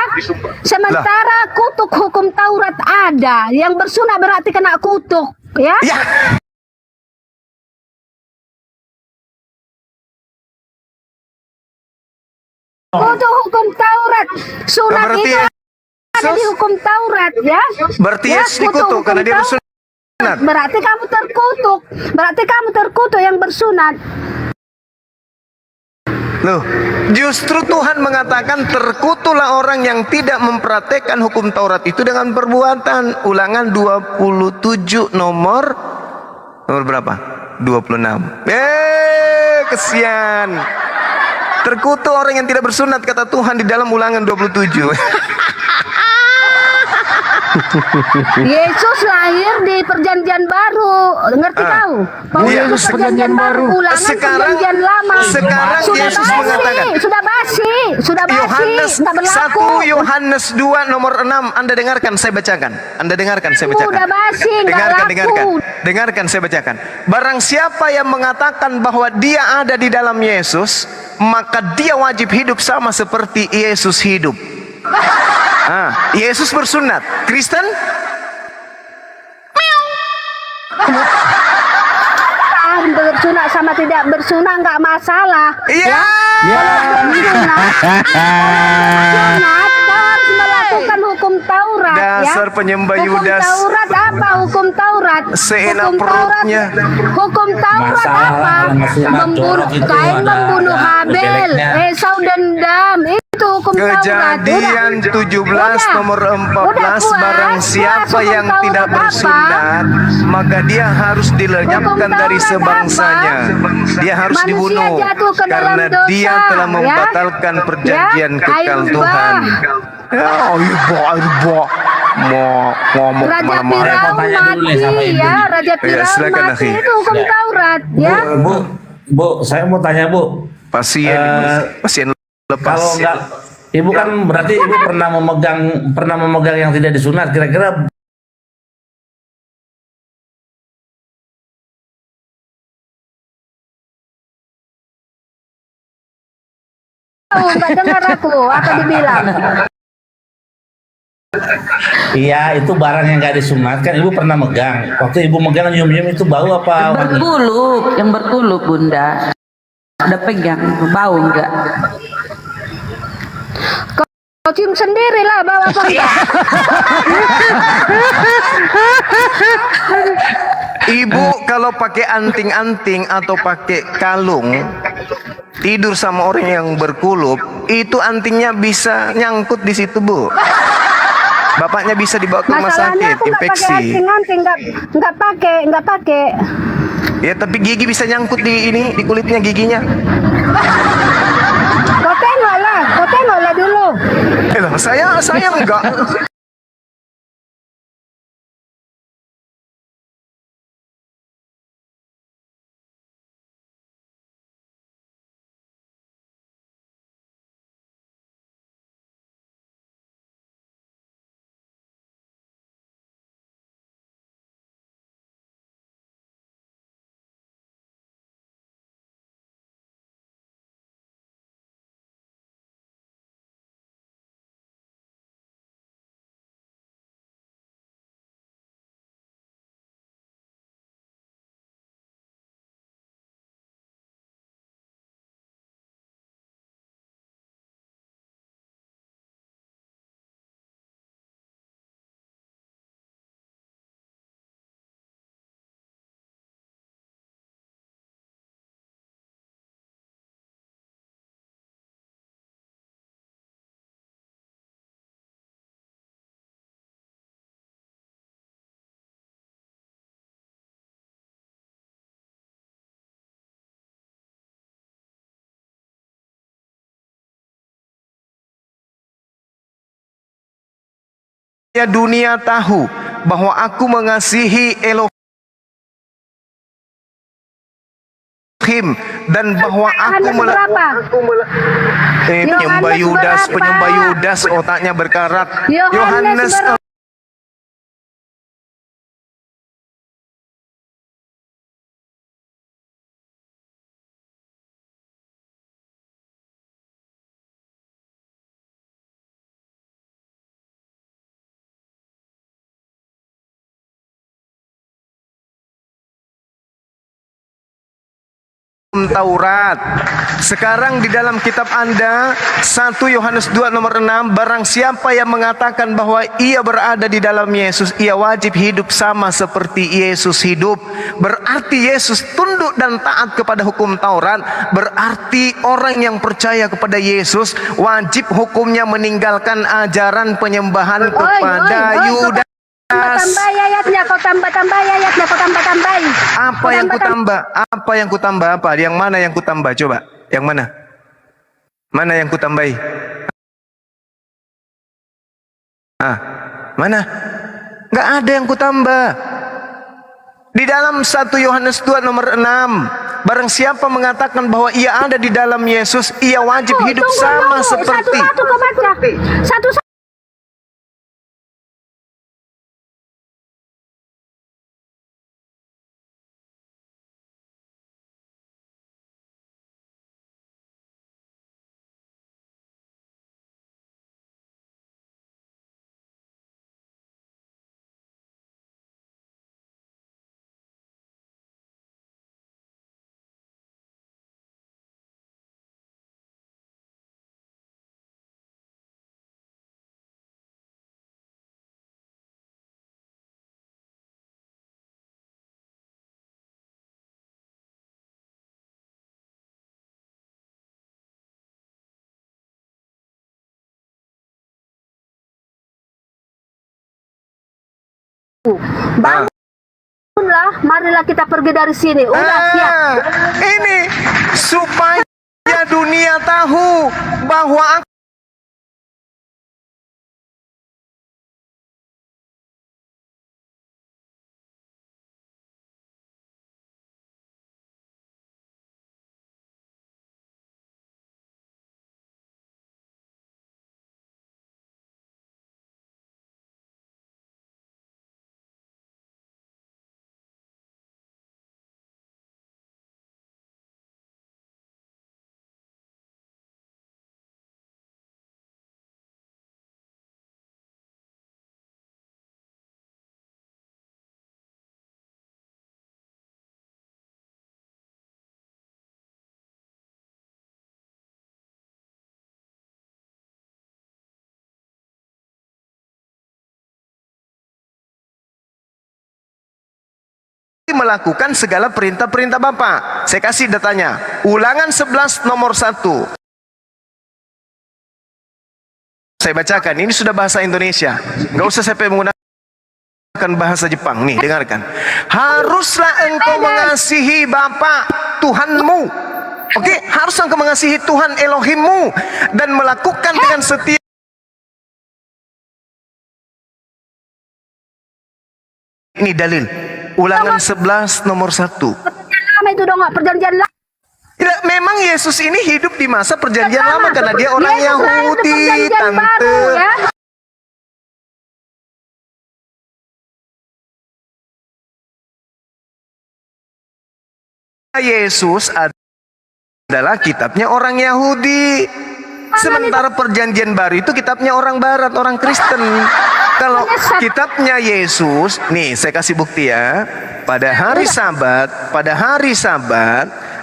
Sementara kutuk hukum Taurat ada. Yang bersunat berarti kena kutuk ya. Kutuk hukum Taurat. Sunat Berarti itu ada di hukum Taurat ya. Berarti Yesus dikutuk hukum karena dia Taurat. bersunat. Berarti kamu terkutuk. Berarti kamu terkutuk yang bersunat. Loh, justru Tuhan mengatakan terkutuklah orang yang tidak mempraktekkan hukum Taurat itu dengan perbuatan. Ulangan 27 nomor berapa? 26. Kesian. Terkutuk orang yang tidak bersunat kata Tuhan di dalam Ulangan 27. Yesus lahir di perjanjian baru, ngerti tahu? Bahwa Iya, Yesus perjanjian baru, ulangan perjanjian lama. Sekarang sudah Yesus basi, mengatakan, sudah basi, Yohanes tak berlaku. 1 Yohanes 2 nomor 6. Anda dengarkan saya bacakan. Udah basi, nggak laku. Dengarkan saya bacakan. Barang siapa yang mengatakan bahwa dia ada di dalam Yesus, maka dia wajib hidup sama seperti Yesus hidup. Yesus bersunat. Kristen? bersunat sama tidak bersunat nggak masalah. Iya. Kalau bersunat, kau harus melakukan hukum Taurat. Dasar penyembah Hukum Yudas. Taurat apa? Hukum Taurat. Seenak Hukum Taurat. perutnya. Hukum Taurat Masalah apa? kalau sunat jorok itu Kain ada membunuh Habel, jeleknya. Esau dendam. Itu hukum Taurat. Kejadian 17 nomor 14, barang siapa yang tidak bersunat maka dia harus dilenyapkan dari sebangsanya. Dia harus Manusia dibunuh jatuh ke dalam karena dosa, dia telah ya. membatalkan perjanjian Ya, kekal ayo, Tuhan. Ya, ibu mau ngomong Raja kemana-mana. Firaun mati ya, Raja Ya, Firaun silakan, mati akhi. itu hukum Ya. Taurat ya. Bu, saya mau tanya Bu. Pasien lepas. Kalau enggak, ibu kan berarti ibu pernah memegang yang tidak disunat. Kira-kira Nggak dengar aku apa dibilang. iya itu barang yang nggak disunatkan. Ibu pernah megang. Waktu ibu megang nyium-nyium itu bau apa? wangi? Berkuluk, yang berkuluk bunda. Ada pegang, bau enggak? Kau cium sendiri lah bawa apa enggak? Ibu kalau pakai anting-anting atau pakai kalung tidur sama orang yang berkulup, itu antingnya bisa nyangkut di situ, Bu. Bapaknya bisa dibawa ke rumah Masalahnya sakit, aku nggak pakai infeksi. anting-anting, nggak pakai. Ya tapi gigi bisa nyangkut di kulitnya giginya. Kau tengoklah dulu. Saya enggak. Dunia tahu bahwa aku mengasihi Elohim dan bahwa aku penyembah Yudas otaknya berkarat. Yohanes Taurat. Sekarang di dalam kitab Anda 1 Yohanes 2 nomor 6, barang siapa yang mengatakan bahwa ia berada di dalam Yesus, ia wajib hidup sama seperti Yesus hidup. Berarti Yesus tunduk dan taat kepada hukum Taurat. Berarti orang yang percaya kepada Yesus wajib hukumnya meninggalkan ajaran penyembahan kepada Yudas. Tambah ayatnya, kau tambah ayatnya, kau tambah. Apa yang kutambah? Apa yang kutambah? Apa? Yang mana yang kutambah? Coba, yang mana? Mana yang kutambahi? Mana? Nggak ada yang kutambah. Di dalam 1 Yohanes 2 nomor 6, barang siapa mengatakan bahwa ia ada di dalam Yesus, ia wajib hidup sama seperti. Satu-satu kau baca. Satu-satu. Bangunlah, marilah kita pergi dari sini. Udah siap. Ini supaya dunia tahu bahwa melakukan segala perintah-perintah Bapa. Saya kasih datanya. Ulangan 11 nomor 1. Saya bacakan. Ini sudah bahasa Indonesia. Nggak usah saya menggunakan bahasa Jepang. Nih, dengarkan. Haruslah engkau mengasihi Bapa Tuhanmu. Oke, harus engkau mengasihi Tuhan Elohimmu dan melakukan dengan setia. Ini dalil. Ulangan 11 nomor 1. Lama itu dong, perjanjian lama. Tidak, memang Yesus ini hidup di masa perjanjian lama karena dia orang Yahudi, tante. Yesus adalah kitabnya orang Yahudi. Sementara perjanjian baru itu kitabnya orang Barat, orang Kristen. Kalau kitabnya Yesus, nih saya kasih bukti ya. Pada hari Sabat,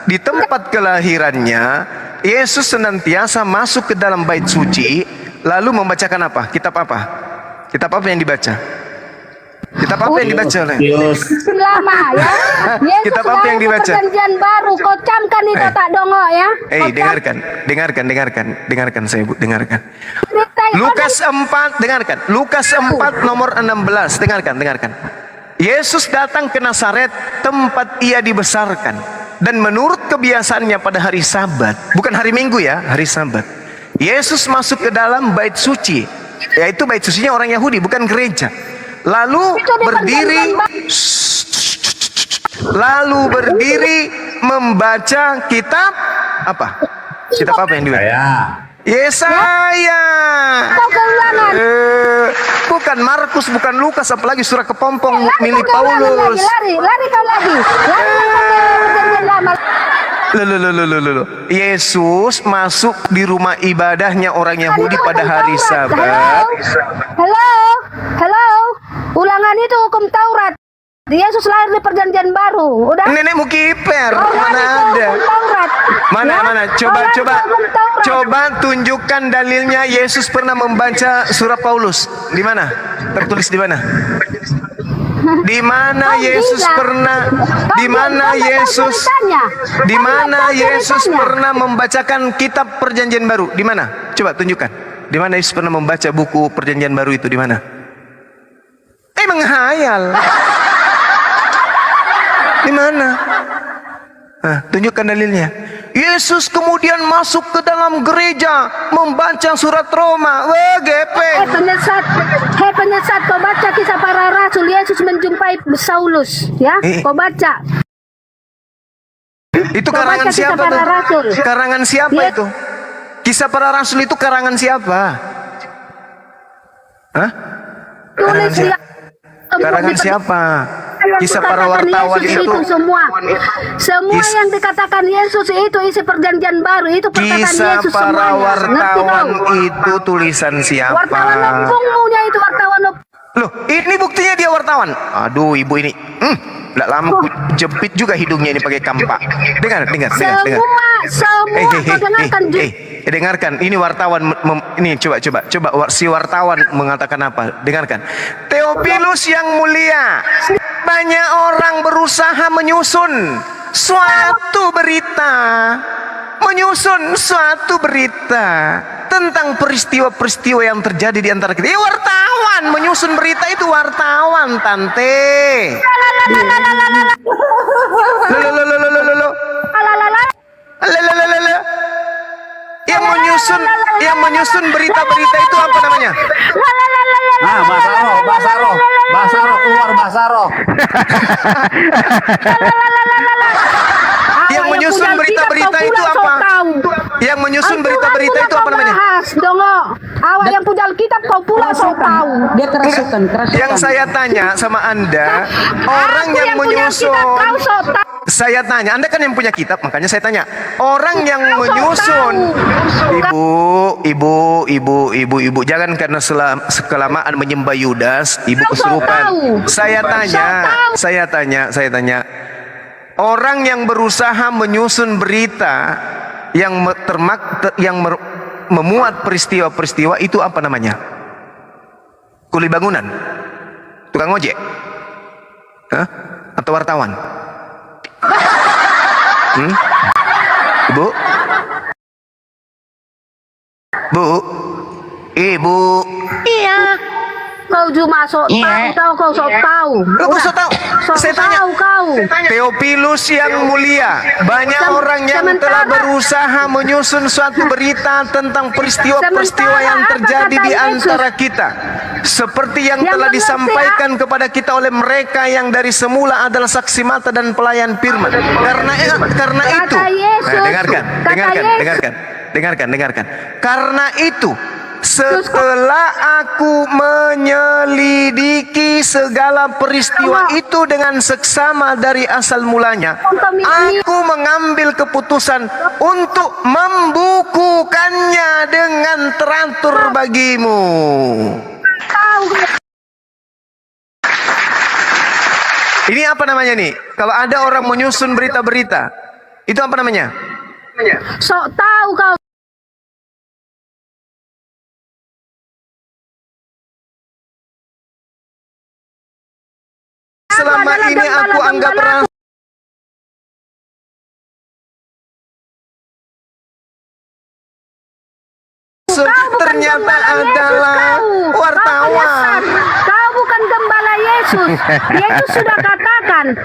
di tempat kelahirannya, Yesus senantiasa masuk ke dalam bait suci, lalu membacakan apa? Kitab apa? Kitab apa yang dibaca? Kitab apa yang dibaca oleh? Lama ya. Yesus Kitab apa yang dibaca? Perjanjian baru, kau camkan itu tak dongo ya. Dengarkan saya Bu, dengarkan. Lukas 4, dengarkan. Lukas 4 nomor 16, dengarkan. Yesus datang ke Nazaret, tempat ia dibesarkan. Dan menurut kebiasaannya pada hari Sabat, bukan hari Minggu ya, hari Sabat, Yesus masuk ke dalam bait suci, yaitu bait sucinya orang Yahudi, bukan gereja. Lalu berdiri membaca kitab apa? Kitab apa yang dibaca? Yesaya. Bukan Markus, bukan Lukas, apalagi surat kepompong milik Paulus. Lari kau lagi. Loh. Yesus masuk di rumah ibadahnya orang Yahudi pada hari Sabat. Halo. Ulangan itu hukum Taurat. Yesus lahir di perjanjian baru. Udah. Nenekmu kiper. Mana ada? Mana? Coba tunjukkan dalilnya Yesus pernah membaca surat Paulus. Di mana? Tertulis di mana? Di mana Yesus pernah? Di mana Yesus pernah membacakan kitab perjanjian baru? Di mana? Coba tunjukkan. Di mana Yesus pernah membaca buku perjanjian baru itu? Di mana? Menghayal. Di mana? Tunjukkan dalilnya. Yesus kemudian masuk ke dalam gereja membaca surat Roma. Wah, gepeng. Penyesat, kau baca kisah para rasul. Yesus menjumpai Saulus, ya? Kau baca. Itu karangan siapa tuh? Karangan siapa itu? Kisah para rasul itu karangan siapa? Karangan siapa? Kisah para wartawan itu semua yang dikatakan Yesus itu isi perjanjian baru, itu perkataan Yesus semuanya. Kisah para wartawan itu tulisan siapa? Wartawan ompongmunya itu wartawan. Loh, ini buktinya dia wartawan. Aduh, ibu ini. Tidak lama jepit juga hidungnya ini pakai kampak. Dengar. Semua kau dengarkan. Dengarkan, ini wartawan ini coba si wartawan mengatakan apa? Dengarkan. Theophilus yang mulia, banyak orang berusaha menyusun suatu berita menyusun suatu berita tentang peristiwa-peristiwa yang terjadi di antara kita. Wartawan menyusun berita itu wartawan, tante. Yang menyusun berita-berita itu apa namanya? Ah, Basaro, keluar Basaro. Yang menyusun berita-berita itu apa? Yang menyusun berita-berita itu apa namanya? Awak yang punya Alkitab kau pula so tahu. Dia kerasukan. Yang saya tanya sama Anda, orang yang menyusun. Saya tanya, Anda kan yang punya kitab, makanya saya tanya. Orang yang menyusun. Ibu, jangan karena kelamaan menyembah Yudas, ibu kesurupan. Saya tanya. Orang yang berusaha menyusun berita yang memuat peristiwa-peristiwa itu apa namanya? Kuli bangunan? Tukang ojek? Hah? Atau wartawan? Bu? Ibu? Iya. Kau cuma sok tahu, kau sok tahu. Kau sok tahu? Saya tanya. Theophilus yang mulia, banyak orang yang telah berusaha menyusun suatu berita tentang peristiwa-peristiwa yang terjadi di antara kita, seperti yang telah disampaikan kepada kita oleh mereka yang dari semula adalah saksi mata dan pelayan firman. Karena itu, dengarkan. Karena itu, setelah aku menyelidiki segala peristiwa itu dengan seksama dari asal mulanya, aku mengambil keputusan untuk membukukannya dengan teratur bagimu. Ini apa namanya nih? Kalau ada orang menyusun berita-berita, itu apa namanya? Sok tahu kau. Selama ini aku anggap ternyata adalah wartawan. Kau bukan gembala Yesus. Yesus sudah katakan.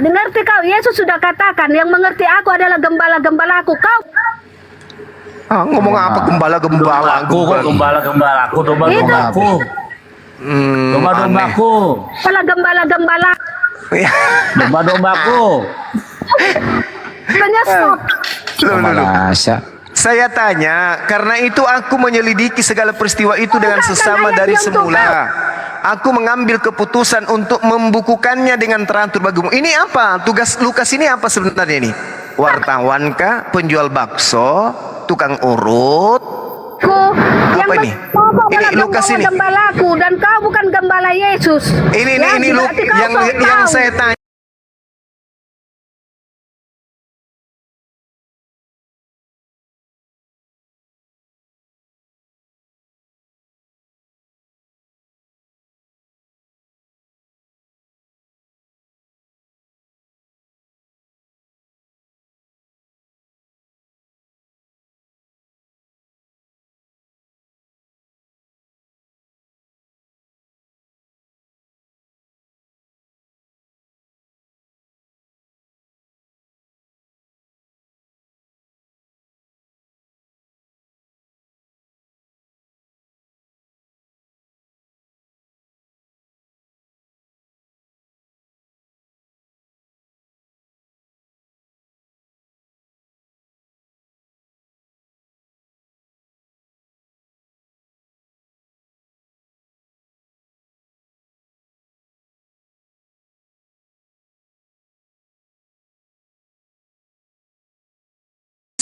Ngerti kau? Yesus sudah katakan. Yang mengerti aku adalah gembala-gembalaku. Kau ngomong apa gembala-gembalaku? Gembala-gembalaku, domba-dombaku. Domba-dombaku. Salah gembala-gembala. Domba-dombaku. Penyesat. Saya tanya, karena itu aku menyelidiki segala peristiwa itu dengan sesama dari semula. Aku mengambil keputusan untuk membukukannya dengan teratur bagimu. Ini apa? Tugas Lukas ini apa sebenarnya ini? Wartawan kah? Penjual bakso? Tukang urut? Apa ini? Ini Lukas ini. Gembalaku dan kau bukan gembala Yesus. Ini yang saya tanya.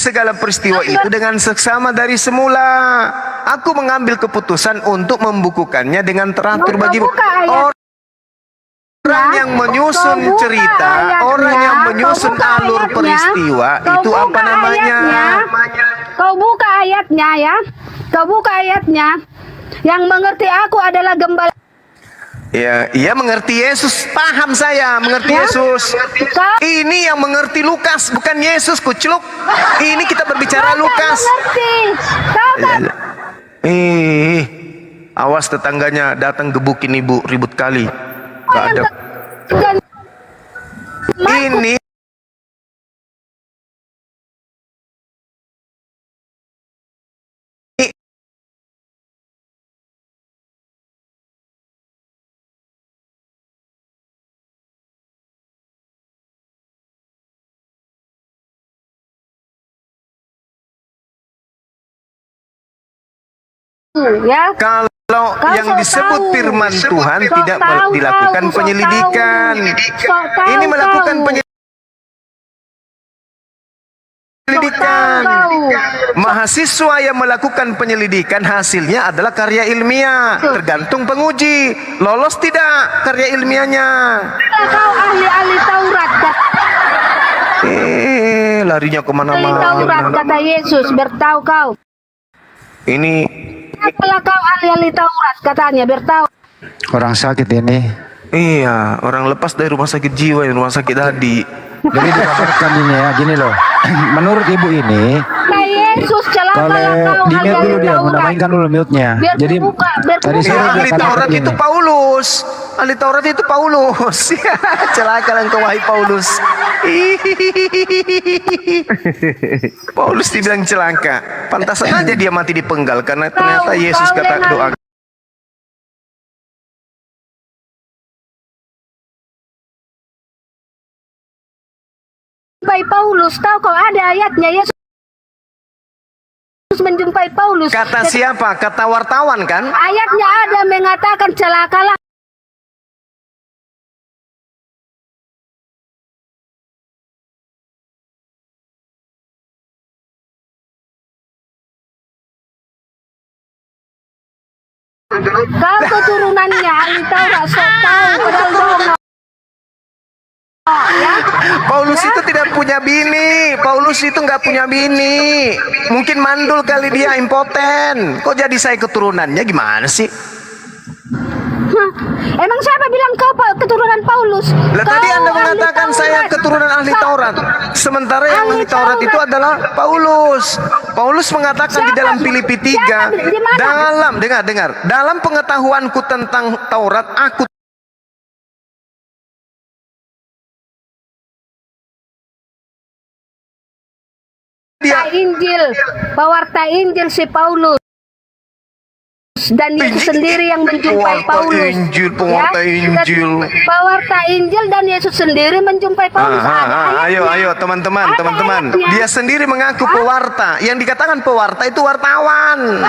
Segala peristiwa itu dengan seksama dari semula. Aku mengambil keputusan untuk membukukannya dengan teratur bagimu. Orang yang menyusun cerita, orang yang menyusun alur peristiwa, itu apa namanya? Kau buka ayatnya, ya. Kau buka ayatnya, ya. Kau buka ayatnya, ya. Kau buka ayatnya, ya. Kau buka ayatnya, ya. Kau buka ayatnya, ya. Kau buka ayatnya, ya. Kau buka ayatnya, ya. Kau buka ayatnya, ya. Kau buka ayatnya, ya. Kau buka ayatnya, ya. Kau buka ayatnya, ya. Yang mengerti aku adalah gembala. Ya, ia mengerti Yesus, paham saya, mengerti Yesus. Ini yang mengerti Lukas, bukan Yesus, kucluk. Ini kita berbicara Lukas. Awas tetangganya datang gebukin ibu, ribut kali. Gak ada. Ini Ya. kalau yang disebut firman Tuhan tidak dilakukan penyelidikan. Ini melakukan penyelidikan. Mahasiswa yang melakukan penyelidikan hasilnya adalah karya ilmiah. Tergantung penguji, lolos tidak karya ilmiahnya. Kau ahli-ahli Taurat. Larinya kemana-mana. Taurat kata Yesus, bertahu kau. Ini Apalah kau ahli-ahli Taurat katanya, bertahu. Orang sakit ini. Iya, orang lepas dari rumah sakit jiwa, rumah sakit hati. Jadi dikabarkan ini ya, gini loh. Menurut ibu ini, Nah, Yesus celaka kalau kau di mute dulu ahli-ahli dia, Taurat. mainkan dulu mute-nya. Biar Jadi terbuka, tadi saya ahli Taurat ini. itu Paulus. Ahli Taurat itu Paulus. Celaka engkau wahai Paulus. Paulus dibilang celaka. Pantasan aja dia mati dipenggal karena ternyata Yesus kata doa. Menjumpai Paulus, tahu kau ada ayatnya Yesus menjumpai Paulus. Kata siapa? Kata wartawan kan? Ayatnya ada mengatakan celakalah. Kau keturunannya ahli Taurat, sok tahu padahal bohong. Ya? Paulus itu tidak punya bini. Paulus itu nggak punya bini. Mungkin mandul kali dia, impoten. Kok jadi saya keturunannya, gimana sih? Emang siapa bilang kau keturunan Paulus? Lah tadi Anda mengatakan saya keturunan ahli Taurat. Sementara yang ahli Taurat itu adalah Paulus. Paulus mengatakan di dalam Filipi 3, dengar, dalam pengetahuanku tentang Taurat, aku Injil, pewarta Injil si Paulus. Dan Yesus sendiri yang menjumpai Paulus. Pewarta Injil. Pewarta Injil dan Yesus sendiri menjumpai Paulus. Ayo teman-teman. Dia sendiri mengaku pewarta. Yang dikatakan pewarta itu wartawan.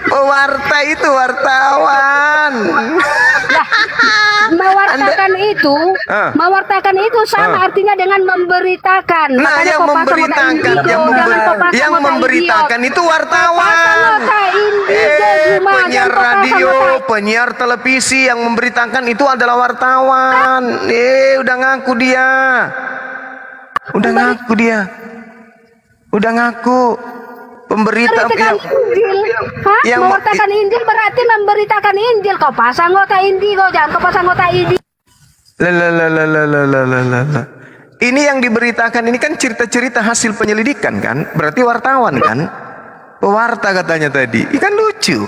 Pewarta itu wartawan. Mewartakan itu sama artinya dengan memberitakan. Nah, Makanya yang memberitakan itu wartawan. Penyiar radio, penyiar televisi yang memberitakan itu adalah wartawan. Udah ngaku dia. Udah ngaku. Pemberita yang mewartakan Injil berarti memberitakan Injil. Kau pasang kota Indigo, jangan kau pasang kota ID. Ini yang diberitakan ini kan cerita-cerita hasil penyelidikan kan? Berarti wartawan kan? Pewarta katanya tadi. Ikan lucu.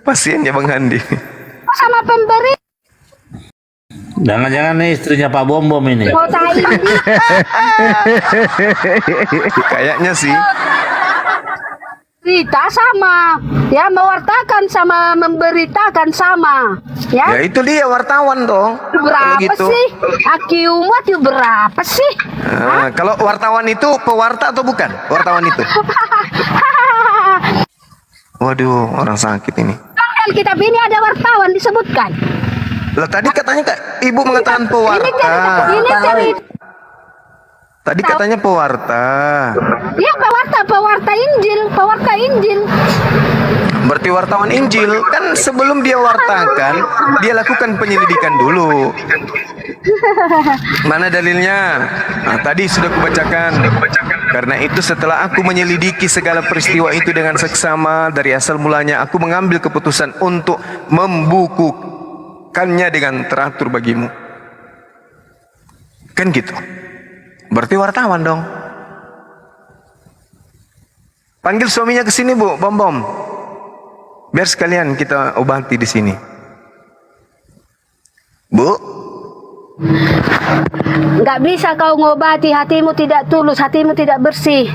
Pasiennya Bang Handi. Sama pemberi. Jangan-jangan nih istrinya Pak Bom Bom ini. Kayaknya sih. Berita sama, ya mewartakan sama memberitakan sama, ya. Ya itu dia wartawan dong. Berapa gitu. sih? Aki umat itu berapa sih? Kalau wartawan itu pewarta atau bukan? Wartawan itu. Waduh, orang sakit ini. Kan kitab ini ada wartawan disebutkan. Lah tadi katanya Ibu mengatakan pewarta. Tadi katanya pewarta. Iya pewarta Injil. Berarti wartawan Injil kan sebelum dia wartakan, dia lakukan penyelidikan dulu. Mana dalilnya? Nah, tadi sudah kubacakan. Karena itu setelah aku menyelidiki segala peristiwa itu dengan seksama dari asal mulanya, aku mengambil keputusan untuk membukukannya dengan teratur bagimu. Kan gitu. Berarti wartawan dong. Panggil suaminya ke sini, Bu, Bom. Biar sekalian kita obati di sini. Bu, Nggak bisa kau ngobati, hatimu tidak tulus, hatimu tidak bersih.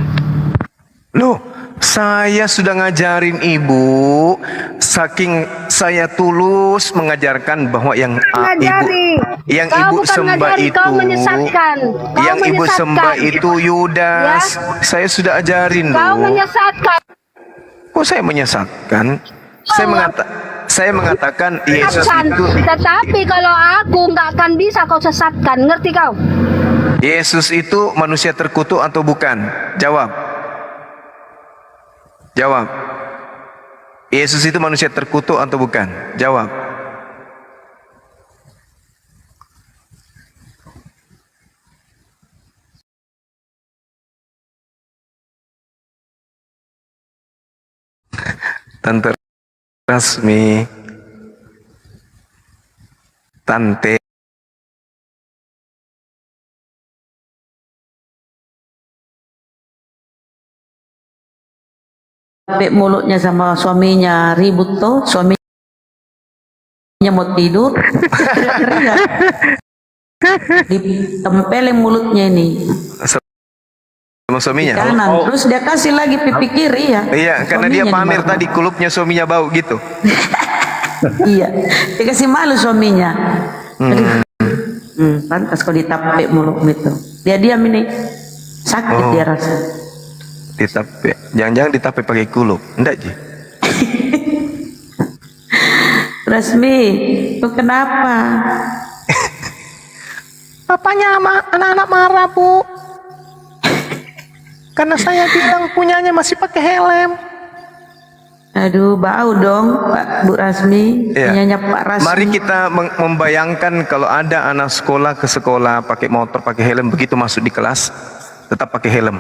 loh, saya sudah ngajarin ibu, saking saya tulus mengajarkan bahwa yang ibu Bukan sembah ngajari, itu, kau menyesatkan. Kau yang ibu menyesatkan. sembah itu Yudas. Ya. Saya sudah ajarin Kau loh. menyesatkan. Kok saya menyesatkan? Saya mengatakan Yesus itu, Tetapi kalau aku nggak akan bisa kau sesatkan, ngerti kau? Yesus itu manusia terkutuk atau bukan? Jawab. Jawab. Yesus itu manusia terkutuk atau bukan? Jawab. Tante Rasmi, Tante. Sampai mulutnya sama suaminya ribut tuh, suaminya mau tidur, ditempelin mulutnya ini. Sama suaminya? Kanan, terus dia kasih lagi pipi kiri ya. Iya, karena dia Suaminya pamer dimakan. tadi kulupnya suaminya bau gitu. Iya, dikasih malu suaminya. Aduh. Pantas kau ditapek mulut itu. Dia diam ini, sakit Oh. dia rasa. Ditape. Jangan-jangan ditape pakai kulup. Enggak, Ji. Rasmi, itu kenapa? Papanya sama anak-anak marah, Bu. Karena saya bilang punyanya masih pakai helm. Aduh, bau dong, Pak Bu Rasmi. Iya. Punyanya Pak Rasmi. Mari kita membayangkan kalau ada anak sekolah ke sekolah pakai motor, pakai helm, begitu masuk di kelas tetap pakai helm.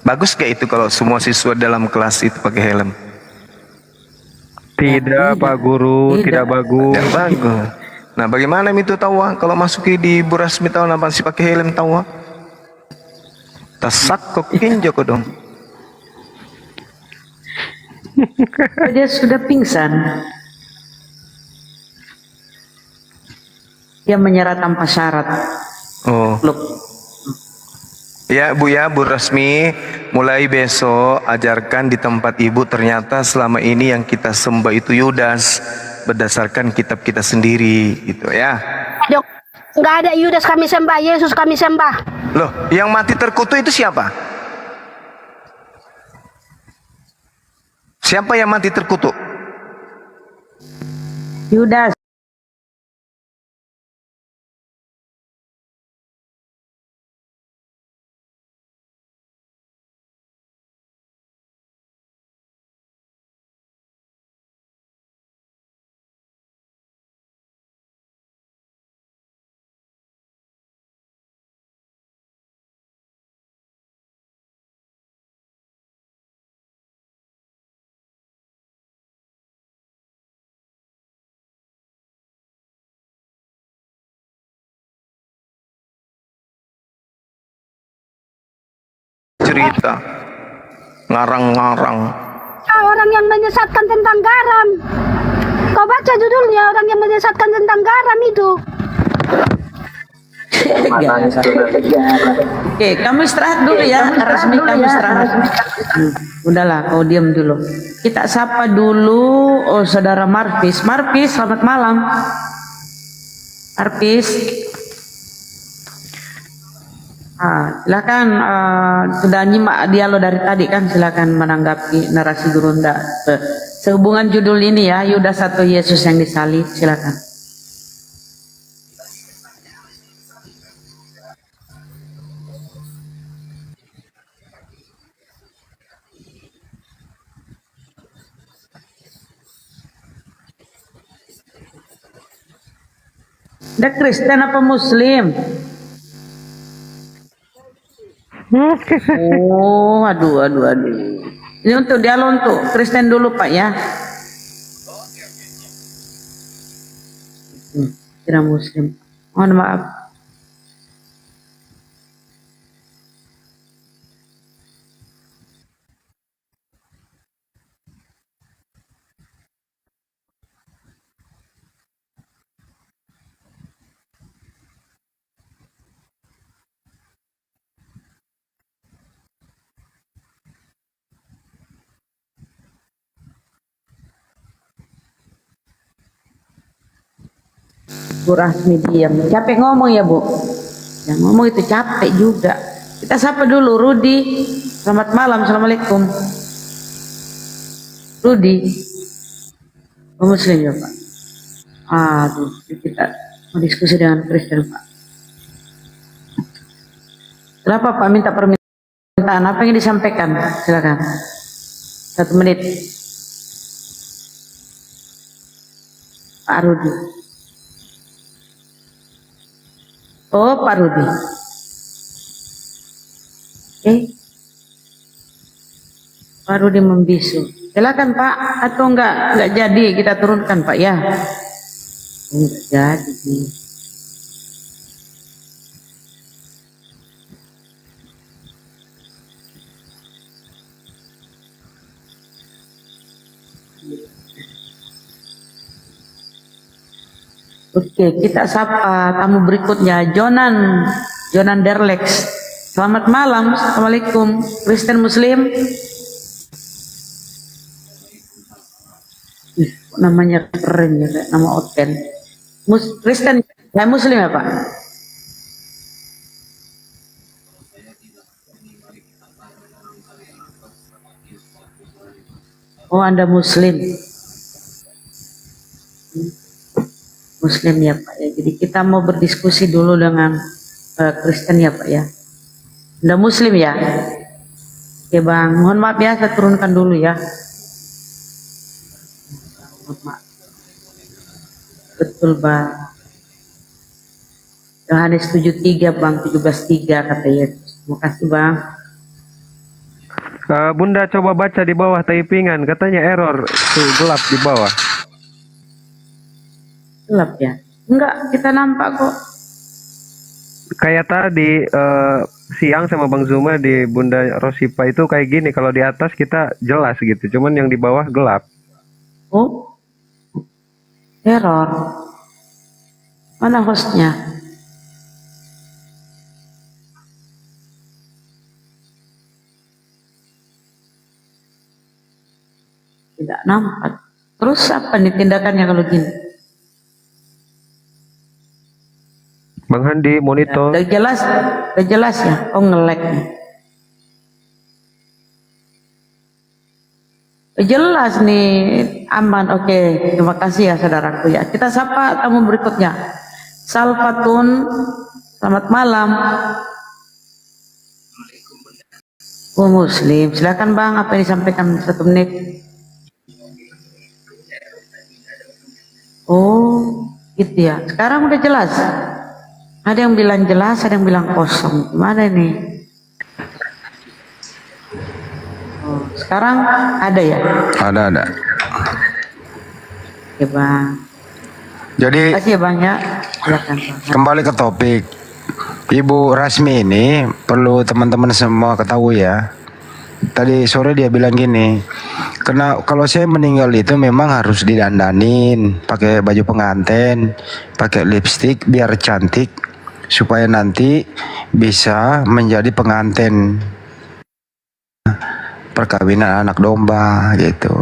Bagus gak itu kalau semua siswa dalam kelas itu pakai helm? Tidak, Pak Guru, tidak bagus. Tidak bagus. Nah, bagaimana itu tawa kalau masuki di Bu Rasmi tahu apa sih pakai helm tawa? Tasak kok kinjo kok dong. Dia sudah pingsan. Dia menyerah tanpa syarat. Oh. Ya Bu Rasmi, mulai besok ajarkan di tempat ibu ternyata selama ini yang kita sembah itu Yudas berdasarkan kitab kita sendiri gitu ya. Nggak ada Yudas kami sembah, Yesus kami sembah. Loh, yang mati terkutuk itu siapa? Siapa yang mati terkutuk? Yudas. Cerita ngarang-ngarang. Orang yang menyesatkan tentang garam. Kau baca judulnya, orang yang menyesatkan tentang garam itu. Oke, kamu istirahat dulu ya, Rasmi, kamu istirahat. Udahlah, kau diam dulu. Kita sapa dulu, saudara Marvis. Marvis, selamat malam. Marvis. Silakan, sudah nyimak dialog dari tadi kan, silakan menanggapi narasi Gurunda sehubungan judul ini ya, Yudas atau Yesus yang disalib, silakan. Dia Kristen apa Muslim? Oh, aduh. Ini untuk dialog untuk Kristen dulu Pak ya. Kira Muslim. Mohon maaf. Bu Rasmi diam. Capek ngomong ya Bu? Yang ngomong itu capek juga. Kita sapa dulu Rudi. Selamat malam, assalamualaikum. Rudi. Oh, Muslim ya Pak? Aduh, kita mau diskusi dengan Kristen Pak. Kenapa Pak minta permintaan? Apa yang disampaikan? Silakan. 1 menit. Pak Rudi. Oh, Pak Rudi. Pak Rudi membisu. Silakan Pak, atau enggak jadi kita turunkan Pak ya? Enggak jadi. Oke, kita sapa tamu berikutnya, Jonan Derlex. Selamat malam, assalamualaikum. Kristen Muslim. Namanya keren ya, kayak nama Oten. Kristen, saya Muslim ya Pak? Oh, Anda Muslim. Muslim ya Pak ya. Jadi kita mau berdiskusi dulu dengan Kristen ya Pak ya. Anda Muslim ya? Oke Bang, mohon maaf ya, saya turunkan dulu ya. Mohon maaf. Betul Bang. Yohanes 7:3 Bang, 17:3 kata Yesus. Terima kasih Bang. Bunda coba baca di bawah typingan, katanya error tuh, gelap di bawah. Gelap ya? Enggak, kita nampak kok. Kayak tadi siang sama Bang Zuma di Bunda Rosipa itu kayak gini, kalau di atas kita jelas gitu, cuman yang di bawah gelap. Oh, error. Mana hostnya? Tidak nampak. Terus apa nih tindakannya kalau gini? Bang Handi, monitor. Udah jelas ya. Oh, nge-lag nih. Jelas nih, aman. Oke, terima kasih ya saudaraku ya. Kita sapa tamu berikutnya. Salvatun, selamat malam. Oh, Muslim. Silakan Bang, apa yang disampaikan 1 menit? Oh, gitu ya. Sekarang udah jelas. Ada yang bilang jelas, ada yang bilang kosong. Gimana ini? Oh, sekarang ada ya? Ada. Oke Bang. Jadi Terima kasih ya Bang ya. Silakan Bang. kembali ke topik. Ibu Rasmi ini perlu teman-teman semua ketahui ya. Tadi sore dia bilang gini, karena kalau saya meninggal itu memang harus didandanin, pakai baju pengantin, pakai lipstik biar cantik, supaya nanti bisa menjadi pengantin perkawinan anak domba gitu.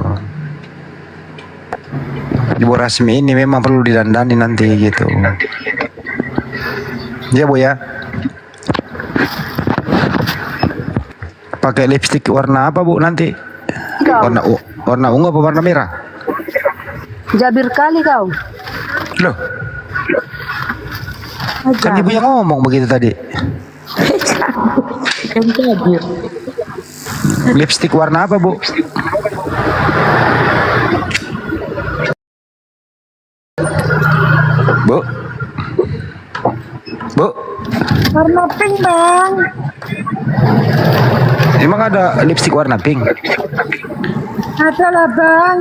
Ibu Rasmi ini memang perlu didandani nanti gitu. Ya Bu ya. Pakai lipstik warna apa Bu nanti? Warna ungu apa warna merah? Jabir kali kau. Loh. Kan Ibu yang ngomong begitu tadi. Lipstik warna apa Bu? Bu? Bu, Warna pink, Bang. emang ada lipstik warna pink? Ada lah, Bang.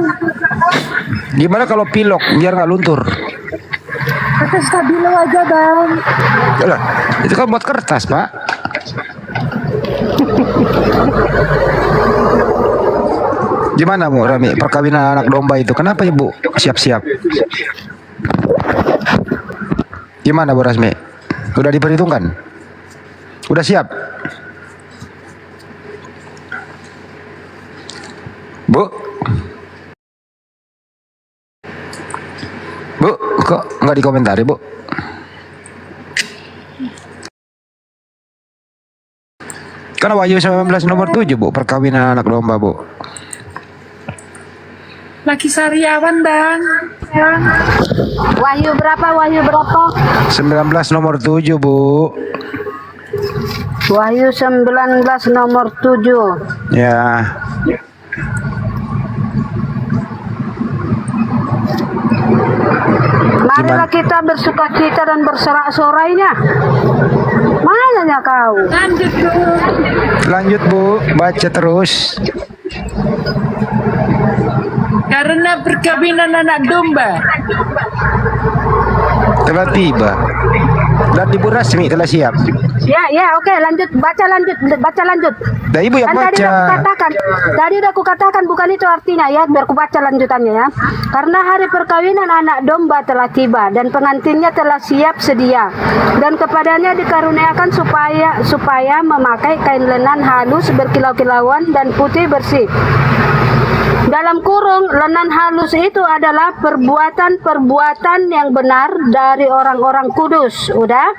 Gimana kalau pilok biar nggak luntur? Pakai stabilo aja, Bang. Lah, itu kan buat kertas, Pak. Gimana Bu Rami, perkawinan anak domba itu? Kenapa ya Bu? Siap-siap. Gimana Bu Rasmi? Udah diperhitungkan? Udah siap? Bu? Bu, kok nggak dikomentari Bu? Karena Wahyu 19 nomor 7 Bu, perkawinan anak domba Bu. Laki Sariawan, Bang. Wahyu berapa? 19 nomor 7 Bu. Wahyu 19 nomor 7. Ya. Marilah kita bersukacita dan bersorak-sorainya. Mananya kau? Lanjut Bu, baca terus. Karena perkawinan anak domba. Telah tiba. Dan Ibu Rasmi telah siap. Ya, oke, lanjut, baca lanjut. Nah, Ibu yang Kan baca. tadi udah aku katakan bukan itu artinya ya, biar aku baca lanjutannya ya. Karena hari perkawinan anak domba telah tiba dan pengantinnya telah siap sedia. Dan kepadanya dikaruniakan supaya memakai kain lenan halus berkilau-kilauan dan putih bersih. Dalam kurung, lenan halus itu adalah perbuatan-perbuatan yang benar dari orang-orang kudus. Udah?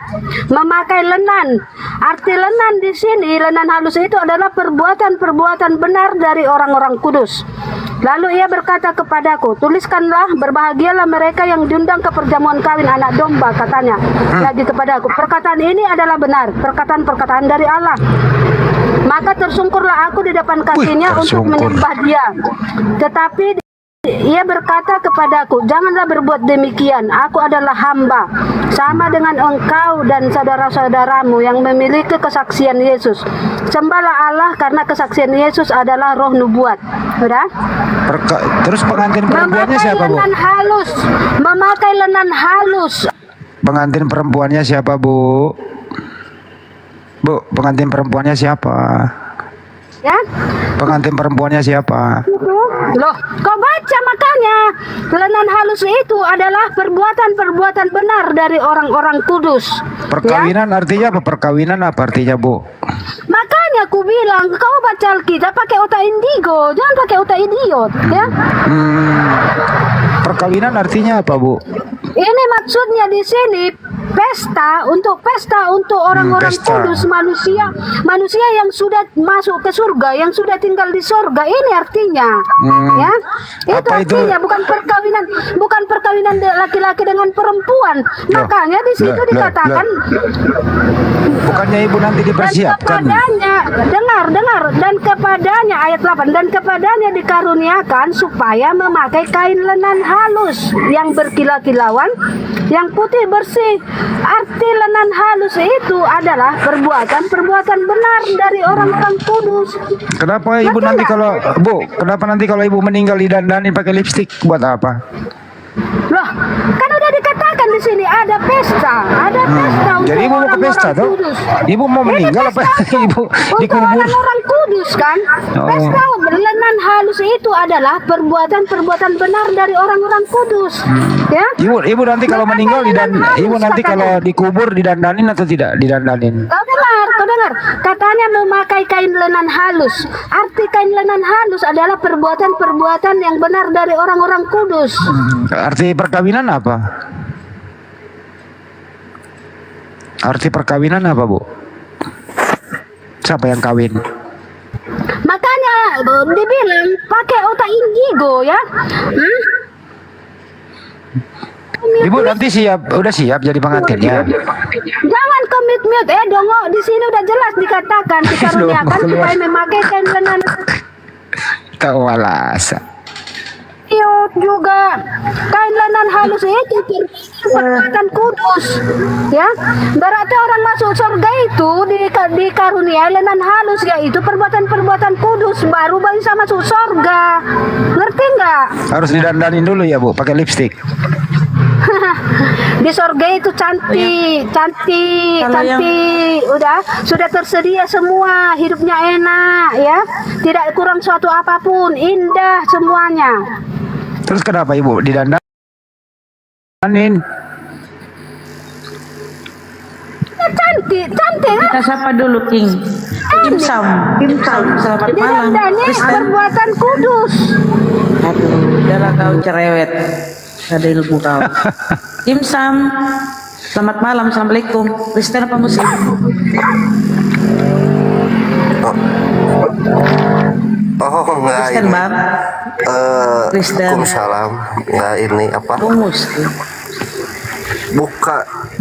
Memakai lenan. Arti lenan di sini, lenan halus itu adalah perbuatan-perbuatan benar dari orang-orang kudus. Lalu ia berkata kepadaku, tuliskanlah, berbahagialah mereka yang diundang ke perjamuan kawin anak domba, katanya. Lagi kepadaku, perkataan ini adalah benar, perkataan-perkataan dari Allah. Maka tersungkurlah aku di depan kakinya untuk menyembah dia. Tetapi ia berkata kepadaku, janganlah berbuat demikian, aku adalah hamba, sama dengan engkau dan saudara-saudaramu yang memiliki kesaksian Yesus. Sembahlah Allah karena kesaksian Yesus adalah roh nubuat. Sudah? Terus pengantin perempuannya siapa Bu? Memakai lenan halus. Pengantin perempuannya siapa Bu? Bu, pengantin perempuannya siapa? Ya? Pengantin perempuannya siapa? Loh, kau baca makanya. Lenan halus itu adalah perbuatan-perbuatan benar dari orang-orang kudus. Perkawinan artinya apa? Perkawinan apa artinya Bu? Makanya aku bilang, kau baca Alkitab pakai otak indigo, jangan pakai otak idiot, ya? Perkawinan artinya apa Bu? Ini maksudnya di sini pesta untuk orang-orang kudus, manusia yang sudah masuk ke surga, yang sudah tinggal di surga, ini artinya ya, itu artinya bukan perkawinan laki-laki dengan perempuan. Makanya di situ dikatakan bukannya Ibu nanti dipersiapkan. Dengar dan kepadanya ayat 8, dan kepadanya dikaruniakan supaya memakai kain lenan halus yang berkilau-kilauan, yang putih bersih. Arti lenan halus itu adalah perbuatan-perbuatan benar dari orang-orang kudus. Kenapa Ibu nanti kalau Ibu meninggal didandani pakai lipstik buat apa? Loh, kan udah dikatakan di sini ada pesta untuk jadi Ibu mau ke pesta tuh? Ibu mau meninggal apa Ibu dikubur? Orang kudus kan? Pesta lenan halus itu adalah perbuatan-perbuatan benar dari orang-orang kudus. Ya? Ibu nanti kalau meninggal Ibu nanti kalau dikubur didandanin atau tidak didandanin? Kau dengar. Katanya memakai kain lenan halus. Arti kain lenan halus adalah perbuatan-perbuatan yang benar dari orang-orang kudus. Arti perkawinan apa? Arti perkawinan apa Bu? Siapa yang kawin? Makanya dibilang pakai otak indigo ya. Ibu nanti udah siap jadi pengantinnya. Jangan komit-mute dongo, di sini udah jelas dikatakan dikaruniakan supaya memakai kain lenan. Tahu alasan. Yo. juga kain lenan halus itu perbuatan kudus, ya. Berarti orang masuk surga itu di karunia lenan halus, yaitu perbuatan-perbuatan kudus, baru bisa masuk surga. Ngerti nggak? Harus didandanin dulu ya Bu, pakai lipstik. Di surga itu cantik, udah sudah tersedia semua, hidupnya enak, ya, tidak kurang suatu apapun, indah semuanya. Terus kenapa Ibu didandanin? Ya, cantik. Kita sapa dulu King. Kim Sam, selamat malam. Didandani perbuatan kudus. Aduh, udahlah kau cerewet. Ada ilmu kau. Kim Sam, selamat malam, assalamualaikum. Kristen apa Muslim? Oh enggak Kristen ini. Bang. Kristen. Waalaikumsalam. Enggak ini apa? Muslim.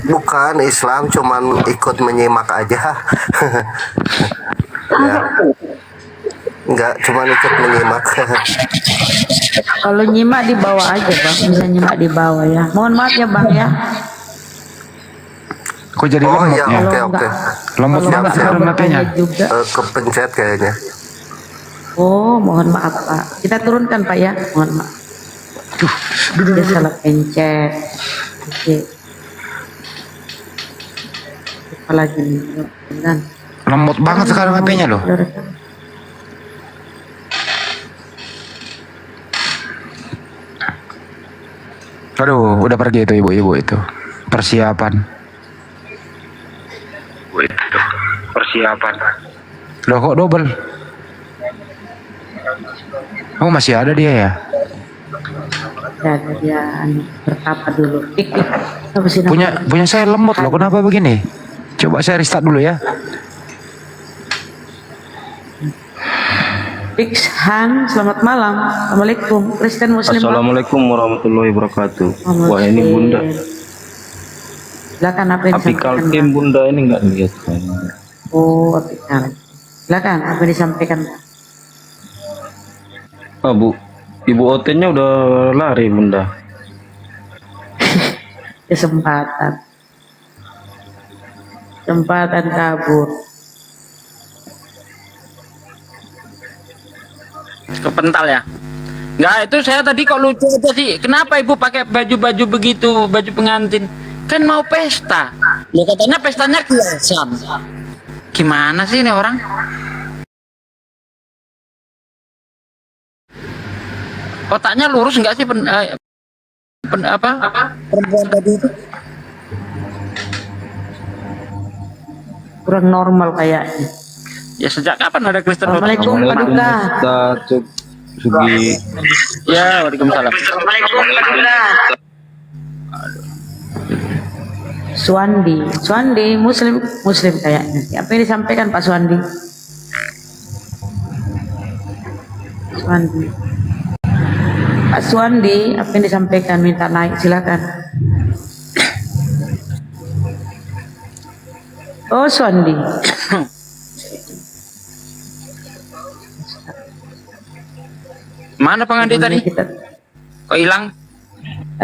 Bukan Islam, cuman ikut menyimak aja. Ya. Enggak, cuman ikut menyimak. Kalau nyimak di bawah aja Bang, bisa nyimak di bawah ya. Mohon maaf ya Bang ya. Kok jadi Oh lemot iya, ya? oke. Lemot Siap, banget siap. sekarang matanya. Juga. Kepencet kayaknya. Oh, mohon maaf Pak. Kita turunkan Pak ya. Mohon maaf. Dia salah pencet. Oke. Apa lagi nih? Dan Lemot banget sekarang HP-nya loh. Aduh, udah pergi itu ibu-ibu itu. Persiapan. Loh kok double? Oh masih ada dia ya? ada dia bertapa dulu. Apa sih namanya? Punya saya lemot loh. Kenapa begini? Coba saya restart dulu ya. Fix Han, selamat malam. Assalamualaikum. Kristen Muslim. Assalamualaikum warahmatullahi wabarakatuh. Muslim. Wah ini bunda. Silakan apa yang Apikal disampaikan? game bunda ini nggak lihat saya. Oh, apikal. Silakan apa yang disampaikan? Ah bu, ibu Otennya udah lari bunda. Kesempatan kabur. Kepental ya. Enggak, itu saya tadi kok lucu aja sih. Kenapa ibu pakai baju-baju begitu, baju pengantin? Kan mau pesta. Ya katanya pestanya kiasan. Gimana sih ini orang? Otaknya lurus enggak sih perempuan tadi itu? Kurang normal kayaknya. Ya sejak kapan ada Kristen? Assalamualaikum Pak Duka. Sugi. Ya, waalaikumsalam. Suandi Muslim kayaknya. Apa yang disampaikan Pak Suandi? Pak Suandi, apa yang disampaikan? Minta naik, silakan. Oh Suandi. Mana pengantin tadi? Kok hilang?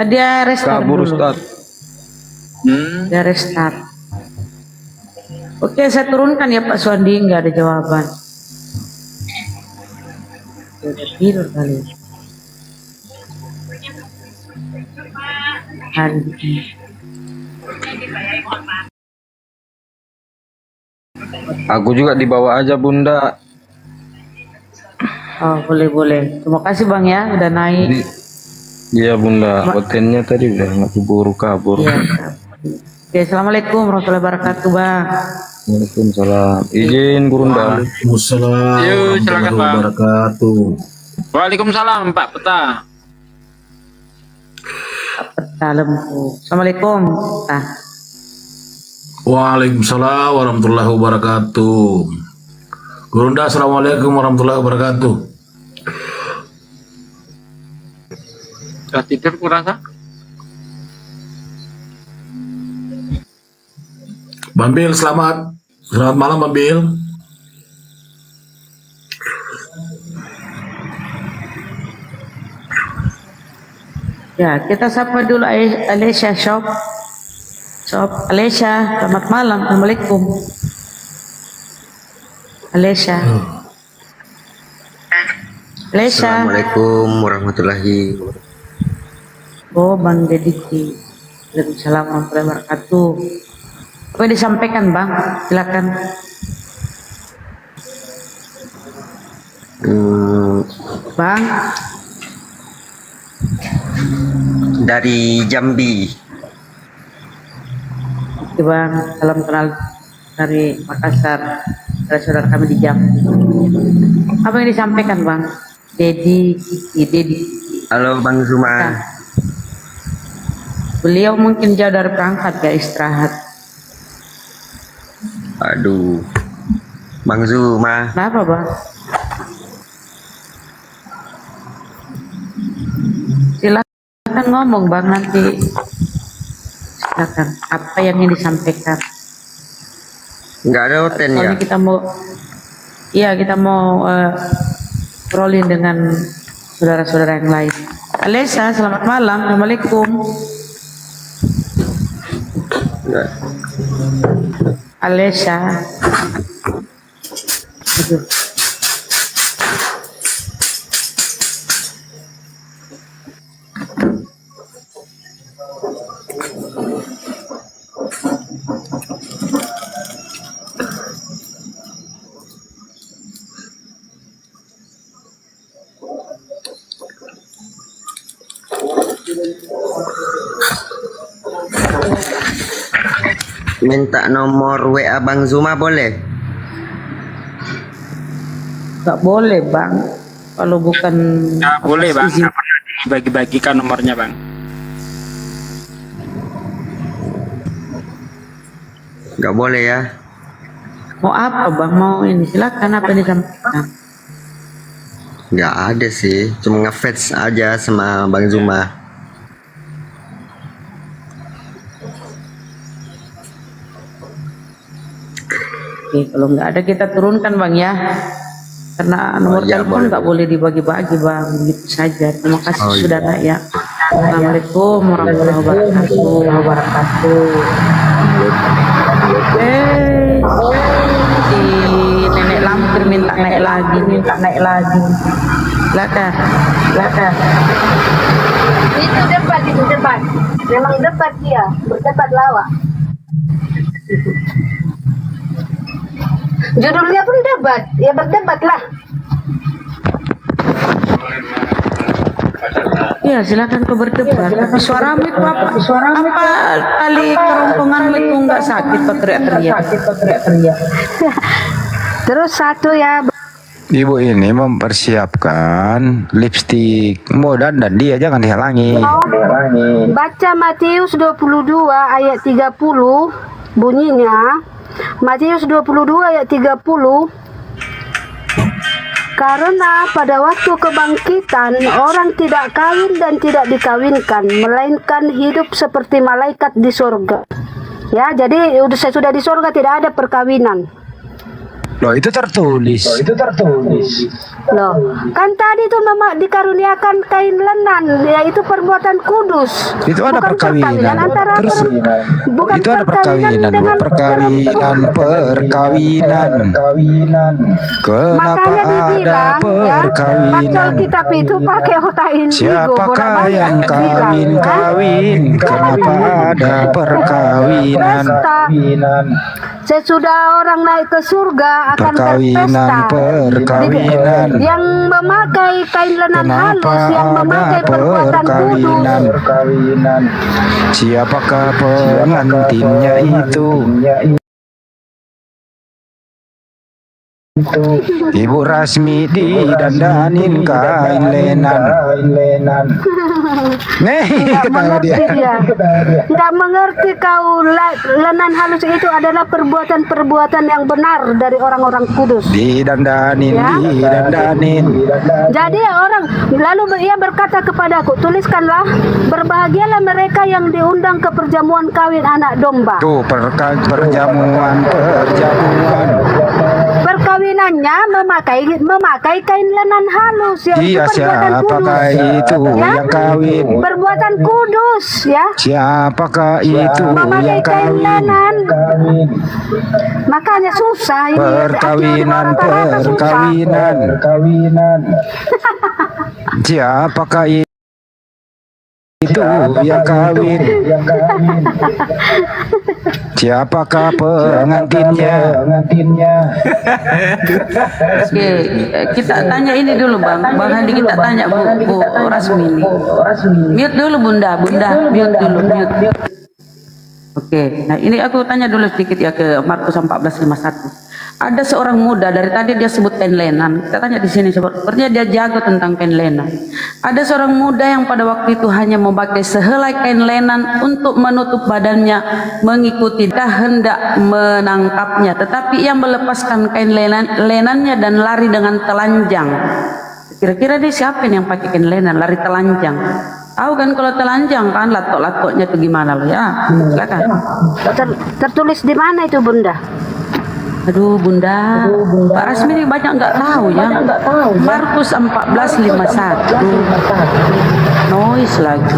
Dia restart Kabur dulu. Ustaz. Dia restart. Oke, saya turunkan ya Pak Suandi, nggak ada jawaban. Udah tidur kali. Aku juga dibawa aja bunda. Oh boleh. Terima kasih Bang ya, udah naik. Iya bunda, Otennya tadi udah nggak keburu kabur. Iya. Oke, assalamualaikum warahmatullahi wabarakatuh Bang. Waalaikumsalam. Izin Gurunda. Waalaikumsalam Yuk, silakan, Bang. wabarakatuh. Waalaikumsalam Pak Peta. Assalamualaikum. Assalamualaikum. Waalaikumsalam warahmatullahi wabarakatuh. Gurunda, assalamualaikum warahmatullahi wabarakatuh. Sudah tidur kurasa? Bambil, selamat malam Bambil. Ya, kita sapa dulu Alesya Shop. Alesya, selamat malam. Assalamualaikum. Alesya. Assalamualaikum warahmatullahi wabarakatuh. Oh, Bang Dediki. Waalaikumsalam warahmatullahi wabarakatuh. Apa yang disampaikan, Bang? Silakan. Bang. Dari Jambi. Oke, Bang. Salam kenal dari Makassar. Saudara kami di Jambi. Apa yang disampaikan, Bang? Dedi. Halo Bang Zuma. Beliau mungkin jauh dari perangkat, gak istirahat. Aduh, Bang Zuma. Kenapa, Bang? Silakan ngomong, Bang, nanti. Silakan. Apa yang ingin disampaikan? Nggak ada hotel ya? Soalnya kita mau rolling dengan saudara-saudara yang lain. Alesa, selamat malam. Assalamualaikum. Enggak. Alesya. Aduh. Minta nomor WA Bang Zuma boleh? Gak boleh, Bang. Kalau bukan Nggak boleh, Bang. izin. Nggak pernah dibagi-bagikan nomornya, Bang. Nggak boleh ya? Mau apa, Bang? Mau ini? Silakan, apa yang disampaikan? Nggak ada sih, cuma ngefans aja sama Bang Zuma. Oke, kalau nggak ada kita turunkan, Bang, ya. Karena nomor iya, telepon boleh. nggak boleh dibagi-bagi, Bang. Begitu saja. Terima kasih Oh, iya. sudah, Nak, ya. Assalamualaikum warahmatullahi wabarakatuh. Si nenek lampir minta naik lagi. Silakan. Itu debat. Memang debat dia, berdebat lawak. Judulnya pun debat, ya berdebatlah. Ya, silakan kau berdebat. Tapi suaramu itu apa? Apa tali kerongkonganmu itu nggak sakit kau teriak-teriak? Terus satu ya. Ibu ini mempersiapkan lipstik dan dia jangan dihalangi. Baca Matius 22 ayat 30 bunyinya. Matius 22 ayat 30. Karena pada waktu kebangkitan orang tidak kawin dan tidak dikawinkan, melainkan hidup seperti malaikat di surga. Ya, jadi sudah di surga tidak ada perkawinan. Loh, itu tertulis. Loh, kan tadi itu dikaruniakan kain lenan, yaitu perbuatan kudus. Itu ada Bukan perkawinan. antara Terus bukan itu ada perkawinan, Bu. dengan perkawinan. Kenapa Makanya ada dibilang ya, perkawinan? baca Alkitab itu pakai otak indigo. Siapakah yang kawin? Kenapa ada perkawinan? Sesudah orang naik ke surga akan Perkawinan. Yang memakai kain lenan Kenapa halus, yang memakai ada perbuatan kudus. perkawinan? Siapakah pengantinnya itu? Ibu Rasmi didandanin kain lenan. Ketawa dia. Tidak mengerti kau, lenan halus itu adalah perbuatan-perbuatan yang benar dari orang-orang kudus. Didandanin. Jadi orang lalu ia berkata kepadaku, tuliskanlah, berbahagialah mereka yang diundang ke perjamuan kawin anak domba. Tuh perjamuan. Perkawinan hanya memakai kain lenan halus ya. Iya, Itu perbuatan siapakah kudus. itu Ya? yang kawin? Perbuatan kudus ya. Siapakah itu Memakai yang kain kawin? lenan. Makanya susah ini. Perkawinan, perkawinan. Siapakah itu yang kawin? Siapakah pengantinnya? Oke, kita tanya ini dulu Bang Handi, kita tanya Bu Rasmi ini. Mute dulu Bunda, mute dulu, mute. Oke, nah ini aku tanya dulu sedikit ya ke Markus 14:51. Ada seorang muda, dari tadi dia sebut kain lenan. Kita tanya di sini, sepertinya dia jago tentang kain lenan. Ada seorang muda yang pada waktu itu hanya memakai sehelai kain lenan untuk menutup badannya, mengikuti dia hendak menangkapnya, tetapi ia melepaskan kain lenannya dan lari dengan telanjang. Kira-kira dia siapa yang pakai kain lenan lari telanjang? Tahu kan kalau telanjang kan latok-latoknya itu gimana loh ya? Silakan. Tertulis di mana itu Bunda? Aduh Bunda, Pak Rasmi ini banyak nggak tahu ya. Markus 14:51. Noise lagi.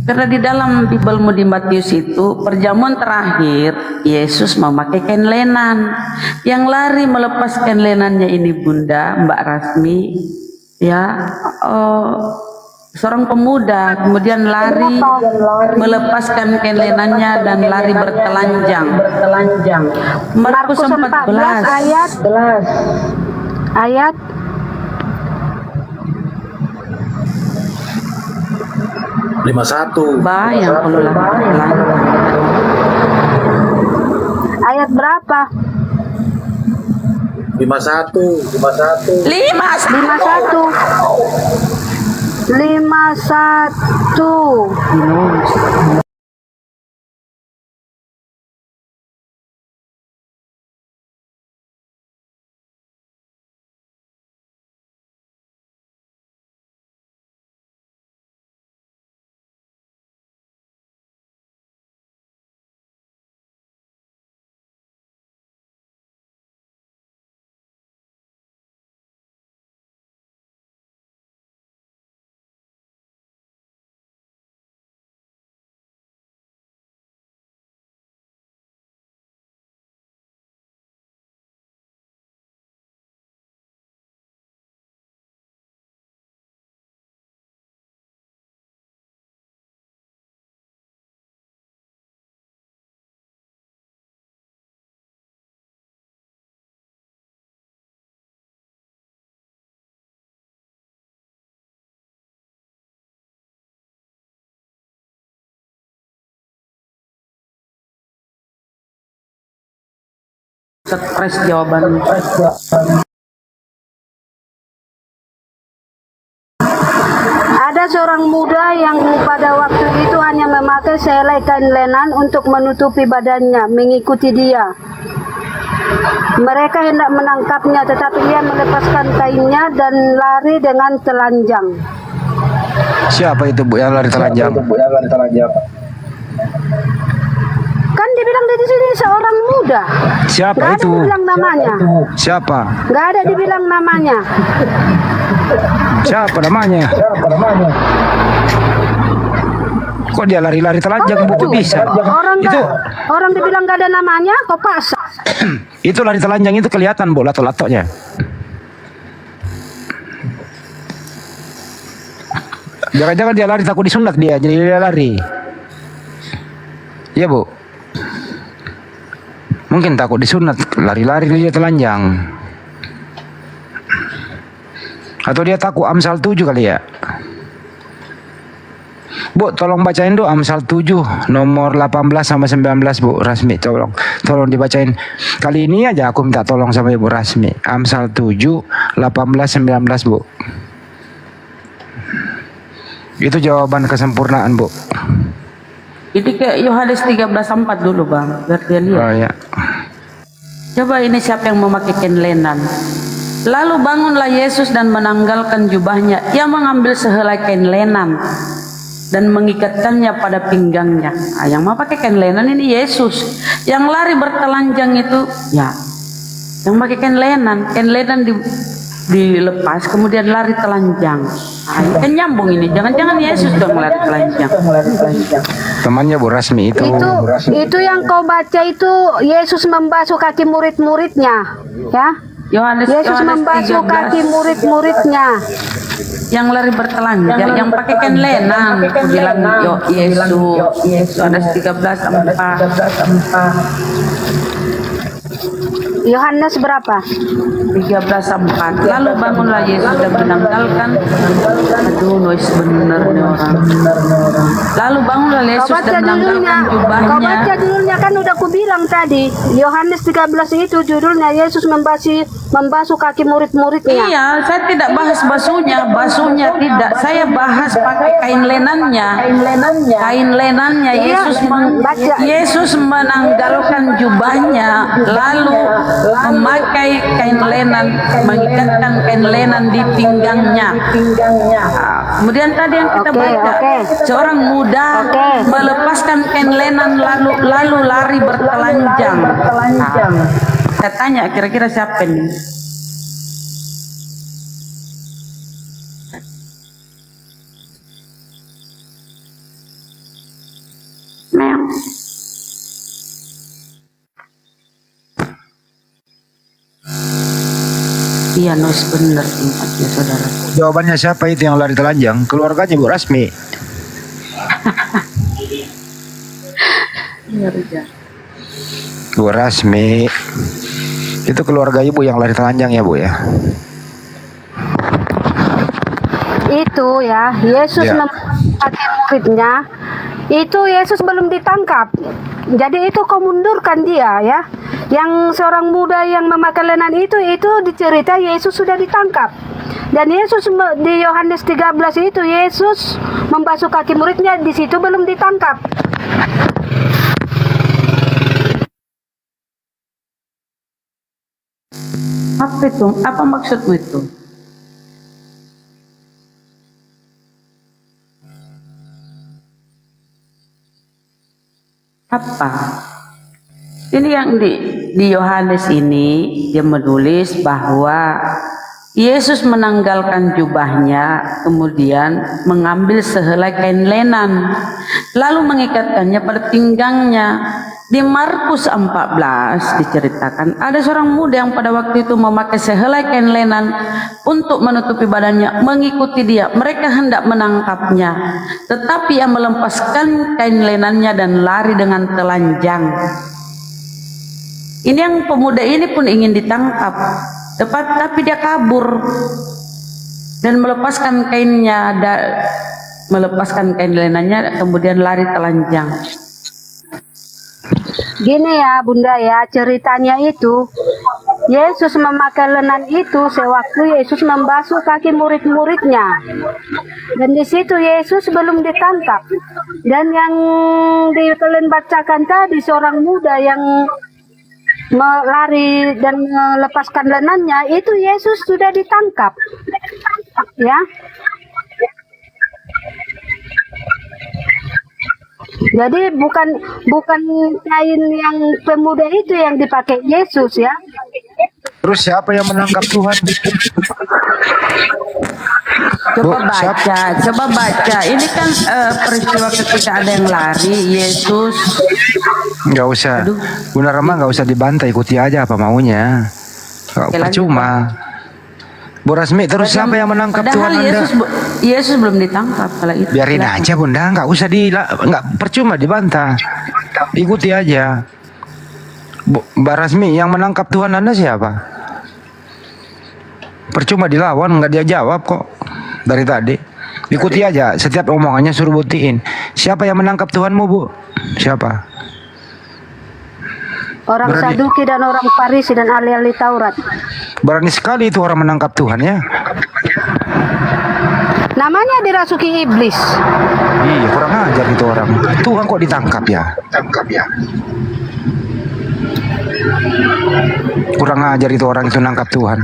Karena di dalam Bibelmu di Matius itu perjamuan terakhir Yesus memakai kain lenan. Yang lari melepas kain lenannya ini Bunda, Mbak Rasmi, ya. Seorang pemuda kemudian lari melepaskan kain lenannya dan lari bertelanjang. Markus 14 ayat 51. Bayang kalau lari bertelanjang. ayat berapa? 51. 51. Stres jawaban. Ada seorang muda yang pada waktu itu hanya memakai sehelai kain lenan untuk menutupi badannya, mengikuti dia. Mereka hendak menangkapnya, tetapi ia melepaskan kainnya dan lari dengan telanjang. Siapa itu Bu yang lari telanjang? Kan dibilang di sini seorang muda. Siapa Nggak itu? ada dibilang namanya. Siapa? Nggak ada dibilang namanya. Siapa namanya? Kok dia lari-lari telanjang Bu? Kok bisa? Orang dibilang nggak ada namanya, kok pas? Itu lari telanjang itu kelihatan Bu lato-latonya. Jangan-jangan dia lari takut disunat dia, jadi dia lari. Iya Bu. Mungkin takut disunat, lari-lari dia telanjang. Atau dia takut Amsal 7 kali ya. Bu, tolong bacain tuh Amsal 7 nomor 18 sama 19 Bu Rasmi, tolong dibacain. Kali ini aja aku minta tolong sama Ibu Rasmi. Amsal 7 18 19 Bu. Itu jawaban kesempurnaan Bu. Ini ke Yohanes 13:4 dulu Bang, biar dia lihat. Oh ya. Coba ini siapa yang memakai kain lenan. Lalu bangunlah Yesus dan menanggalkan jubahnya. Ia mengambil sehelai kain lenan. dan mengikatkannya pada pinggangnya. Yang mau pakai kain lenan ini Yesus. Yang lari bertelanjang itu ya yang pakai kain lenan dilepas kemudian lari telanjang. Ini kan nyambung ini. Jangan-jangan Yesus dong lari telanjang. Temannya Bu Rasmi itu. Itu yang kau baca itu Yesus membasuh kaki murid-muridnya, ya. Yesus membasuh kaki murid-muridnya. Yang lari bertelanjang, yang pakai kain lenan, aku bilang Yesus. Ada 13:4. Yohanes berapa? 13:4. Lalu bangunlah Yesus dan menanggalkan. Aduh, noise bener nih orang. Lalu bangunlah Yesus dan menanggalkan jubahnya. Kau baca judulnya kan udah aku bilang tadi. Yohanes 13 itu judulnya Yesus membasuh kaki murid-muridnya. Iya, saya tidak bahas basuhnya tidak. Saya bahas pakai kain lenannya. Kain lenannya Yesus menanggalkan jubahnya, lalu memakai kain lenan, mengikatkan kain lenan di pinggangnya. Kemudian tadi yang kita baca, seorang muda melepaskan kain lenan lalu lari bertelanjang. Saya tanya kira-kira siapa ini? Iya, noise bener tempatnya saudara. Jawabannya siapa itu yang lari telanjang? Keluarganya Bu Rasmi. Bu Rasmi. Itu keluarga ibu yang lari telanjang ya Bu ya? Itu ya, Yesus mengasihi muridnya. Itu Yesus belum ditangkap. Jadi itu kau mundurkan dia ya. Yang seorang muda yang memakai lenan itu dicerita Yesus sudah ditangkap. Dan Yesus di Yohanes 13 itu Yesus membasuh kaki muridnya, di situ belum ditangkap. Apa itu? Apa maksudmu itu? Apa? Ini yang di Yohanes ini dia menulis bahwa Yesus menanggalkan jubahnya, kemudian mengambil sehelai kain lenan, lalu mengikatkannya pada pinggangnya. Di Markus 14 diceritakan ada seorang muda yang pada waktu itu memakai sehelai kain lenan untuk menutupi badannya, mengikuti dia. Mereka hendak menangkapnya, tetapi ia melepaskan kain lenannya dan lari dengan telanjang. Ini yang pemuda ini pun ingin ditangkap, tapi dia kabur dan melepaskan kainnya, melepaskan kain lenannya, kemudian lari telanjang. Gini ya Bunda ya, ceritanya itu Yesus memakai lenan itu sewaktu Yesus membasuh kaki murid-muridnya. Dan di situ Yesus belum ditangkap. Dan yang kalian bacakan tadi, seorang muda yang melari dan melepaskan lenannya, itu Yesus sudah ditangkap. Ya. Jadi bukan kain yang pemuda itu yang dipakai Yesus ya. Terus siapa yang menangkap Tuhan? Coba baca. Ini kan peristiwa ketika ada yang lari, Yesus. Nggak usah. Bunda Rama nggak usah dibantai, ikuti aja apa maunya. Percuma. Bu Rasmi, terus siapa yang menangkap Tuhan Anda? Yesus belum ditangkap kalau itu. Biarin aja Bunda, nggak usah nggak percuma dibantah. Ikuti aja. Bu Rasmi, yang menangkap Tuhan Anda siapa? Percuma dilawan, nggak dia jawab kok dari tadi. Ikuti aja, setiap omongannya suruh buktiin. Siapa yang menangkap Tuhanmu, Bu? Siapa? Orang Saduki dan orang Farisi dan ahli-ahli Taurat. Berani sekali itu orang menangkap Tuhan ya. Namanya dirasuki iblis. Iya, kurang ajar itu orang. Tuhan kok ditangkap ya? Kurang ajar itu orang itu nangkap Tuhan.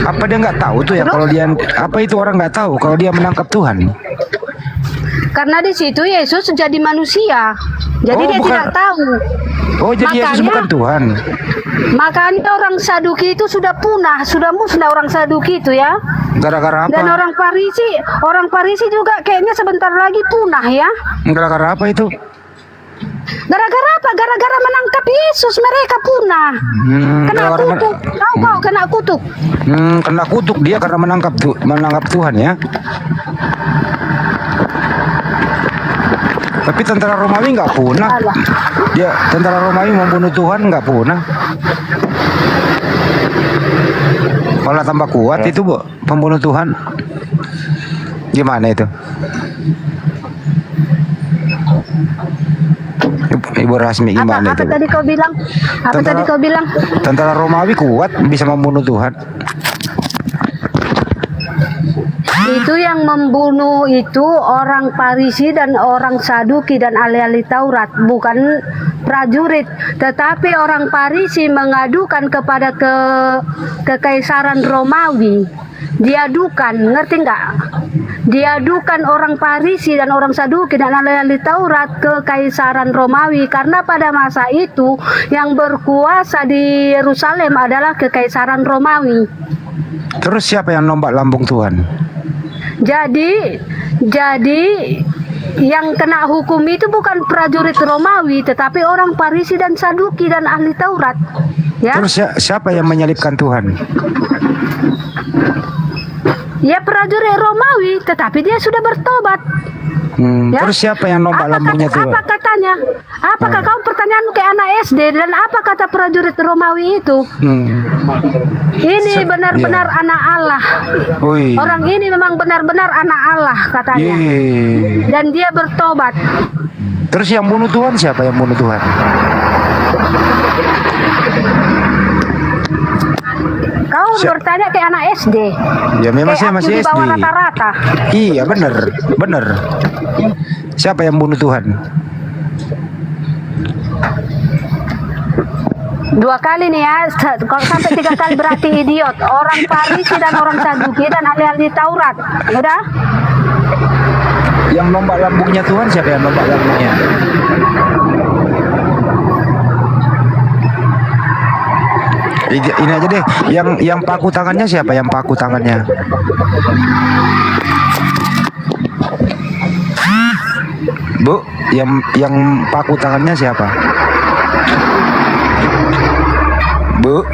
Apa Apa dia nggak tahu tuh ya kalau dia, apa itu orang nggak tahu kalau dia menangkap Tuhan? Karena di situ Yesus jadi manusia, jadi Oh, dia bukan. tidak tahu. Oh, jadi Yesus bukan Tuhan. Makanya orang Saduki itu sudah punah, sudah musnah orang Saduki itu ya. Gara-gara apa? Dan orang Farisi juga kayaknya sebentar lagi punah ya. Gara-gara apa itu? Gara-gara apa? Gara-gara menangkap Yesus mereka punah. Kena gara-gara kutuk. Tahu kau kena kutuk. Kena kutuk dia karena menangkap Tuhan ya. Tapi tentara Romawi nggak punah. Dia tentara Romawi membunuh Tuhan nggak punah. Malah tambah kuat itu, Bu, pembunuh Tuhan. Gimana itu? Ibu Rasmi gimana Apa itu? tadi kau bilang? Apa tadi kau bilang? Tentara Romawi kuat bisa membunuh Tuhan. Itu yang membunuh itu orang Farisi dan orang Saduki dan ahli-ahli Taurat, bukan prajurit. Tetapi orang Farisi mengadukan kepada kekaisaran Romawi. Diadukan, ngerti nggak? Diadukan orang Farisi dan orang Saduki dan ahli-ahli Taurat ke kekaisaran Romawi karena pada masa itu yang berkuasa di Yerusalem adalah kekaisaran Romawi. Terus siapa yang nombak lambung Tuhan? Jadi yang kena hukum itu bukan prajurit Romawi, tetapi orang Farisi dan Saduki dan ahli Taurat. Ya. Terus siapa yang menyalibkan Tuhan? Ya prajurit Romawi, tetapi dia sudah bertobat. Ya. Terus siapa yang nombak lambungnya Tuhan? Apa katanya? Apakah kau pertanyaan kayak anak SD dan apa kata prajurit Romawi itu? Ini benar-benar anak Allah. Ui. Orang ini memang benar-benar anak Allah katanya. Yeay. Dan dia bertobat. Terus yang bunuh Tuhan siapa yang bunuh Tuhan? Kau bertanya kayak anak SD. Ya memang saya Kayak masih aku di SD. bawah rata-rata. Iya bener. Siapa yang bunuh Tuhan? 2 kali nih ya, kalau sampai 3 kali berarti idiot. Orang Farisi dan orang Saduki dan ahli-ahli Taurat. Udah? Yang nombak lambungnya Tuhan siapa yang nombak lambungnya? Ini aja deh, yang paku tangannya siapa yang paku tangannya? Bu, yang paku tangannya siapa? Bu,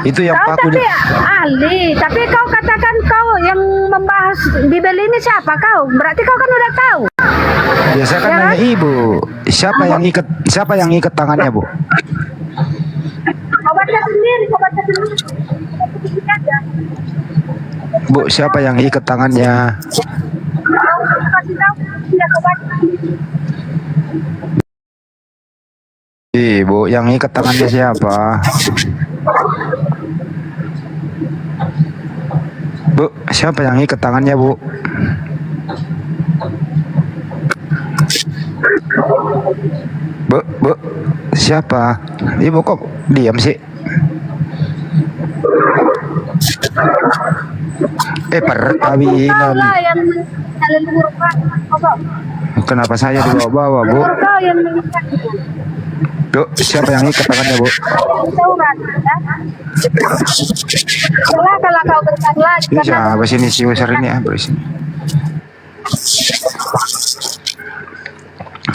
itu yang Kau paku tapi ahli, tapi kau katakan kau yang membahas Bibel ini siapa kau? Berarti kau kan udah tahu. Biasa kan Ya nanya kan? ibu, siapa yang ikat tangannya, Bu? Kau baca sendiri, kau baca sendiri. Bu, siapa yang ikat tangannya? Kau kasih tahu, tidak kau baca. Bu, yang ikat tangannya siapa? Bu, siapa yang ikat tangannya, Bu? Bu, siapa? Ibu kok diam sih? Perkawinan. Kau lah yang leluhur kau. Kenapa saya dibawa-bawa, Bu? Leluhur kau yang mengikat itu. Bu, siapa yang ikat tangannya, Bu? Taurat, ya? Kalau kau bentar lagi. Ini siapa sini si user ini ya, berisini.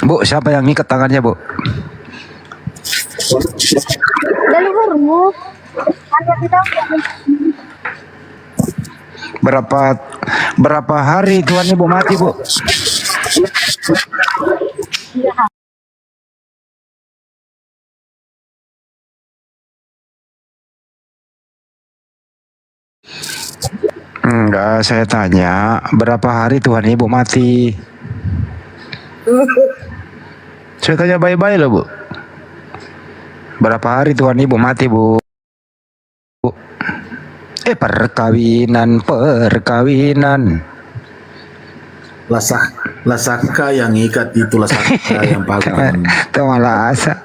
Bu, siapa yang ikat tangannya, Bu? Leluhurmu. Hanya tidak. Berapa hari Tuhan Ibu mati, Bu? Enggak, saya tanya berapa hari Tuhan Ibu mati? Saya tanya baik-baik loh, Bu. Berapa hari Tuhan Ibu mati, Bu? Perkawinan. Lasaka yang ikat itu lasaka yang pakai. Tahu malah asa.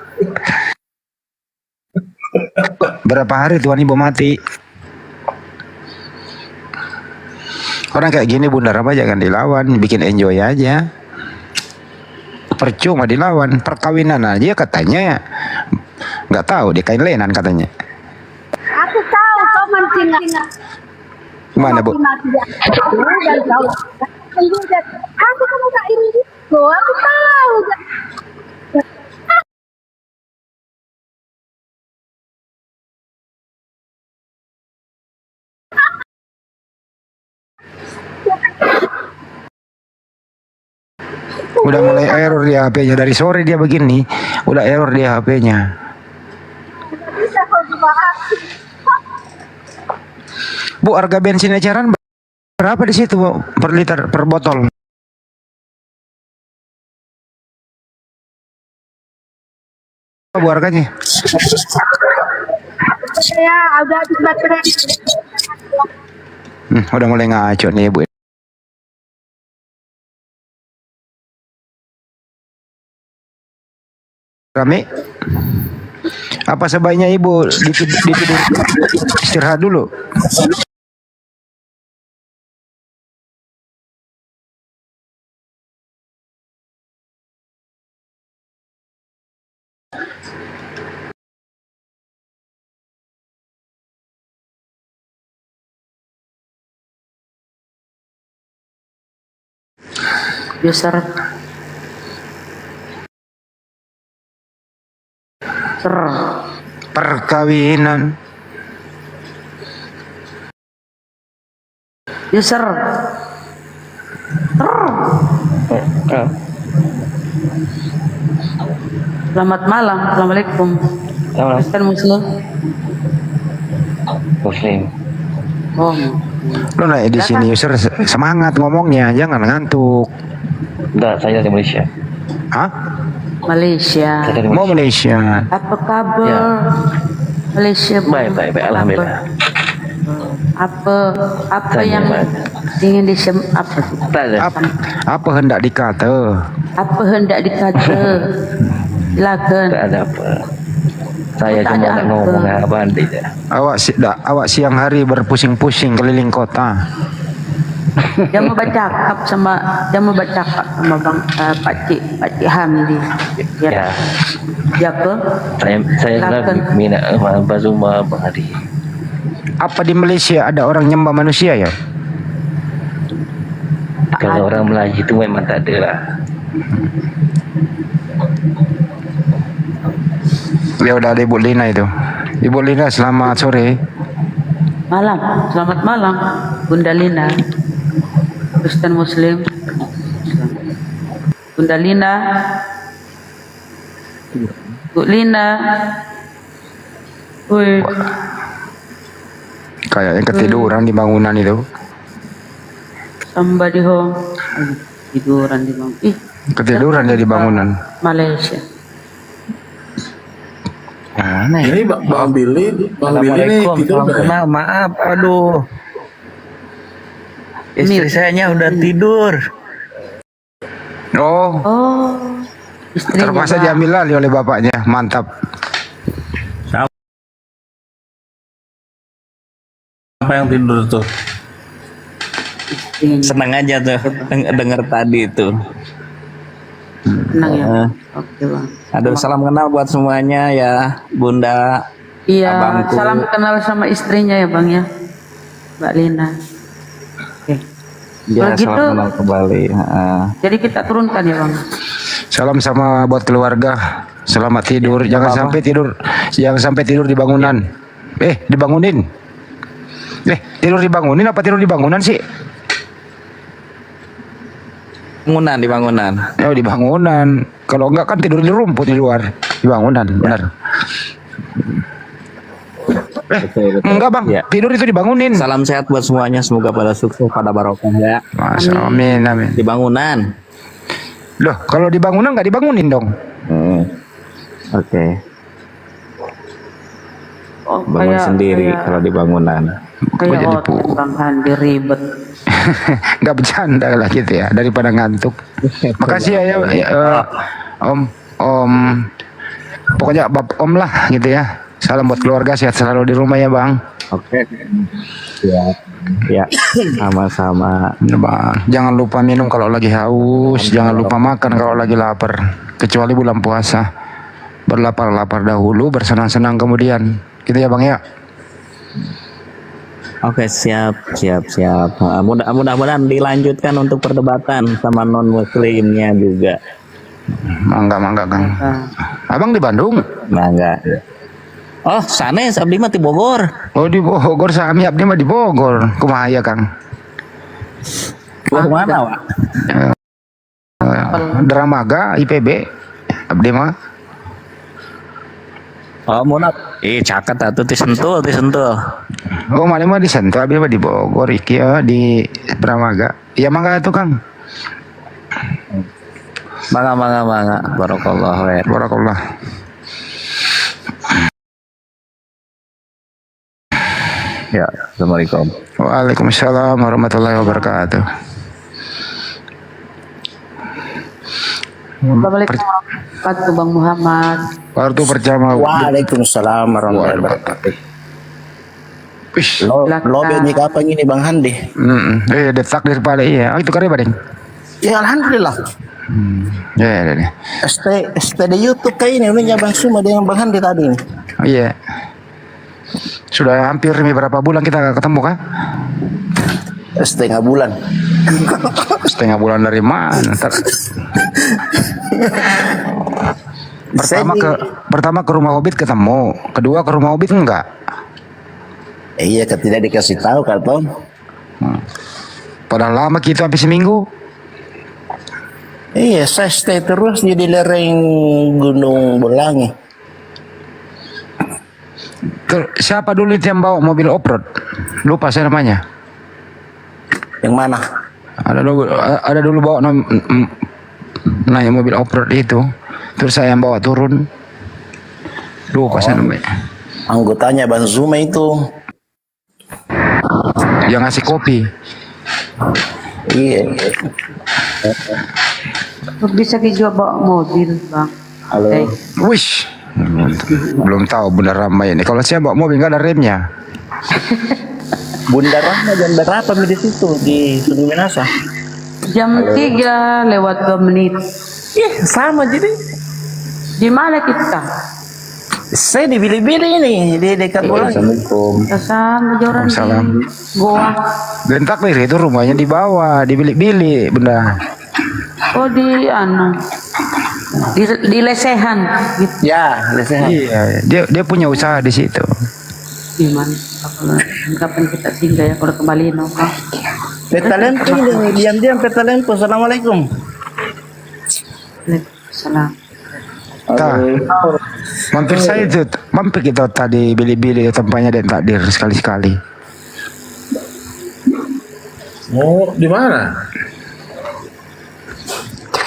Berapa hari Tuhan Ibu mati? Orang kayak gini Bunda Rama jangan dilawan, bikin enjoy aja. Percuma dilawan, perkawinan aja katanya nggak tahu dia kain lenan katanya. Aku tahu kau mancing. Gimana Bu? Dan kau. Aku kan nggak ini itu. Aku tahu. Udah mulai error dia HP-nya dari sore dia begini, udah error dia HP-nya. Bu, harga bensin eceran berapa di situ Bu? Per liter per botol? Bu harganya? Saya udah habis baterai. Udah mulai ngaco nih Bu. Rame? Apa sebaiknya Ibu ditidur istirahat dulu? User perkawinan. User Selamat malam, assalamualaikum. Kristen Muslim. Muslim. Oh, Lo naik di sini user semangat ngomongnya, jangan ngantuk. Enggak, saya dari Malaysia. Hah? Malaysia. Mau Malaysia. Apa kabar? Ya. Malaysia. Baik, alhamdulillah. Apa yang ingin Apa hendak dikata? Apa hendak dikata? Silakan. Tak ada apa. Saya Tak cuma ada nak apa. ngomong dengan abang tidak. Awak siang hari berpusing-pusing keliling kota. Dia mau bercakap sama Bang Pak Cik Hamdi. Ya. Ya ke? Saya Silakan. lebih minat Abang Zuma, Abang Hadi. Apa di Malaysia ada orang nyembah manusia ya? Kalau orang Melayu itu memang tak ada lah. Ya udah ada Ibu Lina itu. Ibu Lina selamat sore. Malam, selamat malam, Bunda Lina. Kristen Muslim. Bunda Lina. Bu Lina. Woi. Kayaknya ketiduran di bangunan itu. Somebody home. Aduh, tiduran di bangunan. Ih, Ketiduran dia di bangunan. Malaysia. Ini Bang Billy nih tidur udah ya? Maaf, aduh. Istri saya udah tidur. Oh. Istrinya Terpaksa Bang. diambil alih oleh bapaknya. Mantap. Apa yang tidur tuh? Senang aja tuh denger tadi itu. Tenang ya. Oke, Bang. Aduh, salam kenal buat semuanya ya, Bunda. Iya, Abangku. salam kenal sama istrinya ya, Bang ya. Mbak Lina. Oke. Ya, Kalau gitu, salam kenal kembali. jadi kita turunkan ya, Bang. Salam sama buat keluarga. Selamat tidur. Jangan sampai tidur di bangunan. Dibangunin. Tidur dibangunin apa tidur di bangunan sih? Di bangunan. Oh, di bangunan. Kalau enggak kan tidur di rumput di luar. Di bangunan, benar. Enggak Bang, tidur itu dibangunin. Salam sehat buat semuanya, semoga pada sukses, pada barokah ya. Amin, amin. Di bangunan. Loh, kalau di bangunan nggak dibangunin dong. Oke. Oh, Bangun sendiri kalau di bangunan. Kayak Bang Handi ribet. Nggak bercanda lah gitu ya, daripada ngantuk. Makasih ya, Om. Pokoknya Om lah gitu ya. Salam buat keluarga, sehat selalu di rumah ya Bang. Oke. Ya, sama-sama. Ya, Bang. Jangan lupa minum kalau lagi haus, jangan lupa makan kalau lagi lapar. Kecuali bulan puasa. Berlapar-lapar dahulu, bersenang-senang kemudian. Gitu ya Bang ya. Oke, siap. Mudah-mudahan dilanjutkan untuk perdebatan sama non muslimnya juga. Mangga Kang. Abang di Bandung? Mangga. Oh, sanes abdi mah di Bogor. Oh, di Bogor, sami abdi mah di Bogor. Kumaha ya Kang? Kemana, Wak? Dramaga IPB abdi mah. Oh, munat. Caket atuh ti Sentul. Oh, mana mah di Sentul, abdi mah di Bogor, iki ya di Dramaga. Ya mangga atuh Kang. Mangga. Barakallah. Ya, assalamualaikum. Waalaikumsalam warahmatullahi wabarakatuh. Assalamualaikum warahmatullahi wabarakatuh, Bang Muhammad. Waktu pertama. Waalaikumsalam warahmatullahi wabarakatuh. Lo benyi kapan ini Bang Handi? Detak dari pale iya. Oh, itu kare badeng. Ya alhamdulillah. Ya. ST di YouTube kayak ini udah Bang Suma dengan Bang Handi tadi nih. Oh iya. Sudah hampir berapa bulan kita gak ketemu kah? Setengah bulan. Setengah bulan dari mana? Pertama ke rumah Hobbit ketemu, kedua ke rumah Hobbit enggak? Iya, tidak dikasih tahu kan Tom. Padahal lama kita habis seminggu. Iya, saya stay terus di lereng Gunung Bolangi. Siapa dulu itu yang bawa mobil off-road? Lupa saya namanya. Yang mana? Ada dulu bawa naik mobil off-road itu. Terus saya yang bawa turun. Lupa saya namanya. Anggotanya Bang Zuma itu. Yang ngasih kopi. Iya. Bisa juga bawa mobil, Bang. Halo. Wish. Belum tahu Bunda Rama ini. Kalau saya bawa mobil nggak ada remnya. Bunda Rama jam berapa di situ di Sudu Minasa? Jam 3:02. Sama jadi. Di mana kita? Saya di Bili-Bili ini di dekat Bolangi. Assalamualaikum. Sama joran di Goa. Gentak nih itu rumahnya di bawah, di bilik-bilik Bunda. Oh di di lesehan gitu. Ya, lesehan. Iya, dia punya usaha di situ. Gimana? Kapan kita singgah ya kalau kembali nongkrong? Petalempo ini diam-diam petalempo. Assalamualaikum. Waalaikumsalam. Mampir kita tadi bili-bili tempatnya dan takdir sekali-sekali. Oh, di mana?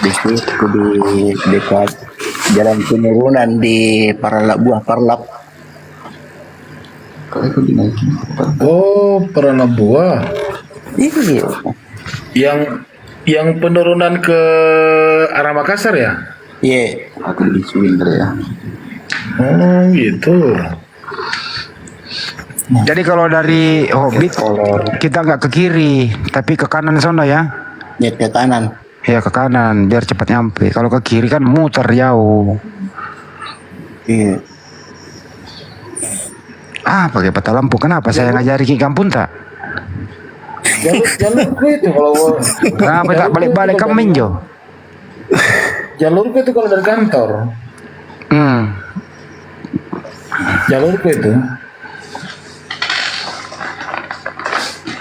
Di situ di dekat jalan penurunan di Buah Parlap. Oh, Pranabuah. Iya. Yang penurunan ke arah Makassar ya? Iya. Akan di Swindler ya. Oh, gitu. Jadi kalau dari Hobbit kita nggak ke kiri, tapi ke kanan sana ya? Ya ke kanan. Ya ke kanan biar cepat nyampe. Kalau ke kiri kan muter jauh. Iya. Pakai peta lampu. Kenapa saya ngajari Ki Kampung tak? Jalurku itu kalau Kenapa tak balik-balik ke Menjo? Jalurku itu kalau dari kantor. Jalurku itu.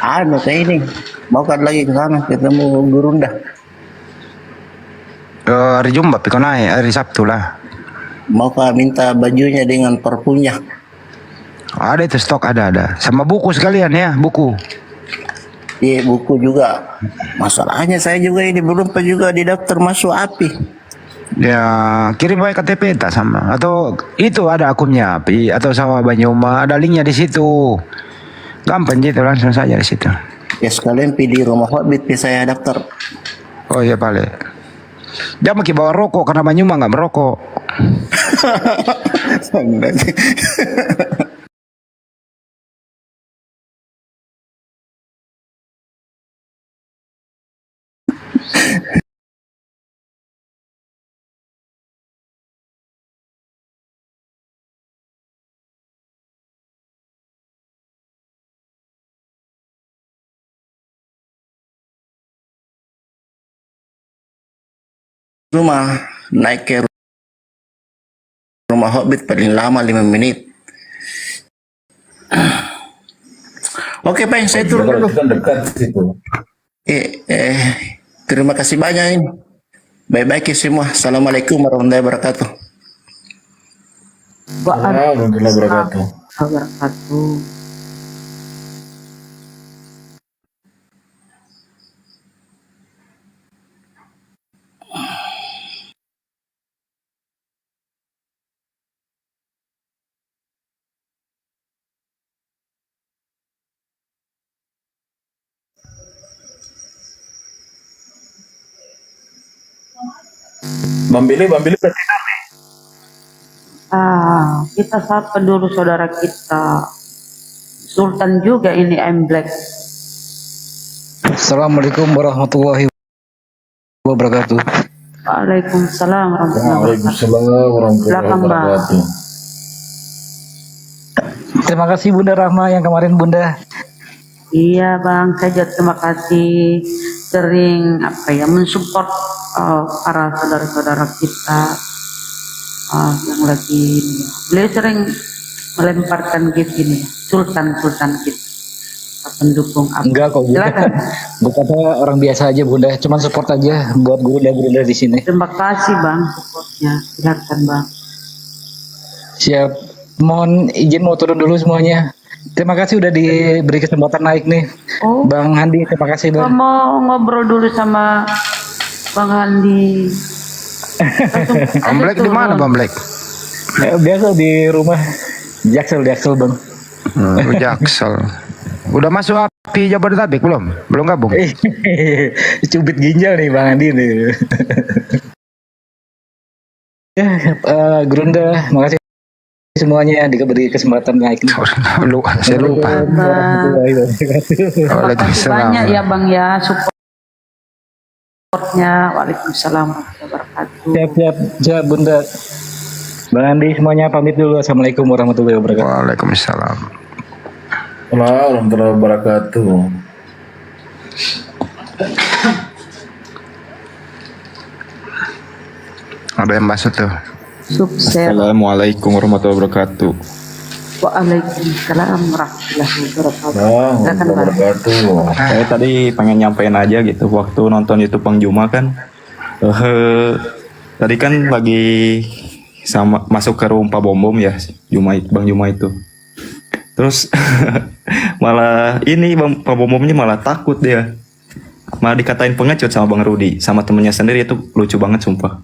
Kayak ini. Mau kan lagi ke sana ketemu Gurunda. Hari Jumat pikir naik, hari Sabtu lah. Mau minta bajunya dengan parfumnya. Ada itu stok ada. Sama buku sekalian ya, buku. Iya, buku juga. Masalahnya saya juga ini belum juga didaftar masuk API. Ya, kirim aja KTP tak sama. Atau itu ada akunnya API atau sama Banyuma, ada linknya di situ. Gampang gitu, langsung saja di situ. Ya sekalian pilih rumah Hobbit saya daftar. Oh iya, Pak. Dia mau bawa rokok karena Banyuma nggak merokok. Rumah naik ke rumah Hobbit paling lama 5 menit. Oke, Pak, saya turun dulu. Kan dekat situ. Terima kasih banyak ini. Baik-baik ya semua. Assalamualaikum warahmatullahi wabarakatuh. Warahmatullahi wabarakatuh. Wabarakatuh. Bang Billy udah tidur nih. Kita sapa dulu saudara kita. Sultan juga ini, I'm Black. Assalamualaikum warahmatullahi wabarakatuh. Waalaikumsalam warahmatullahi Waalaikumsalam warahmatullahi wabarakatuh. Terima kasih Bunda Rahma yang kemarin Bunda. Iya Bang, saya terima kasih sering mensupport para saudara-saudara kita yang lagi beliau sering melemparkan gift ini, sultan kita pendukung apa? Enggak kok Bunda. Bukan orang biasa aja Bunda, cuman support aja buat guru-guru di sini. Terima kasih Bang supportnya, silakan Bang. Siap, mohon izin mau turun dulu semuanya. Terima kasih udah diberi kesempatan naik nih. Bang Handi, terima kasih Bang. Mau ngobrol dulu sama Bang Handi. Bang Black di mana Bang Black? Biasa di rumah Jaksel Bang. Jaksel. Udah masuk api Jabodetabek belum? Belum gabung? Cubit ginjal nih Bang Handi nih. Gurunda, makasih semuanya diberi kesempatan naik. Saya lupa. Terima banyak ya Bang ya supportnya. Waalaikumsalam warahmatullahi wabarakatuh. Siap Bunda. Bang Andi semuanya pamit dulu. Assalamualaikum warahmatullahi wabarakatuh. Waalaikumsalam warahmatullahi wabarakatuh. Ada yang masuk tuh. Sukses. Assalamualaikum warahmatullahi wabarakatuh. Waalaikumsalam warahmatullahi wabarakatuh. Saya tadi pengen nyampein aja gitu waktu nonton YouTube Bang Juma kan. Tadi kan lagi masuk ke room Pak Bom Bom ya, Bang Juma itu. Terus malah ini Pak Bom Bomnya malah takut dia. Malah dikatain pengecut sama Bang Rudi, sama temennya sendiri, itu lucu banget sumpah.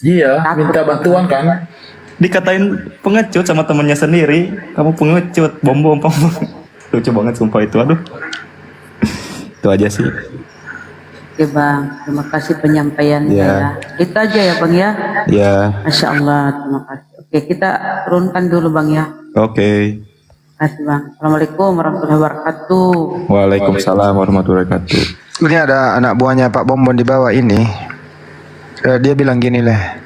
Iya, minta bantuan kan? Dikatain pengecut sama temennya sendiri, kamu pengecut, bom. Lucu banget sumpah itu, aduh. Itu aja sih. Oke Bang, terima kasih penyampaiannya ya. Itu aja ya Bang ya. Ya. Masya Allah, terima kasih. Oke, kita turunkan dulu Bang ya. Oke. Terima kasih Bang. Assalamualaikum warahmatullahi wabarakatuh. Waalaikumsalam warahmatullahi wabarakatuh. Ini ada anak buahnya Pak Bom Bom di bawah ini. Dia bilang gini lah,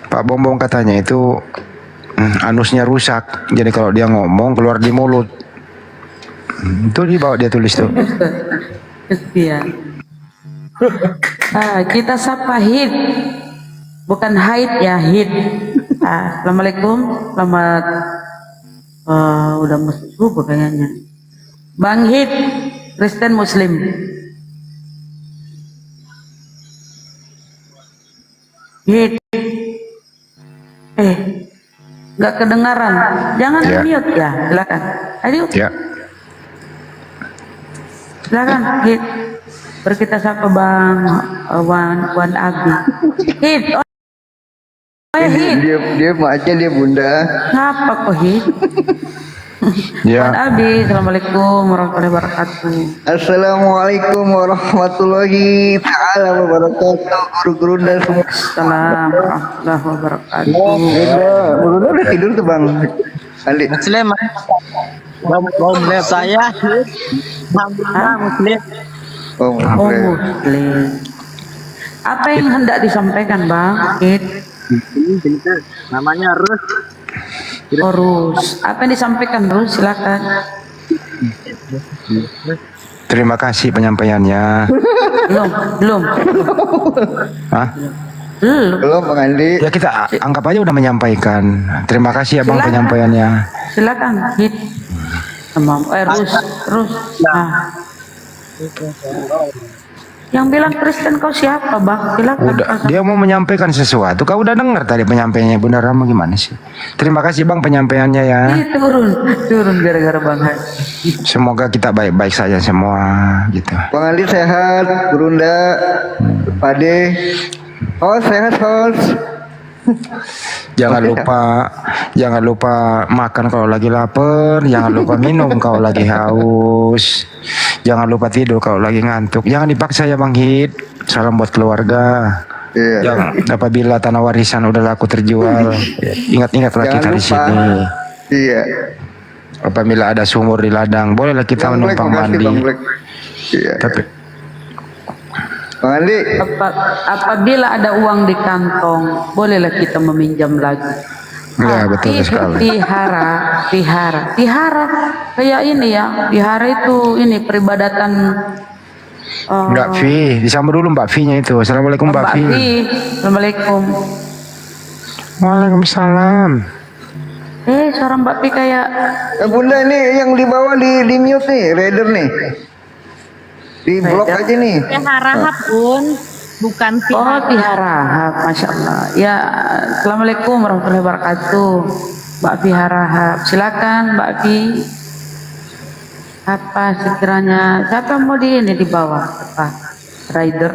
Pak Bom Bom katanya itu anusnya rusak, jadi kalau dia ngomong keluar di mulut. Itu di bawah dia tulis tuh. Iya. Kita sapa Hid, bukan Haid ya, Hid. Assalamualaikum, selamat udah masuk subuh kayaknya. Bang Hid, Kristen Muslim. Hid. Nggak kedengaran. Jangan mute ya, silakan. Ayo. Ya. Silakan, Hid. Berkita sapa Bang Wan Abi. Hid. Dia aja dia Bunda. Ngapa kok Hid? Ya. Pak Abi, Assalamualaikum warahmatullahi wabarakatuh. Assalamualaikum warahmatullahi taala wabarakatuh. Guru-guru dan semua. Assalamualaikum warahmatullahi wabarakatuh. Guru udah tidur tuh Bang. Ali. Muslim. Mau melihat saya. Alhamdulillah Muslim. Oh, Muslim. Apa yang hendak disampaikan, Bang? Namanya Rus. Rus. Apa yang disampaikan, Rus? Silakan. Terima kasih penyampaiannya. Belum. Hah? Belum Bang Andi. Ya kita anggap aja udah menyampaikan. Terima kasih ya Bang penyampaiannya. Silakan. Hit. Rus. Nah. Yang bilang Kristen kau siapa, Bang? Silakan. Udah, dia mau menyampaikan sesuatu. Kau udah dengar tadi penyampaiannya Bunda Rama gimana sih? Terima kasih Bang penyampaiannya ya. Turun gara-gara Bang Haji. Semoga kita baik-baik saja semua gitu. Bang Andi sehat, Brunda, Pade. Oh sehat Hos. Jangan lupa makan kalau lagi lapar, jangan lupa minum kalau lagi haus, jangan lupa tidur kalau lagi ngantuk. Jangan dipaksa ya Bang Hid. Salam buat keluarga. Yang apabila tanah warisan udah laku terjual, ingat-ingatlah kita di sini. Iya. Apabila ada sumur di ladang, bolehlah kita menumpang mandi. Iya. Tapi Bang Andi. Apabila ada uang di kantong, bolehlah kita meminjam lagi. Ya betul sekali. Vihara kayak ini ya. Vihara itu ini peribadatan. Mbak Vi, disambut dulu Mbak Vi-nya itu. Assalamualaikum Mbak Vi. Assalamualaikum. Waalaikumsalam. Suara Mbak Vi kayak. Bunda ini yang di bawah di mute nih, Raider nih. Di blok aja nih. Tiharahap Bun, bukan Tiharahap, Masya Allah. Ya, Assalamualaikum warahmatullahi wabarakatuh. Mbak Tiharahap, silakan Mbak Vi. Apa sekiranya siapa mau di bawah? Apa? Rider?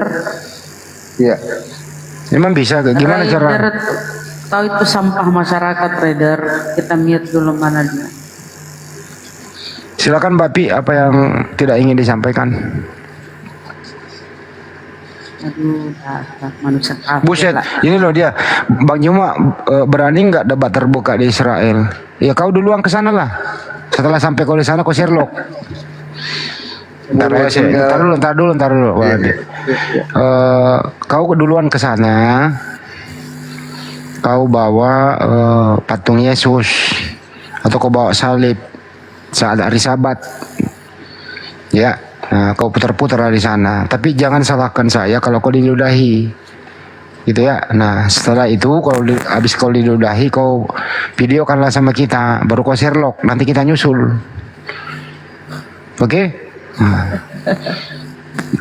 Iya. Emang bisa gimana cara? Tahu itu sampah masyarakat Rider. Kita mute dulu mana dia. Silakan Mbak Pi, apa yang tidak ingin disampaikan? Aduh, manusia kafir. Buset, ini loh dia, Bang Juma berani nggak debat terbuka di Israel? Ya kau duluan ke sana lah. Setelah sampai kau di sana kau Sherlock. Ntar dulu. Kau duluan ke sana. Kau bawa patung Yesus atau kau bawa salib saat hari Sabat, ya. Nah, kau putar-putar di sana. Tapi jangan salahkan saya kalau kau diludahi, gitu ya. Nah, setelah itu kalau habis kau diludahi, kau videokanlah sama kita, baru kau Sherlock. Nanti kita nyusul, oke? Nah.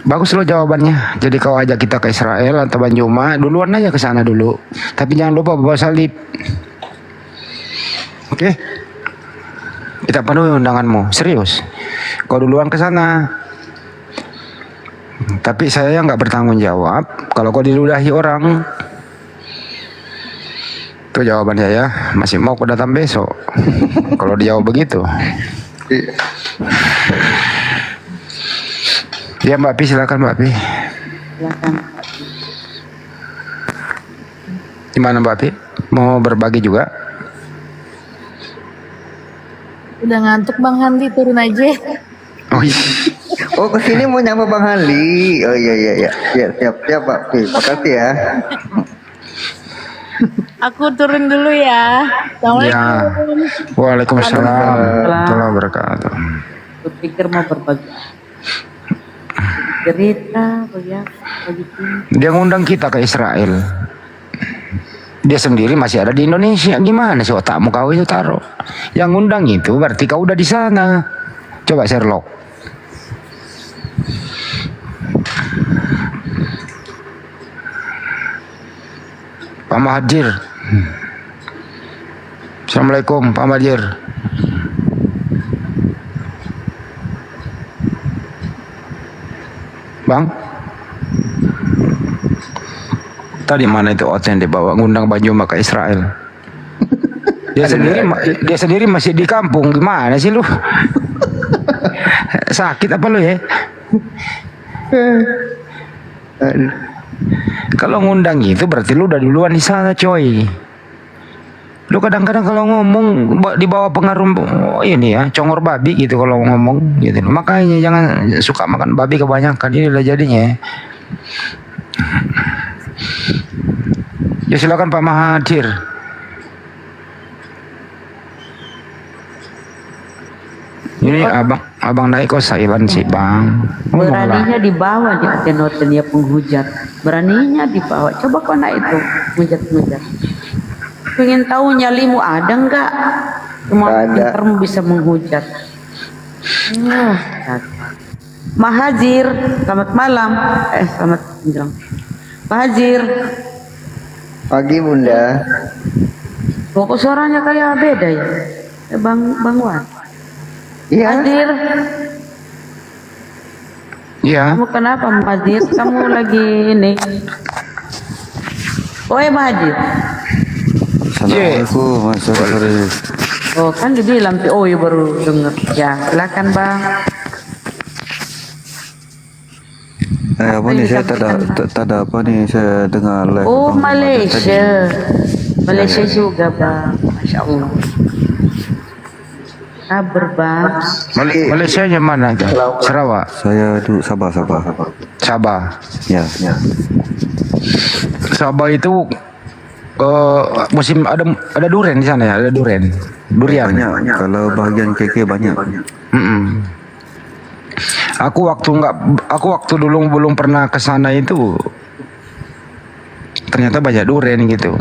Bagus loh jawabannya. Jadi kau ajak kita ke Israel atau Banjuma, duluan aja ke sana dulu. Tapi jangan lupa bawa salib, oke? Kita penuhi undanganmu, serius. Kau duluan ke sana. Tapi saya nggak bertanggung jawab kalau kau diludahi orang. Itu jawaban saya. Masih mau kau datang besok? Kalau dijawab begitu. Ya Mbak Pi, silakan Mbak Pi. Silakan. Gimana Mbak Pi? Mau berbagi juga? Udah ngantuk Bang Handi, turun aja. Oh iya. Oh kesini mau nyapa Bang Handi. Oh iya. Siap Pak. Makasih ya. Aku turun dulu ya. Assalamualaikum. Ya. Waalaikumsalam warahmatullahi wabarakatuh. Berpikir mau berbagi cerita, begitu. Dia ngundang kita ke Israel. Dia sendiri masih ada di Indonesia. Gimana sih otakmu kau itu taruh? Yang ngundang itu berarti kau udah di sana. Coba Sherlock. Pak Mahajir. Assalamualaikum Pak Mahajir. Bang, tadi mana itu Oten dibawa ngundang Banjuma ke Israel? Dia sendiri masih di kampung, gimana sih lu? Sakit apa lu ya? Kalau ngundang gitu berarti lu udah duluan di sana, coy. Lu kadang-kadang kalau ngomong di bawah pengaruh ini ya, congor babi gitu kalau ngomong gitu. Makanya jangan suka makan babi kebanyakan, inilah jadinya. Ya silakan Pak Mahathir. Ini abang naik kok Sailan sih bang. Beraninya dibawa di Atenotenia penghujat. Beraninya dibawa. Coba kau naik itu menghujat-menghujat. Pengen tahu nyalimu ada enggak? Cuma pintermu bisa menghujat. Mahazir, selamat malam. Selamat menjelang. Mahazir. Pagi Bunda. Kok suaranya kayak beda ya? Bang Wan. Iya. Mahazir. Iya. Kamu kenapa Mahazir? Kamu lagi ini? Mahazir. Assalamualaikum, Mas. Oh kan dibilang baru dengar. Ya silakan bang. Apa nih saya tak ada apa nih saya dengar live. Oh Malaysia juga bang, masya Allah. Kabar bang. Malaysia nya mana? Sarawak. Saya di Sabah. Sabah. Ya. Sabah itu musim ada durian di sana ya, ada durian. Banyak. Kalau bagian KK banyak. Aku waktu dulu belum pernah ke sana itu ternyata banyak durian gitu.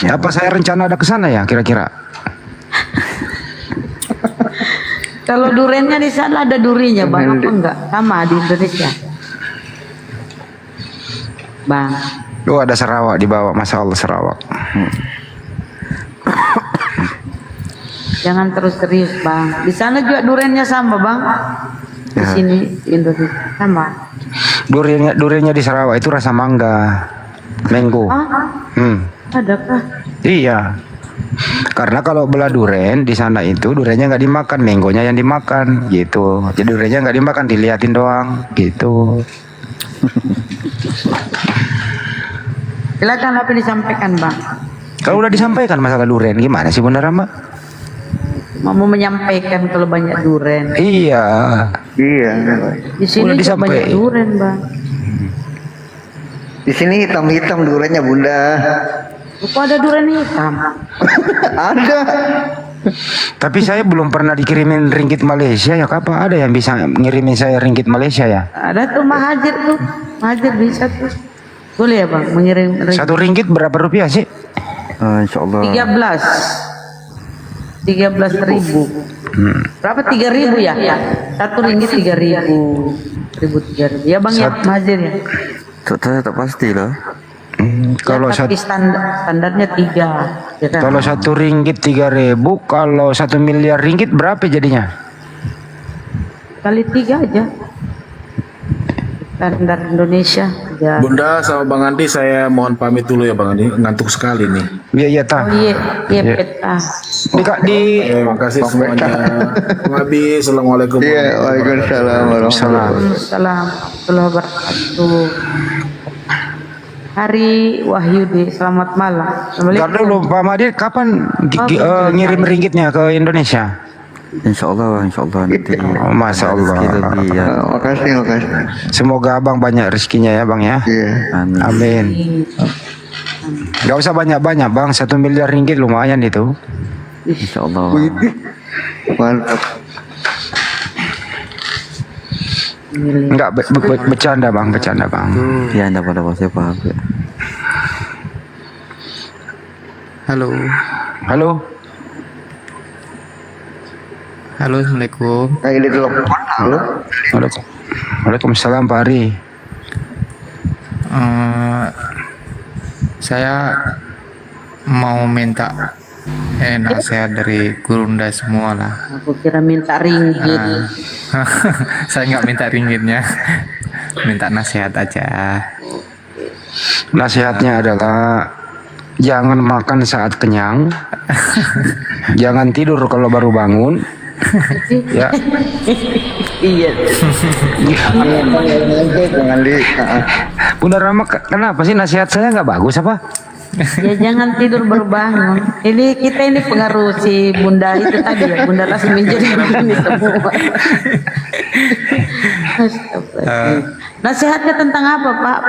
Apa saya rencana ada ke sana ya kira-kira? Kalau duriannya di sana ada durinya bang apa enggak? Sama di Indonesia. Bang. Oh ada Sarawak di bawah, Masya Allah Sarawak. Jangan terus serius bang. Di sana juga duriannya sama bang. Di sini di Indonesia sama. Duriannya di Sarawak itu rasa mangga, mango. Adakah? Iya. Karena kalau belah durian di sana itu duriannya nggak dimakan, mangonya yang dimakan gitu. Jadi duriannya nggak dimakan, diliatin doang gitu. Silakan apa disampaikan bang? Kalau udah disampaikan masalah durian gimana sih Bunda Rama? Mau menyampaikan kalau banyak durian. Iya. Di sini juga banyak durian bang. Di sini hitam-hitam duriannya Bunda. Kok ada durian hitam? Ada. Tapi saya belum pernah dikirimin ringgit Malaysia ya. Kapan ada yang bisa ngirimin saya ringgit Malaysia ya? Ada tuh Mahazir tuh. Mahazir bisa tuh. Boleh ya bang mengirim ringgit. 1 ringgit berapa rupiah sih? Insyaallah 13.000. Berapa 3.000 ya? 1 ringgit 3.000. Ya bang ya Mahazir ya. Saya tak pasti lah. Kalau standarnya 3 ya kan? Kalau 1 ringgit 3.000, kalau 1 miliar ringgit berapa jadinya? Kali 3 aja. Standar Indonesia ya. Bunda sama Bang Andi saya mohon pamit dulu ya Bang Andi, ngantuk sekali nih. Iya tah. Oh iya peta. Terima kasih semuanya. Nabi, assalamualaikum. Waalaikumsalam warahmatullahi wabarakatuh. Hari Wahyudi, selamat malam. Ntar dulu Pak Madir, kapan ngirim ringgitnya ke Indonesia? Insyaallah nanti. Masya Allah. Makasih. Semoga abang banyak rezekinya ya bang ya. Amin. Gak usah banyak-banyak bang, 1 miliar ringgit lumayan itu. Insyaallah. Mantap. Enggak bercanda bang. Ya anda pada saya paham. Halo. Halo, assalamualaikum. Halo. Waalaikumsalam Pak Ari. Saya mau minta nasihat dari Gurunda semua lah. Aku kira minta ringgit. Saya nggak minta ringgitnya, minta nasihat aja. Nasihatnya adalah Jangan makan saat kenyang. Jangan tidur kalau baru bangun. Ya. Iya. Bunda Rama, kenapa sih nasihat saya nggak bagus apa? Ya jangan tidur berbangun. Ini kita ini pengaruh si Bunda itu tadi ya, Bunda Lasmi jadi begini semua. Astagfirullah. Nasihatnya tentang apa Pak?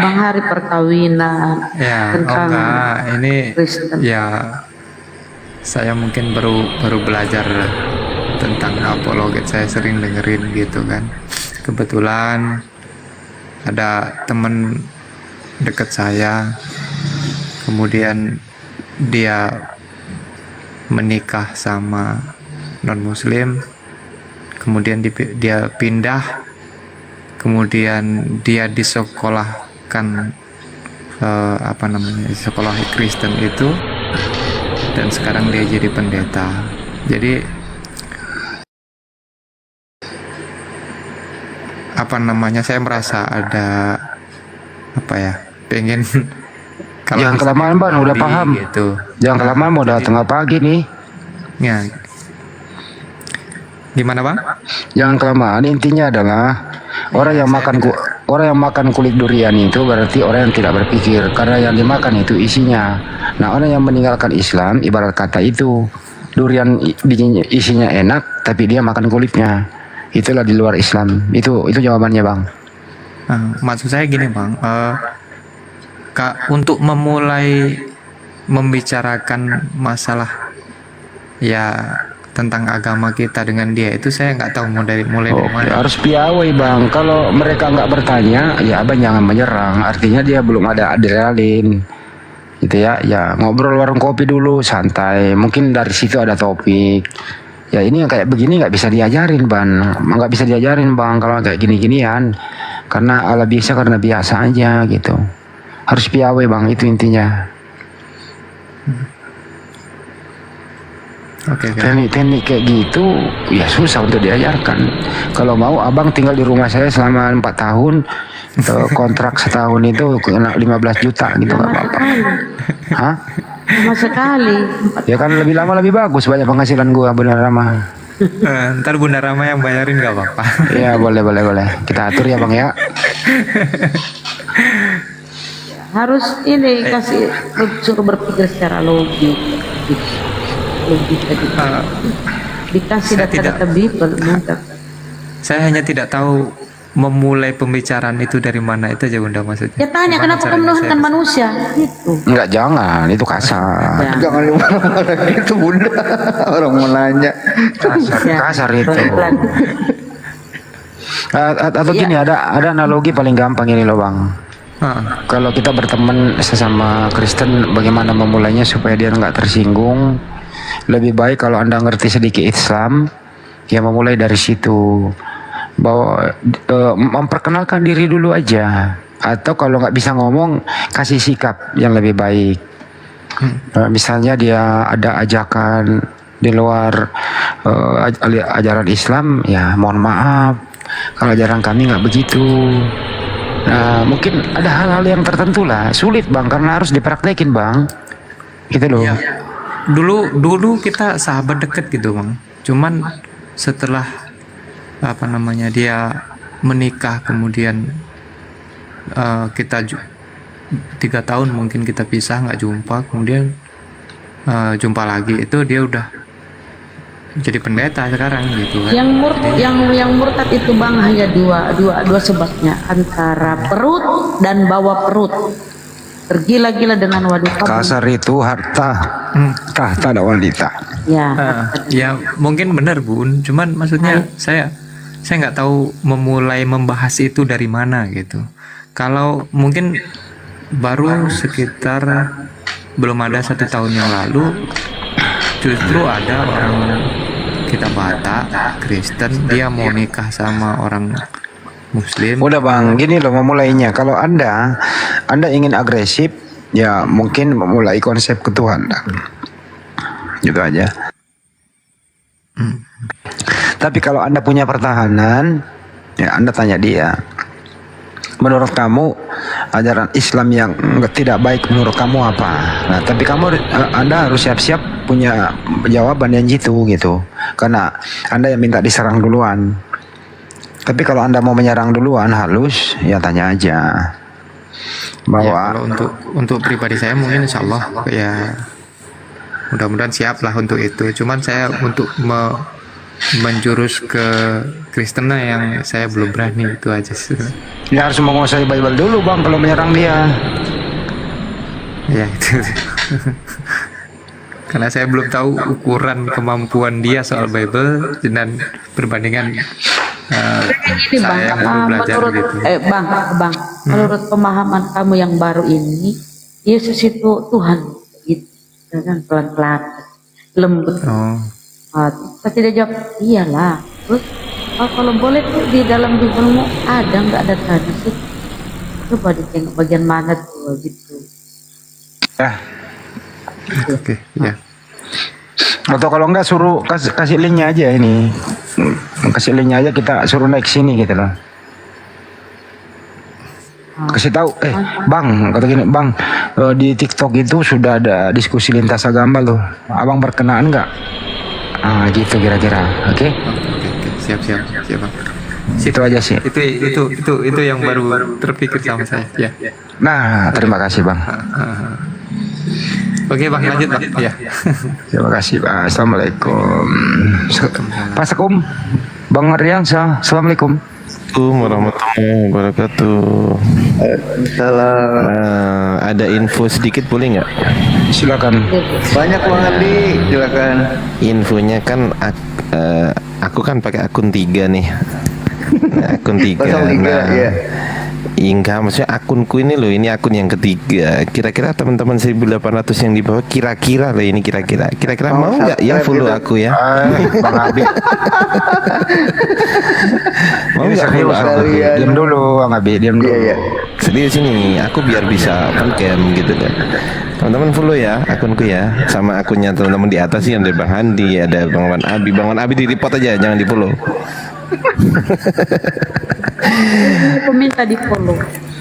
Bang Hari, perkawinan. Ya, tentang enggak. Ini Kristen. ya saya mungkin baru belajar tentang apologet. Saya sering dengerin gitu kan. Kebetulan ada temen dekat saya, kemudian dia menikah sama non muslim, kemudian dia pindah, kemudian dia disekolahkan sekolah Kristen itu, dan sekarang dia jadi pendeta. Jadi saya merasa ada pengen Jangan kelamaan Bang, udah paham. Gitu. Jangan kelamaan, udah tengah pagi nih. Ya. Gimana Bang? Jangan kelamaan. Intinya adalah orang yang makan kulit durian itu berarti orang yang tidak berpikir, karena yang dimakan itu isinya. Nah, orang yang meninggalkan Islam ibarat kata itu durian isinya enak tapi dia makan kulitnya. Itulah di luar Islam. Itu jawabannya Bang. Maksud saya gini Bang, untuk memulai membicarakan masalah ya tentang agama kita dengan dia itu saya nggak tahu mulai dari mana. Harus piawai Bang. Kalau mereka nggak bertanya, ya Abang jangan menyerang. Artinya dia belum ada adrenalin, gitu ya. Ya ngobrol warung kopi dulu, santai. Mungkin dari situ ada topik. Ya ini yang kayak begini nggak bisa diajarin Bang. Nggak bisa diajarin Bang kalau kayak gini-ginian. Karena ala biasa karena biasa aja gitu. Harus piawai Bang, itu intinya. Teknik kayak gitu ya susah untuk diajarkan. Kalau mau Abang tinggal di rumah saya selama 4 tahun, kontrak setahun itu kena 15 juta gitu, nggak apa-apa. Hah? Sama sekali. Ya kan lebih lama lebih bagus, banyak penghasilan gua Bunda Rama. Ntar Bunda Rama yang bayarin nggak apa-apa. Iya boleh. Kita atur ya Bang ya. Harus ini kasih suruh berpikir secara logik. Dikasih data-data Bible. Saya hanya tidak tahu memulai pembicaraan itu dari mana, itu aja Bunda maksudnya. Ya tanya kenapa kamu menuhankan manusia gitu. Enggak, jangan, itu kasar. Jangan itu Bunda. Orang mau nanya. Kasar itu. Atau gini, ada analogi paling gampang ini loh Bang. Kalau kita berteman sesama Kristen, bagaimana memulainya supaya dia nggak tersinggung? Lebih baik kalau Anda ngerti sedikit Islam, ya memulai dari situ. Bahwa memperkenalkan diri dulu aja, atau kalau nggak bisa ngomong kasih sikap yang lebih baik. Misalnya dia ada ajakan di luar ajaran Islam, ya mohon maaf kalau ajaran kami nggak begitu. Nah mungkin ada hal-hal yang tertentu lah sulit Bang, karena harus dipraktekin Bang, gitu loh. Ya, dulu kita sahabat deket gitu Bang, cuman setelah dia menikah, kemudian kita 3 tahun mungkin kita pisah, nggak jumpa, kemudian jumpa lagi, itu dia udah jadi pendeta sekarang gitu kan. Yang murtad itu Bang hanya dua sebabnya, antara perut dan bawa perut, tergila-gila dengan wanita. Kasar itu harta, tahta ada wanita. Ya mungkin benar Bun, cuman maksudnya saya nggak tahu memulai membahas itu dari mana gitu. Kalau mungkin baru sekitar belum ada 1 tahun yang lalu, justru ada orang kita Batak Kristen, dia mau nikah sama orang Muslim. Udah Bang, gini loh memulainya. Kalau Anda ingin agresif, ya mungkin memulai konsep ketuhanan. Gitu aja. Tapi kalau Anda punya pertahanan, ya Anda tanya dia. menurut kamu ajaran Islam yang tidak baik menurut kamu apa? Nah, tapi Anda harus siap-siap punya jawaban yang gitu. Karena Anda yang minta diserang duluan. Tapi kalau Anda mau menyerang duluan halus, ya tanya aja. Bahwa kalau untuk pribadi saya mungkin insya Allah ya mudah-mudahan siap lah untuk itu. Cuman saya untuk menjurus ke Kristennya yang saya belum berani, itu aja sih. Ya harus menguasai Bible dulu Bang kalau menyerang dia. Ya itu. Karena saya belum tahu ukuran kemampuan dia soal Bible dan perbandingan Ini Bang, saya yang baru belajar menurut gitu. Bang, menurut pemahaman kamu yang baru ini, Yesus itu Tuhan, gitu kan, pelan-pelan, lembut. Pasti dia jawab, iyalah. Terus kalau boleh tuh di dalam Biblemu ada nggak ada tadi sih? Coba ditengok bagian mana tuh gitu. Oke, ya. Atau kalau enggak suruh kasih linknya aja ini. Kasih linknya aja, kita suruh naik sini gitu loh. Kasih tahu, Bang, kata gini, Bang, di TikTok itu sudah ada diskusi lintas agama loh. Abang berkenaan nggak? Gitu kira-kira, oke? Siap Bang. Itu aja sih. Itu yang baru terpikir sama saya. Ya. Nah, terima kasih Bang. Oke Bang, lanjut Bang. Ya. Terima kasih Bang. Assalamualaikum. Pak Sekum, Bang Riansa, Assalamualaikum. Warahmatullahi wabarakatuh. Ada info sedikit boleh nggak? Silakan. Banyak Bang Andi, silakan. Infonya kan aku kan pakai akun 3 nih. Akun 3. Nah, Inka, maksudnya akunku ini loh, ini akun yang ketiga. Kira-kira teman-teman 1800 yang di bawah kira-kira lah ini kira-kira mau nggak ya follow aku ya? Bang Abi. Mau nggak follow aku? Diam dulu Bang Abi, diam dulu. Serius ini, aku biar bisa cam gitu kan. Teman-teman follow ya akunku ya, sama akunnya teman-teman di atas sih, ada Bang Handi, ada Bang Wan Abi di report aja, jangan di follow. Aku minta di follow.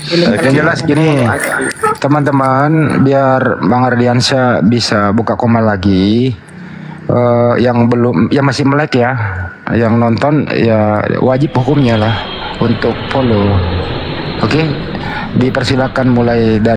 Yang jelas gini, teman-teman, biar Bang Ardiansyah bisa buka koma lagi. Yang belum, yang masih melek ya, yang nonton ya wajib hukumnya lah untuk follow. Oke, dipersilakan mulai dari